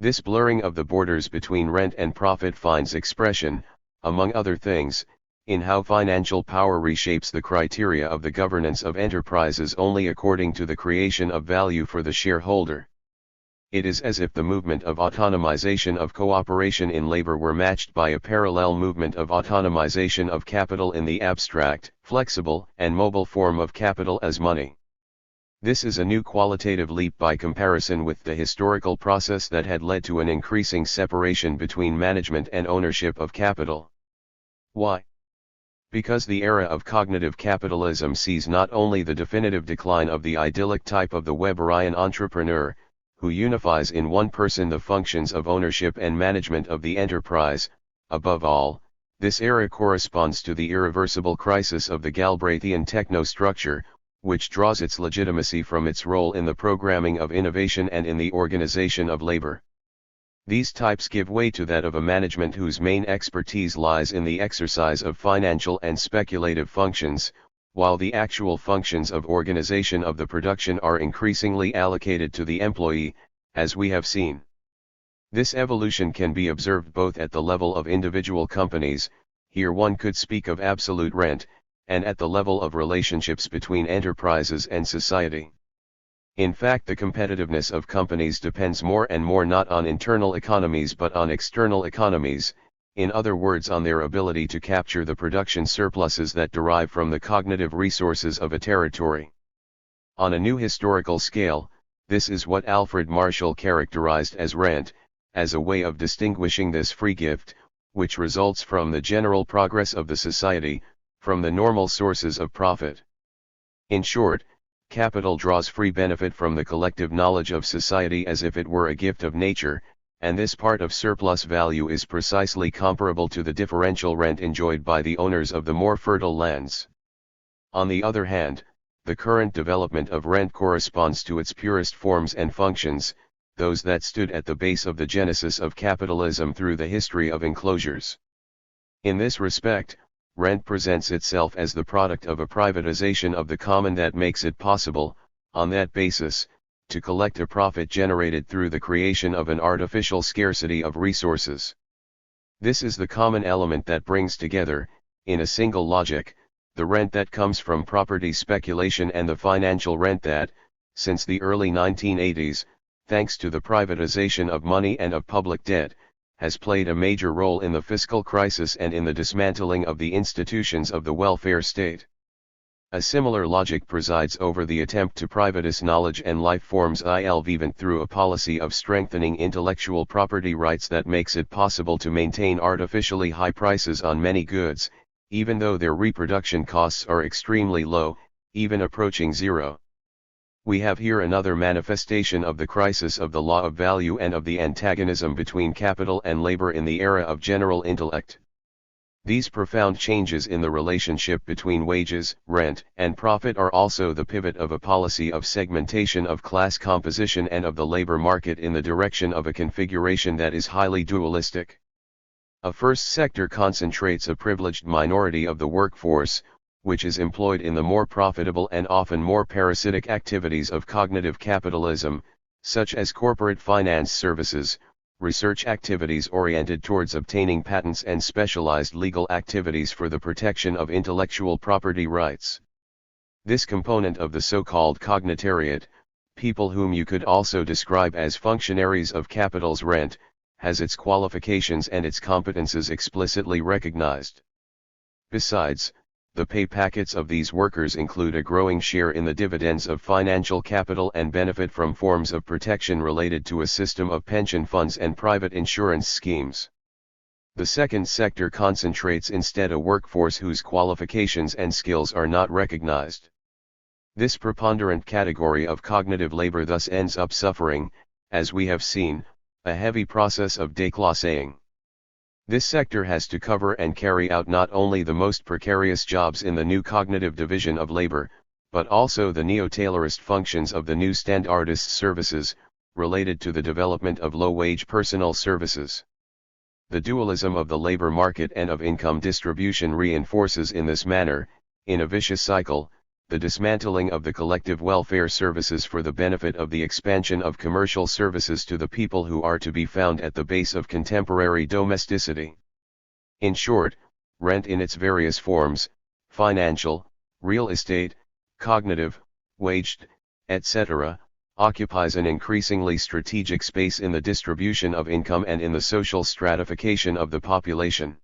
This blurring of the borders between rent and profit finds expression, among other things, in how financial power reshapes the criteria of the governance of enterprises only according to the creation of value for the shareholder. It is as if the movement of autonomization of cooperation in labor were matched by a parallel movement of autonomization of capital in the abstract, flexible, and mobile form of capital as money. This is a new qualitative leap by comparison with the historical process that had led to an increasing separation between management and ownership of capital. Why? Because the era of cognitive capitalism sees not only the definitive decline of the idyllic type of the Weberian entrepreneur, who unifies in one person the functions of ownership and management of the enterprise. Above all, this era corresponds to the irreversible crisis of the Galbraithian technostructure, which draws its legitimacy from its role in the programming of innovation and in the organization of labor. These types give way to that of a management whose main expertise lies in the exercise of financial and speculative functions, while the actual functions of organization of the production are increasingly allocated to the employee, as we have seen. This evolution can be observed both at the level of individual companies, here one could speak of absolute rent, and at the level of relationships between enterprises and society. In fact, the competitiveness of companies depends more and more not on internal economies but on external economies, in other words on their ability to capture the production surpluses that derive from the cognitive resources of a territory. On a new historical scale, this is what Alfred Marshall characterized as rent, as a way of distinguishing this free gift, which results from the general progress of the society, from the normal sources of profit. In short, capital draws free benefit from the collective knowledge of society as if it were a gift of nature, and this part of surplus value is precisely comparable to the differential rent enjoyed by the owners of the more fertile lands. On the other hand, the current development of rent corresponds to its purest forms and functions, those that stood at the base of the genesis of capitalism through the history of enclosures. In this respect, rent presents itself as the product of a privatization of the common that makes it possible, on that basis, to collect a profit generated through the creation of an artificial scarcity of resources. This is the common element that brings together, in a single logic, the rent that comes from property speculation and the financial rent that, since the early 1980s, thanks to the privatization of money and of public debt, has played a major role in the fiscal crisis and in the dismantling of the institutions of the welfare state. A similar logic presides over the attempt to privatize knowledge and life forms even through a policy of strengthening intellectual property rights that makes it possible to maintain artificially high prices on many goods, even though their reproduction costs are extremely low, even approaching zero. We have here another manifestation of the crisis of the law of value and of the antagonism between capital and labor in the era of general intellect. These profound changes in the relationship between wages, rent, and profit are also the pivot of a policy of segmentation of class composition and of the labor market in the direction of a configuration that is highly dualistic. A first sector concentrates a privileged minority of the workforce, which is employed in the more profitable and often more parasitic activities of cognitive capitalism, such as corporate finance services, research activities oriented towards obtaining patents and specialized legal activities for the protection of intellectual property rights. This component of the so-called cognitariat, people whom you could also describe as functionaries of capital's rent, has its qualifications and its competences explicitly recognized. Besides, the pay packets of these workers include a growing share in the dividends of financial capital and benefit from forms of protection related to a system of pension funds and private insurance schemes. The second sector concentrates instead a workforce whose qualifications and skills are not recognized. This preponderant category of cognitive labor thus ends up suffering, as we have seen, a heavy process of déclassing. This sector has to cover and carry out not only the most precarious jobs in the new cognitive division of labor, but also the neo-Taylorist functions of the new standardist services, related to the development of low-wage personal services. The dualism of the labor market and of income distribution reinforces in this manner, in a vicious cycle, the dismantling of the collective welfare services for the benefit of the expansion of commercial services to the people who are to be found at the base of contemporary domesticity. In short, rent in its various forms, financial, real estate, cognitive, waged, etc., occupies an increasingly strategic space in the distribution of income and in the social stratification of the population.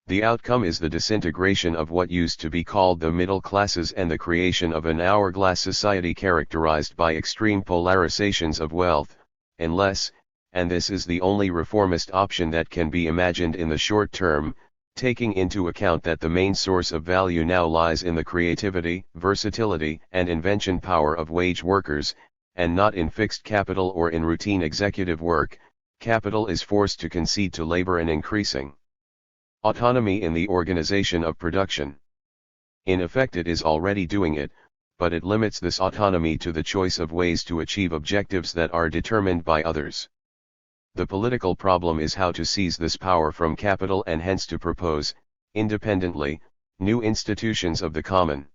The outcome is the disintegration of what used to be called the middle classes and the creation of an hourglass society characterized by extreme polarizations of wealth, unless, and this is the only reformist option that can be imagined in the short term, taking into account that the main source of value now lies in the creativity, versatility, and invention power of wage workers, and not in fixed capital or in routine executive work, capital is forced to concede to labor an increasing autonomy in the organization of production. In effect it is already doing it, but it limits this autonomy to the choice of ways to achieve objectives that are determined by others. The political problem is how to seize this power from capital and hence to propose, independently, new institutions of the common.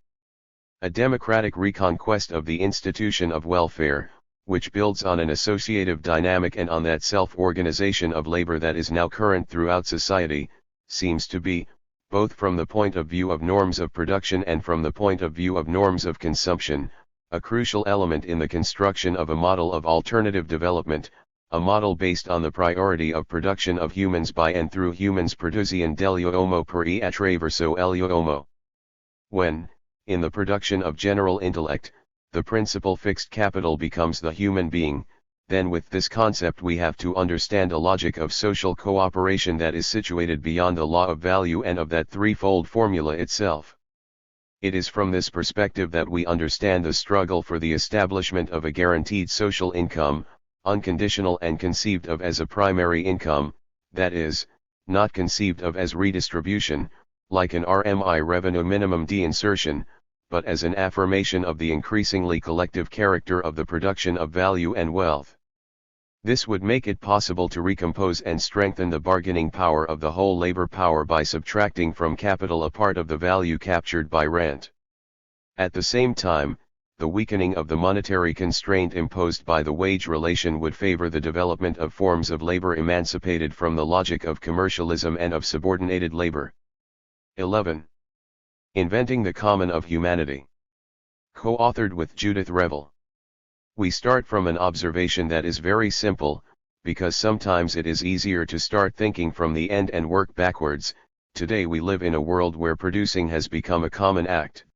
A democratic reconquest of the institution of welfare, which builds on an associative dynamic and on that self-organization of labor that is now current throughout society, seems to be, both from the point of view of norms of production and from the point of view of norms of consumption, a crucial element in the construction of a model of alternative development, a model based on the priority of production of humans by and through humans produzione degli uomo per e attraverso egli uomo. When, in the production of general intellect, the principal fixed capital becomes the human being, then with this concept we have to understand a logic of social cooperation that is situated beyond the law of value and of that threefold formula itself. It is from this perspective that we understand the struggle for the establishment of a guaranteed social income, unconditional and conceived of as a primary income, that is, not conceived of as redistribution, like an RMI revenue minimum de-insertion, but as an affirmation of the increasingly collective character of the production of value and wealth. This would make it possible to recompose and strengthen the bargaining power of the whole labor power by subtracting from capital a part of the value captured by rent. At the same time, the weakening of the monetary constraint imposed by the wage relation would favor the development of forms of labor emancipated from the logic of commercialism and of subordinated labor. 11. Inventing the Common of Humanity. Co-authored with Judith Revel. We start from an observation that is very simple, because sometimes it is easier to start thinking from the end and work backwards. Today we live in a world where producing has become a common act.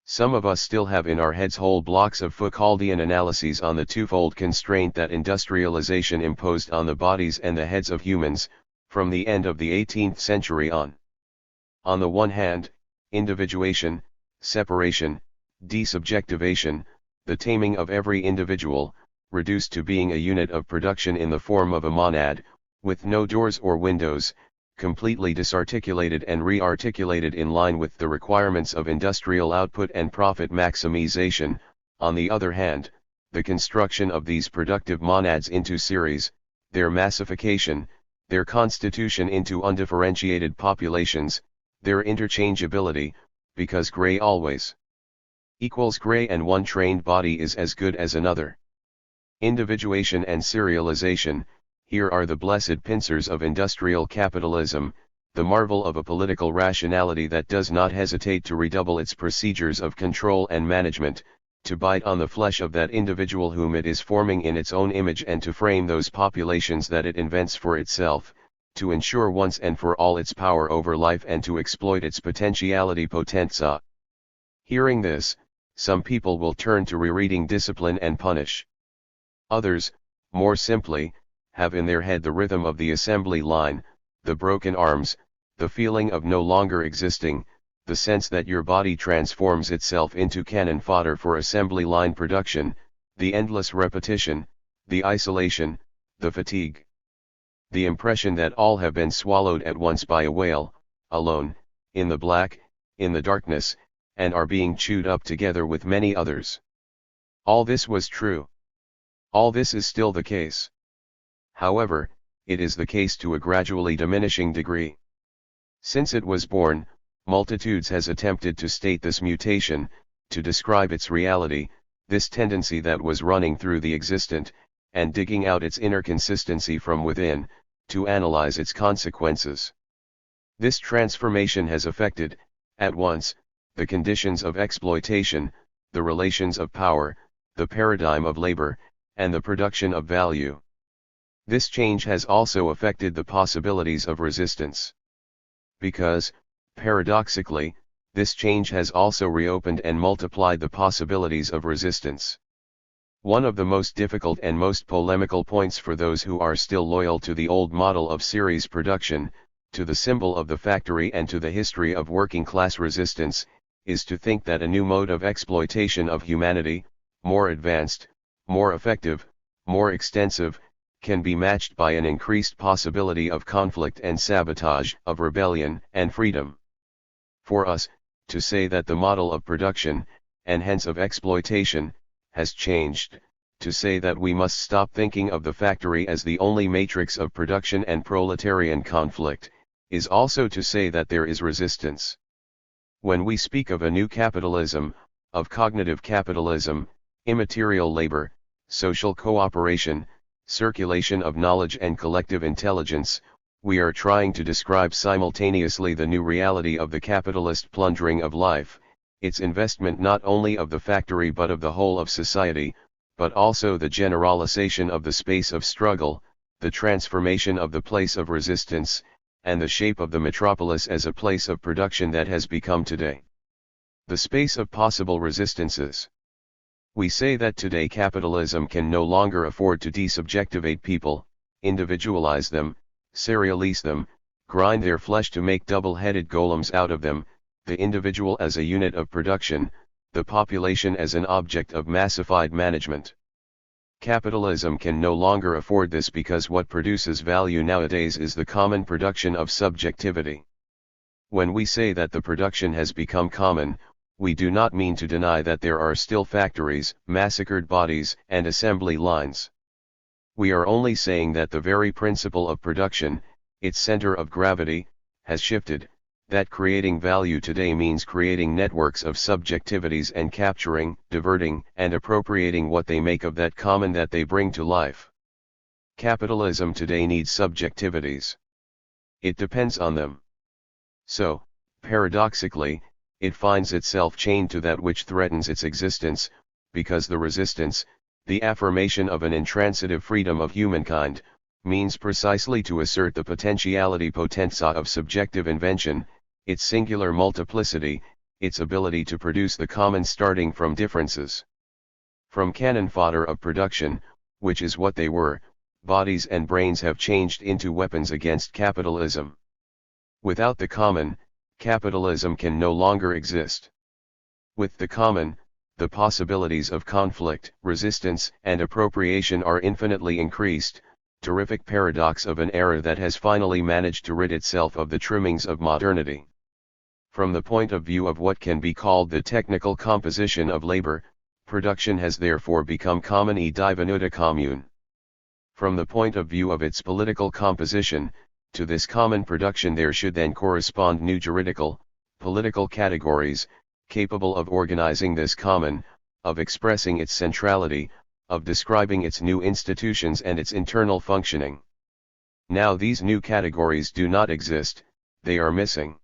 Some of us still have in our heads whole blocks of Foucauldian analyses on the twofold constraint that industrialization imposed on the bodies and the heads of humans, from the end of the 18th century on. On the one hand, individuation, separation, desubjectivation, the taming of every individual, reduced to being a unit of production in the form of a monad, with no doors or windows, completely disarticulated and re-articulated in line with the requirements of industrial output and profit maximization. On the other hand, the construction of these productive monads into series, their massification, their constitution into undifferentiated populations, their interchangeability, because gray always equals gray and one trained body is as good as another. Individuation and serialization, here are the blessed pincers of industrial capitalism, the marvel of a political rationality that does not hesitate to redouble its procedures of control and management, to bite on the flesh of that individual whom it is forming in its own image and to frame those populations that it invents for itself, to ensure once and for all its power over life and to exploit its potentiality potenza. Hearing this, some people will turn to rereading Discipline and Punish. Others, more simply, have in their head the rhythm of the assembly line, the broken arms, the feeling of no longer existing, the sense that your body transforms itself into cannon fodder for assembly line production, the endless repetition, the isolation, the fatigue. The impression that all have been swallowed at once by a whale, alone, in the black, in the darkness, and are being chewed up together with many others. All this was true. All this is still the case. However, it is the case to a gradually diminishing degree. Since it was born, multitudes has attempted to state this mutation, to describe its reality, this tendency that was running through the existent, and digging out its inner consistency from within, to analyze its consequences. This transformation has affected, at once, the conditions of exploitation, the relations of power, the paradigm of labor, and the production of value. This change has also affected the possibilities of resistance. Because, paradoxically, this change has also reopened and multiplied the possibilities of resistance. One of the most difficult and most polemical points for those who are still loyal to the old model of series production, to the symbol of the factory and to the history of working-class resistance, is to think that a new mode of exploitation of humanity, more advanced, more effective, more extensive, can be matched by an increased possibility of conflict and sabotage, of rebellion and freedom. For us, to say that the model of production, and hence of exploitation, has changed, to say that we must stop thinking of the factory as the only matrix of production and proletarian conflict, is also to say that there is resistance. When we speak of a new capitalism, of cognitive capitalism, immaterial labor, social cooperation, circulation of knowledge and collective intelligence, we are trying to describe simultaneously the new reality of the capitalist plundering of life, its investment not only of the factory but of the whole of society, but also the generalization of the space of struggle, the transformation of the place of resistance, and the shape of the metropolis as a place of production that has become today the space of possible resistances. We say that today capitalism can no longer afford to desubjectivate people, individualize them, serialize them, grind their flesh to make double-headed golems out of them, the individual as a unit of production, the population as an object of massified management. Capitalism can no longer afford this because what produces value nowadays is the common production of subjectivity. When we say that the production has become common, we do not mean to deny that there are still factories, massacred bodies, and assembly lines. We are only saying that the very principle of production, its center of gravity, has shifted, that creating value today means creating networks of subjectivities and capturing, diverting, and appropriating what they make of that common that they bring to life. Capitalism today needs subjectivities. It depends on them. So, paradoxically, it finds itself chained to that which threatens its existence, because the resistance, the affirmation of an intransitive freedom of humankind, means precisely to assert the potentiality potenza of subjective invention, its singular multiplicity, its ability to produce the common starting from differences. From cannon fodder of production, which is what they were, bodies and brains have changed into weapons against capitalism. Without the common, capitalism can no longer exist. With the common, the possibilities of conflict, resistance, and appropriation are infinitely increased, terrific paradox of an era that has finally managed to rid itself of the trimmings of modernity. From the point of view of what can be called the technical composition of labor, production has therefore become common e divenuta commune. From the point of view of its political composition, to this common production there should then correspond new juridical, political categories, capable of organizing this common, of expressing its centrality, of describing its new institutions and its internal functioning. Now these new categories do not exist, they are missing.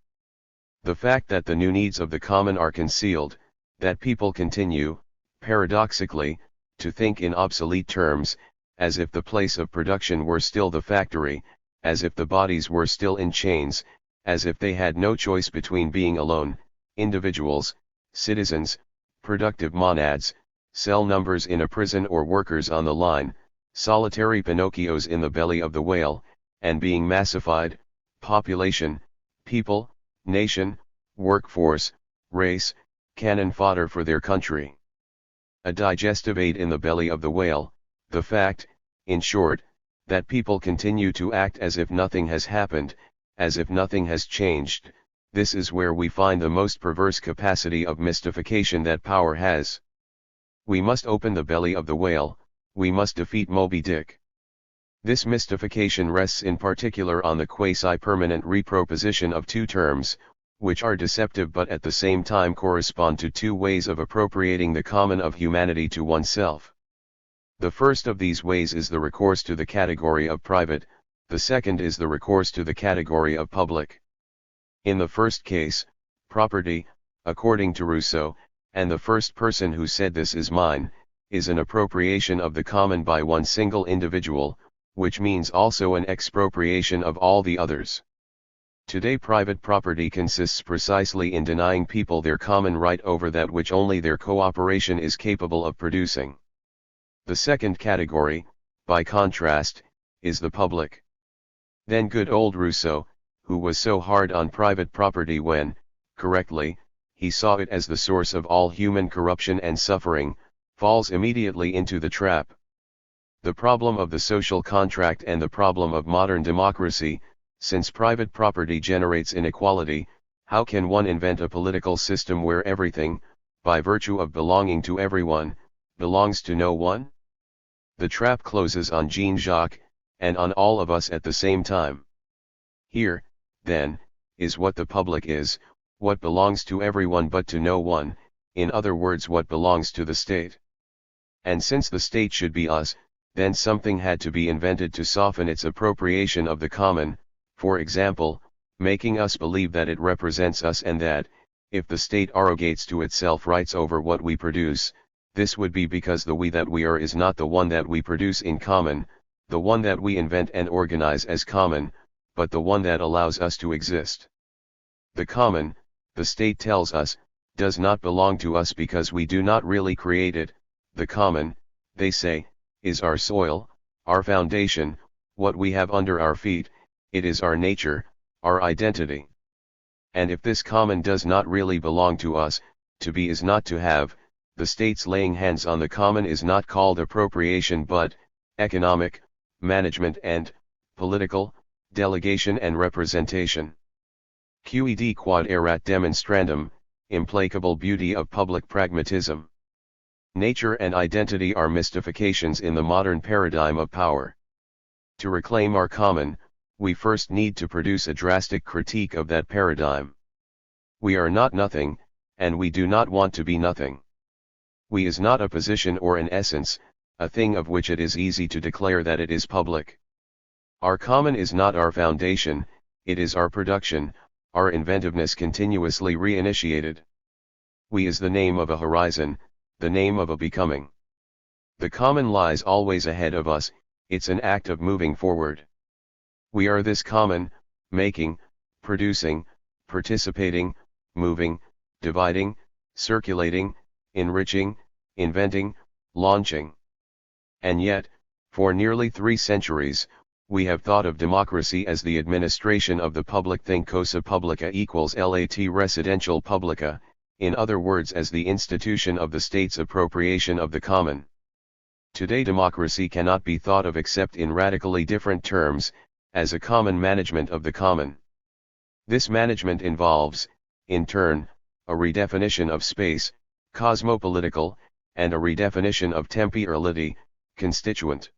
The fact that the new needs of the common are concealed, that people continue, paradoxically, to think in obsolete terms, as if the place of production were still the factory, as if the bodies were still in chains, as if they had no choice between being alone, individuals, citizens, productive monads, cell numbers in a prison or workers on the line, solitary Pinocchios in the belly of the whale, and being massified, population, people, nation, workforce, race, cannon fodder for their country. A digestive aid in the belly of the whale, the fact, in short, that people continue to act as if nothing has happened, as if nothing has changed, this is where we find the most perverse capacity of mystification that power has. We must open the belly of the whale, we must defeat Moby Dick. This mystification rests in particular on the quasi-permanent reproposition of two terms, which are deceptive but at the same time correspond to two ways of appropriating the common of humanity to oneself. The first of these ways is the recourse to the category of private, the second is the recourse to the category of public. In the first case, property, according to Rousseau, and the first person who said this is mine, is an appropriation of the common by one single individual, which means also an expropriation of all the others. Today private property consists precisely in denying people their common right over that which only their cooperation is capable of producing. The second category, by contrast, is the public. Then good old Rousseau, who was so hard on private property when, correctly, he saw it as the source of all human corruption and suffering, falls immediately into the trap. The problem of the social contract and the problem of modern democracy, since private property generates inequality, how can one invent a political system where everything, by virtue of belonging to everyone, belongs to no one? The trap closes on Jean-Jacques, and on all of us at the same time. Here, then, is what the public is, what belongs to everyone but to no one, in other words what belongs to the state. And since the state should be us, then something had to be invented to soften its appropriation of the common, for example, making us believe that it represents us and that, if the state arrogates to itself rights over what we produce, this would be because the we that we are is not the one that we produce in common, the one that we invent and organize as common, but the one that allows us to exist. The common, the state tells us, does not belong to us because we do not really create it. The common, they say, is our soil, our foundation, what we have under our feet, it is our nature, our identity. And if this common does not really belong to us, to be is not to have, the state's laying hands on the common is not called appropriation but economic, management and political delegation and representation. Quid quod erat demonstrandum, implacable beauty of public pragmatism. Nature and identity are mystifications in the modern paradigm of power. To reclaim our common, we first need to produce a drastic critique of that paradigm. We are not nothing, and we do not want to be nothing. We is not a position or an essence, a thing of which it is easy to declare that it is public. Our common is not our foundation, it is our production, our inventiveness continuously reinitiated. We is the name of a horizon, the name of a becoming. The common lies always ahead of us, it's an act of moving forward. We are this common, making, producing, participating, moving, dividing, circulating, enriching, inventing, launching. And yet, for nearly 3 centuries, we have thought of democracy as the administration of the public thing. Cosa publica equals lat residential publica, in other words as the institution of the state's appropriation of the common. Today democracy cannot be thought of except in radically different terms, as a common management of the common. This management involves, in turn, a redefinition of space, cosmopolitical, and a redefinition of temporality, constituent.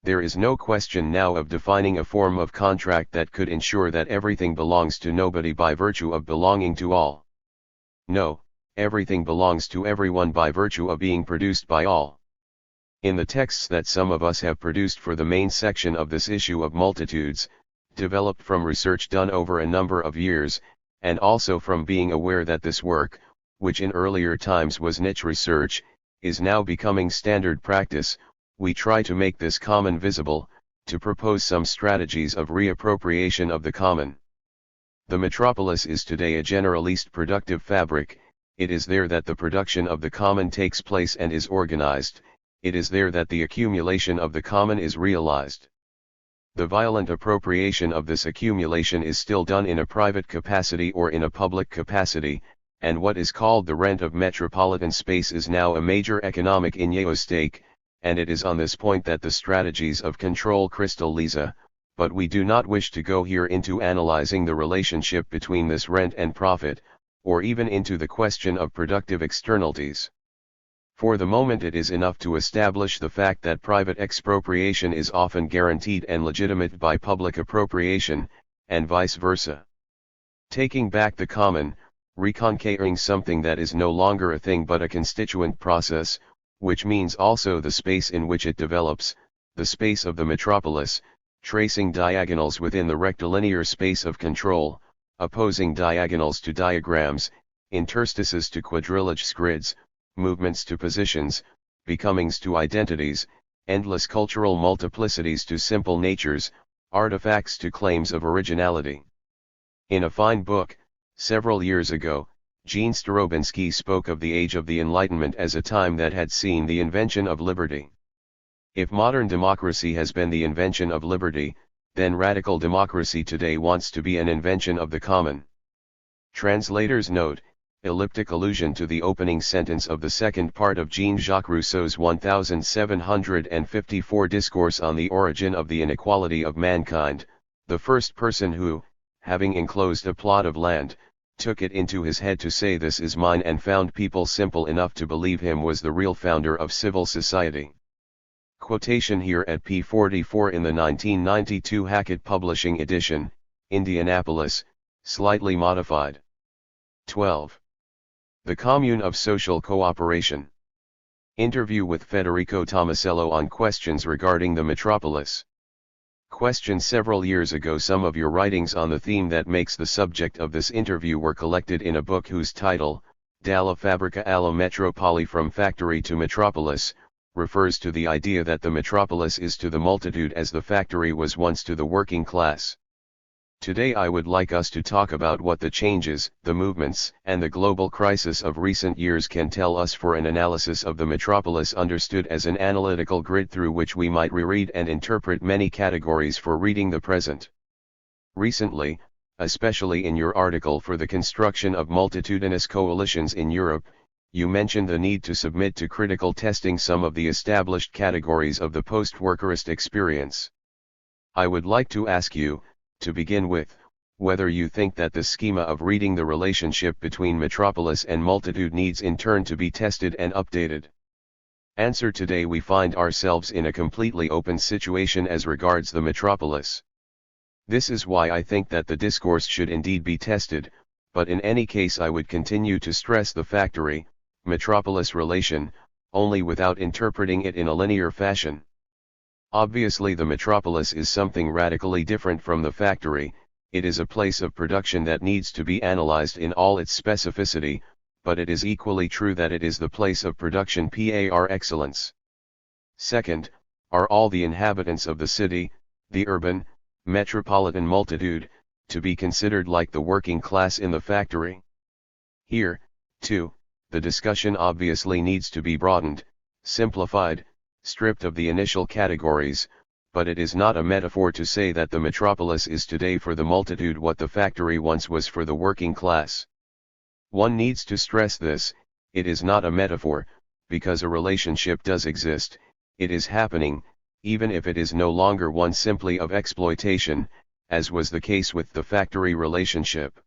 There is no question now of defining a form of contract that could ensure that everything belongs to nobody by virtue of belonging to all. No, everything belongs to everyone by virtue of being produced by all. In the texts that some of us have produced for the main section of this issue of multitudes, developed from research done over a number of years, and also from being aware that this work, which in earlier times was niche research, is now becoming standard practice, we try to make this common visible, to propose some strategies of reappropriation of the common. The metropolis is today a generalist productive fabric, it is there that the production of the common takes place and is organized, it is there that the accumulation of the common is realized. The violent appropriation of this accumulation is still done in a private capacity or in a public capacity, and what is called the rent of metropolitan space is now a major economic stake, and it is on this point that the strategies of control crystallize, but we do not wish to go here into analyzing the relationship between this rent and profit, or even into the question of productive externalities. For the moment it is enough to establish the fact that private expropriation is often guaranteed and legitimate by public appropriation, and vice versa. Taking back the common, reconquering something that is no longer a thing but a constituent process, which means also the space in which it develops, the space of the metropolis, tracing diagonals within the rectilinear space of control, opposing diagonals to diagrams, interstices to quadrilogy grids, movements to positions, becomings to identities, endless cultural multiplicities to simple natures, artifacts to claims of originality. In a fine book, several years ago, Jean Starobinsky spoke of the age of the Enlightenment as a time that had seen the invention of liberty. If modern democracy has been the invention of liberty, then radical democracy today wants to be an invention of the common. Translator's note, elliptic allusion to the opening sentence of the second part of Jean-Jacques Rousseau's 1754 Discourse on the Origin of the Inequality of Mankind, the first person who, having enclosed a plot of land, took it into his head to say this is mine and found people simple enough to believe him was the real founder of civil society. Quotation here at p. 44 in the 1992 Hackett Publishing edition, Indianapolis, slightly modified. 12. The Commune of Social Cooperation. Interview with Federico Tomasello on questions regarding the metropolis. Question: several years ago some of your writings on the theme that makes the subject of this interview were collected in a book whose title, Dalla Fabbrica alla Metropoli, From Factory to Metropolis, refers to the idea that the metropolis is to the multitude as the factory was once to the working class. Today I would like us to talk about what the changes, the movements, and the global crisis of recent years can tell us for an analysis of the metropolis understood as an analytical grid through which we might reread and interpret many categories for reading the present. Recently, especially in your article for the construction of multitudinous coalitions in Europe, you mentioned the need to submit to critical testing some of the established categories of the post-workerist experience. I would like to ask you, to begin with, whether you think that the schema of reading the relationship between metropolis and multitude needs in turn to be tested and updated. Answer: today we find ourselves in a completely open situation as regards the metropolis. This is why I think that the discourse should indeed be tested, but in any case I would continue to stress the factory-metropolis relation, only without interpreting it in a linear fashion. Obviously the metropolis is something radically different from the factory. It is a place of production that needs to be analyzed in all its specificity, but it is equally true that it is the place of production par excellence. Second, are all the inhabitants of the city, the urban, metropolitan multitude, to be considered like the working class in the factory? Here, too, the discussion obviously needs to be broadened, simplified, stripped of the initial categories, but it is not a metaphor to say that the metropolis is today for the multitude what the factory once was for the working class. One needs to stress this: it is not a metaphor, because a relationship does exist, it is happening, even if it is no longer one simply of exploitation, as was the case with the factory relationship.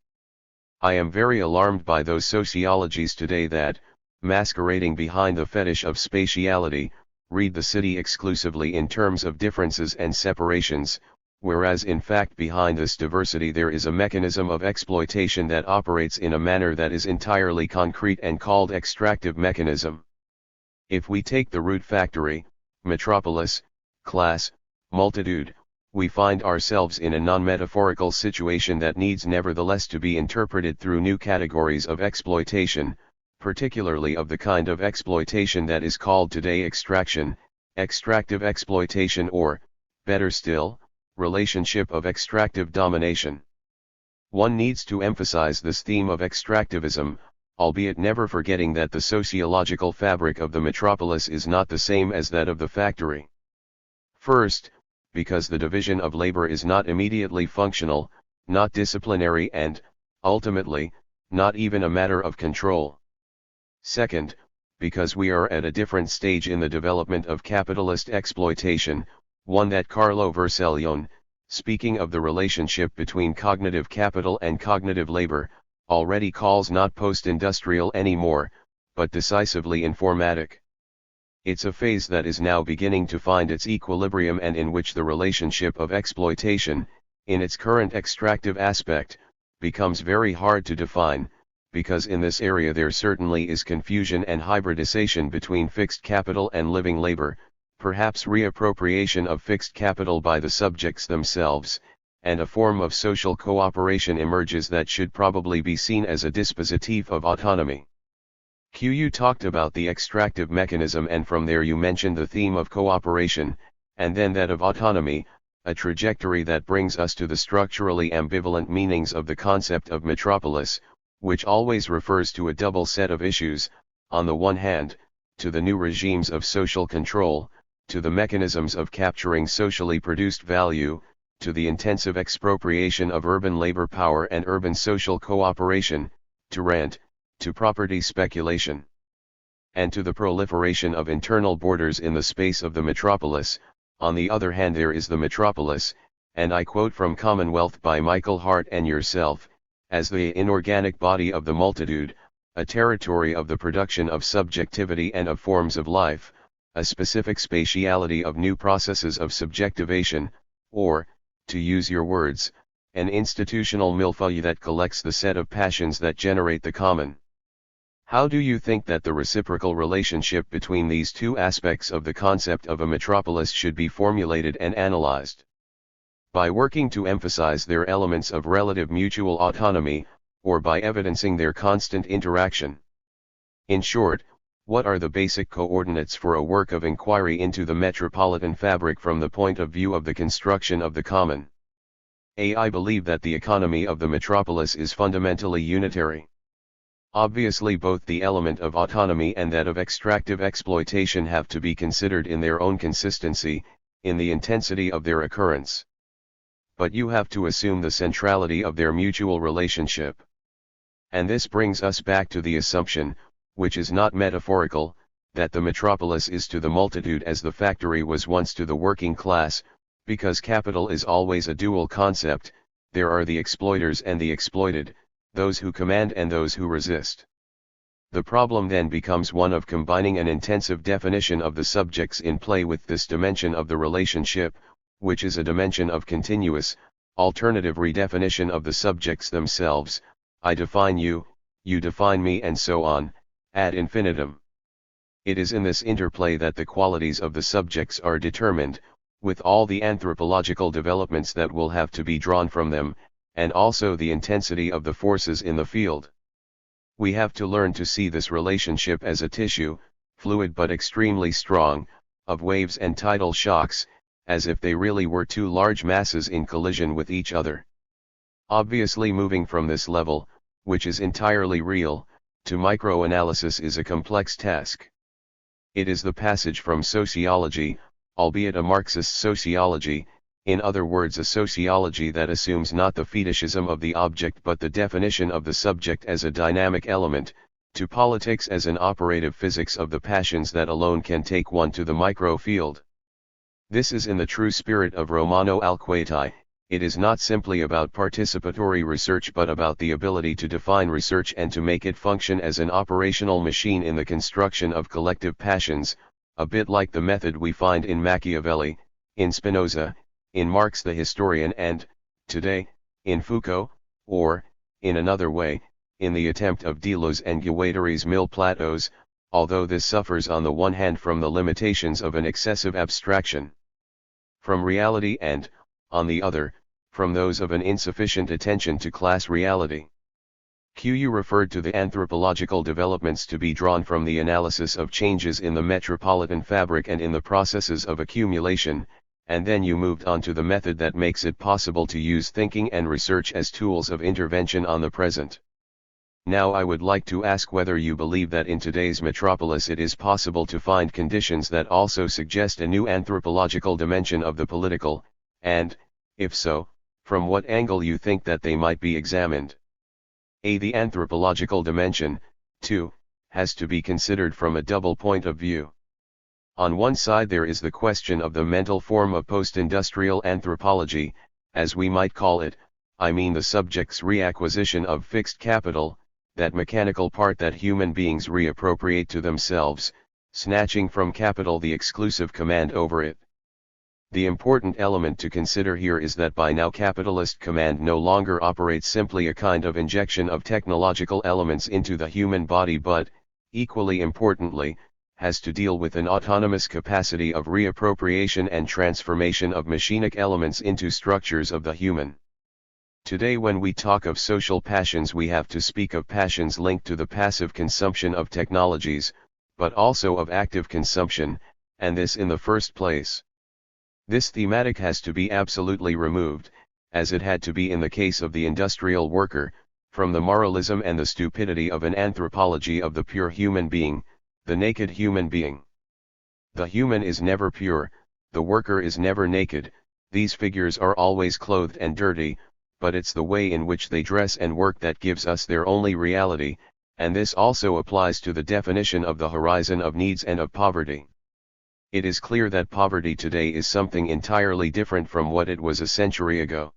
I am very alarmed by those sociologies today that, masquerading behind the fetish of spatiality, read the city exclusively in terms of differences and separations, whereas in fact behind this diversity there is a mechanism of exploitation that operates in a manner that is entirely concrete and called extractive mechanism. If we take the root factory, metropolis, class, multitude, we find ourselves in a non-metaphorical situation that needs nevertheless to be interpreted through new categories of exploitation, particularly of the kind of exploitation that is called today extraction, extractive exploitation, or, better still, relationship of extractive domination. One needs to emphasize this theme of extractivism, albeit never forgetting that the sociological fabric of the metropolis is not the same as that of the factory. First, because the division of labor is not immediately functional, not disciplinary, and, ultimately, not even a matter of control. Second, because we are at a different stage in the development of capitalist exploitation, one that Carlo Vercellone, speaking of the relationship between cognitive capital and cognitive labor, already calls not post-industrial anymore, but decisively informatic. It's a phase that is now beginning to find its equilibrium and in which the relationship of exploitation, in its current extractive aspect, becomes very hard to define, because in this area there certainly is confusion and hybridization between fixed capital and living labor, perhaps reappropriation of fixed capital by the subjects themselves, and a form of social cooperation emerges that should probably be seen as a dispositif of autonomy. You talked about the extractive mechanism, and from there you mentioned the theme of cooperation, and then that of autonomy, a trajectory that brings us to the structurally ambivalent meanings of the concept of metropolis, which always refers to a double set of issues: on the one hand, to the new regimes of social control, to the mechanisms of capturing socially produced value, to the intensive expropriation of urban labor power and urban social cooperation, to rent, to property speculation, and to the proliferation of internal borders in the space of the metropolis. On the other hand, there is the metropolis, and I quote from Commonwealth by Michael Hart and yourself, as the inorganic body of the multitude, a territory of the production of subjectivity and of forms of life, a specific spatiality of new processes of subjectivation, or, to use your words, an institutional millefeuille that collects the set of passions that generate the common. How do you think that the reciprocal relationship between these two aspects of the concept of a metropolis should be formulated and analyzed? By working to emphasize their elements of relative mutual autonomy, or by evidencing their constant interaction? In short, what are the basic coordinates for a work of inquiry into the metropolitan fabric from the point of view of the construction of the common? I believe that the economy of the metropolis is fundamentally unitary. Obviously both the element of autonomy and that of extractive exploitation have to be considered in their own consistency, in the intensity of their occurrence. But you have to assume the centrality of their mutual relationship. And this brings us back to the assumption, which is not metaphorical, that the metropolis is to the multitude as the factory was once to the working class, because capital is always a dual concept: there are the exploiters and the exploited, those who command and those who resist. The problem then becomes one of combining an intensive definition of the subjects in play with this dimension of the relationship, which is a dimension of continuous, alternative redefinition of the subjects themselves. I define you, you define me, and so on, ad infinitum. It is in this interplay that the qualities of the subjects are determined, with all the anthropological developments that will have to be drawn from them, and also the intensity of the forces in the field. We have to learn to see this relationship as a tissue, fluid but extremely strong, of waves and tidal shocks, as if they really were two large masses in collision with each other. Obviously, moving from this level, which is entirely real, to microanalysis is a complex task. It is the passage from sociology, albeit a Marxist sociology, in other words a sociology that assumes not the fetishism of the object but the definition of the subject as a dynamic element, to politics as an operative physics of the passions that alone can take one to the microfield. This is in the true spirit of Romano Alquati. It is not simply about participatory research but about the ability to define research and to make it function as an operational machine in the construction of collective passions, a bit like the method we find in Machiavelli, in Spinoza, in Marx the historian, and, today, in Foucault, or, in another way, in the attempt of Deleuze and Guattari's Mille Plateaus, although this suffers on the one hand from the limitations of an excessive abstraction from reality and, on the other, from those of an insufficient attention to class reality. Q referred to the anthropological developments to be drawn from the analysis of changes in the metropolitan fabric and in the processes of accumulation, and then you moved on to the method that makes it possible to use thinking and research as tools of intervention on the present. Now I would like to ask whether you believe that in today's metropolis it is possible to find conditions that also suggest a new anthropological dimension of the political, and, if so, from what angle you think that they might be examined. The anthropological dimension, too, has to be considered from a double point of view. On one side there is the question of the mental form of post-industrial anthropology, as we might call it, I mean the subject's reacquisition of fixed capital, that mechanical part that human beings reappropriate to themselves, snatching from capital the exclusive command over it. The important element to consider here is that by now capitalist command no longer operates simply a kind of injection of technological elements into the human body but, equally importantly, has to deal with an autonomous capacity of reappropriation and transformation of machinic elements into structures of the human. Today when we talk of social passions we have to speak of passions linked to the passive consumption of technologies, but also of active consumption, and this in the first place. This thematic has to be absolutely removed, as it had to be in the case of the industrial worker, from the moralism and the stupidity of an anthropology of the pure human being, the naked human being. The human is never pure, the worker is never naked, these figures are always clothed and dirty, but it's the way in which they dress and work that gives us their only reality, and this also applies to the definition of the horizon of needs and of poverty. It is clear that poverty today is something entirely different from what it was a century ago.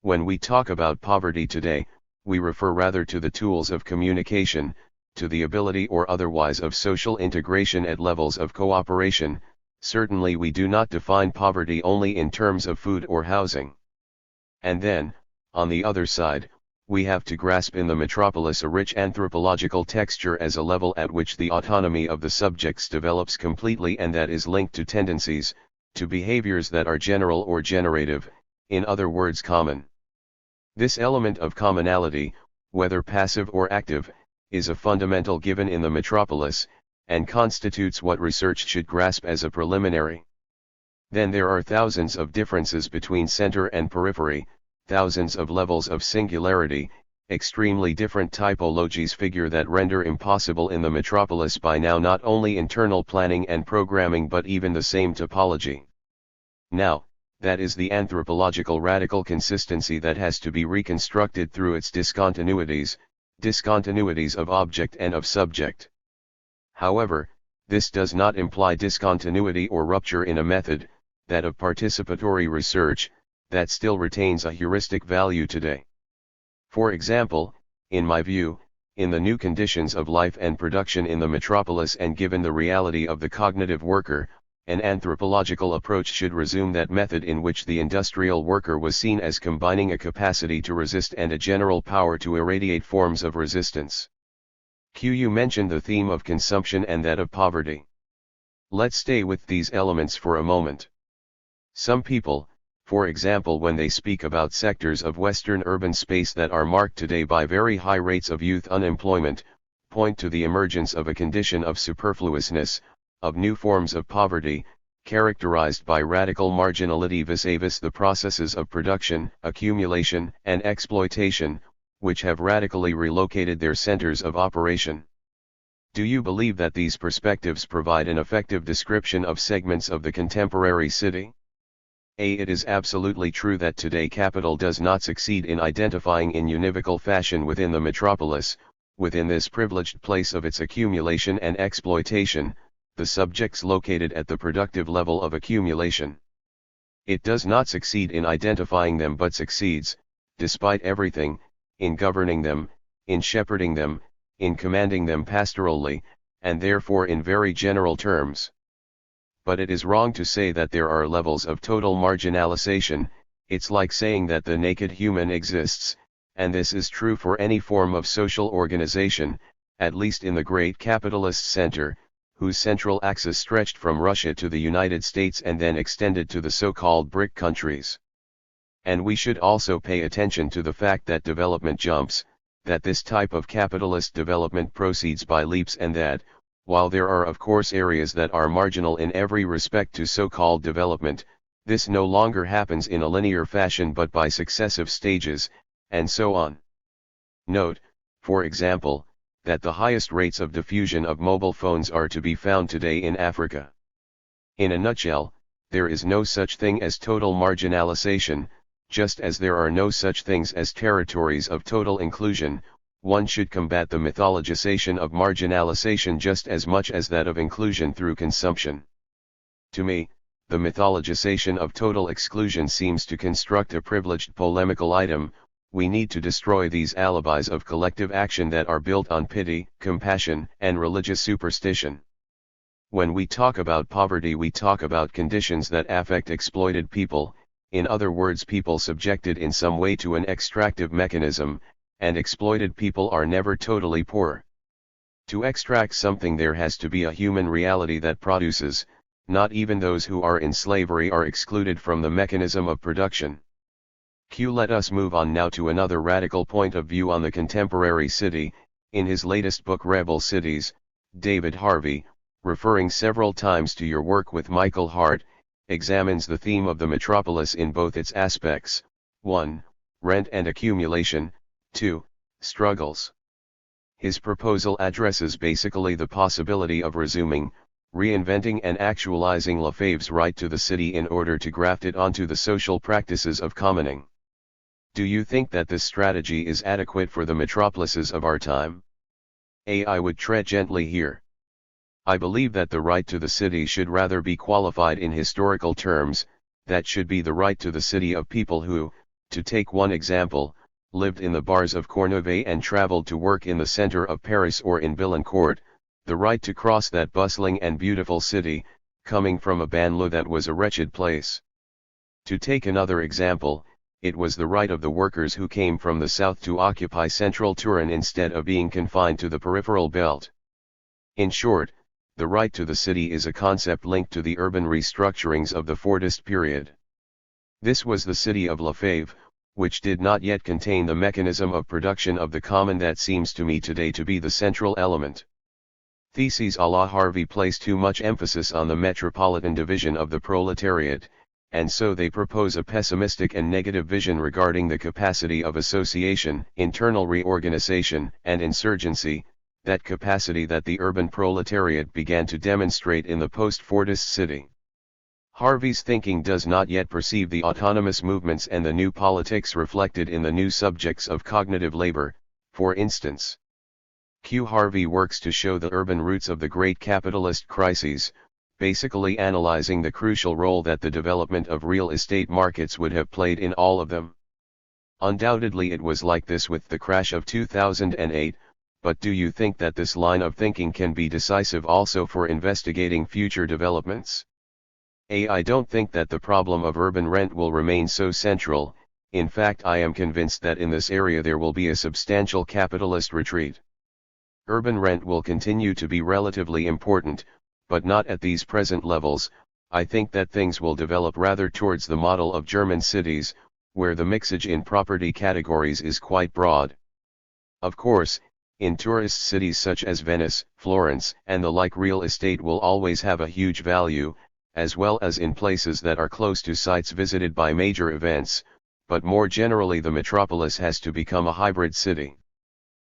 When we talk about poverty today, we refer rather to the tools of communication, to the ability or otherwise of social integration at levels of cooperation. Certainly we do not define poverty only in terms of food or housing. And then, on the other side, we have to grasp in the metropolis a rich anthropological texture as a level at which the autonomy of the subjects develops completely and that is linked to tendencies, to behaviors that are general or generative, in other words common. This element of commonality, whether passive or active, is a fundamental given in the metropolis, and constitutes what research should grasp as a preliminary. Then there are thousands of differences between center and periphery, thousands of levels of singularity, extremely different typologies figure that render impossible in the metropolis by now not only internal planning and programming but even the same topology. Now, that is the anthropological radical consistency that has to be reconstructed through its discontinuities of object and of subject. However, this does not imply discontinuity or rupture in a method, that of participatory research, that still retains a heuristic value today. For example, in my view, in the new conditions of life and production in the metropolis and given the reality of the cognitive worker, an anthropological approach should resume that method in which the industrial worker was seen as combining a capacity to resist and a general power to irradiate forms of resistance. You mentioned the theme of consumption and that of poverty. Let's stay with these elements for a moment. Some people, for example, when they speak about sectors of Western urban space that are marked today by very high rates of youth unemployment, point to the emergence of a condition of superfluousness, of new forms of poverty, characterized by radical marginality vis-a-vis the processes of production, accumulation, and exploitation, which have radically relocated their centers of operation. Do you believe that these perspectives provide an effective description of segments of the contemporary city? It is absolutely true that today capital does not succeed in identifying in univocal fashion within the metropolis, within this privileged place of its accumulation and exploitation, the subjects located at the productive level of accumulation. It does not succeed in identifying them but succeeds, despite everything, in governing them, in shepherding them, in commanding them pastorally, and therefore in very general terms. But it is wrong to say that there are levels of total marginalization. It's like saying that the naked human exists, and this is true for any form of social organization, at least in the great capitalist center, whose central axis stretched from Russia to the United States and then extended to the so-called BRIC countries. And we should also pay attention to the fact that development jumps, that this type of capitalist development proceeds by leaps, and that, while there are of course areas that are marginal in every respect to so-called development, this no longer happens in a linear fashion but by successive stages, and so on. Note, for example, that the highest rates of diffusion of mobile phones are to be found today in Africa. In a nutshell, there is no such thing as total marginalization, just as there are no such things as territories of total inclusion. One should combat the mythologization of marginalization just as much as that of inclusion through consumption. To me, the mythologization of total exclusion seems to construct a privileged polemical item. We need to destroy these alibis of collective action that are built on pity, compassion, and religious superstition. When we talk about poverty, we talk about conditions that affect exploited people, in other words, people subjected in some way to an extractive mechanism, and exploited people are never totally poor. To extract something there has to be a human reality that produces. Not even those who are in slavery are excluded from the mechanism of production. Let us move on now to another radical point of view on the contemporary city. In his latest book Rebel Cities, David Harvey, referring several times to your work with Michael Hart, examines the theme of the metropolis in both its aspects: 1. Rent and accumulation, 2. Struggles. His proposal addresses basically the possibility of resuming, reinventing and actualizing Lefebvre's right to the city in order to graft it onto the social practices of commoning. Do you think that this strategy is adequate for the metropolises of our time? I would tread gently here. I believe that the right to the city should rather be qualified in historical terms. That should be the right to the city of people who, to take one example, lived in the bars of Courneuve and traveled to work in the center of Paris or in Billancourt, the right to cross that bustling and beautiful city, coming from a banlieue that was a wretched place. To take another example, it was the right of the workers who came from the south to occupy central Turin instead of being confined to the peripheral belt. In short, the right to the city is a concept linked to the urban restructurings of the Fordist period. This was the city of Lefebvre, which did not yet contain the mechanism of production of the common that seems to me today to be the central element. Theses à la Harvey place too much emphasis on the metropolitan division of the proletariat, and so they propose a pessimistic and negative vision regarding the capacity of association, internal reorganization, and insurgency, that capacity that the urban proletariat began to demonstrate in the post-Fordist city. Harvey's thinking does not yet perceive the autonomous movements and the new politics reflected in the new subjects of cognitive labor, for instance. Harvey works to show the urban roots of the great capitalist crises, basically analyzing the crucial role that the development of real estate markets would have played in all of them. Undoubtedly it was like this with the crash of 2008, but do you think that this line of thinking can be decisive also for investigating future developments? I don't think that the problem of urban rent will remain so central. In fact, I am convinced that in this area there will be a substantial capitalist retreat. Urban rent will continue to be relatively important, but not at these present levels. I think that things will develop rather towards the model of German cities, where the mixage in property categories is quite broad. Of course, in tourist cities such as Venice, Florence, and the like, real estate will always have a huge value, as well as in places that are close to sites visited by major events, but more generally the metropolis has to become a hybrid city.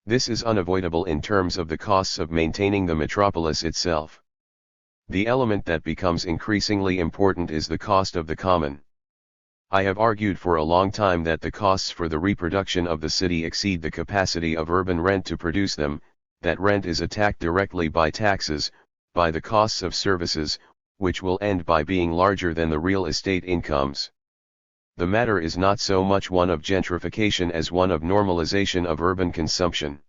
This is unavoidable in terms of the costs of maintaining the metropolis itself. The element that becomes increasingly important is the cost of the common. I have argued for a long time that the costs for the reproduction of the city exceed the capacity of urban rent to produce them, that rent is attacked directly by taxes, by the costs of services, which will end by being larger than the real estate incomes. The matter is not so much one of gentrification as one of normalization of urban consumption.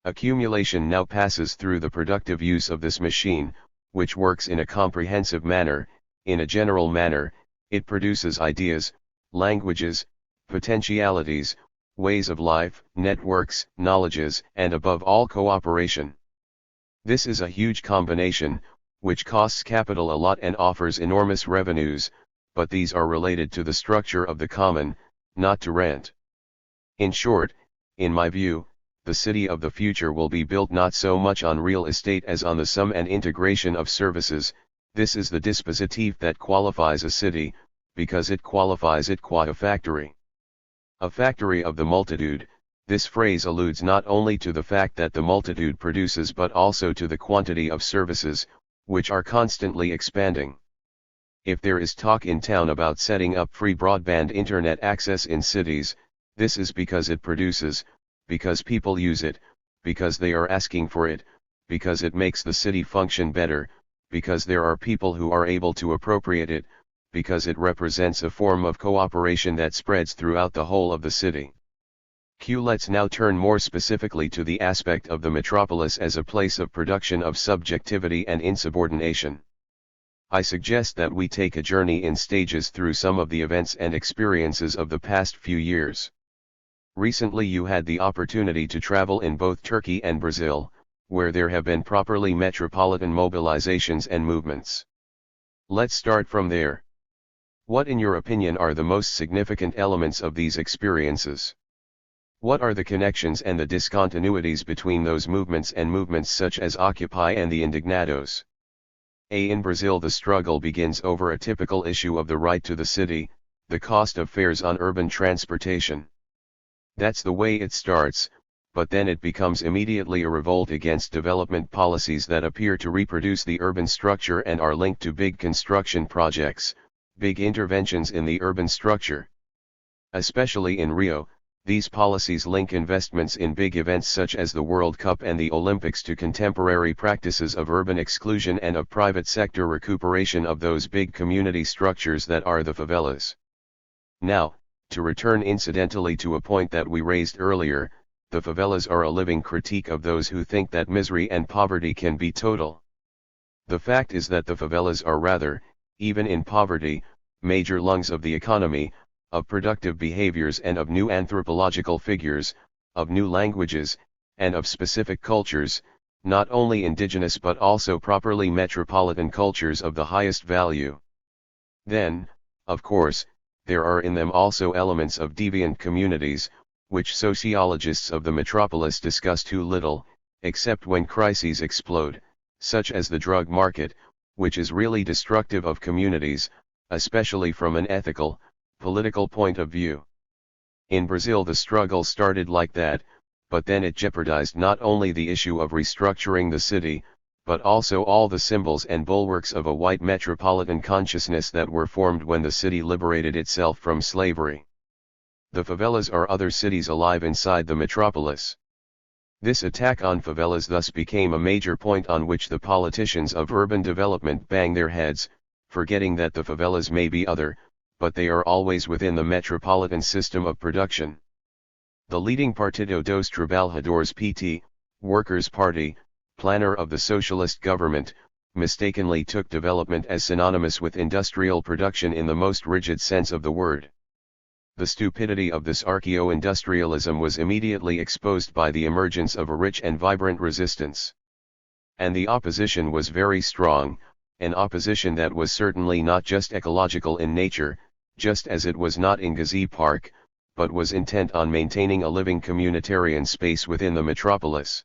Accumulation now passes through the productive use of this machine, which works in a comprehensive manner. In a general manner, it produces ideas, languages, potentialities, ways of life, networks, knowledges, and above all cooperation. This is a huge combination, which costs capital a lot and offers enormous revenues, but these are related to the structure of the common, not to rent. In short, in my view, the city of the future will be built not so much on real estate as on the sum and integration of services. This is the dispositif that qualifies a city, because it qualifies it qua a factory. A factory of the multitude. This phrase alludes not only to the fact that the multitude produces but also to the quantity of services, which are constantly expanding. If there is talk in town about setting up free broadband internet access in cities, this is because it produces, because people use it, because they are asking for it, because it makes the city function better, because there are people who are able to appropriate it, because it represents a form of cooperation that spreads throughout the whole of the city. Let's now turn more specifically to the aspect of the metropolis as a place of production of subjectivity and insubordination. I suggest that we take a journey in stages through some of the events and experiences of the past few years. Recently you had the opportunity to travel in both Turkey and Brazil, where there have been properly metropolitan mobilizations and movements. Let's start from there. What in your opinion are the most significant elements of these experiences? What are the connections and the discontinuities between those movements and movements such as Occupy and the Indignados? In Brazil the struggle begins over a typical issue of the right to the city, the cost of fares on urban transportation. That's the way it starts, but then it becomes immediately a revolt against development policies that appear to reproduce the urban structure and are linked to big construction projects, big interventions in the urban structure. Especially in Rio, these policies link investments in big events such as the World Cup and the Olympics to contemporary practices of urban exclusion and of private sector recuperation of those big community structures that are the favelas. Now, to return incidentally to a point that we raised earlier, the favelas are a living critique of those who think that misery and poverty can be total. The fact is that the favelas are rather, even in poverty, major lungs of the economy, of productive behaviors and of new anthropological figures, of new languages, and of specific cultures, not only indigenous but also properly metropolitan cultures of the highest value. Then, of course, there are in them also elements of deviant communities, which sociologists of the metropolis discuss too little, except when crises explode, such as the drug market, which is really destructive of communities, especially from an ethical, political point of view. In Brazil the struggle started like that, but then it jeopardized not only the issue of restructuring the city, but also all the symbols and bulwarks of a white metropolitan consciousness that were formed when the city liberated itself from slavery. The favelas are other cities alive inside the metropolis. This attack on favelas thus became a major point on which the politicians of urban development bang their heads, forgetting that the favelas may be other, but they are always within the metropolitan system of production. The leading Partido dos Trabalhadores PT, Workers' Party, planner of the socialist government, mistakenly took development as synonymous with industrial production in the most rigid sense of the word. The stupidity of this archaeo-industrialism was immediately exposed by the emergence of a rich and vibrant resistance. And the opposition was very strong, an opposition that was certainly not just ecological in nature, just as it was not in Gezi Park, but was intent on maintaining a living communitarian space within the metropolis.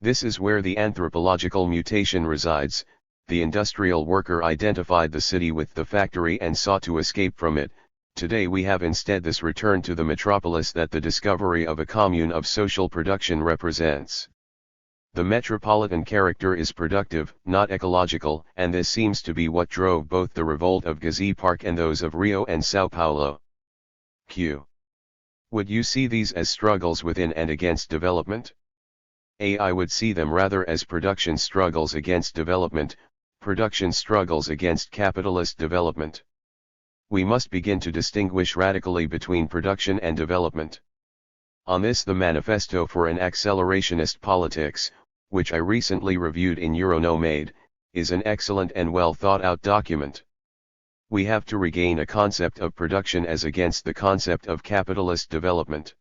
This is where the anthropological mutation resides. The industrial worker identified the city with the factory and sought to escape from it. Today we have instead this return to the metropolis that the discovery of a commune of social production represents. The metropolitan character is productive, not ecological, and this seems to be what drove both the revolt of Gezi Park and those of Rio and Sao Paulo. Q. Would you see these as struggles within and against development? I would see them rather as production struggles against development, production struggles against capitalist development. We must begin to distinguish radically between production and development. On this the Manifesto for an Accelerationist Politics, which I recently reviewed in Euronomade, is an excellent and well thought out document. We have to regain a concept of production as against the concept of capitalist development.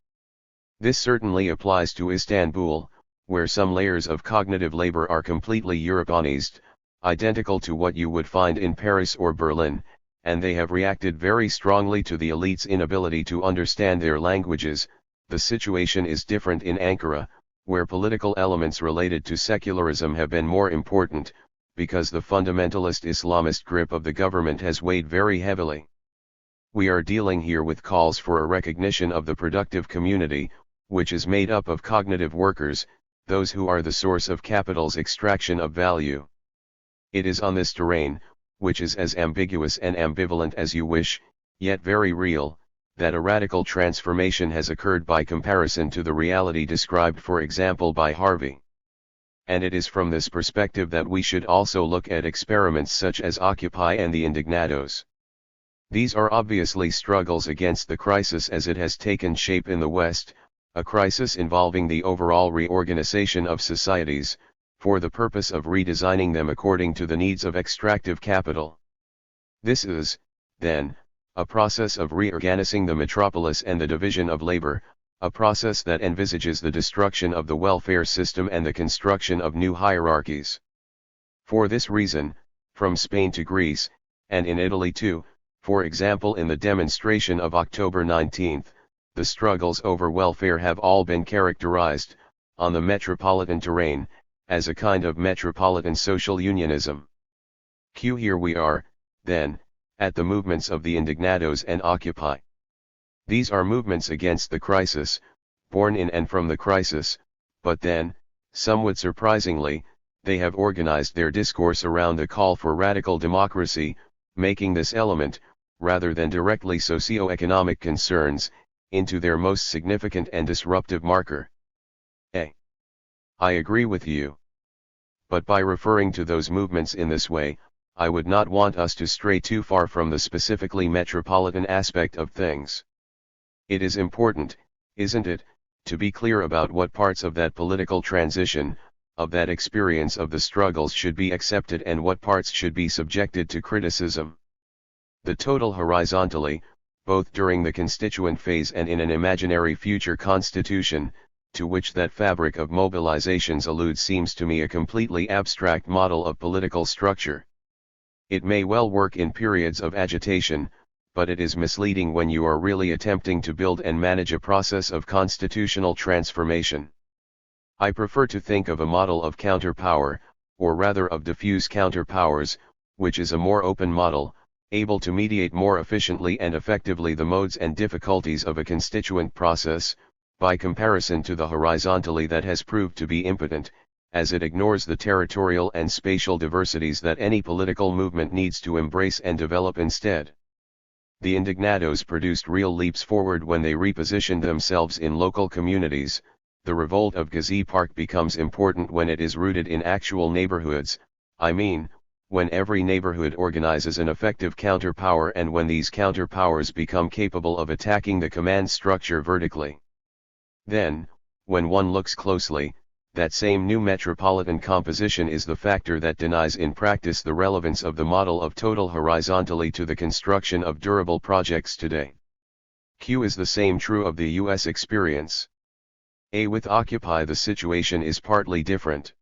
This certainly applies to Istanbul, where some layers of cognitive labor are completely Europeanized, identical to what you would find in Paris or Berlin, and they have reacted very strongly to the elite's inability to understand their languages. The situation is different in Ankara, where political elements related to secularism have been more important, because the fundamentalist Islamist grip of the government has weighed very heavily. We are dealing here with calls for a recognition of the productive community, which is made up of cognitive workers, those who are the source of capital's extraction of value. It is on this terrain, which is as ambiguous and ambivalent as you wish, yet very real, that a radical transformation has occurred by comparison to the reality described for example by Harvey. And it is from this perspective that we should also look at experiments such as Occupy and the Indignados. These are obviously struggles against the crisis as it has taken shape in the West, a crisis involving the overall reorganization of societies, for the purpose of redesigning them according to the needs of extractive capital. This is, then, a process of reorganizing the metropolis and the division of labor, a process that envisages the destruction of the welfare system and the construction of new hierarchies. For this reason, from Spain to Greece, and in Italy too, for example in the demonstration of October 19, the struggles over welfare have all been characterized, on the metropolitan terrain, as a kind of metropolitan social unionism. Here we are, then, at the movements of the Indignados and Occupy. These are movements against the crisis, born in and from the crisis, but then, somewhat surprisingly, they have organized their discourse around the call for radical democracy, making this element, rather than directly socio-economic concerns, into their most significant and disruptive marker. I agree with you. But by referring to those movements in this way, I would not want us to stray too far from the specifically metropolitan aspect of things. It is important, isn't it, to be clear about what parts of that political transition, of that experience of the struggles should be accepted and what parts should be subjected to criticism. The total horizontally, both during the constituent phase and in an imaginary future constitution, to which that fabric of mobilizations alludes, seems to me a completely abstract model of political structure. It may well work in periods of agitation, but it is misleading when you are really attempting to build and manage a process of constitutional transformation. I prefer to think of a model of counterpower, or rather of diffuse counterpowers, which is a more open model, able to mediate more efficiently and effectively the modes and difficulties of a constituent process, by comparison to the horizontally that has proved to be impotent, as it ignores the territorial and spatial diversities that any political movement needs to embrace and develop instead. The Indignados produced real leaps forward when they repositioned themselves in local communities. The revolt of Gezi Park becomes important when it is rooted in actual neighborhoods, I mean, when every neighborhood organizes an effective counterpower and when these counterpowers become capable of attacking the command structure vertically. Then, when one looks closely, that same new metropolitan composition is the factor that denies in practice the relevance of the model of total horizontally to the construction of durable projects today. Q is the same true of the US experience. With Occupy the situation is partly different.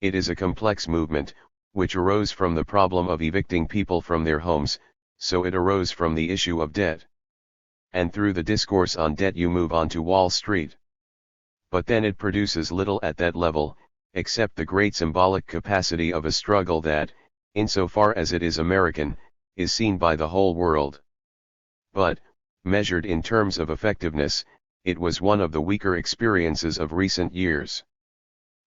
It is a complex movement, which arose from the problem of evicting people from their homes, so it arose from the issue of debt. And through the discourse on debt you move on to Wall Street. But then it produces little at that level, except the great symbolic capacity of a struggle that, insofar as it is American, is seen by the whole world. But, measured in terms of effectiveness, it was one of the weaker experiences of recent years.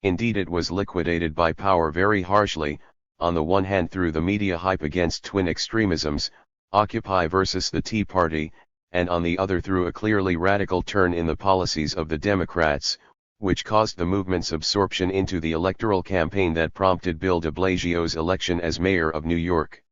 Indeed, it was liquidated by power very harshly, on the one hand through the media hype against twin extremisms, Occupy versus the Tea Party, and on the other through a clearly radical turn in the policies of the Democrats, which caused the movement's absorption into the electoral campaign that prompted Bill de Blasio's election as mayor of New York.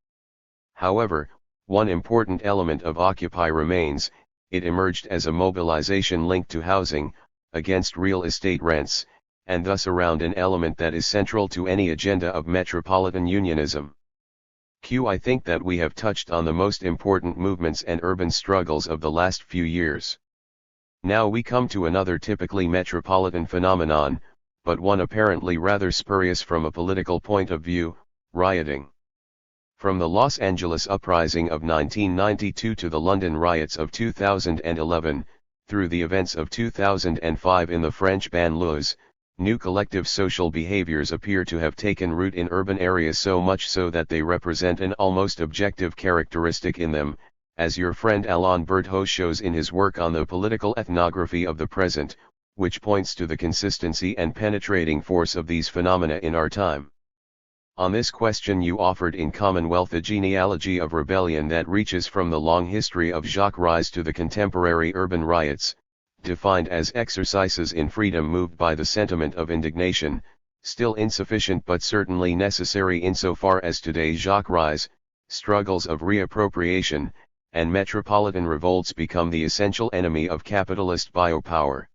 However, one important element of Occupy remains: it emerged as a mobilization linked to housing, against real estate rents, and thus around an element that is central to any agenda of metropolitan unionism. I think that we have touched on the most important movements and urban struggles of the last few years. Now we come to another typically metropolitan phenomenon, but one apparently rather spurious from a political point of view: rioting. From the Los Angeles uprising of 1992 to the London riots of 2011, through the events of 2005 in the French banlieues, new collective social behaviors appear to have taken root in urban areas, so much so that they represent an almost objective characteristic in them, as your friend Alain Berthaud shows in his work on the political ethnography of the present, which points to the consistency and penetrating force of these phenomena in our time. On this question you offered in Commonwealth a genealogy of rebellion that reaches from the long history of Jacques Rise to the contemporary urban riots, defined as exercises in freedom moved by the sentiment of indignation, still insufficient but certainly necessary insofar as today's Jacques Rise, struggles of reappropriation, and metropolitan revolts become the essential enemy of capitalist biopower.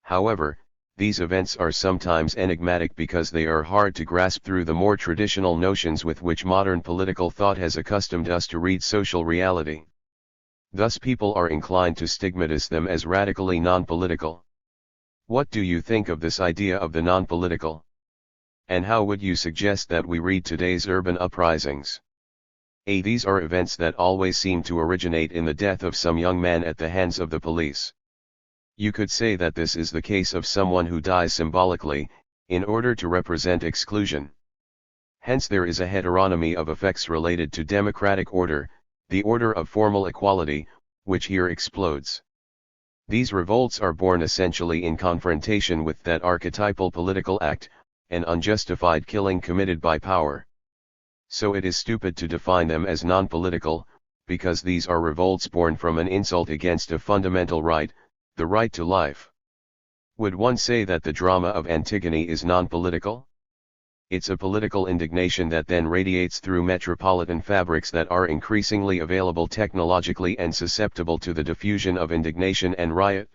However, these events are sometimes enigmatic because they are hard to grasp through the more traditional notions with which modern political thought has accustomed us to read social reality. Thus people are inclined to stigmatize them as radically non-political. What do you think of this idea of the non-political? And how would you suggest that we read today's urban uprisings? These are events that always seem to originate in the death of some young man at the hands of the police. You could say that this is the case of someone who dies symbolically, in order to represent exclusion. Hence there is a heteronomy of effects related to democratic order, the order of formal equality, which here explodes. These revolts are born essentially in confrontation with that archetypal political act, an unjustified killing committed by power. So it is stupid to define them as non-political, because these are revolts born from an insult against a fundamental right, the right to life. Would one say that the drama of Antigone is non-political? It's a political indignation that then radiates through metropolitan fabrics that are increasingly available technologically and susceptible to the diffusion of indignation and riot.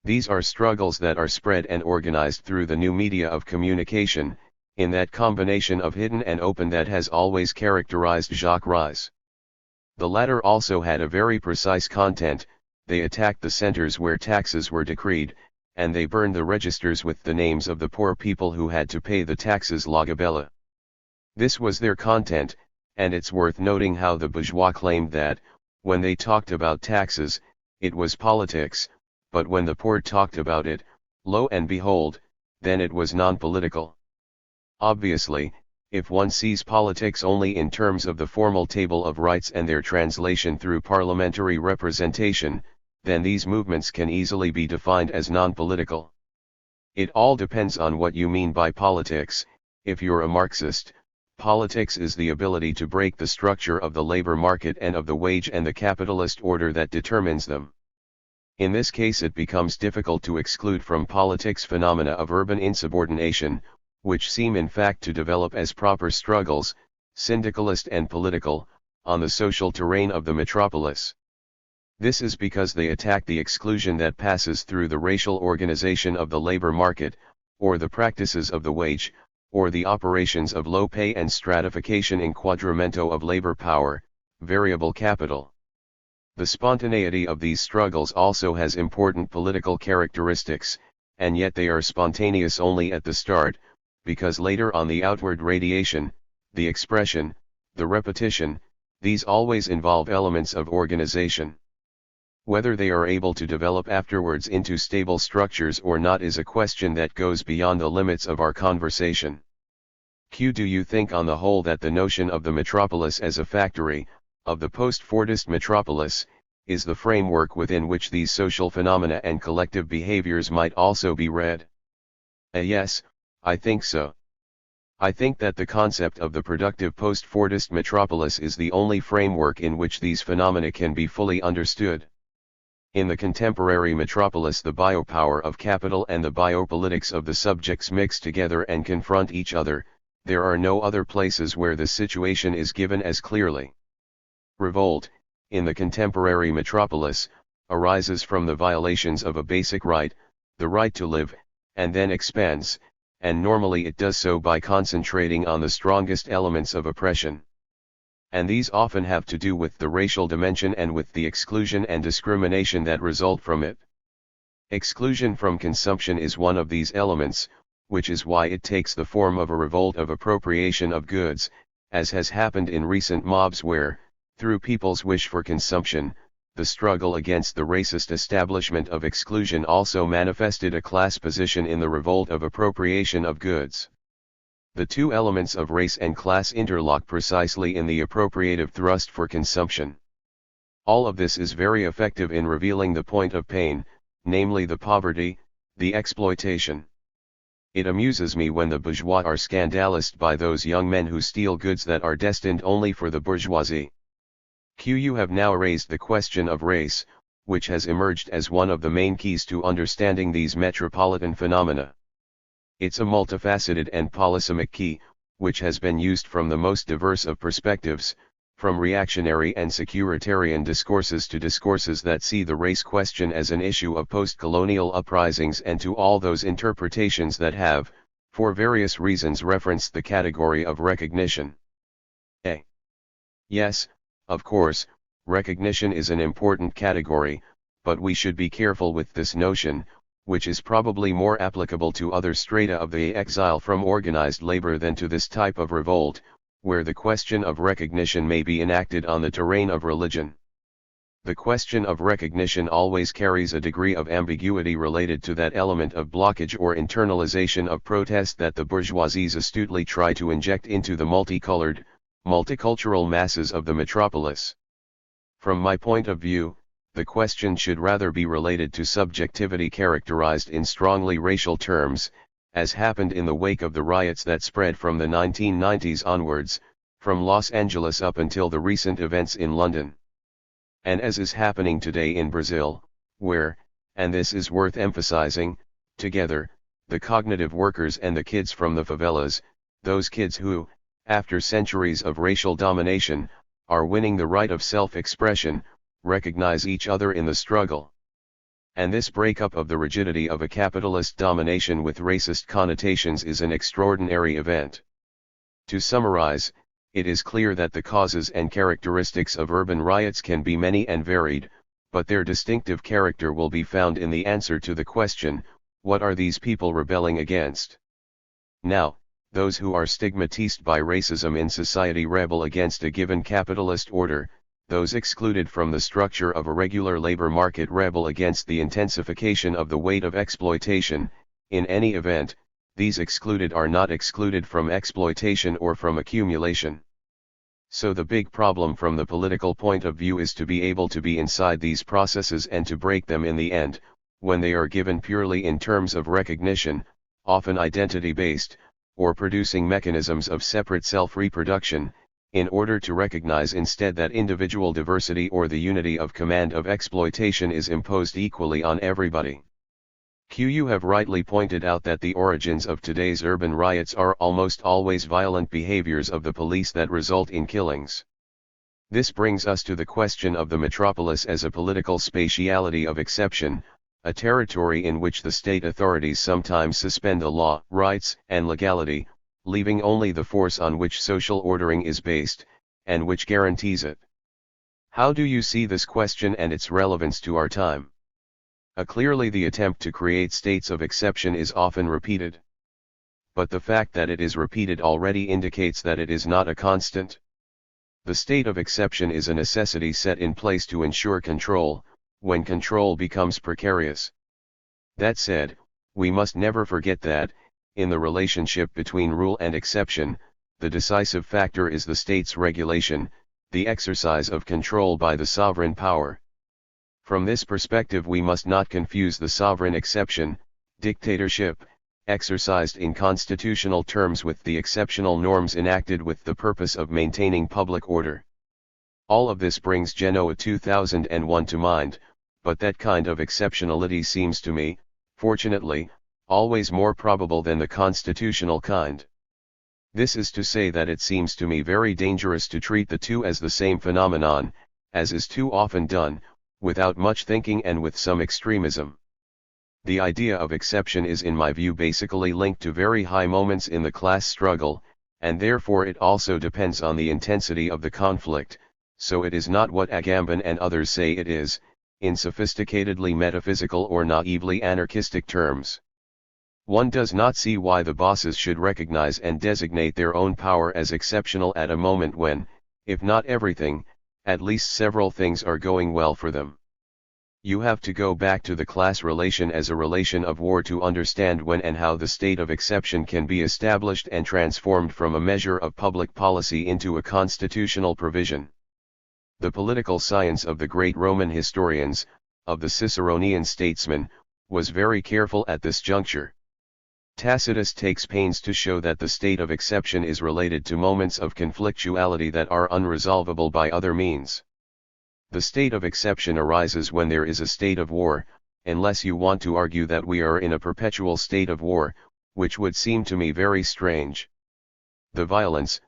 These are struggles that are spread and organized through the new media of communication, in that combination of hidden and open that has always characterized Jacques Rise. The latter also had a very precise content: they attacked the centers where taxes were decreed, and they burned the registers with the names of the poor people who had to pay the taxes la gabella. This was their content, and it's worth noting how the bourgeois claimed that, when they talked about taxes, it was politics, but when the poor talked about it, lo and behold, then it was non-political. Obviously, if one sees politics only in terms of the formal table of rights and their translation through parliamentary representation, then these movements can easily be defined as non-political. It all depends on what you mean by politics. If you're a Marxist, politics is the ability to break the structure of the labor market and of the wage and the capitalist order that determines them. In this case it becomes difficult to exclude from politics phenomena of urban insubordination, which seem in fact to develop as proper struggles, syndicalist and political, on the social terrain of the metropolis. This is because they attack the exclusion that passes through the racial organization of the labor market, or the practices of the wage, or the operations of low pay and stratification in quadramento of labor power, variable capital. The spontaneity of these struggles also has important political characteristics, and yet they are spontaneous only at the start, because later on the outward radiation, the expression, the repetition, these always involve elements of organization. Whether they are able to develop afterwards into stable structures or not is a question that goes beyond the limits of our conversation. Q. Do you think on the whole that the notion of the metropolis as a factory, of the post-Fordist metropolis, is the framework within which these social phenomena and collective behaviors might also be read? Yes, I think so. I think that the concept of the productive post-Fordist metropolis is the only framework in which these phenomena can be fully understood. In the contemporary metropolis, the biopower of capital and the biopolitics of the subjects mix together and confront each other. There are no other places where the situation is given as clearly. Revolt, in the contemporary metropolis, arises from the violations of a basic right, the right to live, and then expands, and normally it does so by concentrating on the strongest elements of oppression. And these often have to do with the racial dimension and with the exclusion and discrimination that result from it. Exclusion from consumption is one of these elements, which is why it takes the form of a revolt of appropriation of goods, as has happened in recent mobs where, through people's wish for consumption, the struggle against the racist establishment of exclusion also manifested a class position in the revolt of appropriation of goods. The two elements of race and class interlock precisely in the appropriative thrust for consumption. All of this is very effective in revealing the point of pain, namely the poverty, the exploitation. It amuses me when the bourgeois are scandalized by those young men who steal goods that are destined only for the bourgeoisie. You have now raised the question of race, which has emerged as one of the main keys to understanding these metropolitan phenomena. It's a multifaceted and polysemic key, which has been used from the most diverse of perspectives, from reactionary and securitarian discourses to discourses that see the race question as an issue of post-colonial uprisings, and to all those interpretations that have, for various reasons, referenced the category of recognition. Yes, of course, recognition is an important category, but we should be careful with this notion, which is probably more applicable to other strata of the exile from organized labor than to this type of revolt, where the question of recognition may be enacted on the terrain of religion. The question of recognition always carries a degree of ambiguity related to that element of blockage or internalization of protest that the bourgeoisies astutely try to inject into the multicolored, multicultural masses of the metropolis. From my point of view, the question should rather be related to subjectivity characterized in strongly racial terms, as happened in the wake of the riots that spread from the 1990s onwards, from Los Angeles up until the recent events in London. And as is happening today in Brazil, where, and this is worth emphasizing, together, the cognitive workers and the kids from the favelas, those kids who, after centuries of racial domination, are winning the right of self-expression, recognize each other in the struggle. And this breakup of the rigidity of a capitalist domination with racist connotations is an extraordinary event. To summarize, it is clear that the causes and characteristics of urban riots can be many and varied, but their distinctive character will be found in the answer to the question, what are these people rebelling against? Now, those who are stigmatized by racism in society rebel against a given capitalist order, those excluded from the structure of a regular labor market rebel against the intensification of the weight of exploitation. In any event, these excluded are not excluded from exploitation or from accumulation. So the big problem from the political point of view is to be able to be inside these processes and to break them in the end, when they are given purely in terms of recognition, often identity-based, or producing mechanisms of separate self-reproduction, in order to recognize instead that individual diversity or the unity of command of exploitation is imposed equally on everybody. You have rightly pointed out that the origins of today's urban riots are almost always violent behaviors of the police that result in killings. This brings us to the question of the metropolis as a political spatiality of exception, a territory in which the state authorities sometimes suspend the law, rights, and legality, leaving only the force on which social ordering is based, and which guarantees it. How do you see this question and its relevance to our time? Clearly the attempt to create states of exception is often repeated. But the fact that it is repeated already indicates that it is not a constant. The state of exception is a necessity set in place to ensure control, when control becomes precarious. That said, we must never forget that, in the relationship between rule and exception, the decisive factor is the state's regulation, the exercise of control by the sovereign power. From this perspective we must not confuse the sovereign exception, dictatorship, exercised in constitutional terms with the exceptional norms enacted with the purpose of maintaining public order. All of this brings Genoa 2001 to mind, but that kind of exceptionality seems to me, fortunately, always more probable than the constitutional kind. This is to say that it seems to me very dangerous to treat the two as the same phenomenon, as is too often done, without much thinking and with some extremism. The idea of exception is in my view basically linked to very high moments in the class struggle, and therefore it also depends on the intensity of the conflict, so it is not what Agamben and others say it is, in sophisticatedly metaphysical or naively anarchistic terms. One does not see why the bosses should recognize and designate their own power as exceptional at a moment when, if not everything, at least several things are going well for them. You have to go back to the class relation as a relation of war to understand when and how the state of exception can be established and transformed from a measure of public policy into a constitutional provision. The political science of the great Roman historians, of the Ciceronian statesmen, was very careful at this juncture. Tacitus takes pains to show that the state of exception is related to moments of conflictuality that are unresolvable by other means. The state of exception arises when there is a state of war, unless you want to argue that we are in a perpetual state of war, which would seem to me very strange. The violence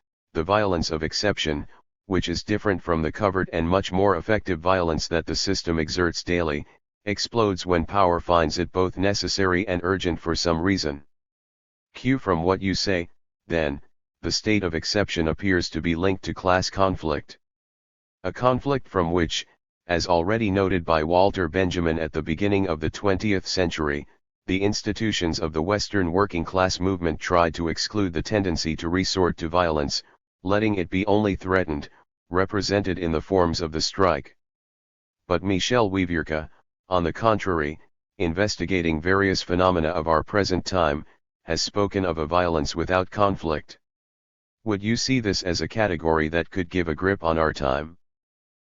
of exception, which is different from the covert and much more effective violence that the system exerts daily, explodes when power finds it both necessary and urgent for some reason. From what you say, then, the state of exception appears to be linked to class conflict. A conflict from which, as already noted by Walter Benjamin at the beginning of the 20th century, the institutions of the Western working class movement tried to exclude the tendency to resort to violence, letting it be only threatened, represented in the forms of the strike. But Michel Wievirka, on the contrary, investigating various phenomena of our present time, has spoken of a violence without conflict. Would you see this as a category that could give a grip on our time?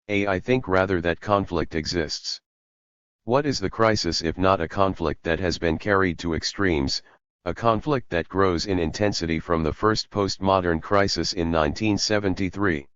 I think rather that conflict exists. What is the crisis if not a conflict that has been carried to extremes, a conflict that grows in intensity from the first postmodern crisis in 1973?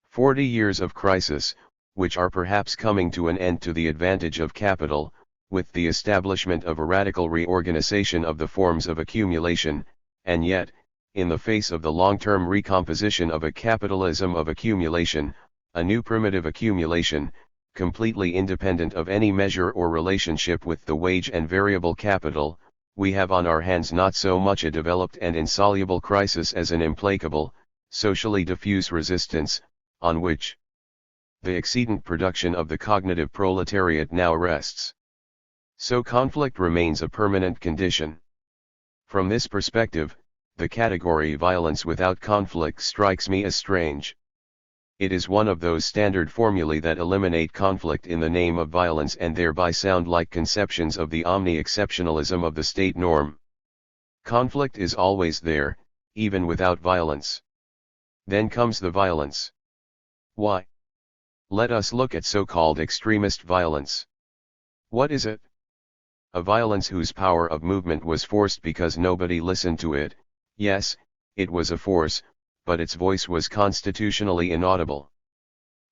40 years of crisis, which are perhaps coming to an end to the advantage of capital, with the establishment of a radical reorganization of the forms of accumulation, and yet, in the face of the long-term recomposition of a capitalism of accumulation, a new primitive accumulation, completely independent of any measure or relationship with the wage and variable capital, we have on our hands not so much a developed and insoluble crisis as an implacable, socially diffuse resistance, on which the exceedant production of the cognitive proletariat now rests. So conflict remains a permanent condition. From this perspective, the category violence without conflict strikes me as strange. It is one of those standard formulae that eliminate conflict in the name of violence and thereby sound like conceptions of the omni-exceptionalism of the state norm. Conflict is always there, even without violence. Then comes the violence. Why? Let us look at so-called extremist violence. What is it? A violence whose power of movement was forced because nobody listened to it. Yes, it was a force, but its voice was constitutionally inaudible.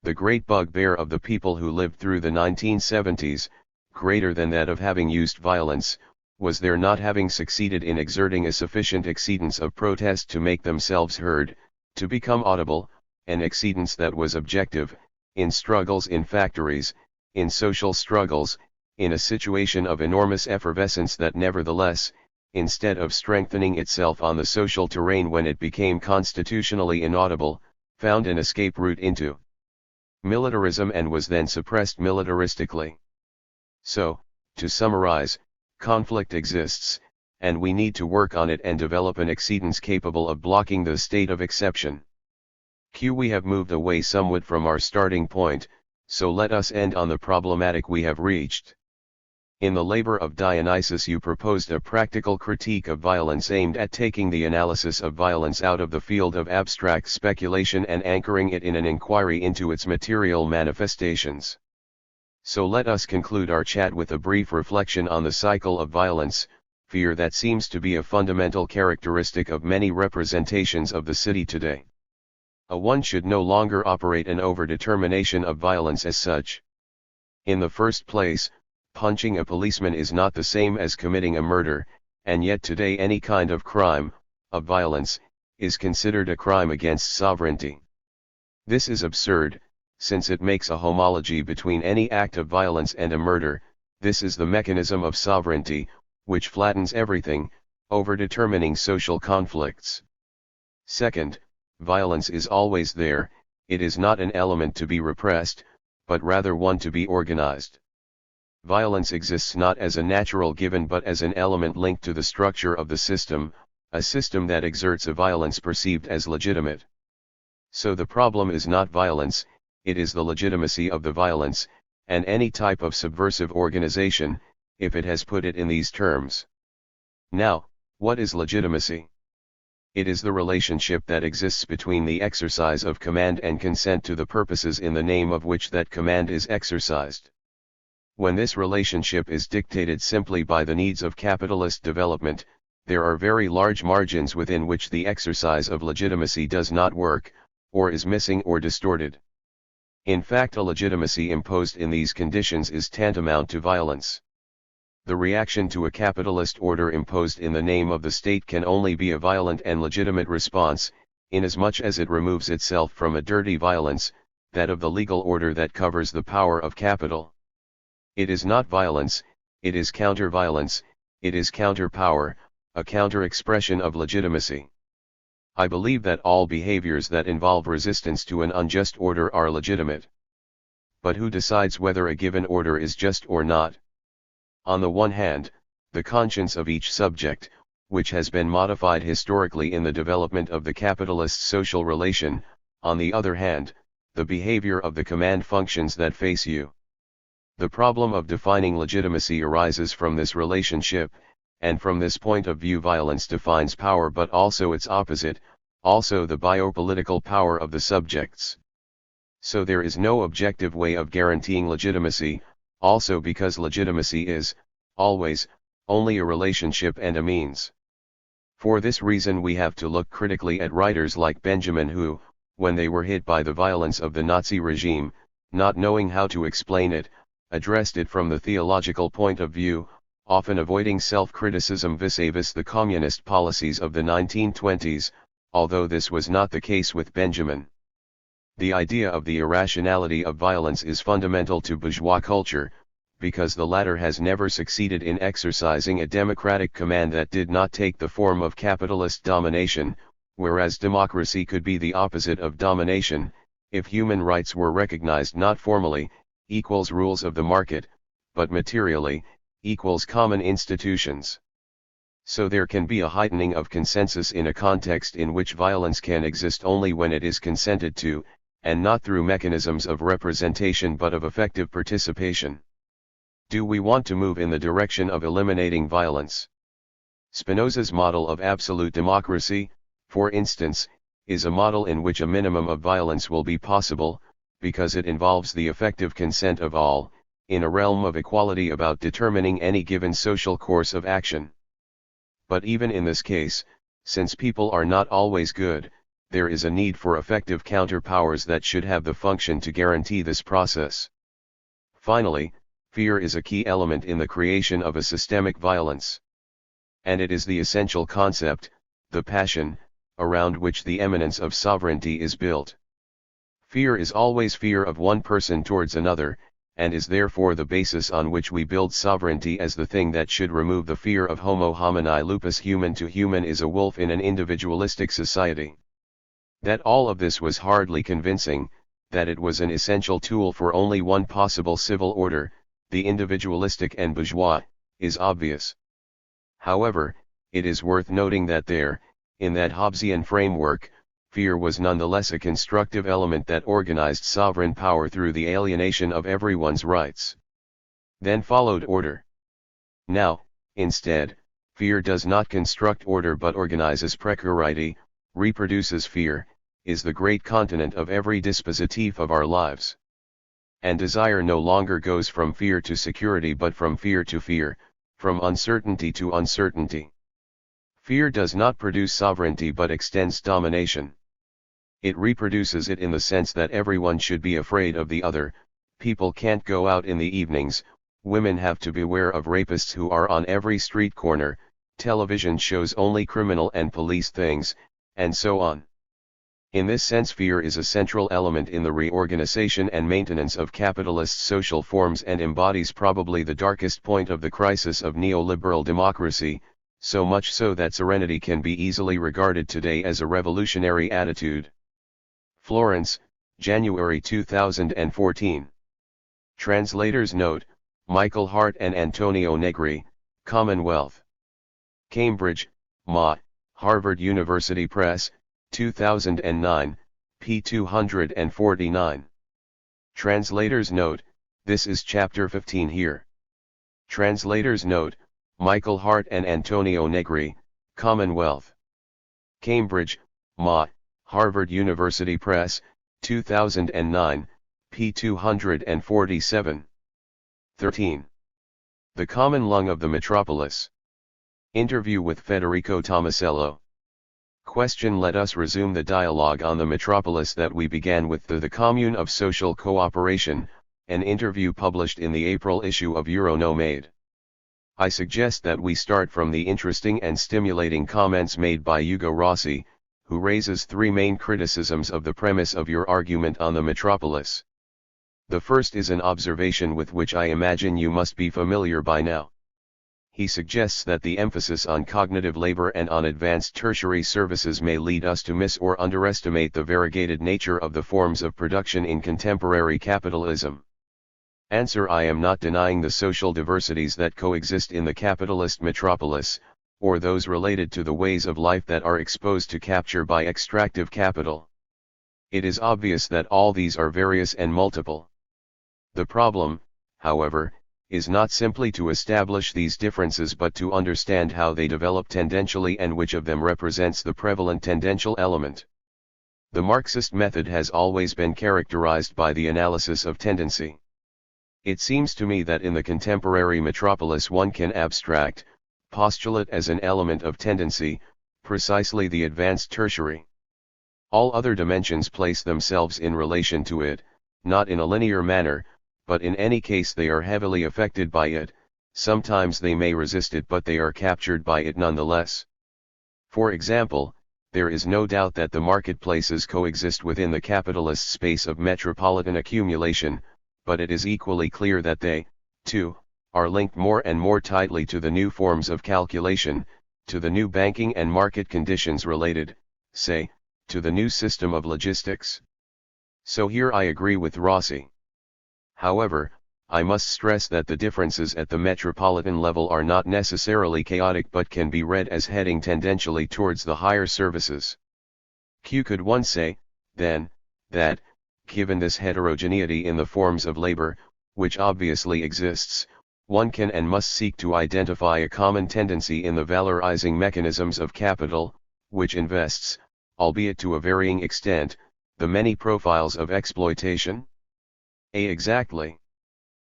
The great bugbear of the people who lived through the 1970s, greater than that of having used violence, was their not having succeeded in exerting a sufficient exceedance of protest to make themselves heard, to become audible, an exceedance that was objective, in struggles in factories, in social struggles, in a situation of enormous effervescence that nevertheless, instead of strengthening itself on the social terrain when it became constitutionally inaudible, found an escape route into militarism and was then suppressed militaristically. So, to summarize, conflict exists, and we need to work on it and develop an exceedance capable of blocking the state of exception. We have moved away somewhat from our starting point, so let us end on the problematic we have reached. In the labor of Dionysus you proposed a practical critique of violence aimed at taking the analysis of violence out of the field of abstract speculation and anchoring it in an inquiry into its material manifestations. So let us conclude our chat with a brief reflection on the cycle of violence, fear that seems to be a fundamental characteristic of many representations of the city today. One should no longer operate an overdetermination of violence as such. In the first place, punching a policeman is not the same as committing a murder, and yet today any kind of crime, of violence, is considered a crime against sovereignty. This is absurd, since it makes a homology between any act of violence and a murder. This is the mechanism of sovereignty, which flattens everything, overdetermining social conflicts. Second, violence is always there, it is not an element to be repressed, but rather one to be organized. Violence exists not as a natural given but as an element linked to the structure of the system, a system that exerts a violence perceived as legitimate. So the problem is not violence, it is the legitimacy of the violence, and any type of subversive organization, if it has put it in these terms. Now, what is legitimacy? It is the relationship that exists between the exercise of command and consent to the purposes in the name of which that command is exercised. When this relationship is dictated simply by the needs of capitalist development, there are very large margins within which the exercise of legitimacy does not work, or is missing or distorted. In fact, a legitimacy imposed in these conditions is tantamount to violence. The reaction to a capitalist order imposed in the name of the state can only be a violent and legitimate response, inasmuch as it removes itself from a dirty violence, that of the legal order that covers the power of capital. It is not violence, it is counter-violence, it is counter-power, a counter-expression of legitimacy. I believe that all behaviors that involve resistance to an unjust order are legitimate. But who decides whether a given order is just or not? On the one hand, the conscience of each subject, which has been modified historically in the development of the capitalist social relation, on the other hand, the behavior of the command functions that face you. The problem of defining legitimacy arises from this relationship, and from this point of view violence defines power but also its opposite, also the biopolitical power of the subjects. So there is no objective way of guaranteeing legitimacy, also because legitimacy is, always, only a relationship and a means. For this reason we have to look critically at writers like Benjamin who, when they were hit by the violence of the Nazi regime, not knowing how to explain it, addressed it from the theological point of view, often avoiding self-criticism vis-a-vis the communist policies of the 1920s, although this was not the case with Benjamin. The idea of the irrationality of violence is fundamental to bourgeois culture, because the latter has never succeeded in exercising a democratic command that did not take the form of capitalist domination, whereas democracy could be the opposite of domination, if human rights were recognized not formally, equals rules of the market, but materially, equals common institutions. So there can be a heightening of consensus in a context in which violence can exist only when it is consented to, and not through mechanisms of representation but of effective participation. Do we want to move in the direction of eliminating violence? Spinoza's model of absolute democracy, for instance, is a model in which a minimum of violence will be possible, because it involves the effective consent of all, in a realm of equality about determining any given social course of action. But even in this case, since people are not always good, there is a need for effective counterpowers that should have the function to guarantee this process. Finally, fear is a key element in the creation of a systemic violence. And it is the essential concept, the passion, around which the eminence of sovereignty is built. Fear is always fear of one person towards another, and is therefore the basis on which we build sovereignty as the thing that should remove the fear of homo homini lupus. Human to human is a wolf in an individualistic society. That all of this was hardly convincing, that it was an essential tool for only one possible civil order, the individualistic and bourgeois, is obvious. However, it is worth noting that there, in that Hobbesian framework, fear was nonetheless a constructive element that organized sovereign power through the alienation of everyone's rights. Then followed order. Now, instead, fear does not construct order but organizes precarity, reproduces fear, is the great continent of every dispositif of our lives. And desire no longer goes from fear to security but from fear to fear, from uncertainty to uncertainty. Fear does not produce sovereignty but extends domination. It reproduces it in the sense that everyone should be afraid of the other, people can't go out in the evenings, women have to beware of rapists who are on every street corner, television shows only criminal and police things, and so on. In this sense, fear is a central element in the reorganization and maintenance of capitalist social forms and embodies probably the darkest point of the crisis of neoliberal democracy, so much so that serenity can be easily regarded today as a revolutionary attitude. Florence, January 2014. Translators note, Michael Hart and Antonio Negri, Commonwealth. Cambridge, Ma, Harvard University Press, 2009, p. 249. Translators note, this is chapter 15 here. Translators note, Michael Hart and Antonio Negri, Commonwealth. Cambridge, Ma, Harvard University Press, 2009, p. 247. 13. The Common Lung of the Metropolis. Interview with Federico Tomasello. Question. Let us resume the dialogue on the metropolis that we began with the Commune of Social Cooperation, an interview published in the April issue of Euronomade. I suggest that we start from the interesting and stimulating comments made by Ugo Rossi, who raises three main criticisms of the premise of your argument on the metropolis. The first is an observation with which I imagine you must be familiar by now. He suggests that the emphasis on cognitive labor and on advanced tertiary services may lead us to miss or underestimate the variegated nature of the forms of production in contemporary capitalism. Answer. I am not denying the social diversities that coexist in the capitalist metropolis, or those related to the ways of life that are exposed to capture by extractive capital. It is obvious that all these are various and multiple. The problem, however, is not simply to establish these differences but to understand how they develop tendentially and which of them represents the prevalent tendential element. The Marxist method has always been characterized by the analysis of tendency. It seems to me that in the contemporary metropolis one can abstract, postulate as an element of tendency, precisely the advanced tertiary. All other dimensions place themselves in relation to it, not in a linear manner, but in any case they are heavily affected by it, sometimes they may resist it but they are captured by it nonetheless. For example, there is no doubt that the marketplaces coexist within the capitalist space of metropolitan accumulation, but it is equally clear that they, too, are linked more and more tightly to the new forms of calculation, to the new banking and market conditions related, say, to the new system of logistics. So here I agree with Rossi. However, I must stress that the differences at the metropolitan level are not necessarily chaotic but can be read as heading tendentially towards the higher services. Could one say, then, that, given this heterogeneity in the forms of labor, which obviously exists, one can and must seek to identify a common tendency in the valorizing mechanisms of capital, which invests, albeit to a varying extent, the many profiles of exploitation? Exactly.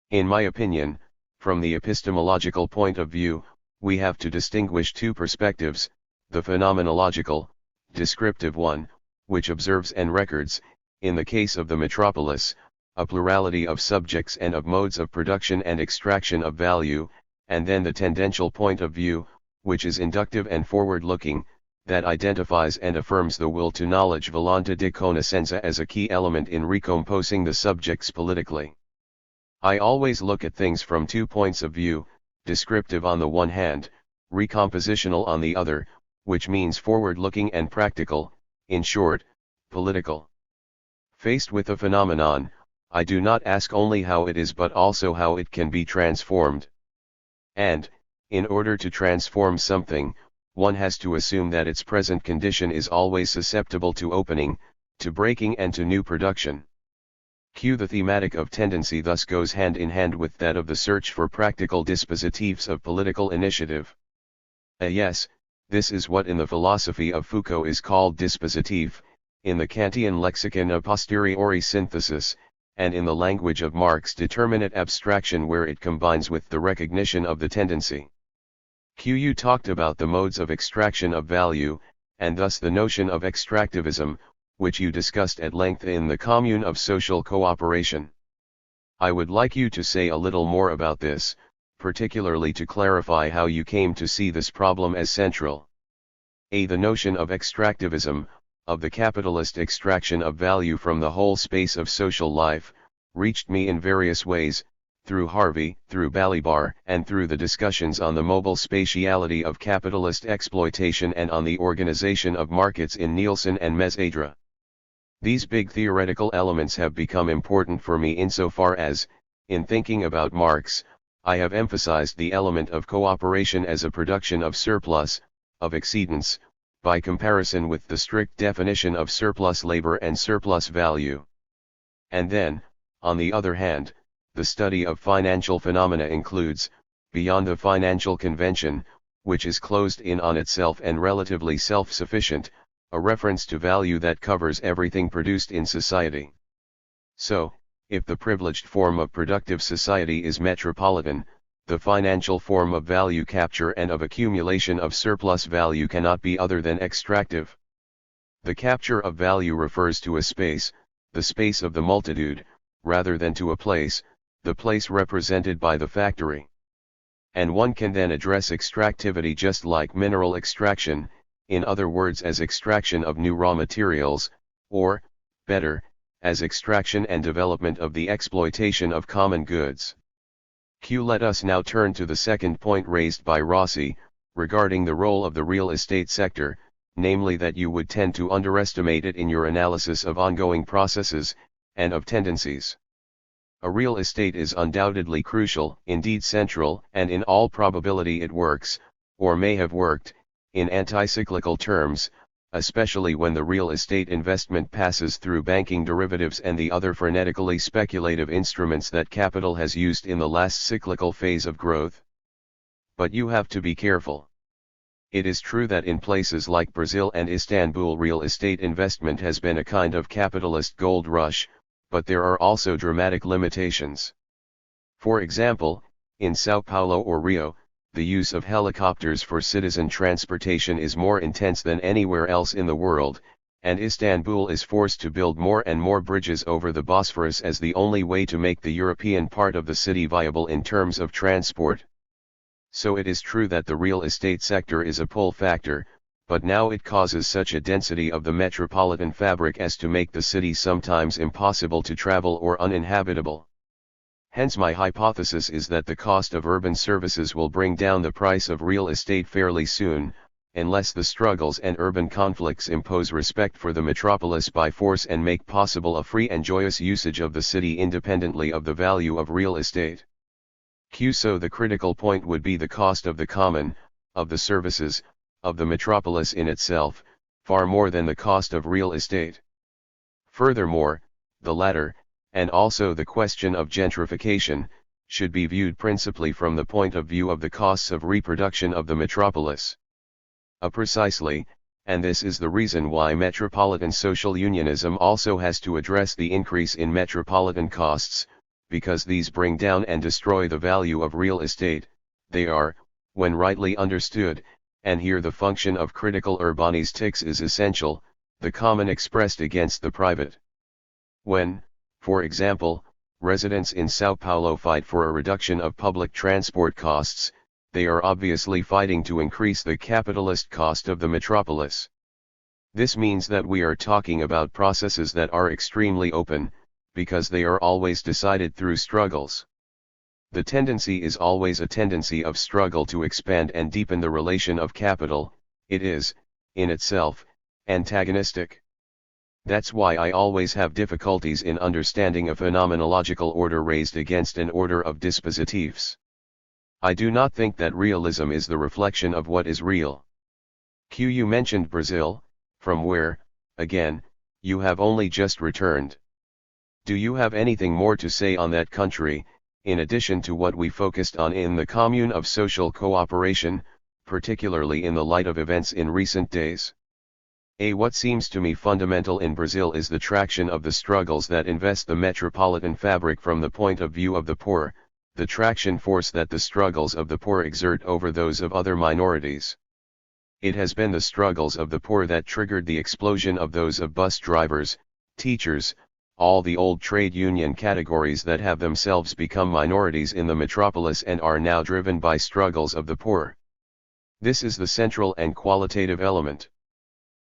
In my opinion, from the epistemological point of view, we have to distinguish two perspectives, the phenomenological, descriptive one, which observes and records, in the case of the metropolis, a plurality of subjects and of modes of production and extraction of value, and then the tendential point of view, which is inductive and forward-looking, that identifies and affirms the will to knowledge volontà di conoscenza as a key element in recomposing the subjects politically. I always look at things from 2 points of view, descriptive on the one hand, recompositional on the other, which means forward-looking and practical, in short, political. Faced with a phenomenon, I do not ask only how it is but also how it can be transformed. And, in order to transform something, one has to assume that its present condition is always susceptible to opening, to breaking and to new production. The thematic of tendency thus goes hand in hand with that of the search for practical dispositives of political initiative. Yes, this is what in the philosophy of Foucault is called dispositif, in the Kantian lexicon a posteriori synthesis, and in the language of Marx determinate abstraction where it combines with the recognition of the tendency. You talked about the modes of extraction of value, and thus the notion of extractivism, which you discussed at length in the Commune of Social Cooperation. I would like you to say a little more about this, particularly to clarify how you came to see this problem as central. The notion of extractivism, of the capitalist extraction of value from the whole space of social life, reached me in various ways, through Harvey, through Balibar, and through the discussions on the mobile spatiality of capitalist exploitation and on the organization of markets in Nielsen and Mesadra. These big theoretical elements have become important for me insofar as, in thinking about Marx, I have emphasized the element of cooperation as a production of surplus, of exceedance, by comparison with the strict definition of surplus labor and surplus value. And then, on the other hand, the study of financial phenomena includes, beyond the financial convention, which is closed in on itself and relatively self-sufficient, a reference to value that covers everything produced in society. So, if the privileged form of productive society is metropolitan, the financial form of value capture and of accumulation of surplus value cannot be other than extractive. The capture of value refers to a space, the space of the multitude, rather than to a place, the place represented by the factory. And one can then address extractivity just like mineral extraction, in other words as extraction of new raw materials, or, better, as extraction and development of the exploitation of common goods. Let us now turn to the second point raised by Rossi, regarding the role of the real estate sector, namely that you would tend to underestimate it in your analysis of ongoing processes, and of tendencies. A real estate is undoubtedly crucial, indeed central, and in all probability it works, or may have worked, in anti-cyclical terms, especially when the real estate investment passes through banking derivatives and the other frenetically speculative instruments that capital has used in the last cyclical phase of growth. But you have to be careful. It is true that in places like Brazil and Istanbul real estate investment has been a kind of capitalist gold rush, but there are also dramatic limitations. For example, in Sao Paulo or Rio, the use of helicopters for citizen transportation is more intense than anywhere else in the world, and Istanbul is forced to build more and more bridges over the Bosphorus as the only way to make the European part of the city viable in terms of transport. So it is true that the real estate sector is a pull factor, but now it causes such a density of the metropolitan fabric as to make the city sometimes impossible to travel or uninhabitable. Hence my hypothesis is that the cost of urban services will bring down the price of real estate fairly soon, unless the struggles and urban conflicts impose respect for the metropolis by force and make possible a free and joyous usage of the city independently of the value of real estate. So the critical point would be the cost of the common, of the services, of the metropolis in itself, far more than the cost of real estate. Furthermore, the latter, and also the question of gentrification, should be viewed principally from the point of view of the costs of reproduction of the metropolis. Precisely, and this is the reason why metropolitan social unionism also has to address the increase in metropolitan costs, because these bring down and destroy the value of real estate. They are, when rightly understood, and here the function of critical urbanistics is essential, the common expressed against the private. When, for example, residents in Sao Paulo fight for a reduction of public transport costs, they are obviously fighting to increase the capitalist cost of the metropolis. This means that we are talking about processes that are extremely open, because they are always decided through struggles. The tendency is always a tendency of struggle to expand and deepen the relation of capital. It is, in itself, antagonistic. That's why I always have difficulties in understanding a phenomenological order raised against an order of dispositives. I do not think that realism is the reflection of what is real. You mentioned Brazil, from where, again, you have only just returned. Do you have anything more to say on that country, in addition to what we focused on in the commune of social cooperation, particularly in the light of events in recent days? What seems to me fundamental in Brazil is the traction of the struggles that invest the metropolitan fabric from the point of view of the poor, the traction force that the struggles of the poor exert over those of other minorities. It has been the struggles of the poor that triggered the explosion of those of bus drivers, teachers, all the old trade union categories that have themselves become minorities in the metropolis and are now driven by struggles of the poor. This is the central and qualitative element.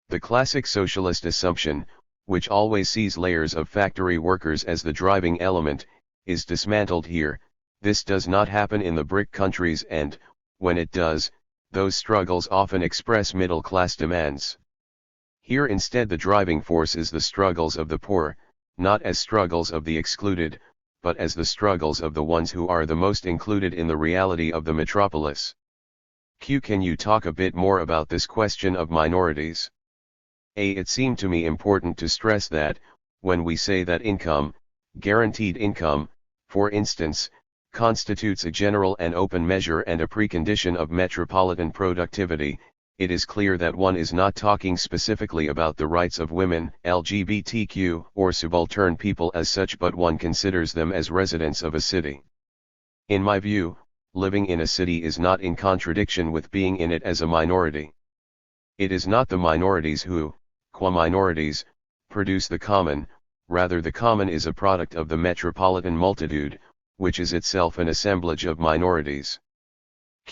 The classic socialist assumption, which always sees layers of factory workers as the driving element, is dismantled here. This does not happen in the BRIC countries, and, when it does, those struggles often express middle-class demands. Here instead the driving force is the struggles of the poor, not as struggles of the excluded, but as the struggles of the ones who are the most included in the reality of the metropolis. Can you talk a bit more about this question of minorities? It seemed to me important to stress that, when we say that income, guaranteed income, for instance, constitutes a general and open measure and a precondition of metropolitan productivity, it is clear that one is not talking specifically about the rights of women, LGBTQ, or subaltern people as such, but one considers them as residents of a city. In my view, living in a city is not in contradiction with being in it as a minority. It is not the minorities who, qua minorities, produce the common, rather the common is a product of the metropolitan multitude, which is itself an assemblage of minorities.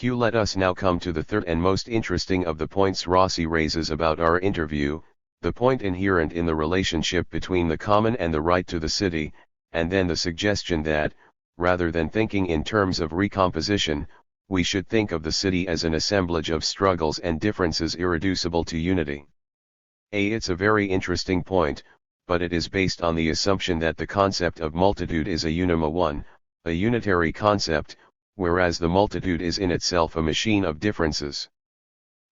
Let us now come to the third and most interesting of the points Rossi raises about our interview, the point inherent in the relationship between the common and the right to the city, and then the suggestion that, rather than thinking in terms of recomposition, we should think of the city as an assemblage of struggles and differences irreducible to unity. It's a very interesting point, but it is based on the assumption that the concept of multitude is a unima one, a unitary concept, whereas the multitude is in itself a machine of differences.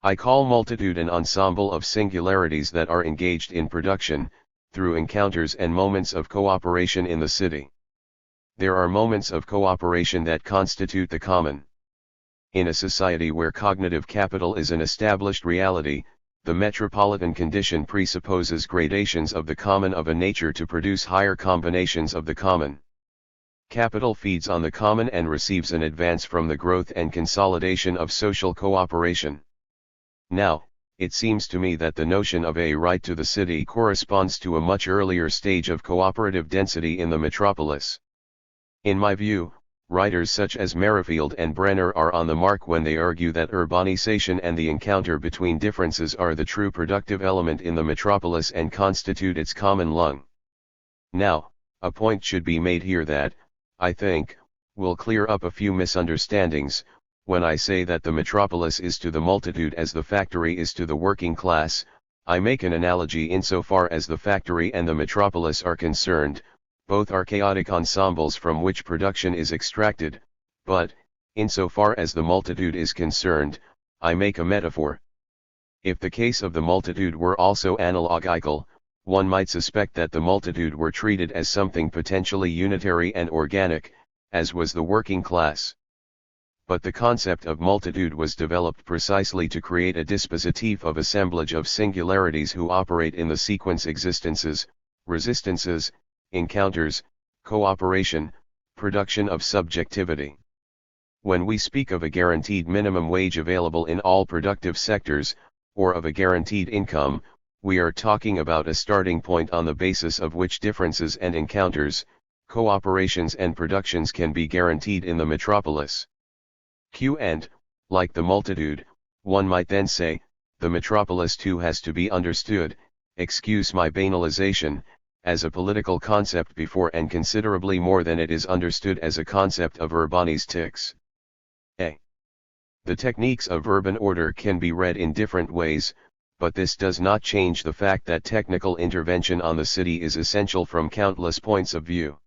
I call multitude an ensemble of singularities that are engaged in production, through encounters and moments of cooperation in the city. There are moments of cooperation that constitute the common. In a society where cognitive capital is an established reality, the metropolitan condition presupposes gradations of the common of a nature to produce higher combinations of the common. Capital feeds on the common and receives an advance from the growth and consolidation of social cooperation. Now, it seems to me that the notion of a right to the city corresponds to a much earlier stage of cooperative density in the metropolis. In my view, writers such as Merrifield and Brenner are on the mark when they argue that urbanization and the encounter between differences are the true productive element in the metropolis and constitute its common lung. Now, a point should be made here that, I think, will clear up a few misunderstandings. When I say that the metropolis is to the multitude as the factory is to the working class, I make an analogy insofar as the factory and the metropolis are concerned. Both are chaotic ensembles from which production is extracted, but, insofar as the multitude is concerned, I make a metaphor. If the case of the multitude were also analogical, one might suspect that the multitude were treated as something potentially unitary and organic, as was the working class. But the concept of multitude was developed precisely to create a dispositif of assemblage of singularities who operate in the sequence existences, resistances, encounters, cooperation, production of subjectivity. When we speak of a guaranteed minimum wage available in all productive sectors, or of a guaranteed income, we are talking about a starting point on the basis of which differences and encounters, cooperations and productions can be guaranteed in the metropolis. And, like the multitude, one might then say, the metropolis too has to be understood, excuse my banalization, as a political concept before and considerably more than it is understood as a concept of urbanistics. A. The techniques of urban order can be read in different ways, but this does not change the fact that technical intervention on the city is essential from countless points of view.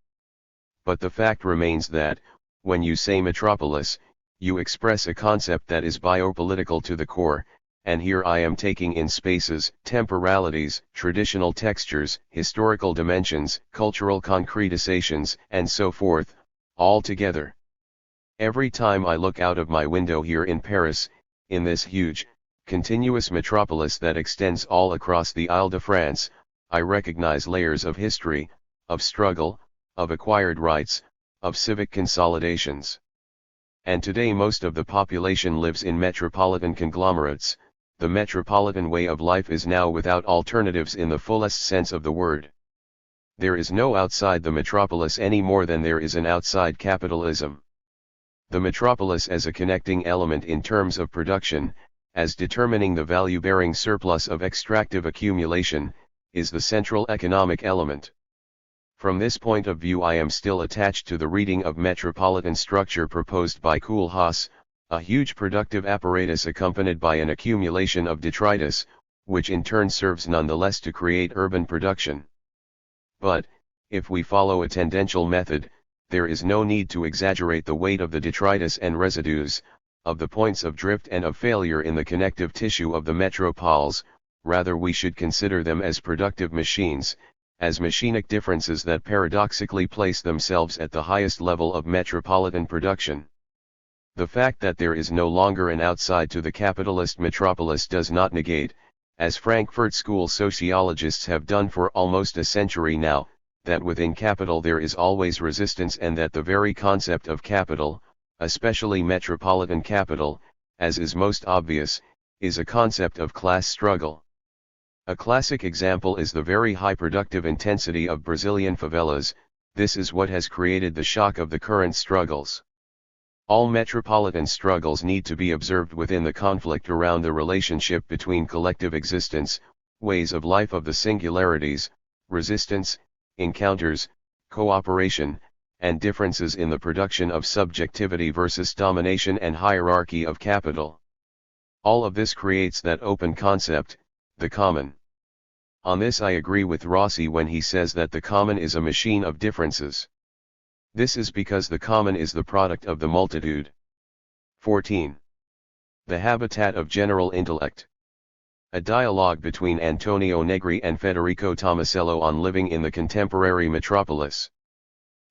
But the fact remains that, when you say metropolis, you express a concept that is biopolitical to the core, and here I am taking in spaces, temporalities, traditional textures, historical dimensions, cultural concretizations, and so forth, all together. Every time I look out of my window here in Paris, in this huge, continuous metropolis that extends all across the Île-de-France, I recognize layers of history, of struggle, of acquired rights, of civic consolidations. And today most of the population lives in metropolitan conglomerates. The metropolitan way of life is now without alternatives in the fullest sense of the word. There is no outside the metropolis any more than there is an outside capitalism. The metropolis as a connecting element in terms of production, as determining the value-bearing surplus of extractive accumulation, is the central economic element. From this point of view I am still attached to the reading of metropolitan structure proposed by Koolhaas, a huge productive apparatus accompanied by an accumulation of detritus, which in turn serves nonetheless to create urban production. But, if we follow a tendential method, there is no need to exaggerate the weight of the detritus and residues, of the points of drift and of failure in the connective tissue of the metropoles, rather we should consider them as productive machines, as machinic differences that paradoxically place themselves at the highest level of metropolitan production. The fact that there is no longer an outside to the capitalist metropolis does not negate, as Frankfurt School sociologists have done for almost a century now, that within capital there is always resistance and that the very concept of capital, especially metropolitan capital, as is most obvious, is a concept of class struggle. A classic example is the very high productive intensity of Brazilian favelas. This is what has created the shock of the current struggles. All metropolitan struggles need to be observed within the conflict around the relationship between collective existence, ways of life of the singularities, resistance, encounters, cooperation, and differences in the production of subjectivity versus domination and hierarchy of capital. All of this creates that open concept, the common. On this I agree with Rossi when he says that the common is a machine of differences. This is because the common is the product of the multitude. 14. The habitat of general intellect. A dialogue between Antonio Negri and Federico Tomasello on living in the contemporary metropolis.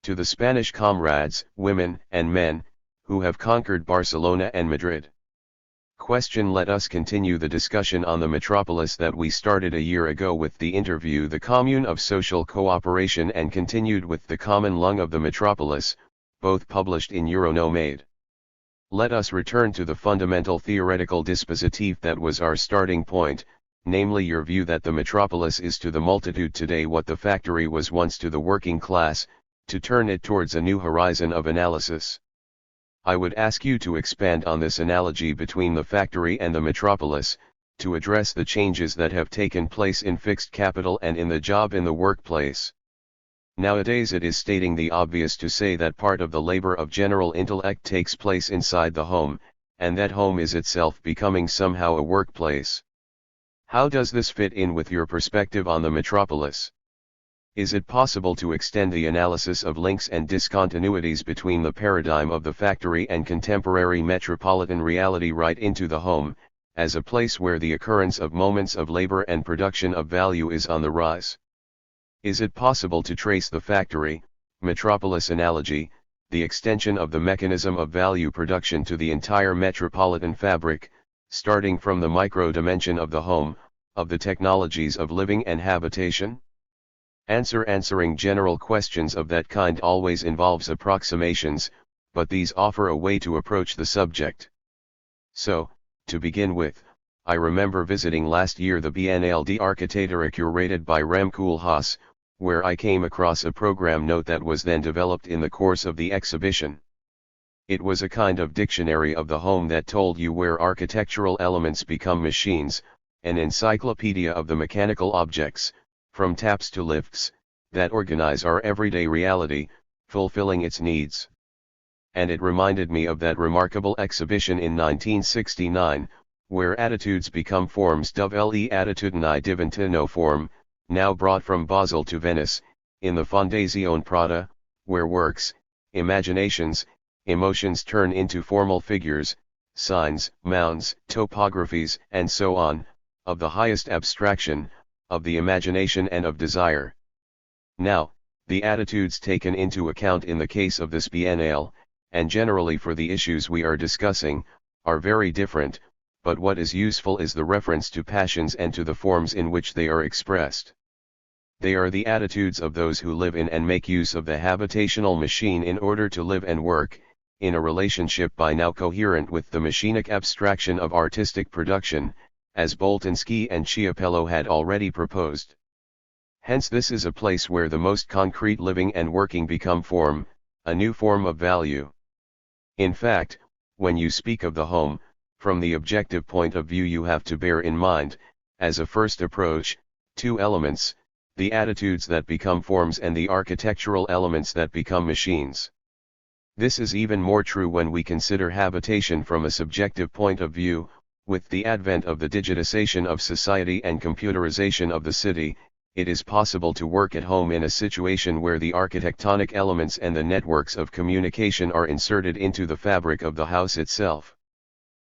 To the Spanish comrades, women, and men, who have conquered Barcelona and Madrid. Question: let us continue the discussion on the metropolis that we started a year ago with the interview The Commune of Social Cooperation and continued with The Common Lung of the Metropolis, both published in Euronomade. Let us return to the fundamental theoretical dispositif that was our starting point, namely your view that the metropolis is to the multitude today what the factory was once to the working class, to turn it towards a new horizon of analysis. I would ask you to expand on this analogy between the factory and the metropolis, to address the changes that have taken place in fixed capital and in the job in the workplace. Nowadays it is stating the obvious to say that part of the labor of general intellect takes place inside the home, and that home is itself becoming somehow a workplace. How does this fit in with your perspective on the metropolis? Is it possible to extend the analysis of links and discontinuities between the paradigm of the factory and contemporary metropolitan reality right into the home, as a place where the occurrence of moments of labor and production of value is on the rise? Is it possible to trace the factory, metropolis analogy, the extension of the mechanism of value production to the entire metropolitan fabric, starting from the micro-dimension of the home, of the technologies of living and habitation? Answering general questions of that kind always involves approximations, but these offer a way to approach the subject. So, to begin with, I remember visiting last year the Biennale d'Architecture curated by Rem Koolhaas, where I came across a program note that was then developed in the course of the exhibition. It was a kind of dictionary of the home that told you where architectural elements become machines, an encyclopedia of the mechanical objects, from taps to lifts, that organize our everyday reality, fulfilling its needs. And it reminded me of that remarkable exhibition in 1969, where attitudes become forms le attitudini diventano form, now brought from Basel to Venice, in the Fondazione Prada, where works, imaginations, emotions turn into formal figures, signs, mounds, topographies, and so on, of the highest abstraction, of the imagination and of desire. Now, the attitudes taken into account in the case of this biennale, and generally for the issues we are discussing, are very different, but what is useful is the reference to passions and to the forms in which they are expressed. They are the attitudes of those who live in and make use of the habitational machine in order to live and work, in a relationship by now coherent with the machinic abstraction of artistic production, as Boltanski and Chiapello had already proposed. Hence this is a place where the most concrete living and working become form, a new form of value. In fact, when you speak of the home, from the objective point of view you have to bear in mind, as a first approach, two elements, the attitudes that become forms and the architectural elements that become machines. This is even more true when we consider habitation from a subjective point of view. With the advent of the digitization of society and computerization of the city, it is possible to work at home in a situation where the architectonic elements and the networks of communication are inserted into the fabric of the house itself.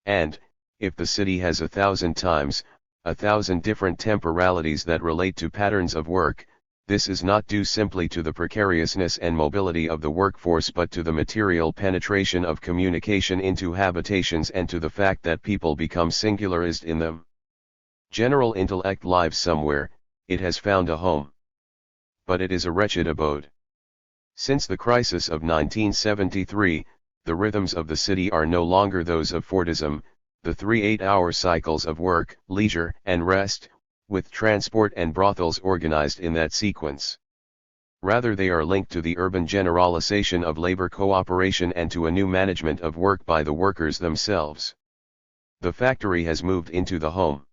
And, if the city has 1,000 times, 1,000 different temporalities that relate to patterns of work, this is not due simply to the precariousness and mobility of the workforce but to the material penetration of communication into habitations and to the fact that people become singularized in them. General intellect lives somewhere, it has found a home. But it is a wretched abode. Since the crisis of 1973, the rhythms of the city are no longer those of Fordism, the 3 8-hour cycles of work, leisure, and rest, with transport and brothels organized in that sequence. Rather they are linked to the urban generalization of labor cooperation and to a new management of work by the workers themselves. The factory has moved into the home.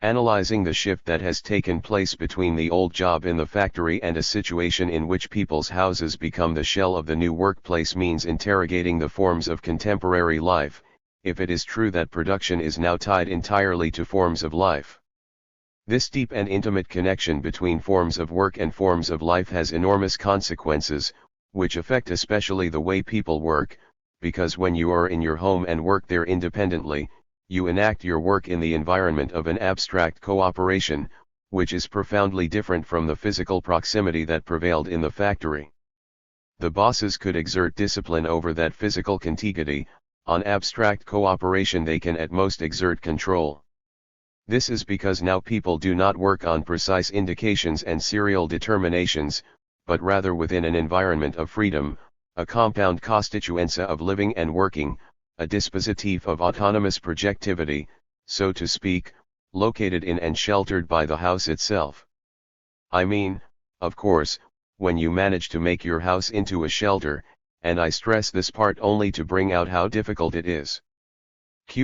Analyzing the shift that has taken place between the old job in the factory and a situation in which people's houses become the shell of the new workplace means interrogating the forms of contemporary life, if it is true that production is now tied entirely to forms of life. This deep and intimate connection between forms of work and forms of life has enormous consequences, which affect especially the way people work, because when you are in your home and work there independently, you enact your work in the environment of an abstract cooperation, which is profoundly different from the physical proximity that prevailed in the factory. The bosses could exert discipline over that physical contiguity, on abstract cooperation they can at most exert control. This is because now people do not work on precise indications and serial determinations, but rather within an environment of freedom, a compound constituenza of living and working, a dispositif of autonomous projectivity, so to speak, located in and sheltered by the house itself. I mean, of course, when you manage to make your house into a shelter, and I stress this part only to bring out how difficult it is.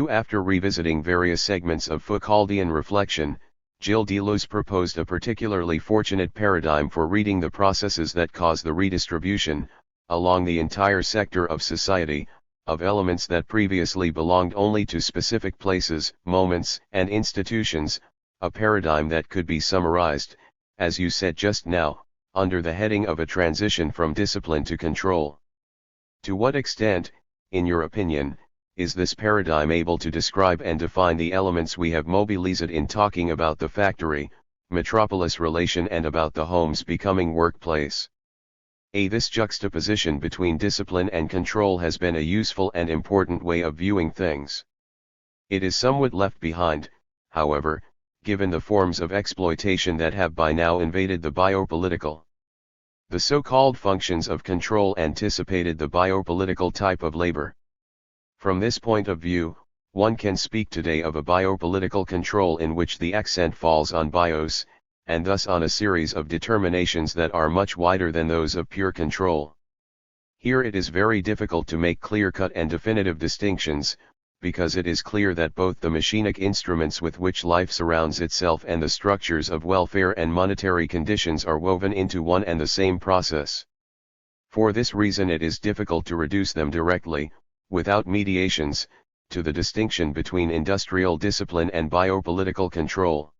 After revisiting various segments of Foucauldian reflection, Gilles Deleuze proposed a particularly fortunate paradigm for reading the processes that cause the redistribution, along the entire sector of society, of elements that previously belonged only to specific places, moments, and institutions, a paradigm that could be summarized, as you said just now, under the heading of a transition from discipline to control. To what extent, in your opinion, is this paradigm able to describe and define the elements we have mobilized in talking about the factory, metropolis relation and about the homes becoming workplace? This juxtaposition between discipline and control has been a useful and important way of viewing things. It is somewhat left behind, however, given the forms of exploitation that have by now invaded the biopolitical. The so-called functions of control anticipated the biopolitical type of labor. From this point of view, one can speak today of a biopolitical control in which the accent falls on bios, and thus on a series of determinations that are much wider than those of pure control. Here it is very difficult to make clear-cut and definitive distinctions, because it is clear that both the machinic instruments with which life surrounds itself and the structures of welfare and monetary conditions are woven into one and the same process. For this reason it is difficult to reduce them directly, without mediations, to the distinction between industrial discipline and biopolitical control.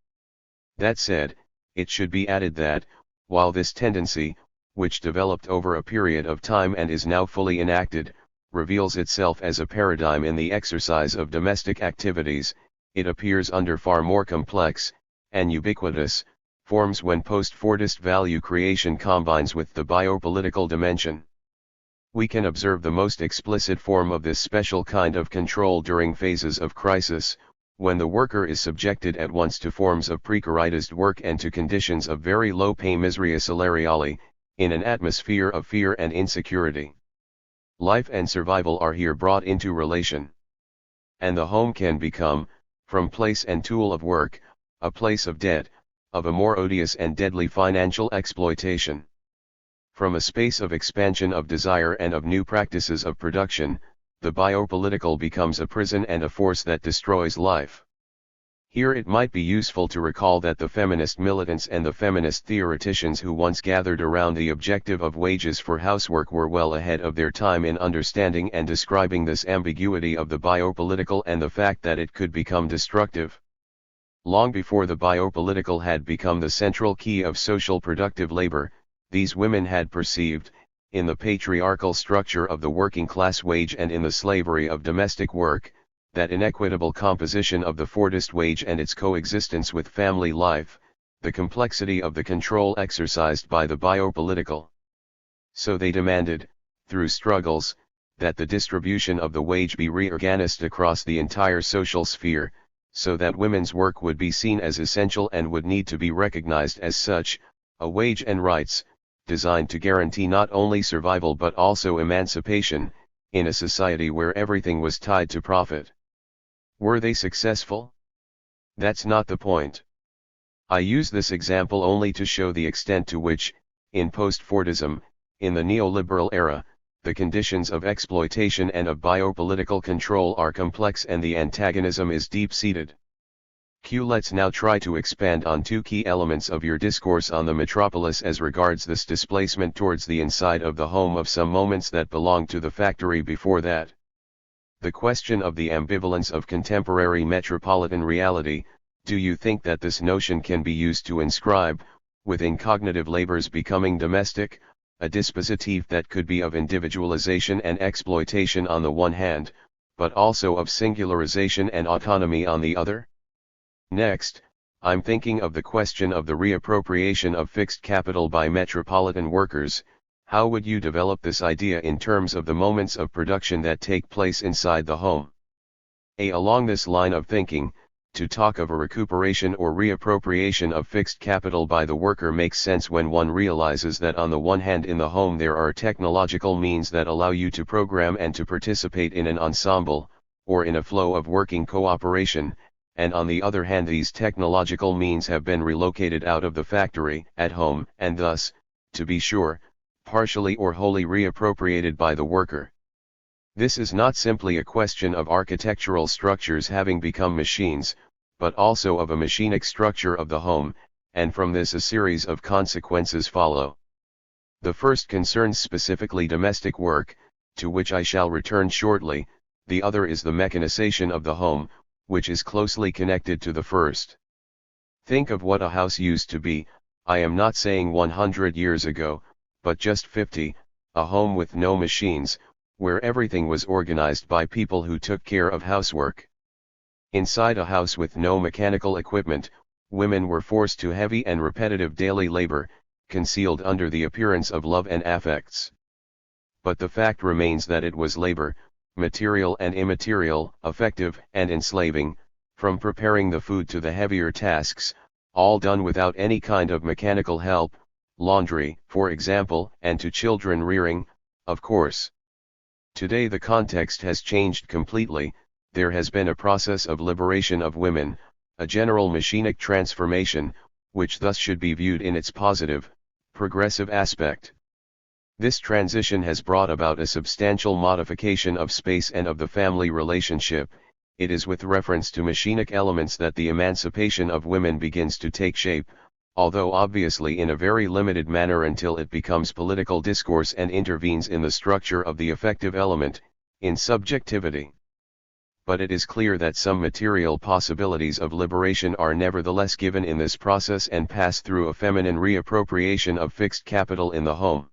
That said, it should be added that, while this tendency, which developed over a period of time and is now fully enacted, reveals itself as a paradigm in the exercise of domestic activities, it appears under far more complex, and ubiquitous, forms when post-Fordist value creation combines with the biopolitical dimension. We can observe the most explicit form of this special kind of control during phases of crisis, when the worker is subjected at once to forms of precarized work and to conditions of very low pay miseria salariale, in an atmosphere of fear and insecurity. Life and survival are here brought into relation. And the home can become, from place and tool of work, a place of debt, of a more odious and deadly financial exploitation. From a space of expansion of desire and of new practices of production, the biopolitical becomes a prison and a force that destroys life. Here it might be useful to recall that the feminist militants and the feminist theoreticians who once gathered around the objective of wages for housework were well ahead of their time in understanding and describing this ambiguity of the biopolitical and the fact that it could become destructive. Long before the biopolitical had become the central key of social productive labor, these women had perceived, in the patriarchal structure of the working class wage and in the slavery of domestic work, that inequitable composition of the Fordist wage and its coexistence with family life, the complexity of the control exercised by the biopolitical. So they demanded, through struggles, that the distribution of the wage be reorganized across the entire social sphere, so that women's work would be seen as essential and would need to be recognized as such, a wage and rights, designed to guarantee not only survival but also emancipation, in a society where everything was tied to profit. Were they successful? That's not the point. I use this example only to show the extent to which, in post-Fordism, in the neoliberal era, the conditions of exploitation and of biopolitical control are complex and the antagonism is deep-seated. Let's now try to expand on two key elements of your discourse on the metropolis as regards this displacement towards the inside of the home of some moments that belonged to the factory before that. The question of the ambivalence of contemporary metropolitan reality, do you think that this notion can be used to inscribe, within cognitive labors becoming domestic, a dispositif that could be of individualization and exploitation on the one hand, but also of singularization and autonomy on the other? Next, I'm thinking of the question of the reappropriation of fixed capital by metropolitan workers. How would you develop this idea in terms of the moments of production that take place inside the home? Along this line of thinking, to talk of a recuperation or reappropriation of fixed capital by the worker makes sense when one realizes that on the one hand in the home there are technological means that allow you to program and to participate in an ensemble, or in a flow of working cooperation, and on the other hand these technological means have been relocated out of the factory, at home, and thus, to be sure, partially or wholly reappropriated by the worker. This is not simply a question of architectural structures having become machines, but also of a machinic structure of the home, and from this a series of consequences follow. The first concerns specifically domestic work, to which I shall return shortly. The other is the mechanization of the home, which is closely connected to the first. Think of what a house used to be, I am not saying 100 years ago, but just 50, a home with no machines, where everything was organized by people who took care of housework. Inside a house with no mechanical equipment, women were forced to heavy and repetitive daily labor, concealed under the appearance of love and affects. But the fact remains that it was labor, material and immaterial, effective and enslaving, from preparing the food to the heavier tasks, all done without any kind of mechanical help, laundry, for example, and to children rearing, of course. Today the context has changed completely. There has been a process of liberation of women, a general machinic transformation, which thus should be viewed in its positive, progressive aspect. This transition has brought about a substantial modification of space and of the family relationship, it is with reference to machinic elements that the emancipation of women begins to take shape, although obviously in a very limited manner until it becomes political discourse and intervenes in the structure of the effective element, in subjectivity. But it is clear that some material possibilities of liberation are nevertheless given in this process and pass through a feminine reappropriation of fixed capital in the home.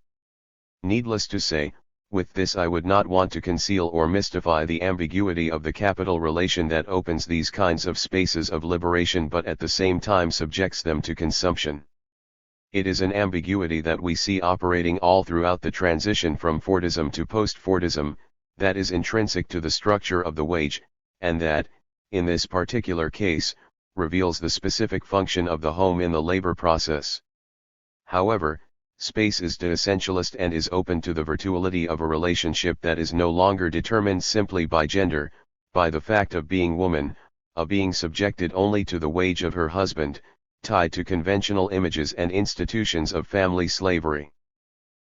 Needless to say, with this I would not want to conceal or mystify the ambiguity of the capital relation that opens these kinds of spaces of liberation but at the same time subjects them to consumption. It is an ambiguity that we see operating all throughout the transition from Fordism to post-Fordism, that is intrinsic to the structure of the wage, and that, in this particular case, reveals the specific function of the home in the labor process. However, space is de-essentialist and is open to the virtuality of a relationship that is no longer determined simply by gender, by the fact of being woman, of being subjected only to the wage of her husband, tied to conventional images and institutions of family slavery.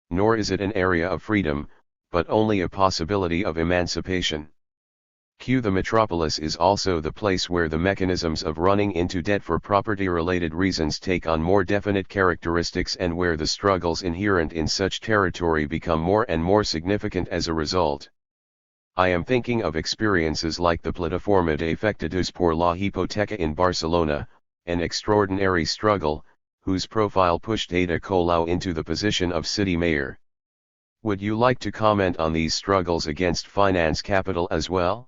Nor is it an area of freedom, but only a possibility of emancipation. The Metropolis is also the place where the mechanisms of running into debt for property-related reasons take on more definite characteristics and where the struggles inherent in such territory become more and more significant as a result. I am thinking of experiences like the Plataforma de Afectados por la Hipoteca in Barcelona, an extraordinary struggle, whose profile pushed Ada Colau into the position of city mayor. Would you like to comment on these struggles against finance capital as well?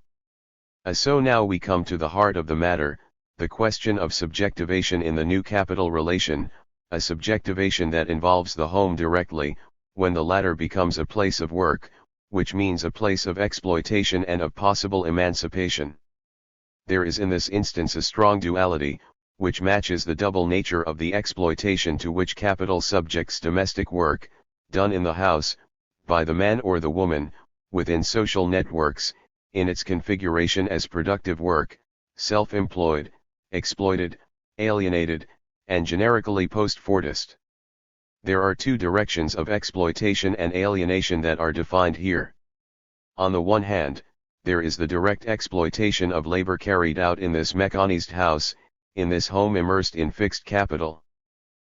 So now we come to the heart of the matter, the question of subjectivation in the new capital relation, a subjectivation that involves the home directly, when the latter becomes a place of work, which means a place of exploitation and of possible emancipation. There is in this instance a strong duality, which matches the double nature of the exploitation to which capital subjects domestic work, done in the house, by the man or the woman, within social networks, in its configuration as productive work, self-employed, exploited, alienated, and generically post-Fordist. There are two directions of exploitation and alienation that are defined here. On the one hand, there is the direct exploitation of labor carried out in this mechanized house, in this home immersed in fixed capital.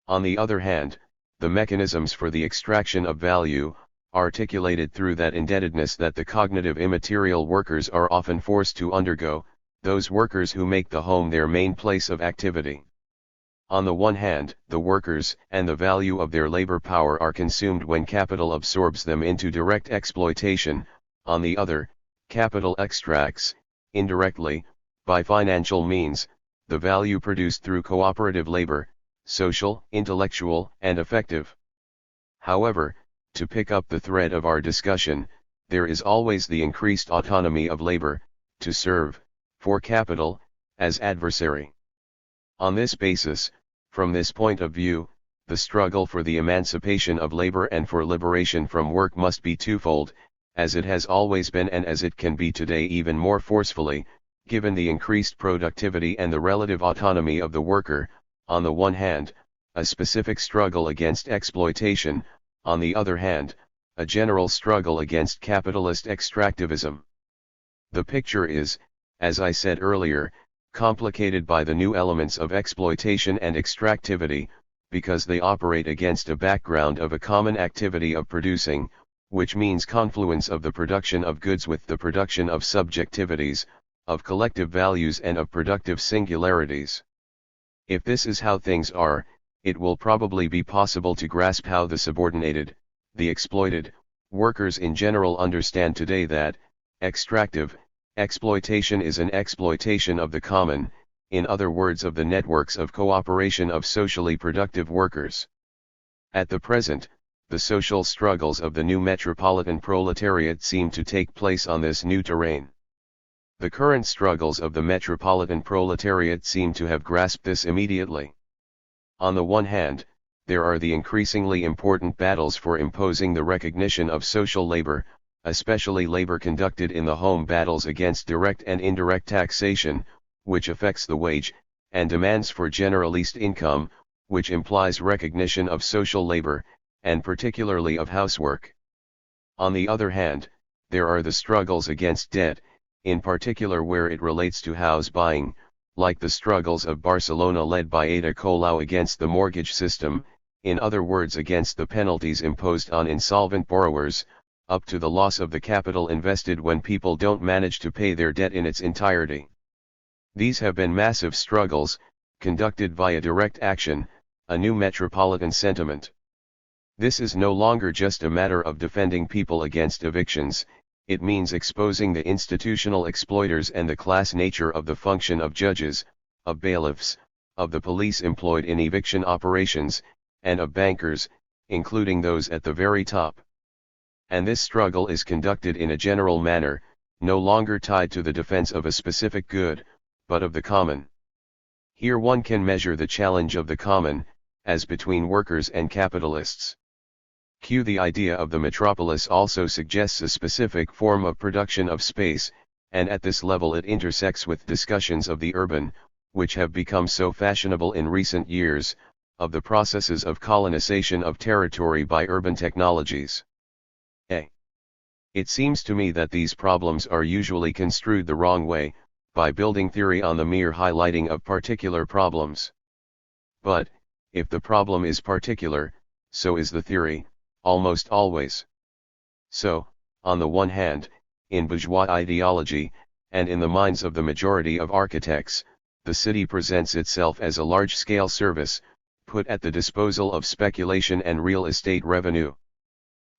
On the other hand, the mechanisms for the extraction of value, articulated through that indebtedness that the cognitive immaterial workers are often forced to undergo, those workers who make the home their main place of activity. On the one hand, the workers and the value of their labor power are consumed when capital absorbs them into direct exploitation, on the other, capital extracts, indirectly, by financial means, the value produced through cooperative labor, social, intellectual, and affective. However, to pick up the thread of our discussion, there is always the increased autonomy of labor, to serve, for capital, as adversary. On this basis, from this point of view, the struggle for the emancipation of labor and for liberation from work must be twofold, as it has always been and as it can be today even more forcefully, given the increased productivity and the relative autonomy of the worker, on the one hand, a specific struggle against exploitation, on the other hand, a general struggle against capitalist extractivism. The picture is, as I said earlier, complicated by the new elements of exploitation and extractivity, because they operate against a background of a common activity of producing, which means confluence of the production of goods with the production of subjectivities, of collective values and of productive singularities. If this is how things are, it will probably be possible to grasp how the subordinated, the exploited, workers in general understand today that, extractive, exploitation is an exploitation of the common, in other words of the networks of cooperation of socially productive workers. At the present, the social struggles of the new metropolitan proletariat seem to take place on this new terrain. The current struggles of the metropolitan proletariat seem to have grasped this immediately. On the one hand, there are the increasingly important battles for imposing the recognition of social labor, especially labor conducted in the home, battles against direct and indirect taxation, which affects the wage, and demands for generalist income, which implies recognition of social labor, and particularly of housework. On the other hand, there are the struggles against debt, in particular where it relates to house buying, like the struggles of Barcelona led by Ada Colau against the mortgage system, in other words against the penalties imposed on insolvent borrowers, up to the loss of the capital invested when people don't manage to pay their debt in its entirety. These have been massive struggles, conducted via direct action, a new metropolitan sentiment. This is no longer just a matter of defending people against evictions, it means exposing the institutional exploiters and the class nature of the function of judges, of bailiffs, of the police employed in eviction operations, and of bankers, including those at the very top. And this struggle is conducted in a general manner, no longer tied to the defense of a specific good, but of the common. Here one can measure the challenge of the common, as between workers and capitalists. The idea of the metropolis also suggests a specific form of production of space, and at this level it intersects with discussions of the urban, which have become so fashionable in recent years, of the processes of colonization of territory by urban technologies. It seems to me that these problems are usually construed the wrong way, by building theory on the mere highlighting of particular problems. But, if the problem is particular, so is the theory, almost always. So, on the one hand, in bourgeois ideology, and in the minds of the majority of architects, the city presents itself as a large-scale service, put at the disposal of speculation and real estate revenue.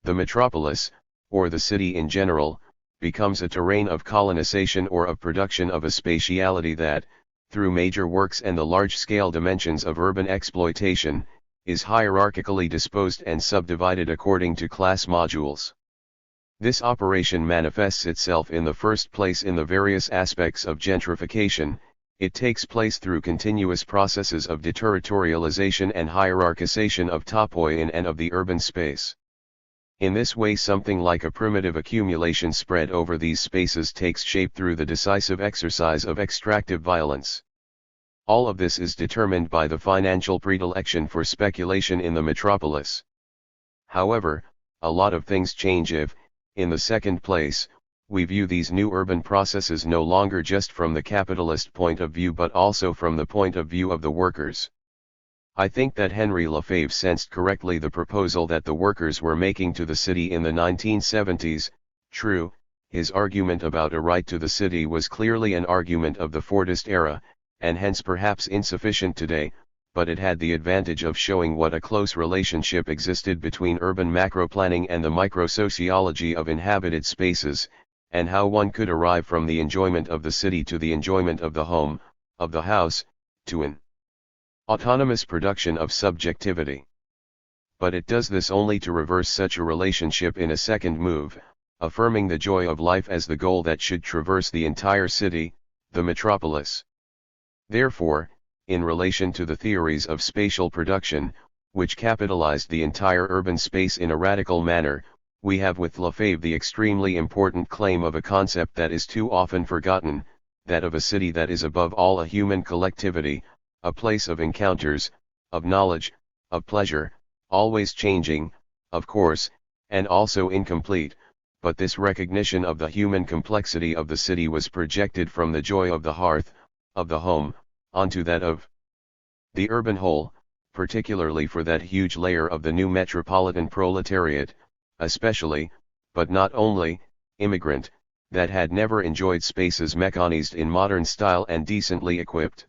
The metropolis, or the city in general, becomes a terrain of colonization or of production of a spatiality that, through major works and the large-scale dimensions of urban exploitation, is hierarchically disposed and subdivided according to class modules. This operation manifests itself in the first place in the various aspects of gentrification. It takes place through continuous processes of deterritorialization and hierarchization of topoi and of the urban space. In this way something like a primitive accumulation spread over these spaces takes shape through the decisive exercise of extractive violence. All of this is determined by the financial predilection for speculation in the metropolis. However, a lot of things change if, in the second place, we view these new urban processes no longer just from the capitalist point of view but also from the point of view of the workers. I think that Henry Lefebvre sensed correctly the proposal that the workers were making to the city in the 1970s. True, his argument about a right to the city was clearly an argument of the Fordist era, and hence perhaps insufficient today, but it had the advantage of showing what a close relationship existed between urban macroplanning and the microsociology of inhabited spaces, and how one could arrive from the enjoyment of the city to the enjoyment of the home, of the house, to an autonomous production of subjectivity. But it does this only to reverse such a relationship in a second move, affirming the joy of life as the goal that should traverse the entire city, the metropolis. Therefore, in relation to the theories of spatial production, which capitalized the entire urban space in a radical manner, we have with Lefebvre the extremely important claim of a concept that is too often forgotten, that of a city that is above all a human collectivity, a place of encounters, of knowledge, of pleasure, always changing, of course, and also incomplete, but this recognition of the human complexity of the city was projected from the joy of the hearth, of the home, onto that of the urban whole, particularly for that huge layer of the new metropolitan proletariat, especially, but not only, immigrant, that had never enjoyed spaces mechanized in modern style and decently equipped.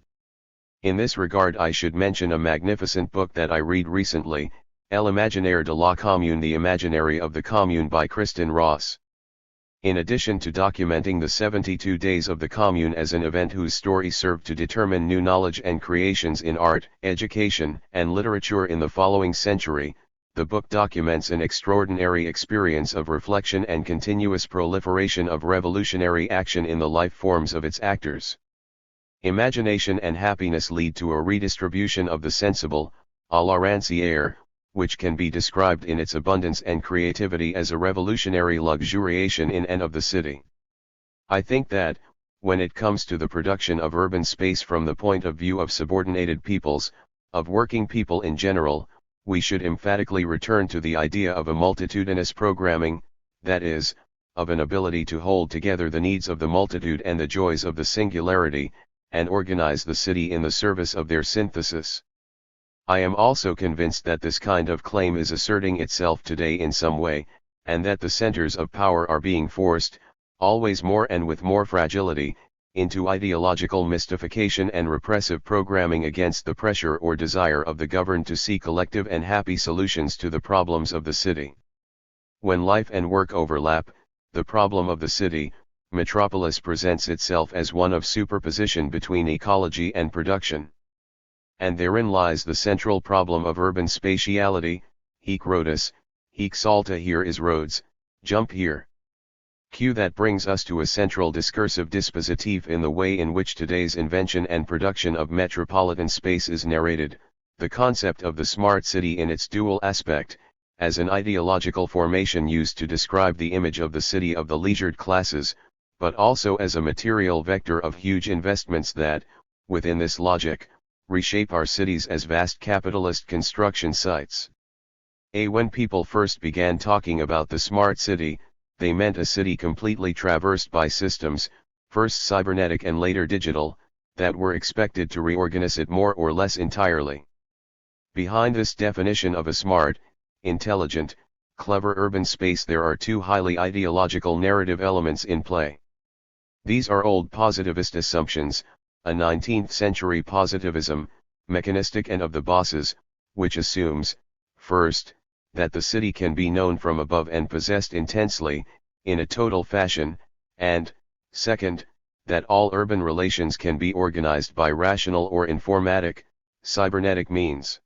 In this regard I should mention a magnificent book that I read recently, L'Imaginaire de la Commune, The Imaginary of the Commune by Kristen Ross. In addition to documenting the 72 days of the Commune as an event whose story served to determine new knowledge and creations in art, education, and literature in the following century, the book documents an extraordinary experience of reflection and continuous proliferation of revolutionary action in the life forms of its actors. Imagination and happiness lead to a redistribution of the sensible, à la rancière, which can be described in its abundance and creativity as a revolutionary luxuriation in and of the city. I think that, when it comes to the production of urban space from the point of view of subordinated peoples, of working people in general, we should emphatically return to the idea of a multitudinous programming, that is, of an ability to hold together the needs of the multitude and the joys of the singularity, and organize the city in the service of their synthesis. I am also convinced that this kind of claim is asserting itself today in some way, and that the centers of power are being forced, always more and with more fragility, into ideological mystification and repressive programming against the pressure or desire of the governed to see collective and happy solutions to the problems of the city. When life and work overlap, the problem of the city, Metropolis, presents itself as one of superposition between ecology and production. And therein lies the central problem of urban spatiality: hic rotus, hic salta. Here is roads, jump here. Q. That brings us to a central discursive dispositif in the way in which today's invention and production of metropolitan space is narrated, the concept of the smart city in its dual aspect, as an ideological formation used to describe the image of the city of the leisured classes, but also as a material vector of huge investments that, within this logic, reshape our cities as vast capitalist construction sites. When people first began talking about the smart city, they meant a city completely traversed by systems, first cybernetic and later digital, that were expected to reorganize it more or less entirely. Behind this definition of a smart, intelligent, clever urban space there are two highly ideological narrative elements in play. These are old positivist assumptions, a 19th century positivism, mechanistic and of the bosses, which assumes, first, that the city can be known from above and possessed intensely, in a total fashion, and, second, that all urban relations can be organized by rational or informatic, cybernetic means.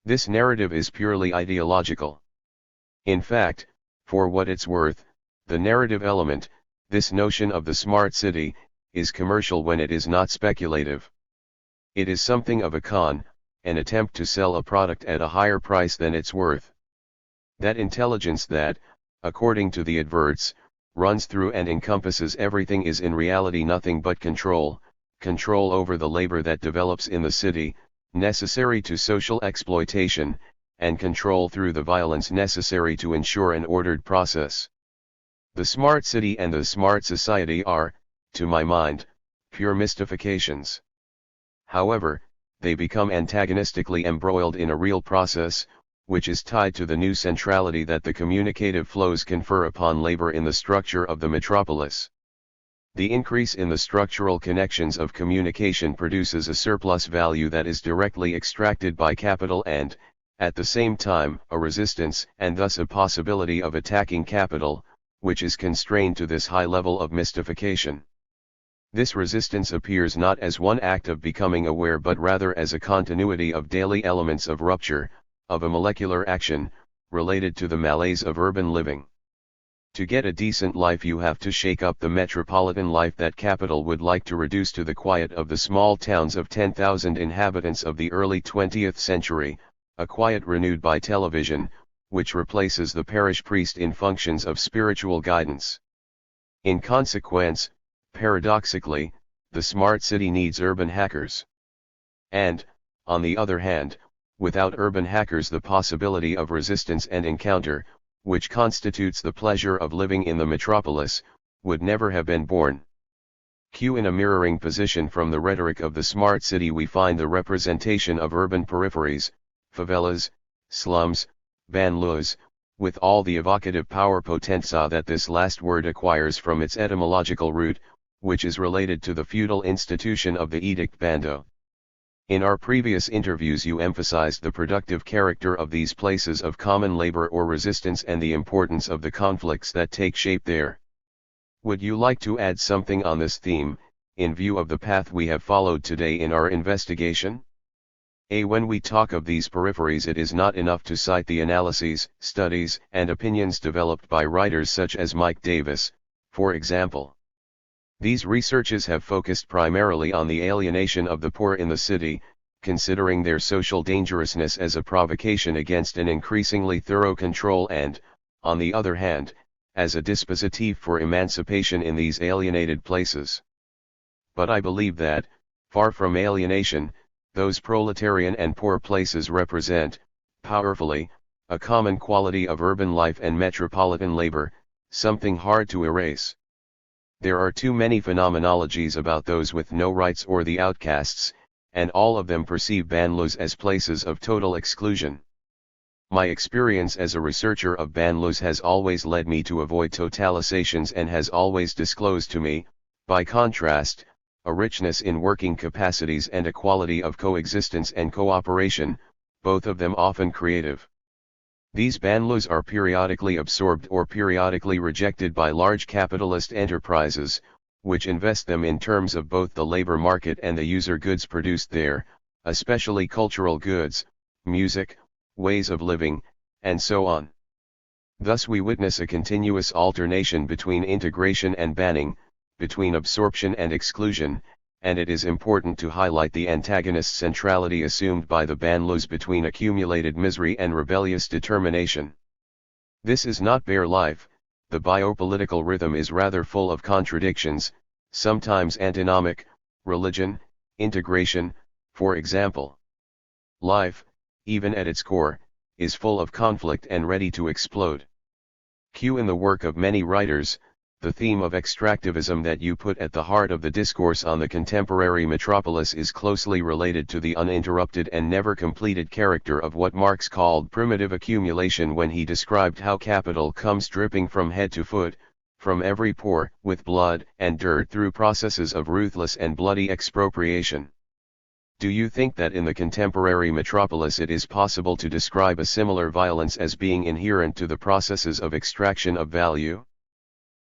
This narrative is purely ideological. In fact, for what it's worth, the narrative element, this notion of the smart city, is commercial when it is not speculative. It is something of a con, an attempt to sell a product at a higher price than it's worth. That intelligence that, according to the adverts, runs through and encompasses everything is in reality nothing but control over the labor that develops in the city, necessary to social exploitation, and control through the violence necessary to ensure an ordered process. The smart city and the smart society are, to my mind, pure mystifications. However, they become antagonistically embroiled in a real process, which is tied to the new centrality that the communicative flows confer upon labor in the structure of the metropolis. The increase in the structural connections of communication produces a surplus value that is directly extracted by capital and, at the same time, a resistance and thus a possibility of attacking capital, which is constrained to this high level of mystification. This resistance appears not as one act of becoming aware but rather as a continuity of daily elements of rupture, of a molecular action, related to the malaise of urban living. To get a decent life you have to shake up the metropolitan life that capital would like to reduce to the quiet of the small towns of 10,000 inhabitants of the early 20th century, a quiet renewed by television, which replaces the parish priest in functions of spiritual guidance. In consequence, paradoxically, the smart city needs urban hackers. And, on the other hand, without urban hackers the possibility of resistance and encounter, which constitutes the pleasure of living in the metropolis, would never have been born. In a mirroring position from the rhetoric of the smart city we find the representation of urban peripheries, favelas, slums, banlieues, with all the evocative power potenza that this last word acquires from its etymological root, which is related to the feudal institution of the Edict Bando. In our previous interviews you emphasized the productive character of these places of common labor or resistance and the importance of the conflicts that take shape there. Would you like to add something on this theme, in view of the path we have followed today in our investigation? When we talk of these peripheries it is not enough to cite the analyses, studies, and opinions developed by writers such as Mike Davis, for example. These researches have focused primarily on the alienation of the poor in the city, considering their social dangerousness as a provocation against an increasingly thorough control and, on the other hand, as a dispositif for emancipation in these alienated places. But I believe that, far from alienation, those proletarian and poor places represent, powerfully, a common quality of urban life and metropolitan labor, something hard to erase. There are too many phenomenologies about those with no rights or the outcasts, and all of them perceive banlieues as places of total exclusion. My experience as a researcher of banlieues has always led me to avoid totalizations and has always disclosed to me, by contrast, a richness in working capacities and a quality of coexistence and cooperation, both of them often creative. These banlieues are periodically absorbed or periodically rejected by large capitalist enterprises, which invest them in terms of both the labor market and the user goods produced there, especially cultural goods, music, ways of living, and so on. Thus we witness a continuous alternation between integration and banning, between absorption and exclusion, and it is important to highlight the antagonist centrality assumed by the banlieues between accumulated misery and rebellious determination. This is not bare life, the biopolitical rhythm is rather full of contradictions, sometimes antinomic, religion, integration, for example. Life, even at its core, is full of conflict and ready to explode. In the work of many writers, the theme of extractivism that you put at the heart of the discourse on the contemporary metropolis is closely related to the uninterrupted and never completed character of what Marx called primitive accumulation when he described how capital comes dripping from head to foot, from every pore, with blood and dirt through processes of ruthless and bloody expropriation. Do you think that in the contemporary metropolis it is possible to describe a similar violence as being inherent to the processes of extraction of value?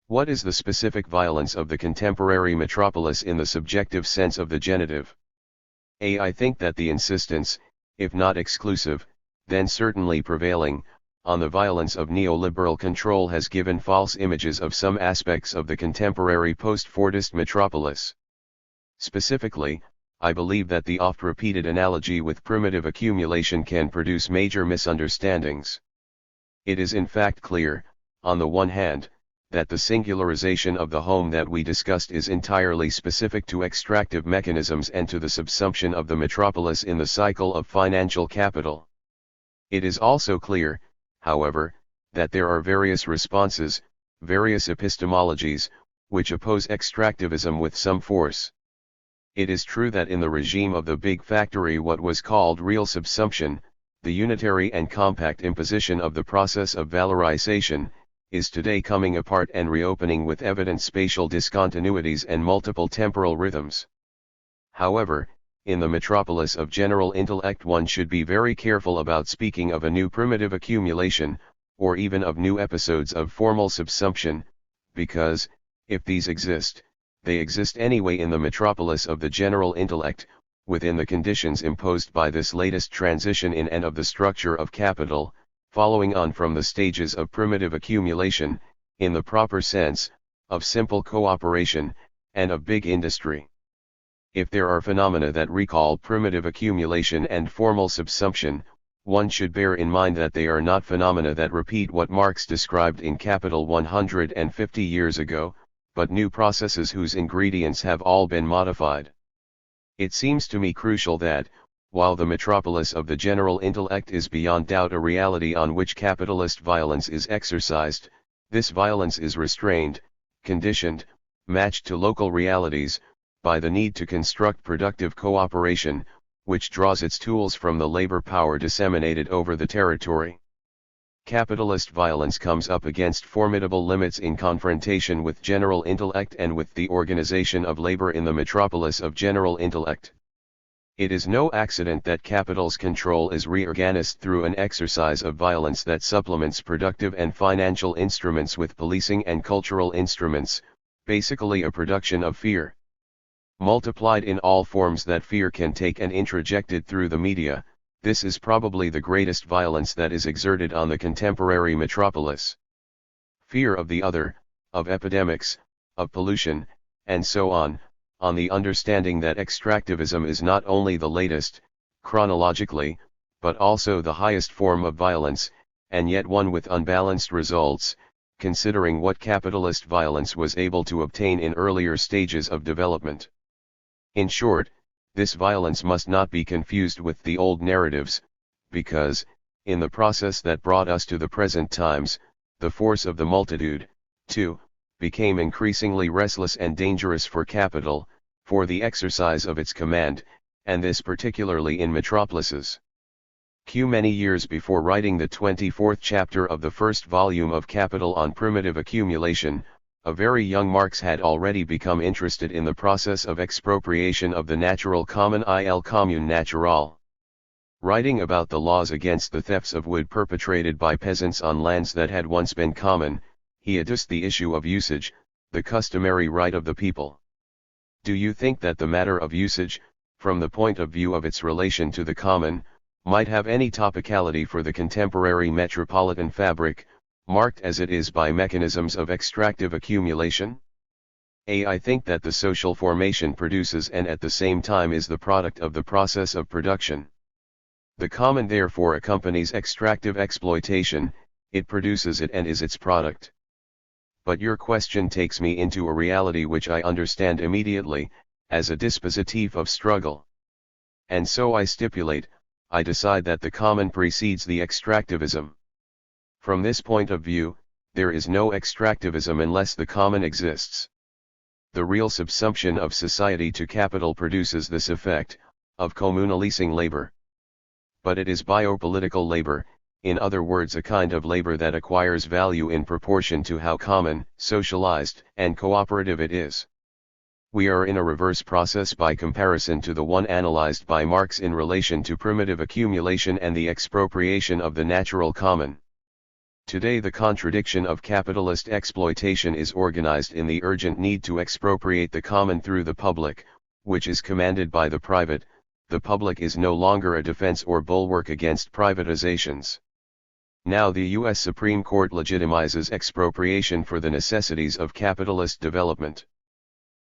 What is the specific violence of the contemporary metropolis in the subjective sense of the genitive? I think that the insistence, if not exclusive, then certainly prevailing, on the violence of neoliberal control has given false images of some aspects of the contemporary post-Fordist metropolis. Specifically, I believe that the oft-repeated analogy with primitive accumulation can produce major misunderstandings. It is in fact clear, on the one hand, that the singularization of the home that we discussed is entirely specific to extractive mechanisms and to the subsumption of the metropolis in the cycle of financial capital. It is also clear, however, that there are various responses, various epistemologies, which oppose extractivism with some force. It is true that in the regime of the big factory what was called real subsumption, the unitary and compact imposition of the process of valorization, is today coming apart and reopening with evident spatial discontinuities and multiple temporal rhythms. However, in the metropolis of general intellect one should be very careful about speaking of a new primitive accumulation, or even of new episodes of formal subsumption, because, if these exist, they exist anyway in the metropolis of the general intellect, within the conditions imposed by this latest transition in and of the structure of capital, following on from the stages of primitive accumulation, in the proper sense, of simple cooperation, and of big industry. If there are phenomena that recall primitive accumulation and formal subsumption, one should bear in mind that they are not phenomena that repeat what Marx described in Capital 150 years ago, but new processes whose ingredients have all been modified. It seems to me crucial that, while the metropolis of the general intellect is beyond doubt a reality on which capitalist violence is exercised, this violence is restrained, conditioned, matched to local realities, by the need to construct productive cooperation, which draws its tools from the labor power disseminated over the territory. Capitalist violence comes up against formidable limits in confrontation with general intellect and with the organization of labor in the metropolis of general intellect. It is no accident that capital's control is reorganized through an exercise of violence that supplements productive and financial instruments with policing and cultural instruments, basically a production of fear. Multiplied in all forms that fear can take and introjected through the media, this is probably the greatest violence that is exerted on the contemporary metropolis. Fear of the other, of epidemics, of pollution, and so on the understanding that extractivism is not only the latest, chronologically, but also the highest form of violence, and yet one with unbalanced results, considering what capitalist violence was able to obtain in earlier stages of development. In short, this violence must not be confused with the old narratives, because, in the process that brought us to the present times, the force of the multitude, 2. Became increasingly restless and dangerous for capital, for the exercise of its command, and this particularly in metropolises. Many years before writing the 24th chapter of the first volume of Capital on Primitive Accumulation, a very young Marx had already become interested in the process of expropriation of the natural common il commune naturale. Writing about the laws against the thefts of wood perpetrated by peasants on lands that had once been common, he adduced the issue of usage, the customary right of the people. Do you think that the matter of usage, from the point of view of its relation to the common, might have any topicality for the contemporary metropolitan fabric, marked as it is by mechanisms of extractive accumulation? I think that the social formation produces and at the same time is the product of the process of production. The common therefore accompanies extractive exploitation, it produces it and is its product. But your question takes me into a reality which I understand immediately, as a dispositif of struggle. And so I stipulate, I decide that the common precedes the extractivism. From this point of view, there is no extractivism unless the common exists. The real subsumption of society to capital produces this effect, of communalising labor. But it is biopolitical labor, in other words a kind of labor that acquires value in proportion to how common, socialized, and cooperative it is. We are in a reverse process by comparison to the one analyzed by Marx in relation to primitive accumulation and the expropriation of the natural common. Today the contradiction of capitalist exploitation is organized in the urgent need to expropriate the common through the public, which is commanded by the private. The public is no longer a defense or bulwark against privatizations. Now the U.S. Supreme Court legitimizes expropriation for the necessities of capitalist development.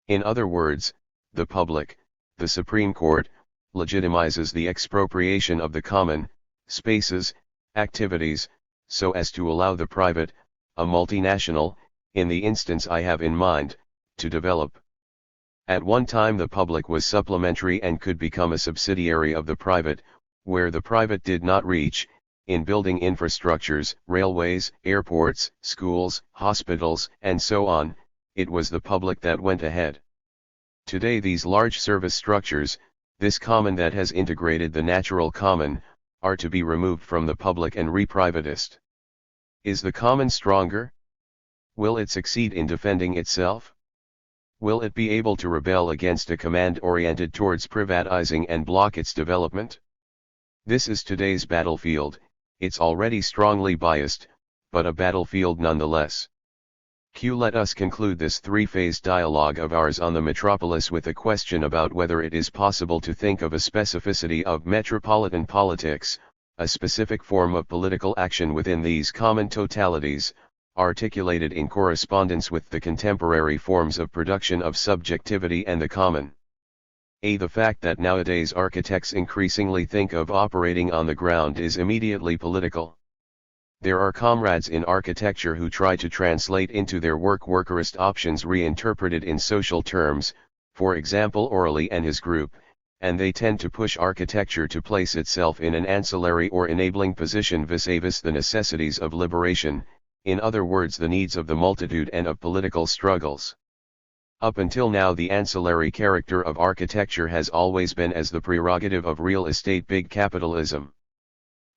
In other words, the public, the Supreme Court, legitimizes the expropriation of the common, spaces, activities, so as to allow the private, a multinational, in the instance I have in mind, to develop. At one time the public was supplementary and could become a subsidiary of the private, where the private did not reach, in building infrastructures, railways, airports, schools, hospitals, and so on, it was the public that went ahead. Today these large service structures, this common that has integrated the natural common, are to be removed from the public and reprivatized. Is the common stronger? Will it succeed in defending itself? Will it be able to rebel against a command oriented towards privatizing and block its development? This is today's battlefield, it's already strongly biased, but a battlefield nonetheless. Let us conclude this three-phase dialogue of ours on the metropolis with a question about whether it is possible to think of a specificity of metropolitan politics, a specific form of political action within these common totalities, articulated in correspondence with the contemporary forms of production of subjectivity and the common. The fact that nowadays architects increasingly think of operating on the ground is immediately political. There are comrades in architecture who try to translate into their work workerist options reinterpreted in social terms, for example Orally and his group, and they tend to push architecture to place itself in an ancillary or enabling position vis-a-vis the necessities of liberation, in other words the needs of the multitude and of political struggles. Up until now the ancillary character of architecture has always been as the prerogative of real estate big capitalism.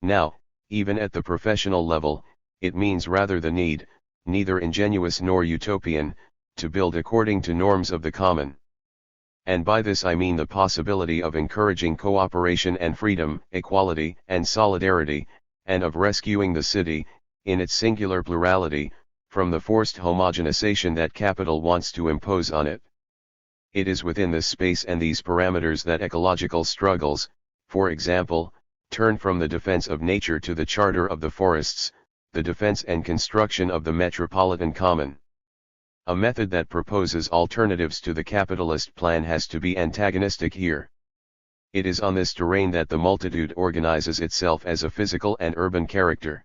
Now, even at the professional level, it means rather the need, neither ingenuous nor utopian, to build according to norms of the common. And by this I mean the possibility of encouraging cooperation and freedom, equality and solidarity, and of rescuing the city, in its singular plurality, from the forced homogenization that capital wants to impose on it. It is within this space and these parameters that ecological struggles, for example, turn from the defense of nature to the charter of the forests, the defense and construction of the metropolitan common. A method that proposes alternatives to the capitalist plan has to be antagonistic here. It is on this terrain that the multitude organizes itself as a physical and urban character.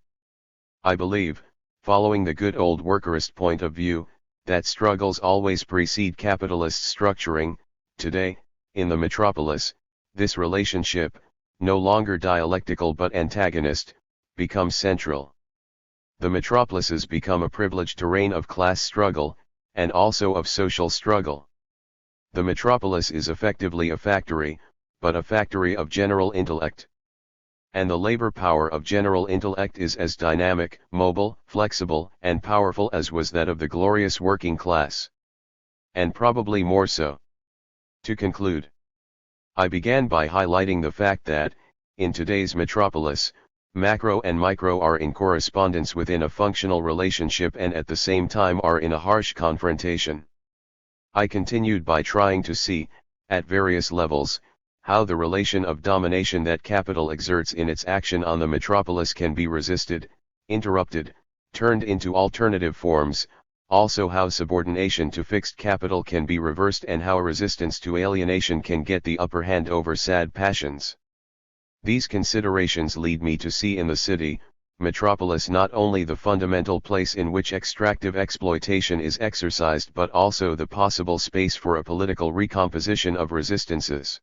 I believe, following the good old workerist point of view, that struggles always precede capitalist structuring. Today, in the metropolis, this relationship, no longer dialectical but antagonist, becomes central. the metropolises become a privileged terrain of class struggle, and also of social struggle. The metropolis is effectively a factory, but a factory of general intellect. And the labor power of general intellect is as dynamic, mobile, flexible, and powerful as was that of the glorious working class. And probably more so. To conclude, I began by highlighting the fact that, in today's metropolis, macro and micro are in correspondence within a functional relationship and at the same time are in a harsh confrontation. I continued by trying to see, at various levels, how the relation of domination that capital exerts in its action on the metropolis can be resisted, interrupted, turned into alternative forms, also how subordination to fixed capital can be reversed and how resistance to alienation can get the upper hand over sad passions. These considerations lead me to see in the city, metropolis not only the fundamental place in which extractive exploitation is exercised but also the possible space for a political recomposition of resistances.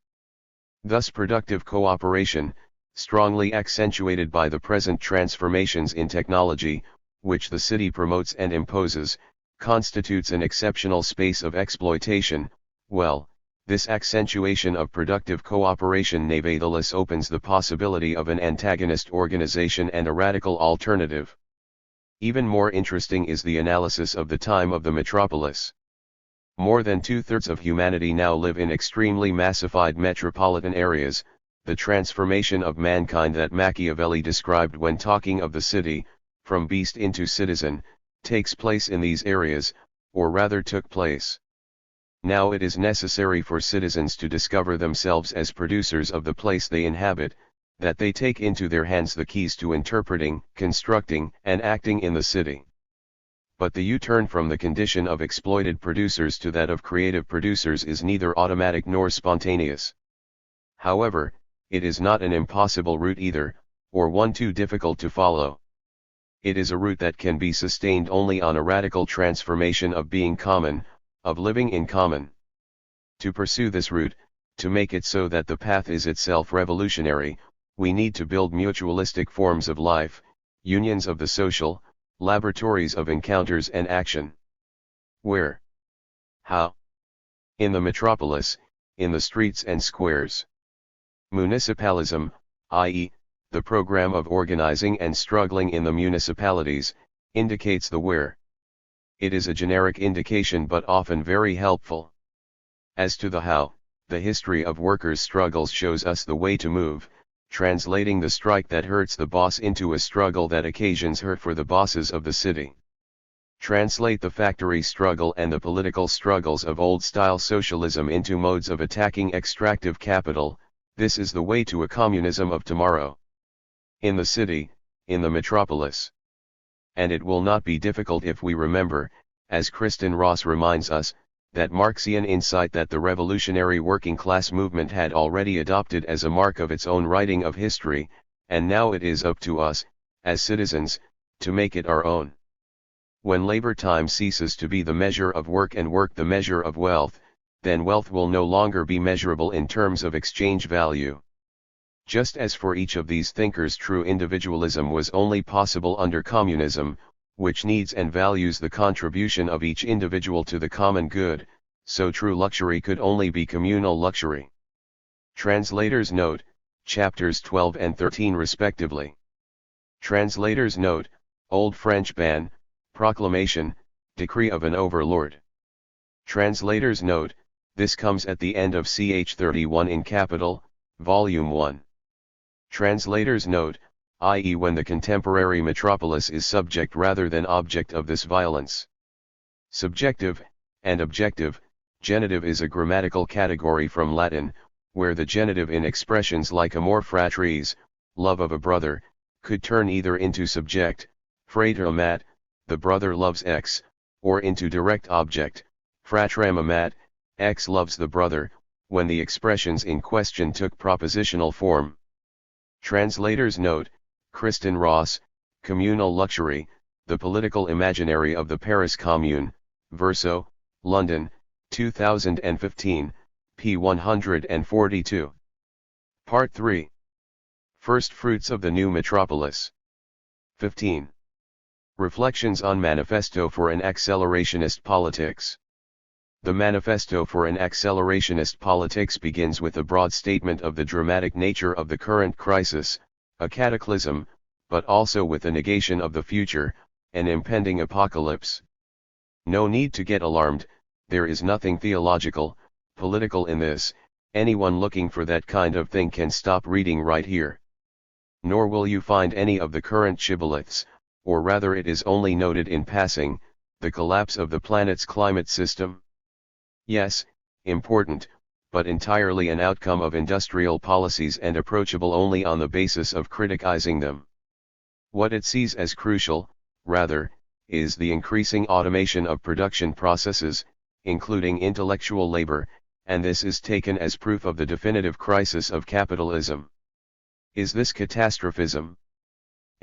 Thus productive cooperation, strongly accentuated by the present transformations in technology, which the city promotes and imposes, constitutes an exceptional space of exploitation. Well, this accentuation of productive cooperation nevertheless opens the possibility of an antagonist organization and a radical alternative. Even more interesting is the analysis of the time of the metropolis. More than 2/3 of humanity now live in extremely massified metropolitan areas. The transformation of mankind that Machiavelli described when talking of the city, from beast into citizen, takes place in these areas, or rather took place. Now it is necessary for citizens to discover themselves as producers of the place they inhabit, that they take into their hands the keys to interpreting, constructing, and acting in the city. But the U-turn from the condition of exploited producers to that of creative producers is neither automatic nor spontaneous. However, it is not an impossible route either, or one too difficult to follow. It is a route that can be sustained only on a radical transformation of being common, of living in common. To pursue this route, to make it so that the path is itself revolutionary, we need to build mutualistic forms of life, unions of the social, laboratories of encounters and action. Where? How? In the metropolis, in the streets and squares. Municipalism, i.e., the program of organizing and struggling in the municipalities, indicates the where. It is a generic indication but often very helpful. As to the how, the history of workers' struggles shows us the way to move, translating the strike that hurts the boss into a struggle that occasions hurt for the bosses of the city. Translate the factory struggle and the political struggles of old-style socialism into modes of attacking extractive capital. This is the way to a communism of tomorrow. In the city, in the metropolis. And it will not be difficult if we remember, as Kristen Ross reminds us, that Marxian insight that the revolutionary working class movement had already adopted as a mark of its own writing of history, and now it is up to us, as citizens, to make it our own. When labor time ceases to be the measure of work and work the measure of wealth, then wealth will no longer be measurable in terms of exchange value. Just as for each of these thinkers true individualism was only possible under communism, which needs and values the contribution of each individual to the common good, so true luxury could only be communal luxury. Translator's note, chapters 12 and 13 respectively. Translator's note, Old French ban, proclamation, decree of an overlord. Translator's note, this comes at the end of ch 31 in capital, volume 1. Translator's note, i.e. when the contemporary metropolis is subject rather than object of this violence. Subjective, and objective, genitive is a grammatical category from Latin, where the genitive in expressions like amor fratris, love of a brother, could turn either into subject, frater amat, the brother loves X, or into direct object, fratrem amat, X loves the brother, when the expressions in question took propositional form. Translator's note, Kristen Ross, Communal Luxury, The Political Imaginary of the Paris Commune, Verso, London, 2015, p. 142. Part 3. First Fruits of the New Metropolis. 15. Reflections on Manifesto for an Accelerationist Politics. The Manifesto for an Accelerationist Politics begins with a broad statement of the dramatic nature of the current crisis, a cataclysm, but also with a negation of the future, an impending apocalypse. No need to get alarmed, there is nothing theological, political in this. Anyone looking for that kind of thing can stop reading right here. Nor will you find any of the current shibboleths, or rather it is only noted in passing, the collapse of the planet's climate system. Yes, important, but entirely an outcome of industrial policies and approachable only on the basis of criticizing them. What it sees as crucial, rather, is the increasing automation of production processes, including intellectual labor, and this is taken as proof of the definitive crisis of capitalism. Is this catastrophism?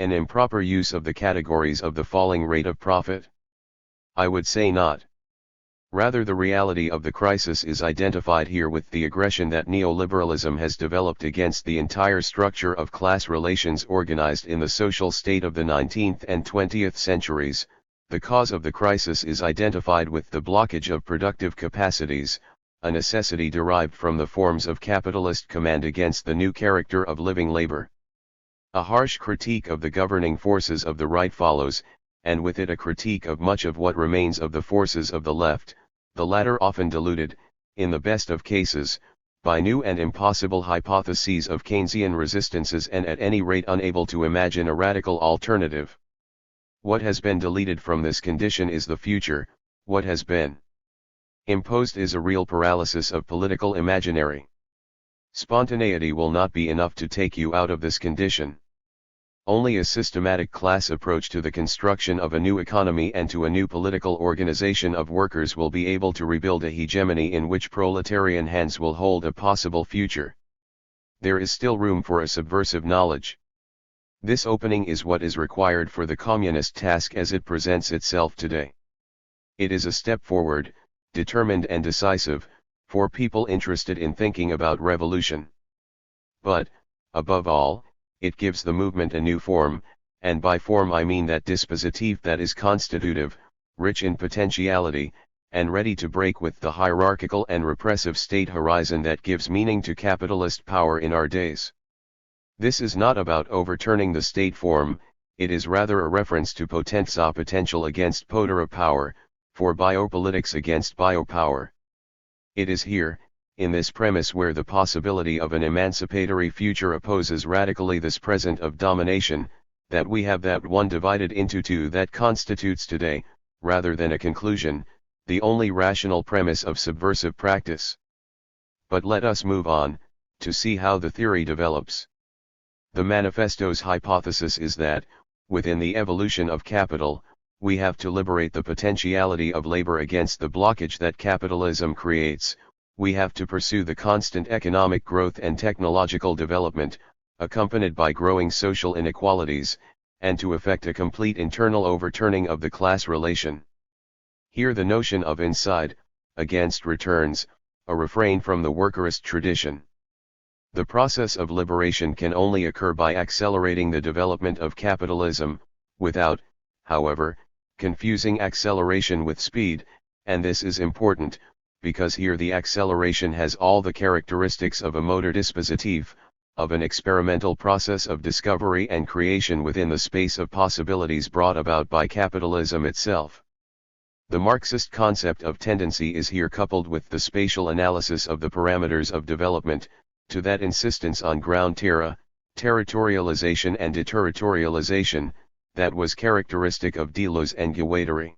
An improper use of the categories of the falling rate of profit? I would say not. Rather, the reality of the crisis is identified here with the aggression that neoliberalism has developed against the entire structure of class relations organized in the social state of the 19th and 20th centuries. The cause of the crisis is identified with the blockage of productive capacities, a necessity derived from the forms of capitalist command against the new character of living labor. A harsh critique of the governing forces of the right follows, and with it a critique of much of what remains of the forces of the left, the latter often diluted, in the best of cases, by new and impossible hypotheses of Keynesian resistances and at any rate unable to imagine a radical alternative. What has been deleted from this condition is the future. What has been imposed is a real paralysis of political imaginary. Spontaneity will not be enough to take you out of this condition. Only a systematic class approach to the construction of a new economy and to a new political organization of workers will be able to rebuild a hegemony in which proletarian hands will hold a possible future. There is still room for a subversive knowledge. This opening is what is required for the communist task as it presents itself today. It is a step forward, determined and decisive, for people interested in thinking about revolution. But, above all, it gives the movement a new form, and by form I mean that dispositif that is constitutive, rich in potentiality, and ready to break with the hierarchical and repressive state horizon that gives meaning to capitalist power in our days. This is not about overturning the state form, it is rather a reference to potenza potential against potera power, for biopolitics against biopower. It is here, in this premise where the possibility of an emancipatory future opposes radically this present of domination, that we have that one divided into two that constitutes today, rather than a conclusion, the only rational premise of subversive practice. But let us move on, to see how the theory develops. The manifesto's hypothesis is that, within the evolution of capital, we have to liberate the potentiality of labor against the blockage that capitalism creates. We have to pursue the constant economic growth and technological development, accompanied by growing social inequalities, and to effect a complete internal overturning of the class relation. Here the notion of inside, against returns, a refrain from the workerist tradition. The process of liberation can only occur by accelerating the development of capitalism, without, however, confusing acceleration with speed, and this is important, because here the acceleration has all the characteristics of a motor dispositif, of an experimental process of discovery and creation within the space of possibilities brought about by capitalism itself. The Marxist concept of tendency is here coupled with the spatial analysis of the parameters of development, to that insistence on ground terra, territorialization and deterritorialization, that was characteristic of Deleuze and Guattari.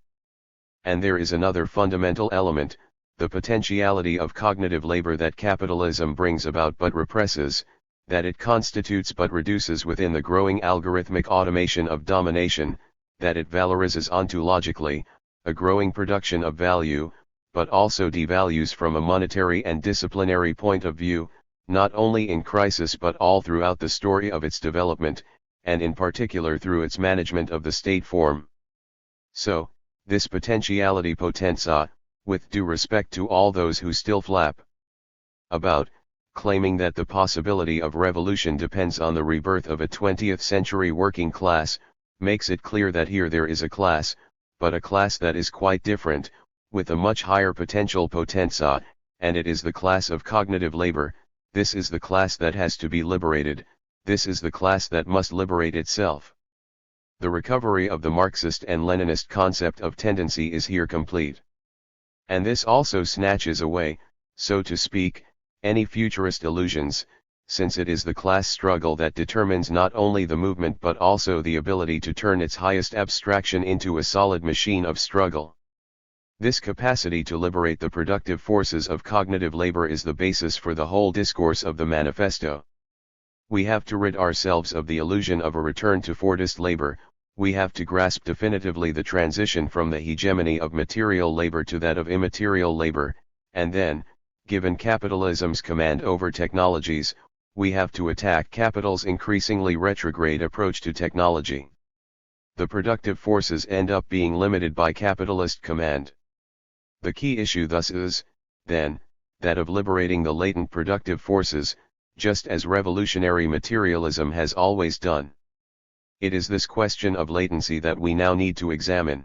And there is another fundamental element, the potentiality of cognitive labor that capitalism brings about but represses, that it constitutes but reduces within the growing algorithmic automation of domination, that it valorizes ontologically, a growing production of value, but also devalues from a monetary and disciplinary point of view, not only in crisis but all throughout the story of its development, and in particular through its management of the state form. So, this potentiality potenza, with due respect to all those who still flap about, claiming that the possibility of revolution depends on the rebirth of a 20th century working class, makes it clear that here there is a class, but a class that is quite different, with a much higher potential potenza, and it is the class of cognitive labor. This is the class that has to be liberated, this is the class that must liberate itself. The recovery of the Marxist and Leninist concept of tendency is here complete. And this also snatches away, so to speak, any futurist illusions, since it is the class struggle that determines not only the movement but also the ability to turn its highest abstraction into a solid machine of struggle. This capacity to liberate the productive forces of cognitive labor is the basis for the whole discourse of the manifesto. We have to rid ourselves of the illusion of a return to Fordist labor, we have to grasp definitively the transition from the hegemony of material labor to that of immaterial labor, and then, given capitalism's command over technologies, we have to attack capital's increasingly retrograde approach to technology. The productive forces end up being limited by capitalist command. The key issue thus is, then, that of liberating the latent productive forces, just as revolutionary materialism has always done. It is this question of latency that we now need to examine.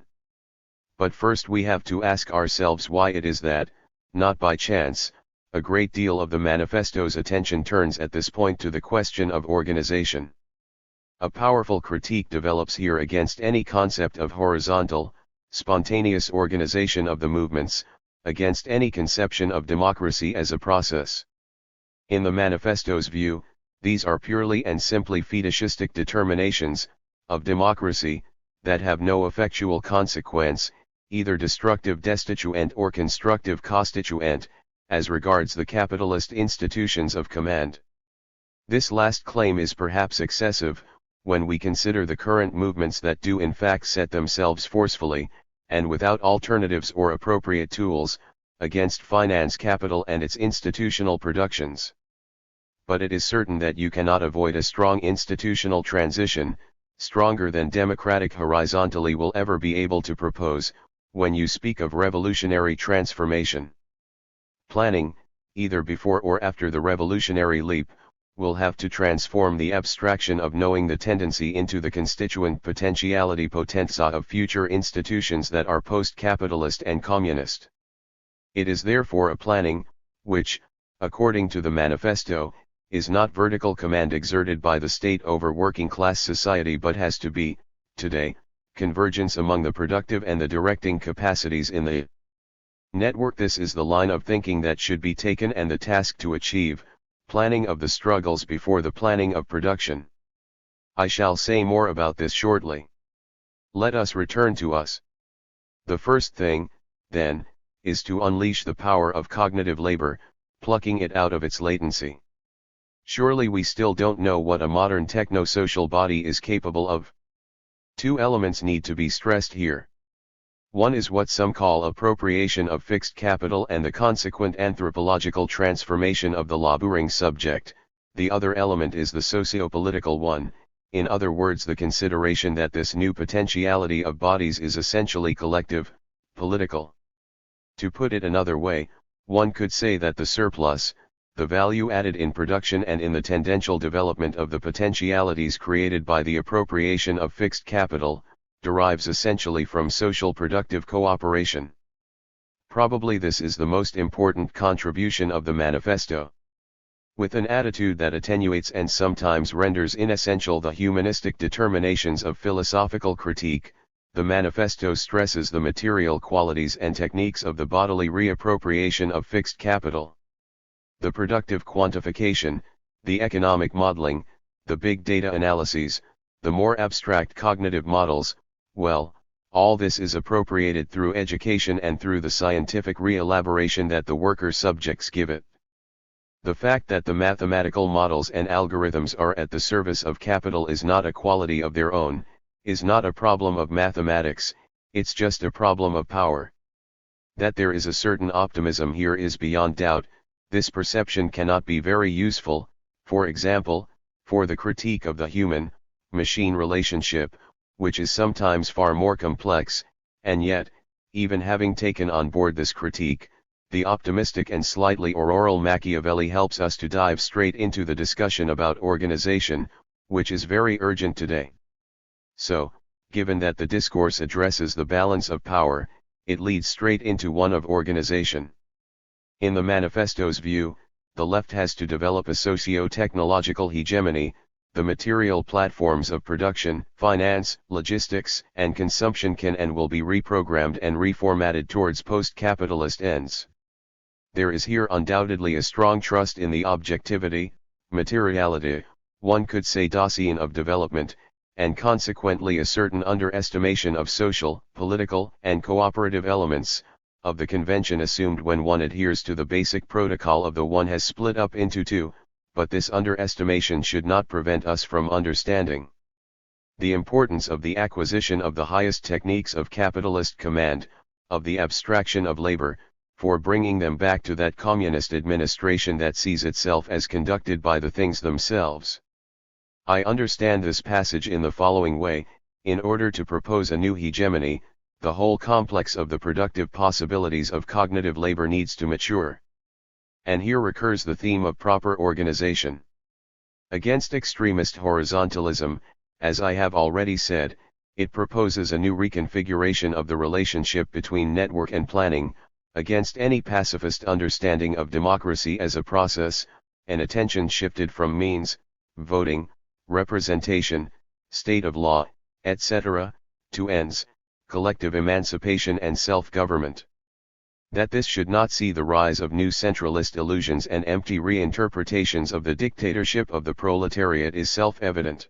But first we have to ask ourselves why it is that, not by chance, a great deal of the manifesto's attention turns at this point to the question of organization. A powerful critique develops here against any concept of horizontal, spontaneous organization of the movements, against any conception of democracy as a process. In the manifesto's view, these are purely and simply fetishistic determinations of democracy that have no effectual consequence, either destructive destituent or constructive constituent, as regards the capitalist institutions of command. This last claim is perhaps excessive, when we consider the current movements that do in fact set themselves forcefully, and without alternatives or appropriate tools, against finance capital and its institutional productions. But it is certain that you cannot avoid a strong institutional transition, stronger than democratic horizontally will ever be able to propose, when you speak of revolutionary transformation. Planning, either before or after the revolutionary leap, will have to transform the abstraction of knowing the tendency into the constituent potentiality potenza of future institutions that are post-capitalist and communist. It is therefore a planning, which, according to the manifesto, is not vertical command exerted by the state over working class society but has to be, today, convergence among the productive and the directing capacities in the network. This is the line of thinking that should be taken and the task to achieve, planning of the struggles before the planning of production. I shall say more about this shortly. Let us return to us. The first thing, then, is to unleash the power of cognitive labor, plucking it out of its latency. Surely we still don't know what a modern techno-social body is capable of. Two elements need to be stressed here. One is what some call appropriation of fixed capital and the consequent anthropological transformation of the laboring subject. The other element is the socio-political one, in other words the consideration that this new potentiality of bodies is essentially collective, political. To put it another way, one could say that the surplus, the value added in production and in the tendential development of the potentialities created by the appropriation of fixed capital, derives essentially from social productive cooperation. Probably this is the most important contribution of the manifesto. With an attitude that attenuates and sometimes renders inessential the humanistic determinations of philosophical critique, the manifesto stresses the material qualities and techniques of the bodily reappropriation of fixed capital. The productive quantification, the economic modeling, the big data analyses, the more abstract cognitive models, well, all this is appropriated through education and through the scientific re-elaboration that the worker subjects give it. The fact that the mathematical models and algorithms are at the service of capital is not a quality of their own, is not a problem of mathematics, it's just a problem of power. That there is a certain optimism here is beyond doubt. This perception cannot be very useful, for example, for the critique of the human-machine relationship, which is sometimes far more complex, and yet, even having taken on board this critique, the optimistic and slightly auroral Machiavelli helps us to dive straight into the discussion about organization, which is very urgent today. So, given that the discourse addresses the balance of power, it leads straight into one of organization. In the manifesto's view, the left has to develop a socio-technological hegemony, the material platforms of production, finance, logistics, and consumption can and will be reprogrammed and reformatted towards post-capitalist ends. There is here undoubtedly a strong trust in the objectivity, materiality, one could say Dasein of development, and consequently a certain underestimation of social, political, and cooperative elements, of the convention assumed when one adheres to the basic protocol of the one has split up into two, but this underestimation should not prevent us from understanding the importance of the acquisition of the highest techniques of capitalist command, of the abstraction of labor, for bringing them back to that communist administration that sees itself as conducted by the things themselves. I understand this passage in the following way: in order to propose a new hegemony, the whole complex of the productive possibilities of cognitive labor needs to mature. And here recurs the theme of proper organization. Against extremist horizontalism, as I have already said, it proposes a new reconfiguration of the relationship between network and planning, against any pacifist understanding of democracy as a process, an attention shifted from means, voting, representation, state of law, etc., to ends, collective emancipation and self-government. That this should not see the rise of new centralist illusions and empty reinterpretations of the dictatorship of the proletariat is self-evident.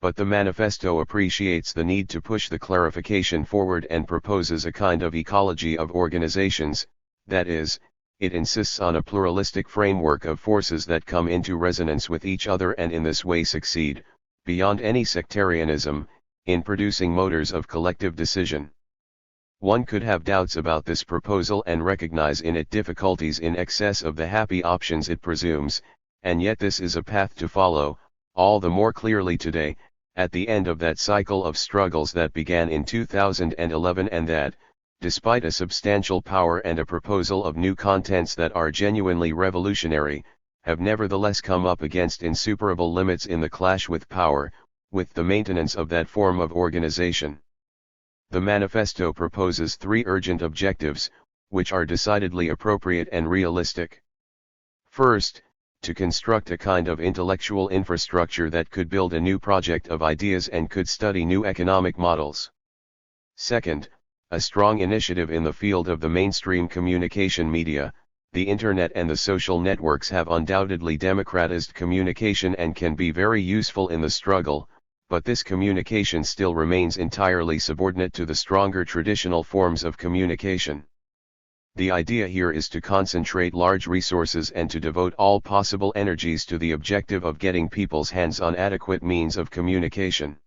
But the manifesto appreciates the need to push the clarification forward and proposes a kind of ecology of organizations, that is, it insists on a pluralistic framework of forces that come into resonance with each other and in this way succeed, beyond any sectarianism, in producing motors of collective decision. One could have doubts about this proposal and recognize in it difficulties in excess of the happy options it presumes, and yet this is a path to follow, all the more clearly today, at the end of that cycle of struggles that began in 2011 and that, despite a substantial power and a proposal of new contents that are genuinely revolutionary, have nevertheless come up against insuperable limits in the clash with power, with the maintenance of that form of organization. The manifesto proposes three urgent objectives, which are decidedly appropriate and realistic. First, to construct a kind of intellectual infrastructure that could build a new project of ideas and could study new economic models. Second, a strong initiative in the field of the mainstream communication media. The internet and the social networks have undoubtedly democratized communication and can be very useful in the struggle, but this communication still remains entirely subordinate to the stronger traditional forms of communication. The idea here is to concentrate large resources and to devote all possible energies to the objective of getting people's hands on adequate means of communication.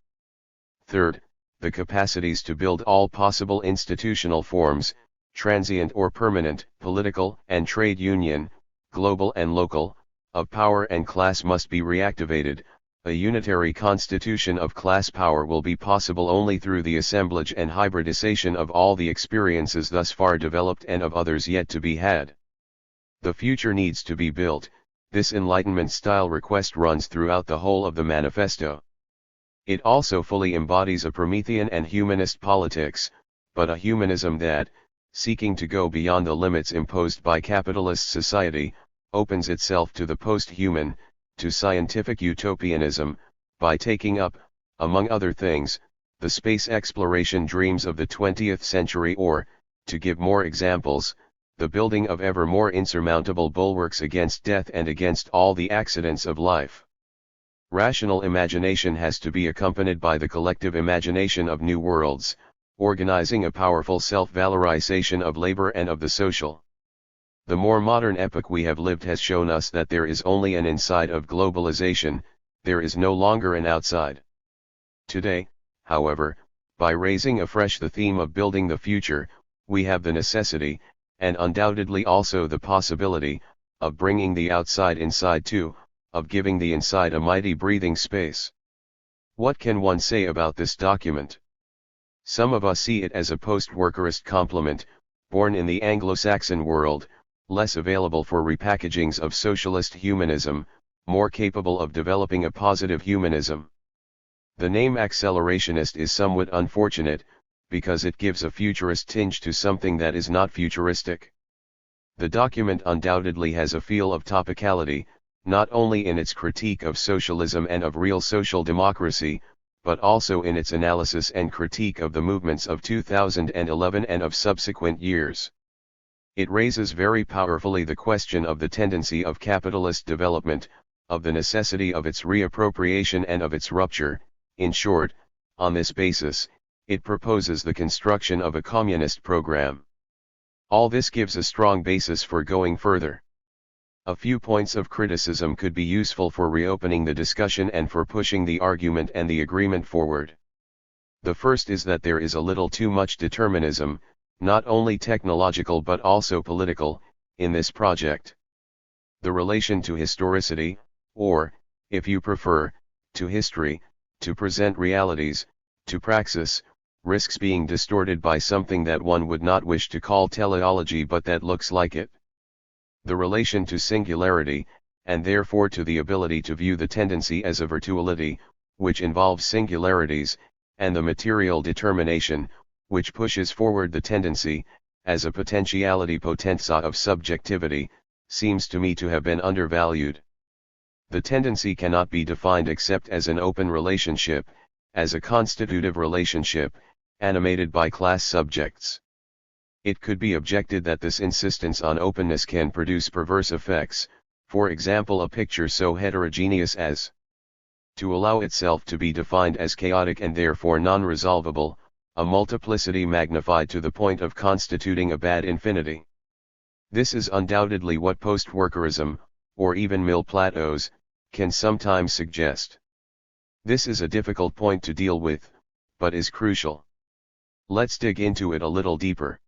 Third, the capacities to build all possible institutional forms, transient or permanent, political and trade union, global and local, of power and class must be reactivated. A unitary constitution of class power will be possible only through the assemblage and hybridization of all the experiences thus far developed and of others yet to be had. The future needs to be built. This Enlightenment-style request runs throughout the whole of the manifesto. It also fully embodies a Promethean and humanist politics, but a humanism that, seeking to go beyond the limits imposed by capitalist society, opens itself to the post-human, to scientific utopianism, by taking up, among other things, the space exploration dreams of the 20th century or, to give more examples, the building of ever more insurmountable bulwarks against death and against all the accidents of life. Rational imagination has to be accompanied by the collective imagination of new worlds, organizing a powerful self-valorization of labor and of the social. The more modern epoch we have lived has shown us that there is only an inside of globalization, there is no longer an outside. Today, however, by raising afresh the theme of building the future, we have the necessity, and undoubtedly also the possibility, of bringing the outside inside too, of giving the inside a mighty breathing space. What can one say about this document? Some of us see it as a post-workerist complement, born in the Anglo-Saxon world, less available for repackagings of socialist humanism, more capable of developing a positive humanism. The name accelerationist is somewhat unfortunate, because it gives a futurist tinge to something that is not futuristic. The document undoubtedly has a feel of topicality, not only in its critique of socialism and of real social democracy, but also in its analysis and critique of the movements of 2011 and of subsequent years. It raises very powerfully the question of the tendency of capitalist development, of the necessity of its reappropriation and of its rupture. In short, on this basis, it proposes the construction of a communist program. All this gives a strong basis for going further. A few points of criticism could be useful for reopening the discussion and for pushing the argument and the agreement forward. The first is that there is a little too much determinism, not only technological but also political, in this project. The relation to historicity, or, if you prefer, to history, to present realities, to praxis, risks being distorted by something that one would not wish to call teleology but that looks like it. The relation to singularity, and therefore to the ability to view the tendency as a virtuality, which involves singularities, and the material determination, which pushes forward the tendency, as a potentiality potenza of subjectivity, seems to me to have been undervalued. The tendency cannot be defined except as an open relationship, as a constitutive relationship, animated by class subjects. It could be objected that this insistence on openness can produce perverse effects, for example a picture so heterogeneous as to allow itself to be defined as chaotic and therefore non-resolvable, a multiplicity magnified to the point of constituting a bad infinity. This is undoubtedly what post-workerism, or even Mill-Plato's, can sometimes suggest. This is a difficult point to deal with, but is crucial. Let's dig into it a little deeper.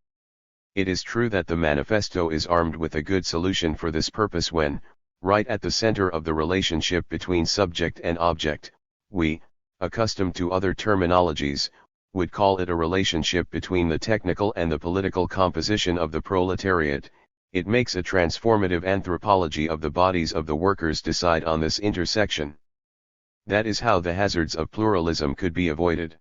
It is true that the manifesto is armed with a good solution for this purpose when, right at the center of the relationship between subject and object, we, accustomed to other terminologies, would call it a relationship between the technical and the political composition of the proletariat. It makes a transformative anthropology of the bodies of the workers decide on this intersection. That is how the hazards of pluralism could be avoided.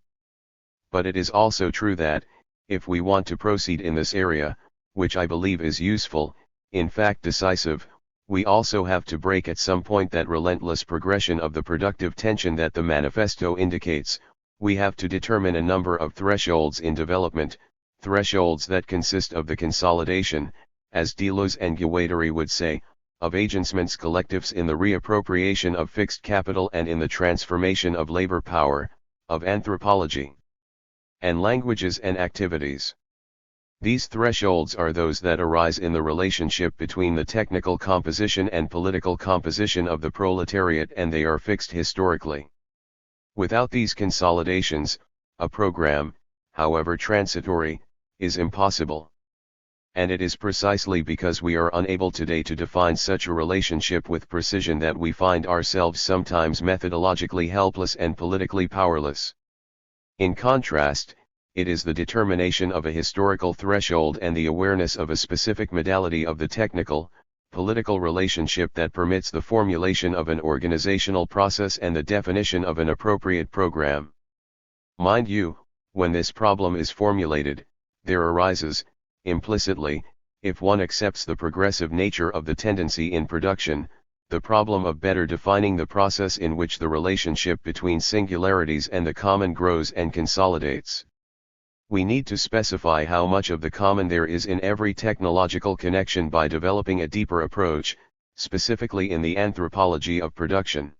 But it is also true that, if we want to proceed in this area, which I believe is useful, in fact decisive, we also have to break at some point that relentless progression of the productive tension that the manifesto indicates. We have to determine a number of thresholds in development, thresholds that consist of the consolidation, as Deleuze and Guattari would say, of agencements collectives in the reappropriation of fixed capital and in the transformation of labor power, of anthropology and languages and activities. These thresholds are those that arise in the relationship between the technical composition and political composition of the proletariat, and they are fixed historically. Without these consolidations, a program, however transitory, is impossible. And it is precisely because we are unable today to define such a relationship with precision that we find ourselves sometimes methodologically helpless and politically powerless. In contrast, it is the determination of a historical threshold and the awareness of a specific modality of the technical, political relationship that permits the formulation of an organizational process and the definition of an appropriate program. Mind you, when this problem is formulated, there arises, implicitly, if one accepts the progressive nature of the tendency in production, the problem of better defining the process in which the relationship between singularities and the common grows and consolidates. We need to specify how much of the common there is in every technological connection by developing a deeper approach, specifically in the anthropology of production.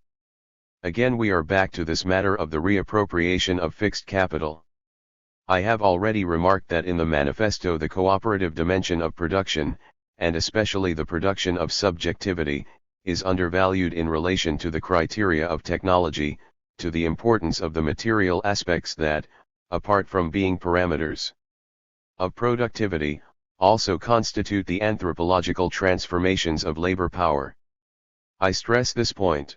Again we are back to this matter of the reappropriation of fixed capital. I have already remarked that in the manifesto the cooperative dimension of production, and especially the production of subjectivity, is undervalued in relation to the criteria of technology, to the importance of the material aspects that, apart from being parameters of productivity, also constitute the anthropological transformations of labor power. I stress this point.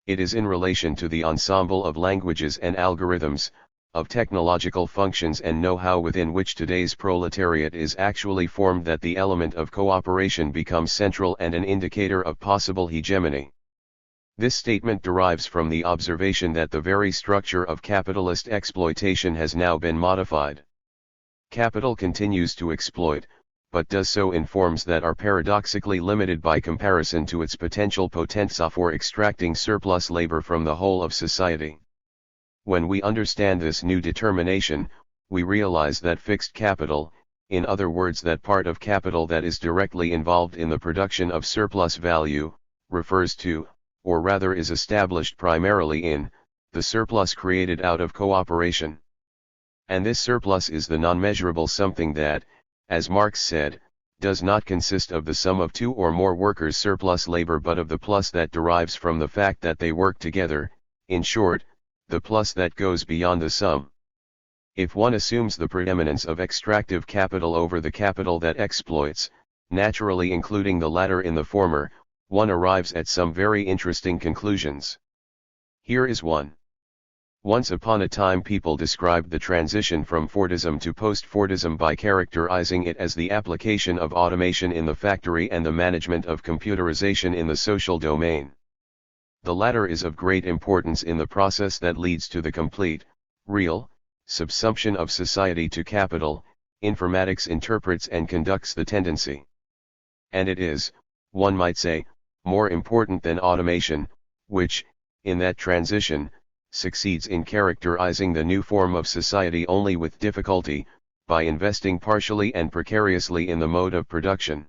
It is in relation to the ensemble of languages and algorithms, of technological functions and know-how within which today's proletariat is actually formed that the element of cooperation becomes central and an indicator of possible hegemony. This statement derives from the observation that the very structure of capitalist exploitation has now been modified. Capital continues to exploit, but does so in forms that are paradoxically limited by comparison to its potential potenza for extracting surplus labor from the whole of society. When we understand this new determination, we realize that fixed capital, in other words that part of capital that is directly involved in the production of surplus value, refers to, or rather is established primarily in, the surplus created out of cooperation. And this surplus is the non-measurable something that, as Marx said, does not consist of the sum of two or more workers' surplus labor but of the plus that derives from the fact that they work together, in short, the plus that goes beyond the sum. If one assumes the preeminence of extractive capital over the capital that exploits, naturally including the latter in the former, one arrives at some very interesting conclusions. Here is one. Once upon a time people described the transition from Fordism to post-Fordism by characterizing it as the application of automation in the factory and the management of computerization in the social domain. The latter is of great importance in the process that leads to the complete, real, subsumption of society to capital. Informatics interprets and conducts the tendency. And it is, one might say, more important than automation, which, in that transition, succeeds in characterizing the new form of society only with difficulty, by investing partially and precariously in the mode of production.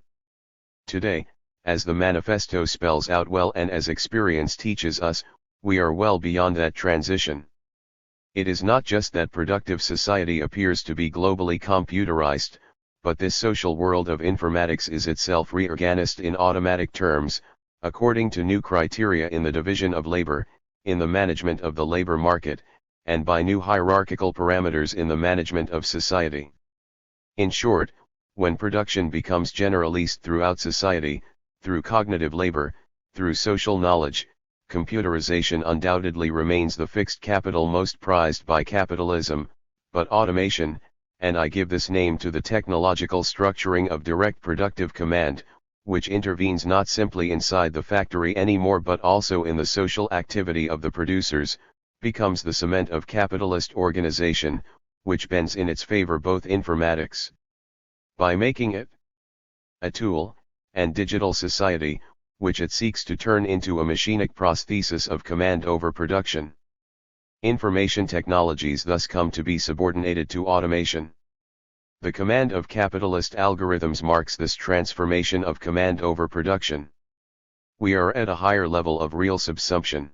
Today, as the manifesto spells out well and as experience teaches us, we are well beyond that transition. It is not just that productive society appears to be globally computerized, but this social world of informatics is itself reorganized in automatic terms, according to new criteria in the division of labor, in the management of the labor market, and by new hierarchical parameters in the management of society. In short, when production becomes generalized throughout society, through cognitive labor, through social knowledge, computerization undoubtedly remains the fixed capital most prized by capitalism, but automation, and I give this name to the technological structuring of direct productive command, which intervenes not simply inside the factory anymore but also in the social activity of the producers, becomes the cement of capitalist organization, which bends in its favor both informatics, by making it a tool, and digital society, which it seeks to turn into a machinic prosthesis of command over production. Information technologies thus come to be subordinated to automation. The command of capitalist algorithms marks this transformation of command over production. We are at a higher level of real subsumption.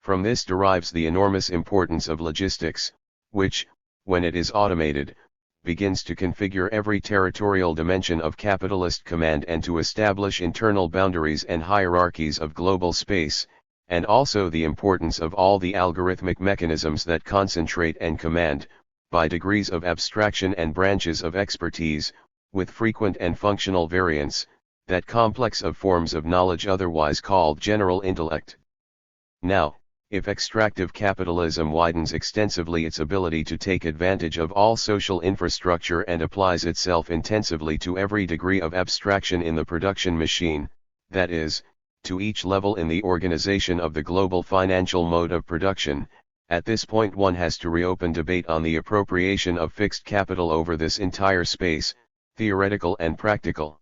From this derives the enormous importance of logistics, which, when it is automated, begins to configure every territorial dimension of capitalist command and to establish internal boundaries and hierarchies of global space, and also the importance of all the algorithmic mechanisms that concentrate and command, by degrees of abstraction and branches of expertise, with frequent and functional variants, that complex of forms of knowledge otherwise called general intellect. Now, if extractive capitalism widens extensively its ability to take advantage of all social infrastructure and applies itself intensively to every degree of abstraction in the production machine, that is, to each level in the organization of the global financial mode of production, at this point one has to reopen debate on the appropriation of fixed capital over this entire space, theoretical and practical.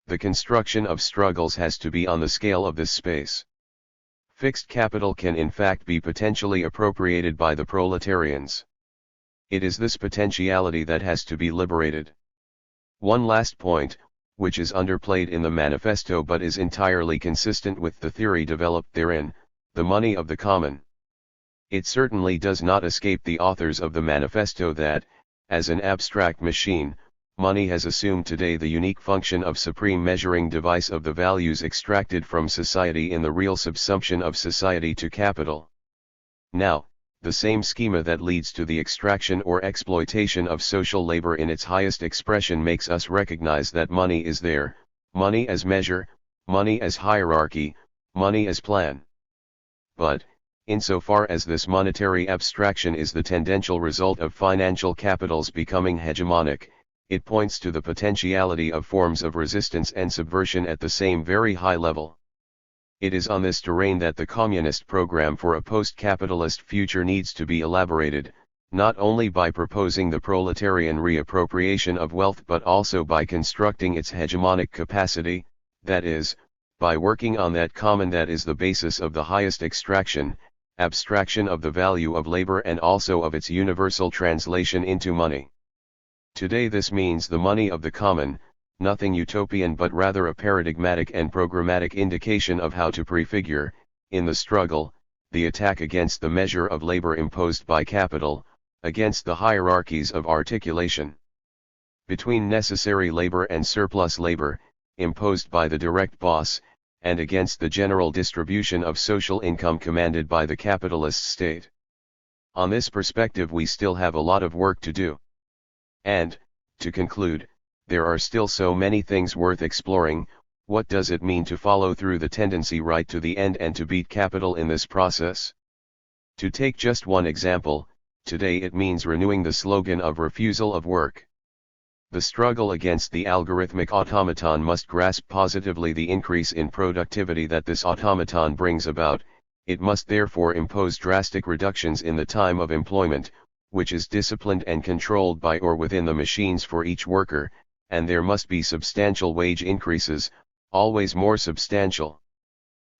The construction of struggles has to be on the scale of this space. Fixed capital can in fact be potentially appropriated by the proletarians. It is this potentiality that has to be liberated. One last point, which is underplayed in the manifesto but is entirely consistent with the theory developed therein, the money of the common. It certainly does not escape the authors of the manifesto that, as an abstract machine, money has assumed today the unique function of supreme measuring device of the values extracted from society in the real subsumption of society to capital. Now, the same schema that leads to the extraction or exploitation of social labor in its highest expression makes us recognize that money is there, money as measure, money as hierarchy, money as plan. But, insofar as this monetary abstraction is the tendential result of financial capitals becoming hegemonic, it points to the potentiality of forms of resistance and subversion at the same very high level. It is on this terrain that the communist program for a post-capitalist future needs to be elaborated, not only by proposing the proletarian reappropriation of wealth but also by constructing its hegemonic capacity, that is, by working on that common that is the basis of the highest extraction, abstraction of the value of labor and also of its universal translation into money. Today this means the money of the common, nothing utopian but rather a paradigmatic and programmatic indication of how to prefigure, in the struggle, the attack against the measure of labor imposed by capital, against the hierarchies of articulation between necessary labor and surplus labor, imposed by the direct boss, and against the general distribution of social income commanded by the capitalist state. On this perspective we still have a lot of work to do. And, to conclude, there are still so many things worth exploring. What does it mean to follow through the tendency right to the end and to beat capital in this process? To take just one example, today it means renewing the slogan of refusal of work. The struggle against the algorithmic automaton must grasp positively the increase in productivity that this automaton brings about. It must therefore impose drastic reductions in the time of employment, which is disciplined and controlled by or within the machines for each worker, and there must be substantial wage increases, always more substantial.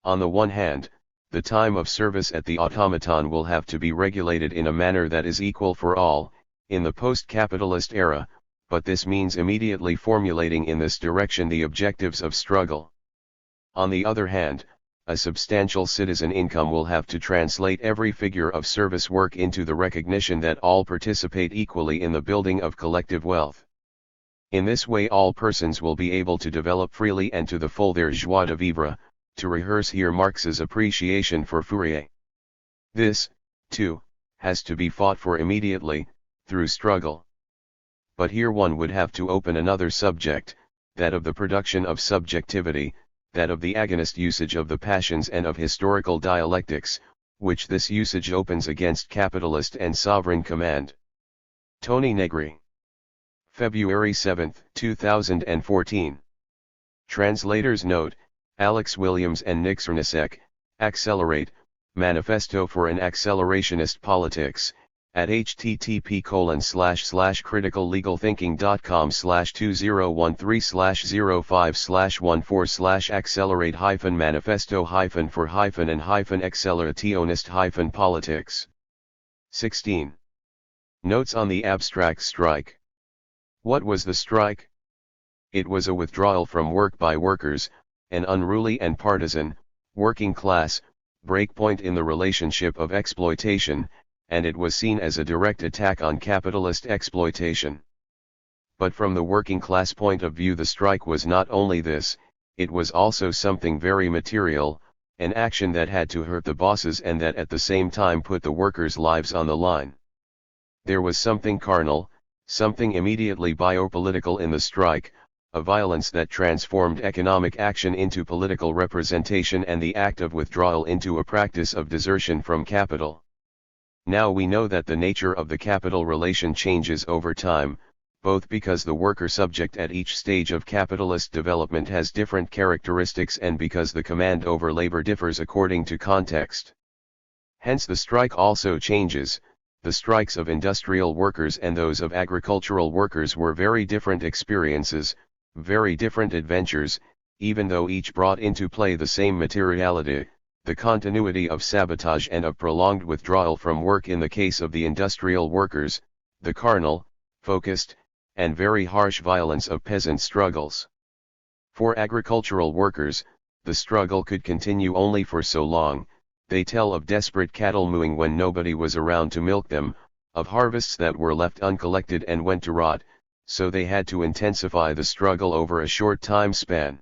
On the one hand, the time of service at the automaton will have to be regulated in a manner that is equal for all, in the post-capitalist era, but this means immediately formulating in this direction the objectives of struggle. On the other hand, a substantial citizen income will have to translate every figure of service work into the recognition that all participate equally in the building of collective wealth. In this way all persons will be able to develop freely and to the full their joie de vivre, to rehearse here Marx's appreciation for Fourier. This, too, has to be fought for immediately, through struggle. But here one would have to open another subject, that of the production of subjectivity, that of the agonist usage of the passions and of historical dialectics, which this usage opens against capitalist and sovereign command. Toni Negri. February 7, 2014. Translators note, Alex Williams and Nick Cernasek, Accelerate, Manifesto for an Accelerationist Politics, at http://criticallegalthinking.com/2013/accelerate-manifesto-for-and-accelerationist-politics. 16. Notes on the abstract strike. What was the strike? It was a withdrawal from work by workers, an unruly and partisan, working class, breakpoint in the relationship of exploitation, and it was seen as a direct attack on capitalist exploitation. But from the working class point of view the strike was not only this, it was also something very material, an action that had to hurt the bosses and that at the same time put the workers' lives on the line. There was something carnal, something immediately biopolitical in the strike, a violence that transformed economic action into political representation and the act of withdrawal into a practice of desertion from capital. Now we know that the nature of the capital relation changes over time, both because the worker subject at each stage of capitalist development has different characteristics and because the command over labor differs according to context. Hence the strike also changes. The strikes of industrial workers and those of agricultural workers were very different experiences, very different adventures, even though each brought into play the same materiality, the continuity of sabotage and of prolonged withdrawal from work in the case of the industrial workers, the carnal, focused, and very harsh violence of peasant struggles. For agricultural workers, the struggle could continue only for so long. They tell of desperate cattle mooing when nobody was around to milk them, of harvests that were left uncollected and went to rot, so they had to intensify the struggle over a short time span.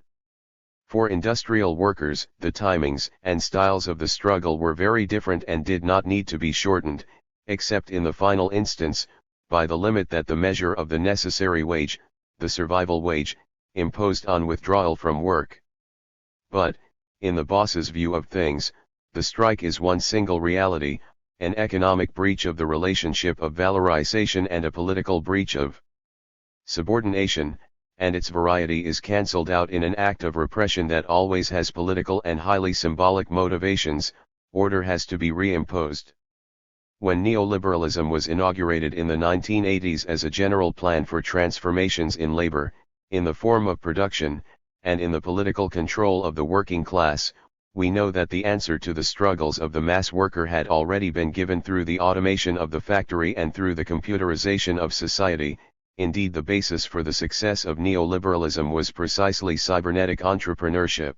For industrial workers, the timings and styles of the struggle were very different and did not need to be shortened, except in the final instance, by the limit that the measure of the necessary wage, the survival wage, imposed on withdrawal from work. But, in the boss's view of things, the strike is one single reality, an economic breach of the relationship of valorization and a political breach of subordination, and its variety is cancelled out in an act of repression that always has political and highly symbolic motivations, order has to be reimposed. When neoliberalism was inaugurated in the 1980s as a general plan for transformations in labor, in the form of production, and in the political control of the working class, we know that the answer to the struggles of the mass worker had already been given through the automation of the factory and through the computerization of society. Indeed, the basis for the success of neoliberalism was precisely cybernetic entrepreneurship.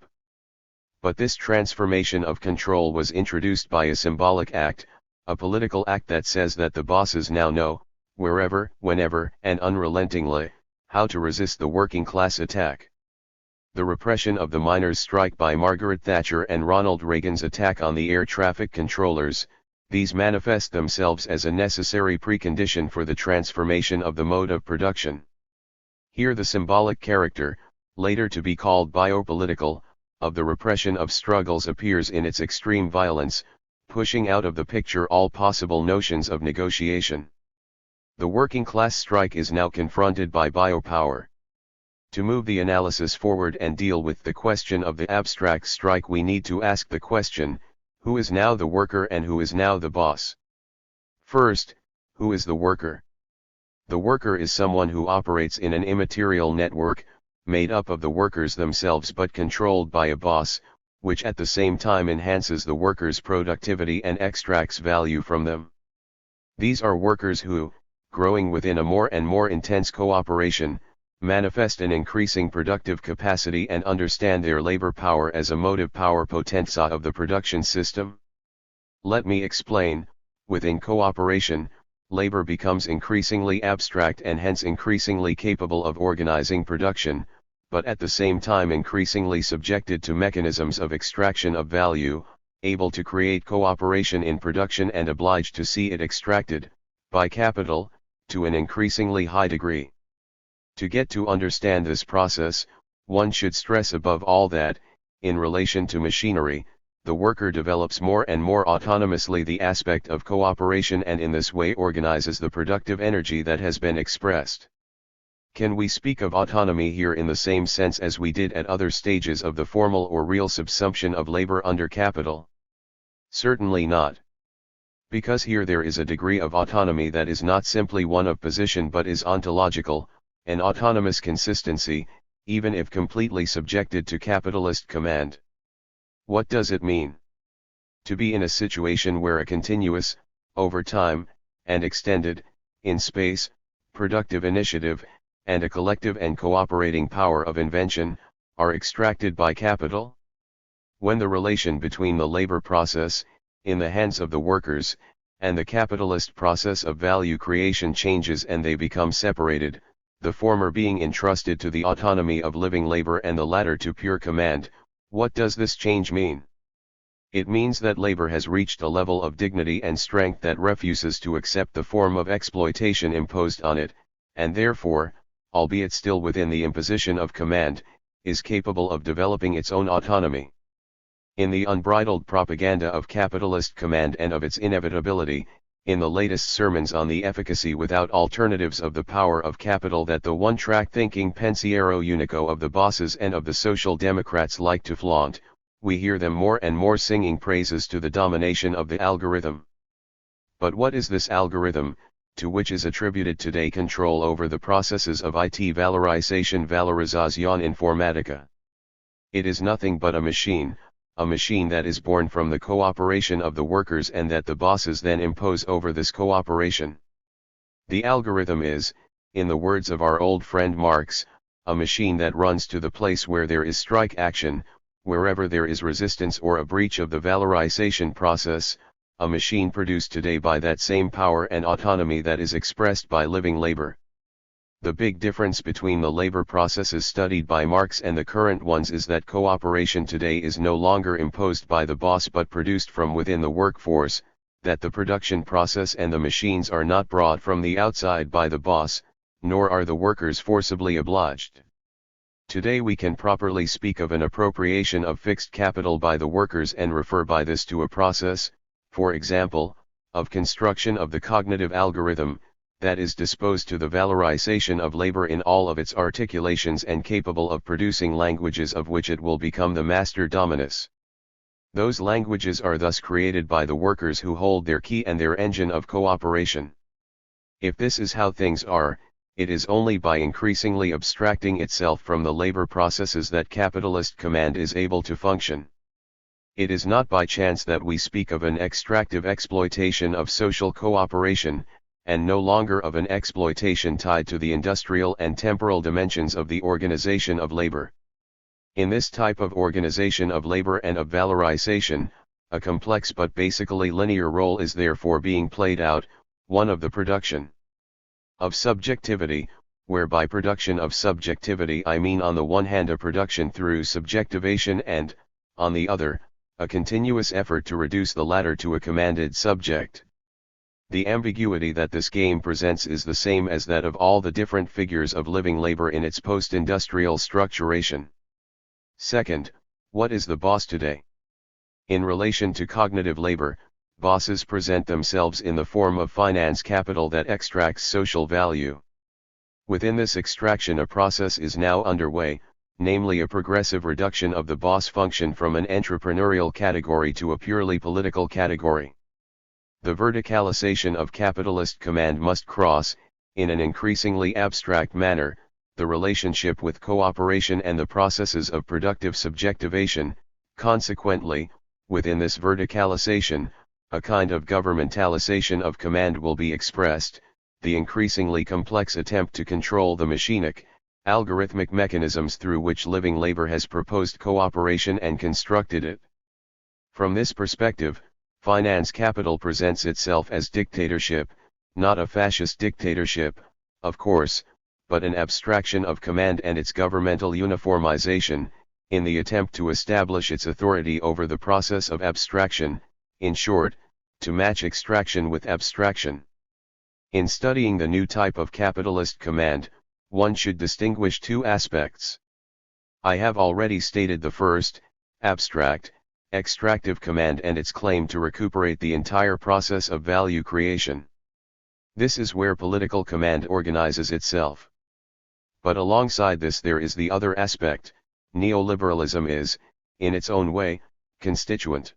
But this transformation of control was introduced by a symbolic act, a political act that says that the bosses now know, wherever, whenever, and unrelentingly, how to resist the working class attack. The repression of the miners' strike by Margaret Thatcher and Ronald Reagan's attack on the air traffic controllers, these manifest themselves as a necessary precondition for the transformation of the mode of production. Here the symbolic character, later to be called biopolitical, of the repression of struggles appears in its extreme violence, pushing out of the picture all possible notions of negotiation. The working class strike is now confronted by biopower. To move the analysis forward and deal with the question of the abstract strike, we need to ask the question, who is now the worker and who is now the boss? First, who is the worker? The worker is someone who operates in an immaterial network, made up of the workers themselves but controlled by a boss, which at the same time enhances the workers' productivity and extracts value from them. These are workers who, growing within a more and more intense cooperation, manifest an increasing productive capacity and understand their labor power as a motive power potenza of the production system. Let me explain. Within cooperation, labor becomes increasingly abstract and hence increasingly capable of organizing production, but at the same time increasingly subjected to mechanisms of extraction of value, able to create cooperation in production and obliged to see it extracted, by capital, to an increasingly high degree. To get to understand this process, one should stress above all that, in relation to machinery, the worker develops more and more autonomously the aspect of cooperation and in this way organizes the productive energy that has been expressed. Can we speak of autonomy here in the same sense as we did at other stages of the formal or real subsumption of labor under capital? Certainly not. Because here there is a degree of autonomy that is not simply one of position but is ontological, an autonomous consistency, even if completely subjected to capitalist command. What does it mean? To be in a situation where a continuous, over time, and extended, in space, productive initiative, and a collective and cooperating power of invention, are extracted by capital? When the relation between the labor process, in the hands of the workers, and the capitalist process of value creation changes and they become separated, the former being entrusted to the autonomy of living labor and the latter to pure command, what does this change mean? It means that labor has reached a level of dignity and strength that refuses to accept the form of exploitation imposed on it, and therefore, albeit still within the imposition of command, is capable of developing its own autonomy. In the unbridled propaganda of capitalist command and of its inevitability, in the latest sermons on the efficacy without alternatives of the power of capital that the one-track thinking pensiero unico of the bosses and of the social democrats like to flaunt, we hear them more and more singing praises to the domination of the algorithm. But what is this algorithm, to which is attributed today control over the processes of IT valorization informatica? It is nothing but a machine that is born from the cooperation of the workers and that the bosses then impose over this cooperation. The algorithm is, in the words of our old friend Marx, a machine that runs to the place where there is strike action, wherever there is resistance or a breach of the valorization process, a machine produced today by that same power and autonomy that is expressed by living labor. The big difference between the labor processes studied by Marx and the current ones is that cooperation today is no longer imposed by the boss but produced from within the workforce, that the production process and the machines are not brought from the outside by the boss, nor are the workers forcibly obliged. Today we can properly speak of an appropriation of fixed capital by the workers and refer by this to a process, for example, of construction of the cognitive algorithm, that is disposed to the valorization of labor in all of its articulations and capable of producing languages of which it will become the master dominus. Those languages are thus created by the workers who hold their key and their engine of cooperation. If this is how things are, it is only by increasingly abstracting itself from the labor processes that capitalist command is able to function. It is not by chance that we speak of an extractive exploitation of social cooperation, and no longer of an exploitation tied to the industrial and temporal dimensions of the organization of labor. In this type of organization of labor and of valorization, a complex but basically linear role is therefore being played out, one of the production of subjectivity, where by production of subjectivity I mean on the one hand a production through subjectivation and, on the other, a continuous effort to reduce the latter to a commanded subject. The ambiguity that this game presents is the same as that of all the different figures of living labor in its post-industrial structuration. Second, what is the boss today? In relation to cognitive labor, bosses present themselves in the form of finance capital that extracts social value. Within this extraction a process is now underway, namely a progressive reduction of the boss function from an entrepreneurial category to a purely political category. The verticalization of capitalist command must cross, in an increasingly abstract manner, the relationship with cooperation and the processes of productive subjectivation. Consequently, within this verticalization, a kind of governmentalization of command will be expressed, the increasingly complex attempt to control the machinic, algorithmic mechanisms through which living labor has proposed cooperation and constructed it. From this perspective, finance capital presents itself as dictatorship, not a fascist dictatorship, of course, but an abstraction of command and its governmental uniformization, in the attempt to establish its authority over the process of abstraction, in short, to match extraction with abstraction. In studying the new type of capitalist command, one should distinguish two aspects. I have already stated the first, abstract, extractive command and its claim to recuperate the entire process of value creation. This is where political command organizes itself. But alongside this there is the other aspect. Neoliberalism is, in its own way, constituent.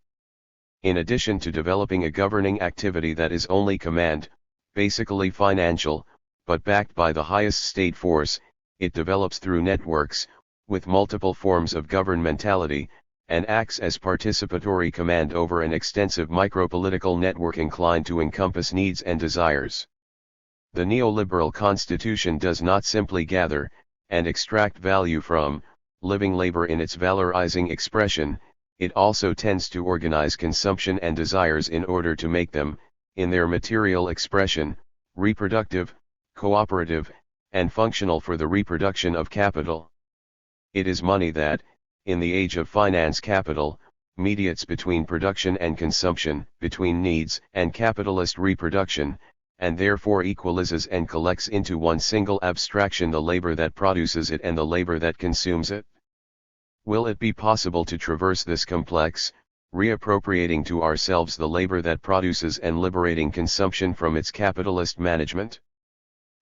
In addition to developing a governing activity that is only command, basically financial, but backed by the highest state force, it develops through networks, with multiple forms of governmentality, and acts as participatory command over an extensive micropolitical network inclined to encompass needs and desires. The neoliberal constitution does not simply gather, and extract value from, living labor in its valorizing expression, it also tends to organize consumption and desires in order to make them, in their material expression, reproductive, cooperative, and functional for the reproduction of capital. It is money that, in the age of finance capital, mediates between production and consumption, between needs and capitalist reproduction, and therefore equalizes and collects into one single abstraction the labor that produces it and the labor that consumes it. Will it be possible to traverse this complex, reappropriating to ourselves the labor that produces and liberating consumption from its capitalist management?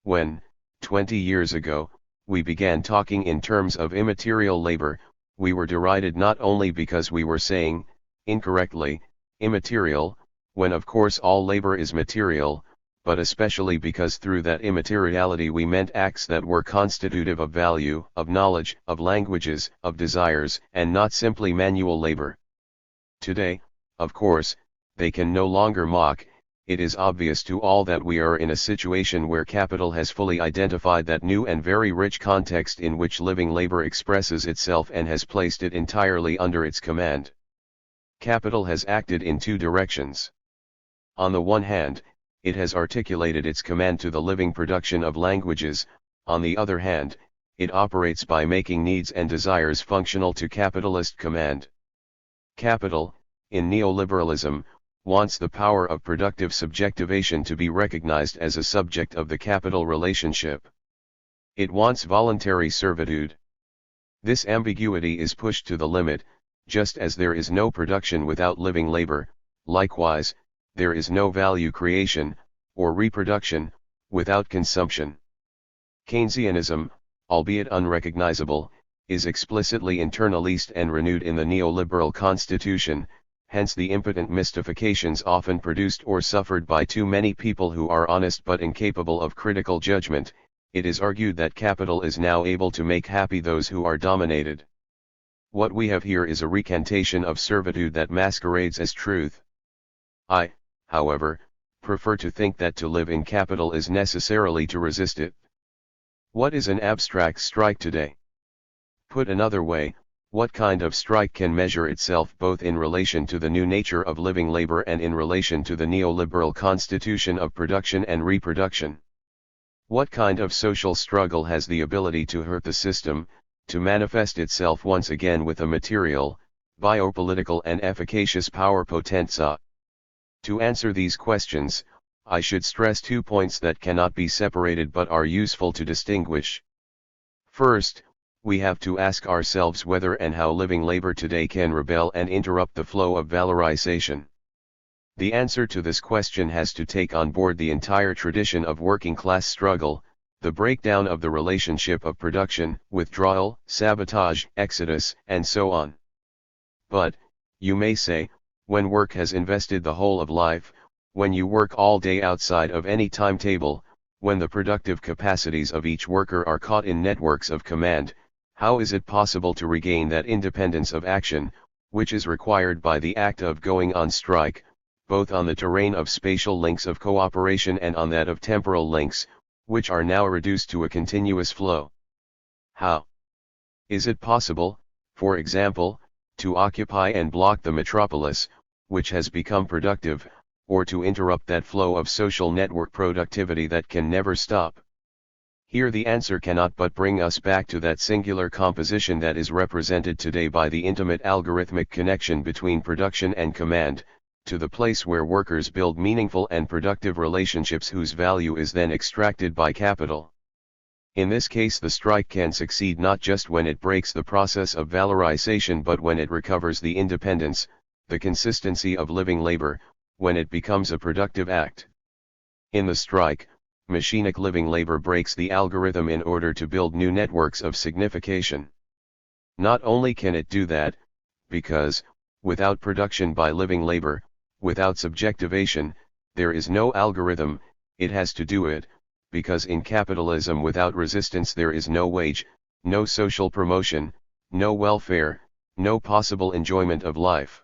When, 20 years ago, we began talking in terms of immaterial labor, we were derided not only because we were saying, incorrectly, immaterial, when of course all labor is material, but especially because through that immateriality we meant acts that were constitutive of value, of knowledge, of languages, of desires, and not simply manual labor. Today, of course, they can no longer mock. It is obvious to all that we are in a situation where capital has fully identified that new and very rich context in which living labor expresses itself and has placed it entirely under its command. Capital has acted in two directions. On the one hand, it has articulated its command to the living production of languages, on the other hand, it operates by making needs and desires functional to capitalist command. Capital, in neoliberalism, wants the power of productive subjectivation to be recognized as a subject of the capital relationship. It wants voluntary servitude. This ambiguity is pushed to the limit, just as there is no production without living labor, likewise, there is no value creation, or reproduction, without consumption. Keynesianism, albeit unrecognizable, is explicitly internalized and renewed in the neoliberal constitution, hence the impotent mystifications often produced or suffered by too many people who are honest but incapable of critical judgment. It is argued that capital is now able to make happy those who are dominated. What we have here is a recantation of servitude that masquerades as truth. I, however, prefer to think that to live in capital is necessarily to resist it. What is an abstract strike today? Put another way, what kind of strike can measure itself both in relation to the new nature of living labor and in relation to the neoliberal constitution of production and reproduction? What kind of social struggle has the ability to hurt the system, to manifest itself once again with a material, biopolitical and efficacious power potenza? To answer these questions, I should stress 2 points that cannot be separated but are useful to distinguish. First, we have to ask ourselves whether and how living labor today can rebel and interrupt the flow of valorization. The answer to this question has to take on board the entire tradition of working class struggle, the breakdown of the relationship of production, withdrawal, sabotage, exodus, and so on. But, you may say, when work has invested the whole of life, when you work all day outside of any timetable, when the productive capacities of each worker are caught in networks of command, how is it possible to regain that independence of action, which is required by the act of going on strike, both on the terrain of spatial links of cooperation and on that of temporal links, which are now reduced to a continuous flow? How? Is it possible, for example, to occupy and block the metropolis, which has become productive, or to interrupt that flow of social network productivity that can never stop? Here the answer cannot but bring us back to that singular composition that is represented today by the intimate algorithmic connection between production and command, to the place where workers build meaningful and productive relationships whose value is then extracted by capital. In this case the strike can succeed not just when it breaks the process of valorization but when it recovers the independence, the consistency of living labor, when it becomes a productive act. In the strike, machinic living labor breaks the algorithm in order to build new networks of signification. Not only can it do that, because, without production by living labor, without subjectivation, there is no algorithm, it has to do it, because in capitalism without resistance there is no wage, no social promotion, no welfare, no possible enjoyment of life.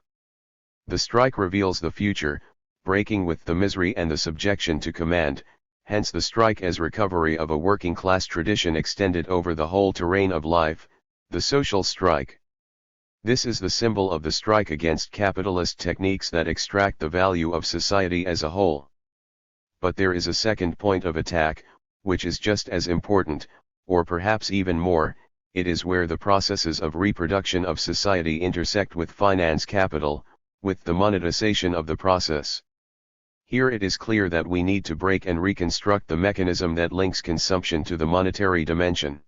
The strike reveals the future, breaking with the misery and the subjection to command, hence the strike as recovery of a working class tradition extended over the whole terrain of life, the social strike. This is the symbol of the strike against capitalist techniques that extract the value of society as a whole. But there is a second point of attack, which is just as important, or perhaps even more. It is where the processes of reproduction of society intersect with finance capital, with the monetization of the process. Here it is clear that we need to break and reconstruct the mechanism that links consumption to the monetary dimension.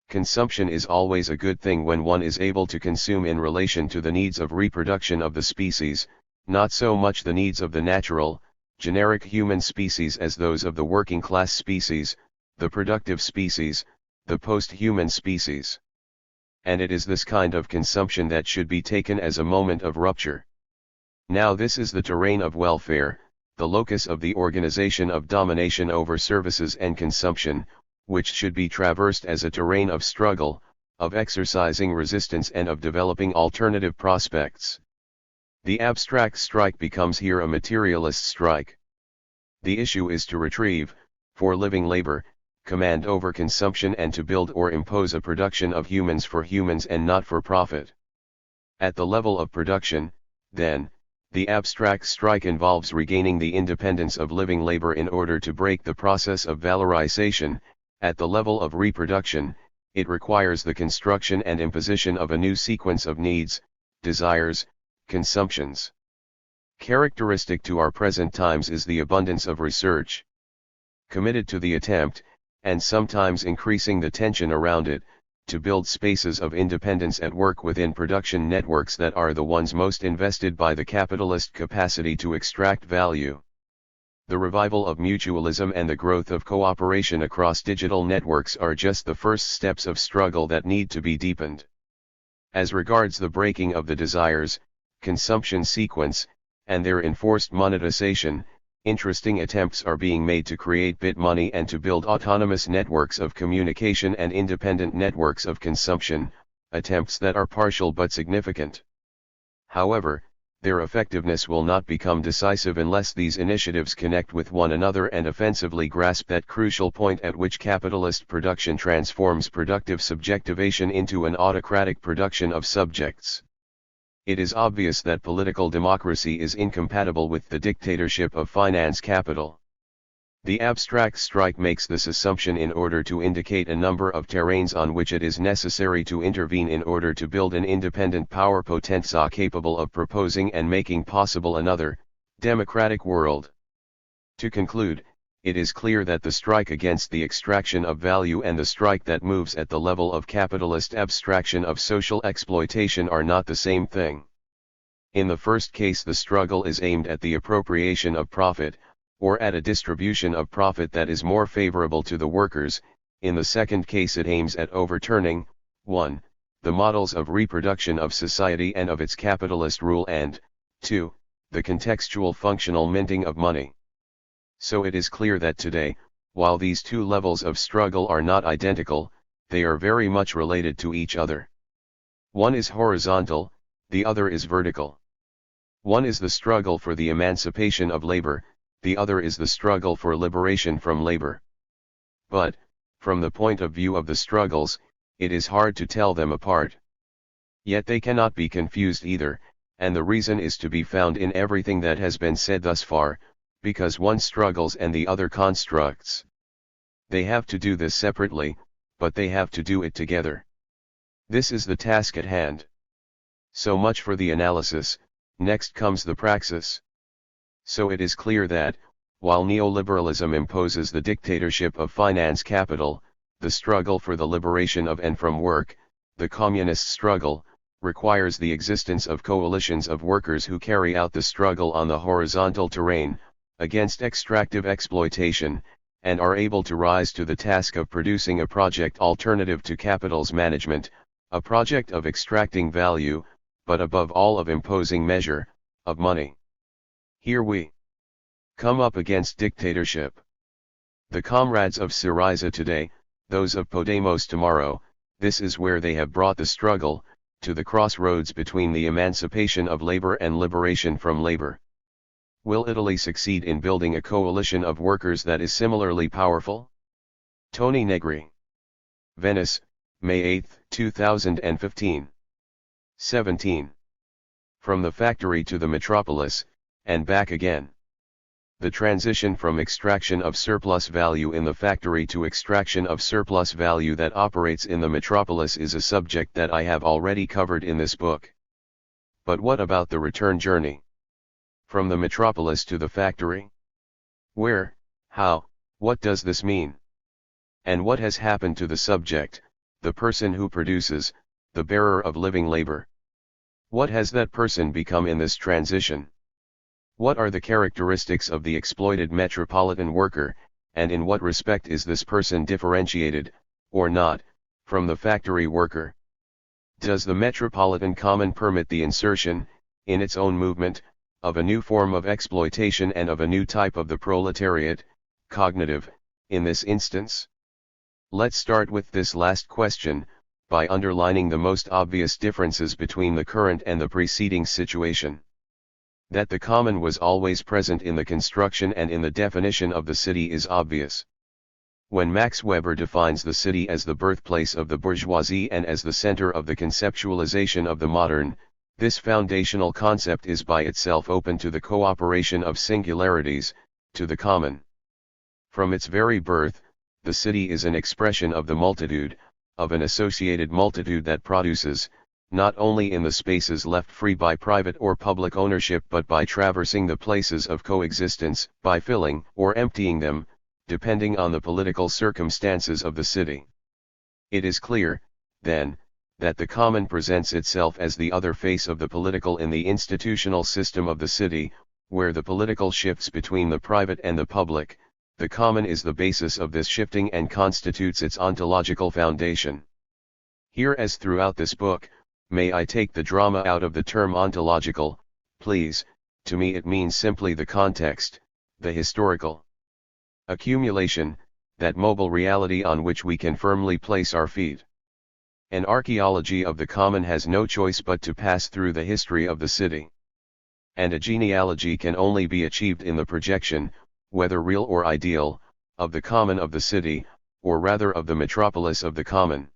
Consumption is always a good thing when one is able to consume in relation to the needs of reproduction of the species, not so much the needs of the natural, generic human species as those of the working class species, the productive species, the post-human species. And it is this kind of consumption that should be taken as a moment of rupture. Now this is the terrain of welfare, the locus of the organization of domination over services and consumption, which should be traversed as a terrain of struggle, of exercising resistance and of developing alternative prospects. The abstract strike becomes here a materialist strike. The issue is to retrieve, for living labor, command over consumption and to build or impose a production of humans for humans and not for profit. At the level of production, then, the abstract strike involves regaining the independence of living labor in order to break the process of valorization. At the level of reproduction, it requires the construction and imposition of a new sequence of needs, desires, consumptions. Characteristic to our present times is the abundance of research. Committed to the attempt, and sometimes increasing the tension around it, to build spaces of independence at work within production networks that are the ones most invested by the capitalist capacity to extract value. The revival of mutualism and the growth of cooperation across digital networks are just the first steps of struggle that need to be deepened. As regards the breaking of the desires, consumption sequence, and their enforced monetization, interesting attempts are being made to create bit money and to build autonomous networks of communication and independent networks of consumption, attempts that are partial but significant. However, their effectiveness will not become decisive unless these initiatives connect with one another and offensively grasp that crucial point at which capitalist production transforms productive subjectivation into an autocratic production of subjects. It is obvious that political democracy is incompatible with the dictatorship of finance capital. The abstract strike makes this assumption in order to indicate a number of terrains on which it is necessary to intervene in order to build an independent power potenza capable of proposing and making possible another, democratic world. To conclude, it is clear that the strike against the extraction of value and the strike that moves at the level of capitalist abstraction of social exploitation are not the same thing. In the first case, the struggle is aimed at the appropriation of profit, or at a distribution of profit that is more favorable to the workers. In the second case, it aims at overturning, 1. the models of reproduction of society and of its capitalist rule, and 2. the contextual functional minting of money. So it is clear that today, while these two levels of struggle are not identical, they are very much related to each other. One is horizontal, the other is vertical. One is the struggle for the emancipation of labor, the other is the struggle for liberation from labor. But, from the point of view of the struggles, it is hard to tell them apart. Yet they cannot be confused either, and the reason is to be found in everything that has been said thus far, because one struggles and the other constructs. They have to do this separately, but they have to do it together. This is the task at hand. So much for the analysis, next comes the praxis. So it is clear that, while neoliberalism imposes the dictatorship of finance capital, the struggle for the liberation of and from work, the communist struggle, requires the existence of coalitions of workers who carry out the struggle on the horizontal terrain, against extractive exploitation, and are able to rise to the task of producing a project alternative to capital's management, a project of extracting value, but above all of imposing measure, of money. Here we come up against dictatorship. The comrades of Syriza today, those of Podemos tomorrow, this is where they have brought the struggle, to the crossroads between the emancipation of labor and liberation from labor. Will Italy succeed in building a coalition of workers that is similarly powerful? Toni Negri. Venice, May 8, 2015. 17. From the factory to the metropolis, and back again. The transition from extraction of surplus value in the factory to extraction of surplus value that operates in the metropolis is a subject that I have already covered in this book. But what about the return journey? From the metropolis to the factory? Where, how, what does this mean? And what has happened to the subject, the person who produces, the bearer of living labor? What has that person become in this transition? What are the characteristics of the exploited metropolitan worker, and in what respect is this person differentiated, or not, from the factory worker? Does the metropolitan common permit the insertion, in its own movement, of a new form of exploitation and of a new type of the proletariat, cognitive, in this instance? Let's start with this last question, by underlining the most obvious differences between the current and the preceding situation. That the common was always present in the construction and in the definition of the city is obvious. When Max Weber defines the city as the birthplace of the bourgeoisie and as the center of the conceptualization of the modern, this foundational concept is by itself open to the cooperation of singularities, to the common. From its very birth, the city is an expression of the multitude, of an associated multitude that produces, not only in the spaces left free by private or public ownership but by traversing the places of coexistence, by filling or emptying them, depending on the political circumstances of the city. It is clear, then, that the common presents itself as the other face of the political in the institutional system of the city, where the political shifts between the private and the public, the common is the basis of this shifting and constitutes its ontological foundation. Here, as throughout this book, may I take the drama out of the term ontological, please. To me it means simply the context, the historical accumulation, that mobile reality on which we can firmly place our feet. An archaeology of the common has no choice but to pass through the history of the city. And a genealogy can only be achieved in the projection, whether real or ideal, of the common of the city, or rather of the metropolis of the common.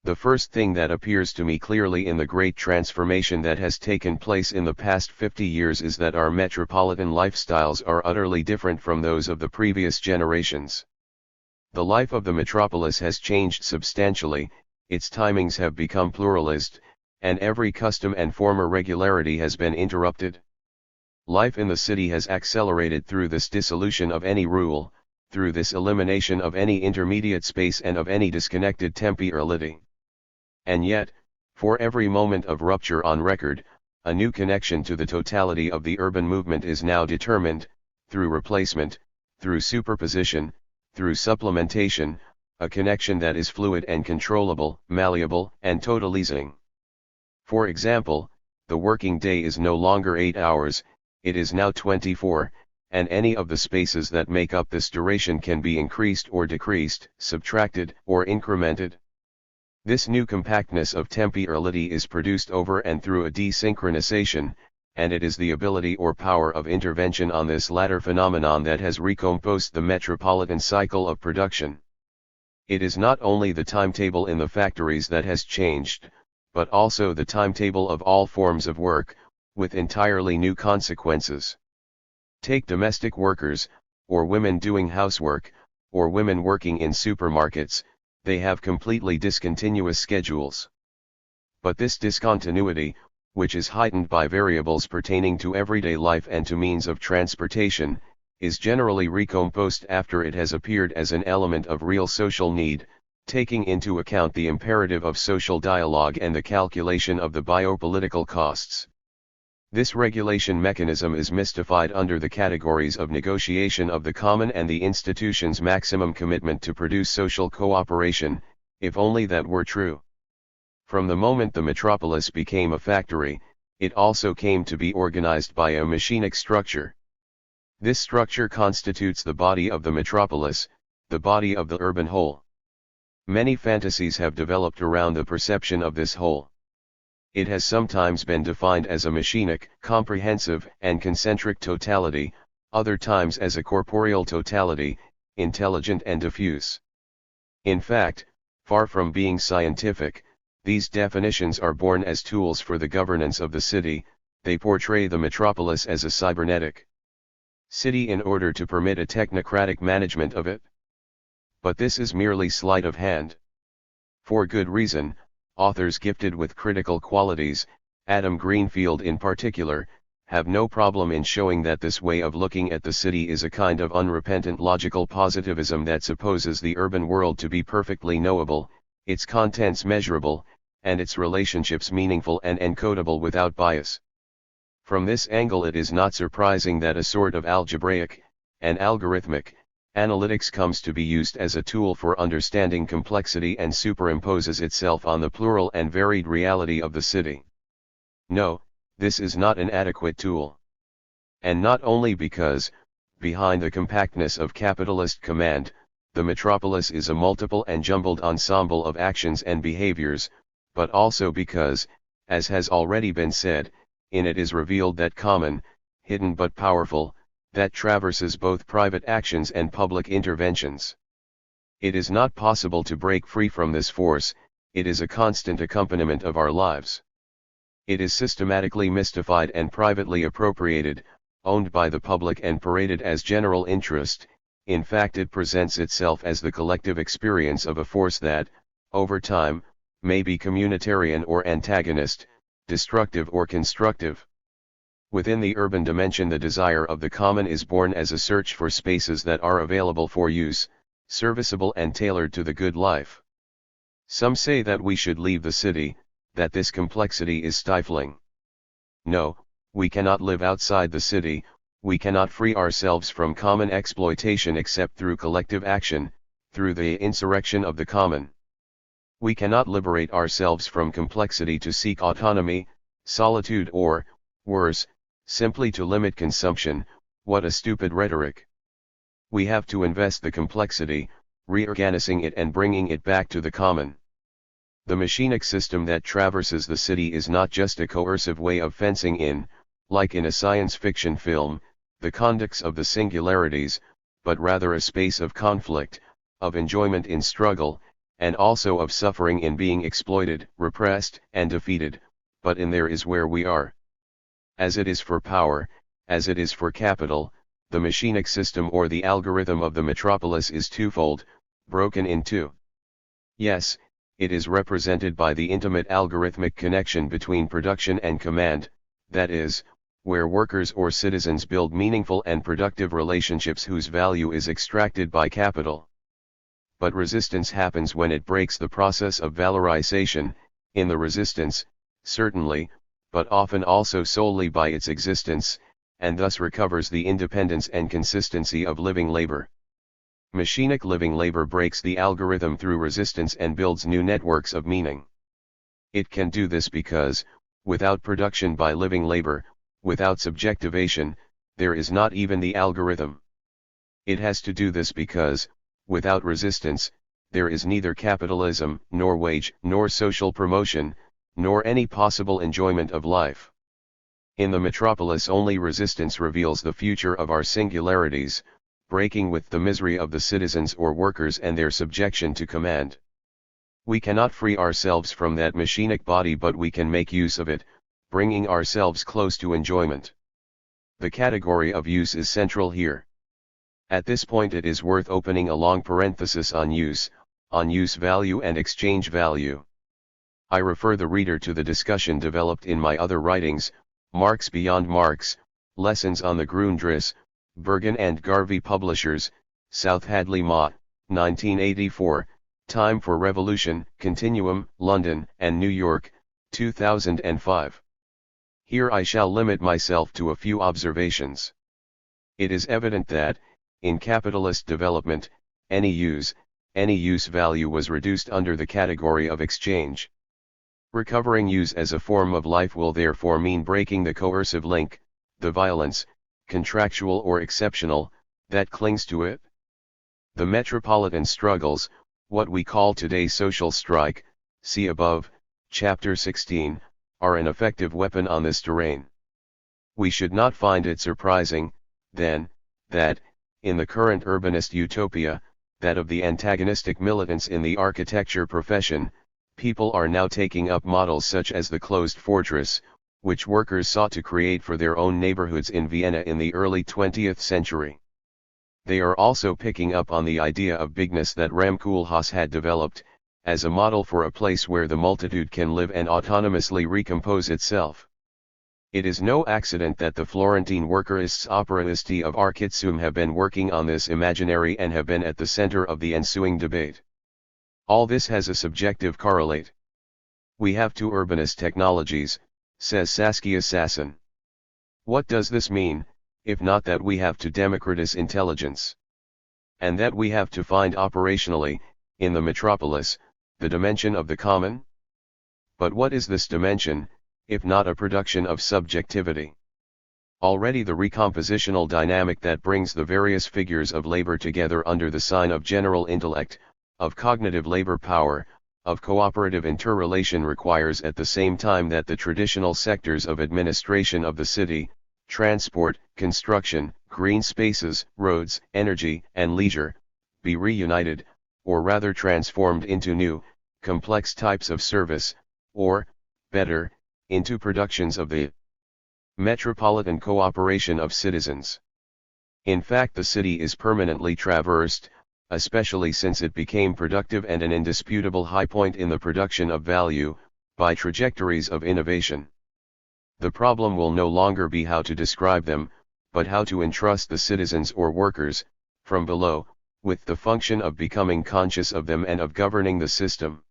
The first thing that appears to me clearly in the great transformation that has taken place in the past 50 years is that our metropolitan lifestyles are utterly different from those of the previous generations. The life of the metropolis has changed substantially, its timings have become pluralist, and every custom and former regularity has been interrupted. Life in the city has accelerated through this dissolution of any rule, through this elimination of any intermediate space and of any disconnected temporality. And yet, for every moment of rupture on record, a new connection to the totality of the urban movement is now determined, through replacement, through superposition, through supplementation, a connection that is fluid and controllable, malleable, and totalizing. For example, the working day is no longer 8 hours, it is now 24, and any of the spaces that make up this duration can be increased or decreased, subtracted or incremented. This new compactness of temporality is produced over and through a desynchronization, and it is the ability or power of intervention on this latter phenomenon that has recomposed the metropolitan cycle of production. It is not only the timetable in the factories that has changed, but also the timetable of all forms of work, with entirely new consequences. Take domestic workers, or women doing housework, or women working in supermarkets. They have completely discontinuous schedules. But this discontinuity, which is heightened by variables pertaining to everyday life and to means of transportation, is generally recomposed after it has appeared as an element of real social need, taking into account the imperative of social dialogue and the calculation of the biopolitical costs. This regulation mechanism is mystified under the categories of negotiation of the common and the institution's maximum commitment to produce social cooperation, if only that were true. From the moment the metropolis became a factory, it also came to be organized by a machinic structure. This structure constitutes the body of the metropolis, the body of the urban whole. Many fantasies have developed around the perception of this whole. It has sometimes been defined as a machinic, comprehensive, and concentric totality, other times as a corporeal totality, intelligent and diffuse. In fact, far from being scientific, these definitions are born as tools for the governance of the city. They portray the metropolis as a cybernetic city in order to permit a technocratic management of it. But this is merely sleight of hand. For good reason. Authors gifted with critical qualities, Adam Greenfield in particular, have no problem in showing that this way of looking at the city is a kind of unrepentant logical positivism that supposes the urban world to be perfectly knowable, its contents measurable, and its relationships meaningful and encodable without bias. From this angle it is not surprising that a sort of algebraic, and algorithmic, analytics comes to be used as a tool for understanding complexity and superimposes itself on the plural and varied reality of the city. No, this is not an adequate tool. And not only because, behind the compactness of capitalist command, the metropolis is a multiple and jumbled ensemble of actions and behaviors, but also because, as has already been said, in it is revealed that common, hidden but powerful, that traverses both private actions and public interventions. It is not possible to break free from this force, it is a constant accompaniment of our lives. It is systematically mystified and privately appropriated, owned by the public and paraded as general interest. In fact, it presents itself as the collective experience of a force that, over time, may be communitarian or antagonist, destructive or constructive. Within the urban dimension, the desire of the common is born as a search for spaces that are available for use, serviceable and tailored to the good life. Some say that we should leave the city, that this complexity is stifling. No, we cannot live outside the city, we cannot free ourselves from common exploitation except through collective action, through the insurrection of the common. We cannot liberate ourselves from complexity to seek autonomy, solitude or, worse, simply to limit consumption. What a stupid rhetoric. We have to invest the complexity, reorganizing it and bringing it back to the common. The machinic system that traverses the city is not just a coercive way of fencing in, like in a science fiction film, the conducts of the singularities, but rather a space of conflict, of enjoyment in struggle, and also of suffering in being exploited, repressed, and defeated, but in there is where we are. As it is for power, as it is for capital, the machinic system or the algorithm of the metropolis is twofold, broken in two. Yes, it is represented by the intimate algorithmic connection between production and command, that is, where workers or citizens build meaningful and productive relationships whose value is extracted by capital. But resistance happens when it breaks the process of valorization, in the resistance, certainly, but often also solely by its existence, and thus recovers the independence and consistency of living labor. Machinic living labor breaks the algorithm through resistance and builds new networks of meaning. It can do this because, without production by living labor, without subjectivation, there is not even the algorithm. It has to do this because, without resistance, there is neither capitalism, nor wage, nor social promotion, nor any possible enjoyment of life. In the metropolis only resistance reveals the future of our singularities, breaking with the misery of the citizens or workers and their subjection to command. We cannot free ourselves from that machinic body, but we can make use of it, bringing ourselves close to enjoyment. The category of use is central here. At this point it is worth opening a long parenthesis on use value and exchange value. I refer the reader to the discussion developed in my other writings, Marx Beyond Marx, Lessons on the Grundrisse, Bergen and Garvey Publishers, South Hadley Ma, 1984, Time for Revolution, Continuum, London and New York, 2005. Here I shall limit myself to a few observations. It is evident that, in capitalist development, any use value was reduced under the category of exchange. Recovering use as a form of life will therefore mean breaking the coercive link, the violence, contractual or exceptional, that clings to it. The metropolitan struggles, what we call today social strike, see above, chapter 16, are an effective weapon on this terrain. We should not find it surprising, then, that, in the current urbanist utopia, that of the antagonistic militants in the architecture profession, people are now taking up models such as the closed fortress, which workers sought to create for their own neighborhoods in Vienna in the early 20th century. They are also picking up on the idea of bigness that Rem Koolhaas had developed, as a model for a place where the multitude can live and autonomously recompose itself. It is no accident that the Florentine workerists operaisti of Architsum have been working on this imaginary and have been at the center of the ensuing debate. All this has a subjective correlate. We have two urbanist technologies, says Saskia Sassen. What does this mean, if not that we have to democratize intelligence? And that we have to find operationally, in the metropolis, the dimension of the common? But what is this dimension, if not a production of subjectivity? Already the recompositional dynamic that brings the various figures of labor together under the sign of general intellect, of cognitive labor power, of cooperative interrelation requires at the same time that the traditional sectors of administration of the city, transport, construction, green spaces, roads, energy, and leisure, be reunited, or rather transformed into new, complex types of service, or, better, into productions of the metropolitan cooperation of citizens. In fact, the city is permanently traversed, especially since it became productive and an indisputable high point in the production of value, by trajectories of innovation. The problem will no longer be how to describe them, but how to entrust the citizens or workers, from below, with the function of becoming conscious of them and of governing the system.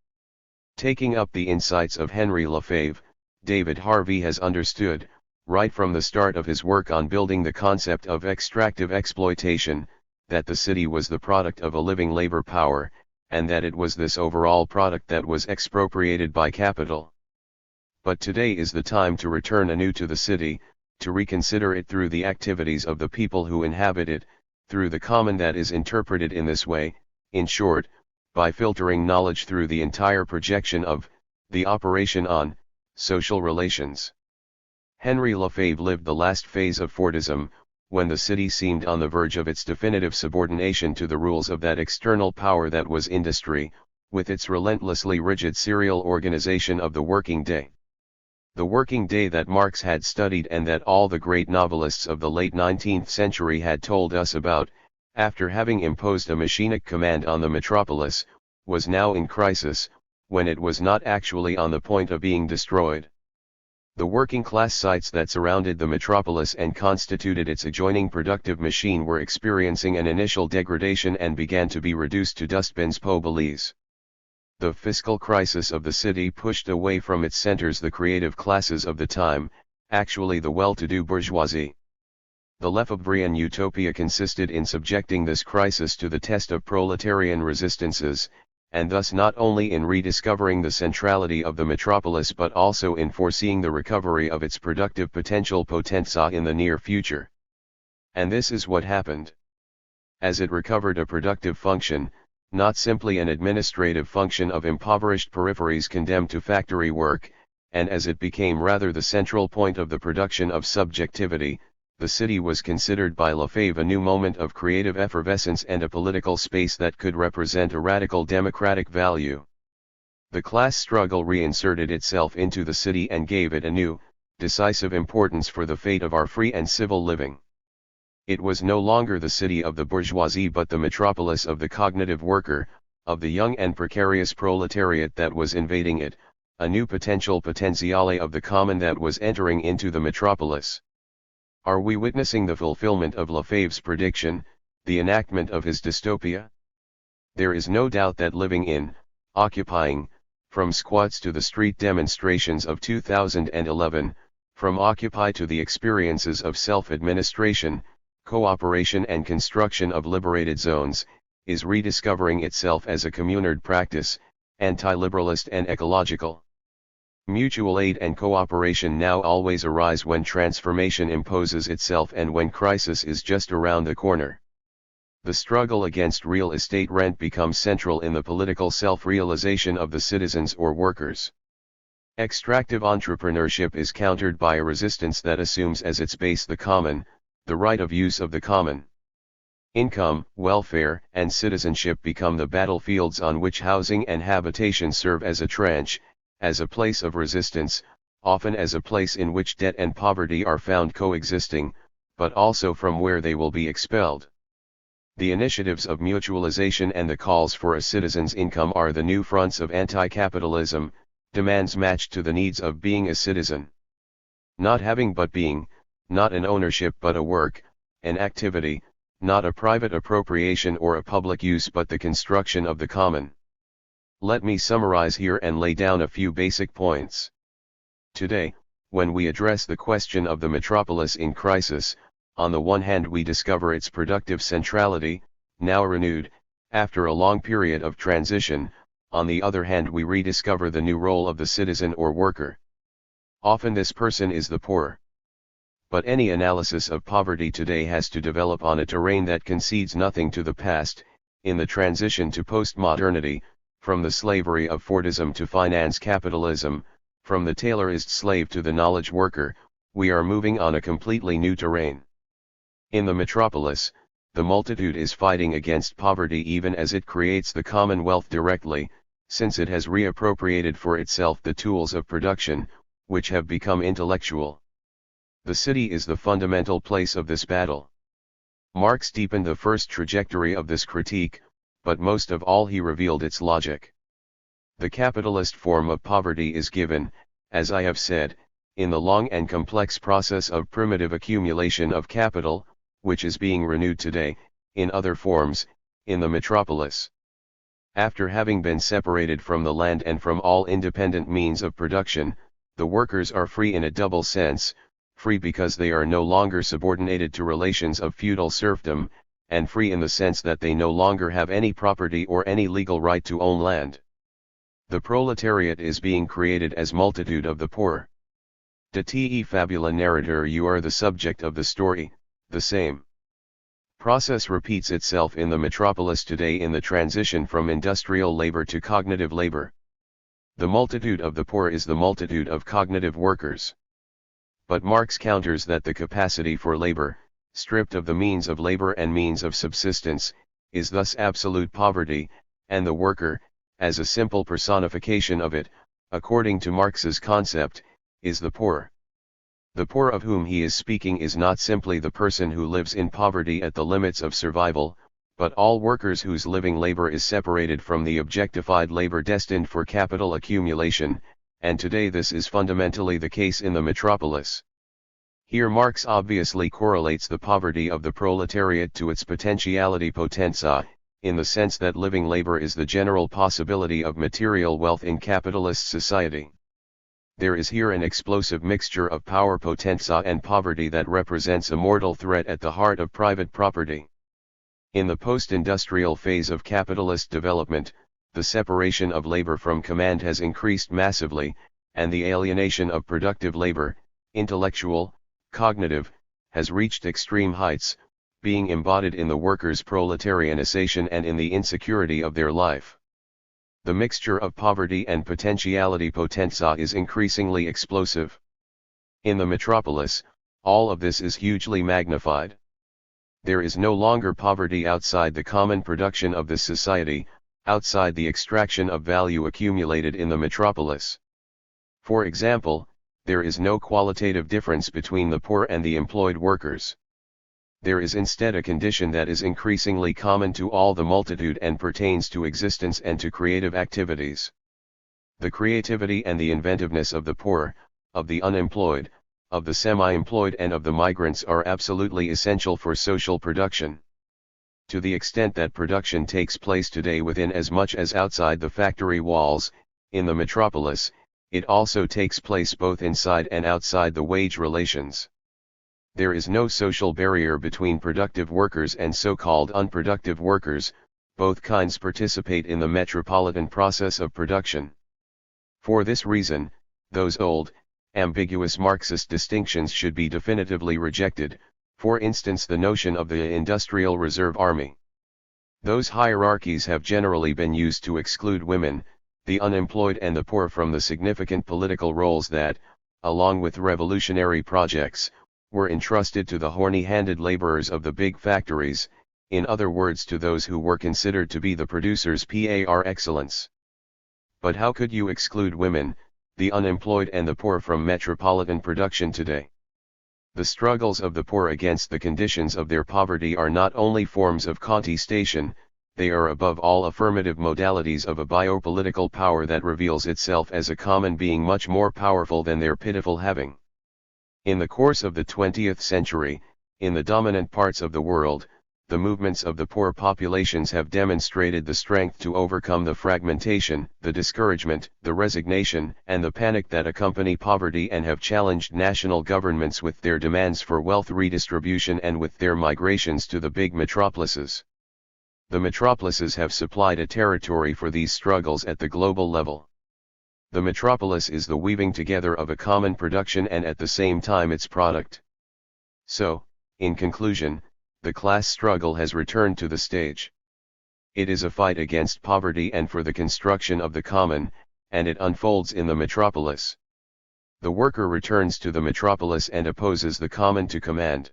Taking up the insights of Henry Lefebvre, David Harvey has understood, right from the start of his work on building the concept of extractive exploitation, that the city was the product of a living labor power, and that it was this overall product that was expropriated by capital. But today is the time to return anew to the city, to reconsider it through the activities of the people who inhabit it, through the common that is interpreted in this way, in short, by filtering knowledge through the entire projection of, the operation on, social relations. Henry Lefebvre lived the last phase of Fordism, when the city seemed on the verge of its definitive subordination to the rules of that external power that was industry, with its relentlessly rigid serial organization of the working day. The working day that Marx had studied and that all the great novelists of the late 19th century had told us about, after having imposed a machinic command on the metropolis, was now in crisis, when it was not actually on the point of being destroyed. The working class sites that surrounded the metropolis and constituted its adjoining productive machine were experiencing an initial degradation and began to be reduced to dustbins pobres. The fiscal crisis of the city pushed away from its centers the creative classes of the time, actually the well-to-do bourgeoisie. The Lefebvrean utopia consisted in subjecting this crisis to the test of proletarian resistances, and thus not only in rediscovering the centrality of the metropolis but also in foreseeing the recovery of its productive potential potenza in the near future. And this is what happened. As it recovered a productive function, not simply an administrative function of impoverished peripheries condemned to factory work, and as it became rather the central point of the production of subjectivity, the city was considered by Lefebvre a new moment of creative effervescence and a political space that could represent a radical democratic value. The class struggle reinserted itself into the city and gave it a new, decisive importance for the fate of our free and civil living. It was no longer the city of the bourgeoisie but the metropolis of the cognitive worker, of the young and precarious proletariat that was invading it, a new potential potentiale of the common that was entering into the metropolis. Are we witnessing the fulfillment of Lefebvre's prediction, the enactment of his dystopia? There is no doubt that living in, occupying, from squats to the street demonstrations of 2011, from Occupy to the experiences of self-administration, cooperation and construction of liberated zones, is rediscovering itself as a communard practice, anti-liberalist and ecological. Mutual aid and cooperation now always arise when transformation imposes itself and when crisis is just around the corner. The struggle against real estate rent becomes central in the political self-realization of the citizens or workers. Extractive entrepreneurship is countered by a resistance that assumes as its base the common, the right of use of the common. Income, welfare, and citizenship become the battlefields on which housing and habitation serve as a trench, as a place of resistance, often as a place in which debt and poverty are found coexisting, but also from where they will be expelled. The initiatives of mutualization and the calls for a citizen's income are the new fronts of anti-capitalism, demands matched to the needs of being a citizen. Not having but being, not an ownership but a work, an activity, not a private appropriation or a public use but the construction of the common. Let me summarize here and lay down a few basic points. Today, when we address the question of the metropolis in crisis, on the one hand we discover its productive centrality, now renewed, after a long period of transition, on the other hand we rediscover the new role of the citizen or worker. Often this person is the poor. But any analysis of poverty today has to develop on a terrain that concedes nothing to the past, in the transition to postmodernity, from the slavery of Fordism to finance capitalism, from the Taylorist slave to the knowledge worker, we are moving on a completely new terrain. In the metropolis, the multitude is fighting against poverty even as it creates the commonwealth directly, since it has reappropriated for itself the tools of production, which have become intellectual. The city is the fundamental place of this battle. Marx deepened the first trajectory of this critique, but most of all he revealed its logic. The capitalist form of poverty is given, as I have said, in the long and complex process of primitive accumulation of capital, which is being renewed today, in other forms, in the metropolis. After having been separated from the land and from all independent means of production, the workers are free in a double sense, free because they are no longer subordinated to relations of feudal serfdom, and free in the sense that they no longer have any property or any legal right to own land. The proletariat is being created as multitude of the poor. De te fabula narrator, you are the subject of the story, the same process repeats itself in the metropolis today in the transition from industrial labor to cognitive labor. The multitude of the poor is the multitude of cognitive workers. But Marx counters that the capacity for labor, stripped of the means of labor and means of subsistence, is thus absolute poverty, and the worker, as a simple personification of it, according to Marx's concept, is the poor. The poor of whom he is speaking is not simply the person who lives in poverty at the limits of survival, but all workers whose living labor is separated from the objectified labor destined for capital accumulation, and today this is fundamentally the case in the metropolis. Here Marx obviously correlates the poverty of the proletariat to its potentiality potenza, in the sense that living labor is the general possibility of material wealth in capitalist society. There is here an explosive mixture of power potenza and poverty that represents a mortal threat at the heart of private property. In the post-industrial phase of capitalist development, the separation of labor from command has increased massively, and the alienation of productive labor, intellectual, cognitive, has reached extreme heights, being embodied in the workers' proletarianization and in the insecurity of their life. The mixture of poverty and potentiality potenza is increasingly explosive. In the metropolis, all of this is hugely magnified. There is no longer poverty outside the common production of this society, outside the extraction of value accumulated in the metropolis. For example, there is no qualitative difference between the poor and the employed workers. There is instead a condition that is increasingly common to all the multitude and pertains to existence and to creative activities. The creativity and the inventiveness of the poor, of the unemployed, of the semi-employed and of the migrants are absolutely essential for social production. To the extent that production takes place today within as much as outside the factory walls, in the metropolis, it also takes place both inside and outside the wage relations. There is no social barrier between productive workers and so-called unproductive workers, both kinds participate in the metropolitan process of production. For this reason, those old, ambiguous Marxist distinctions should be definitively rejected, for instance the notion of the industrial reserve army. Those hierarchies have generally been used to exclude women, the unemployed and the poor from the significant political roles that, along with revolutionary projects, were entrusted to the horny-handed laborers of the big factories, in other words to those who were considered to be the producers par excellence. But how could you exclude women, the unemployed and the poor from metropolitan production today? The struggles of the poor against the conditions of their poverty are not only forms of contestation, they are above all affirmative modalities of a biopolitical power that reveals itself as a common being much more powerful than their pitiful having. In the course of the 20th century, in the dominant parts of the world, the movements of the poor populations have demonstrated the strength to overcome the fragmentation, the discouragement, the resignation, and the panic that accompany poverty and have challenged national governments with their demands for wealth redistribution and with their migrations to the big metropolises. The metropolises have supplied a territory for these struggles at the global level. The metropolis is the weaving together of a common production and at the same time its product. So, in conclusion, the class struggle has returned to the stage. It is a fight against poverty and for the construction of the common, and it unfolds in the metropolis. The worker returns to the metropolis and opposes the common to command.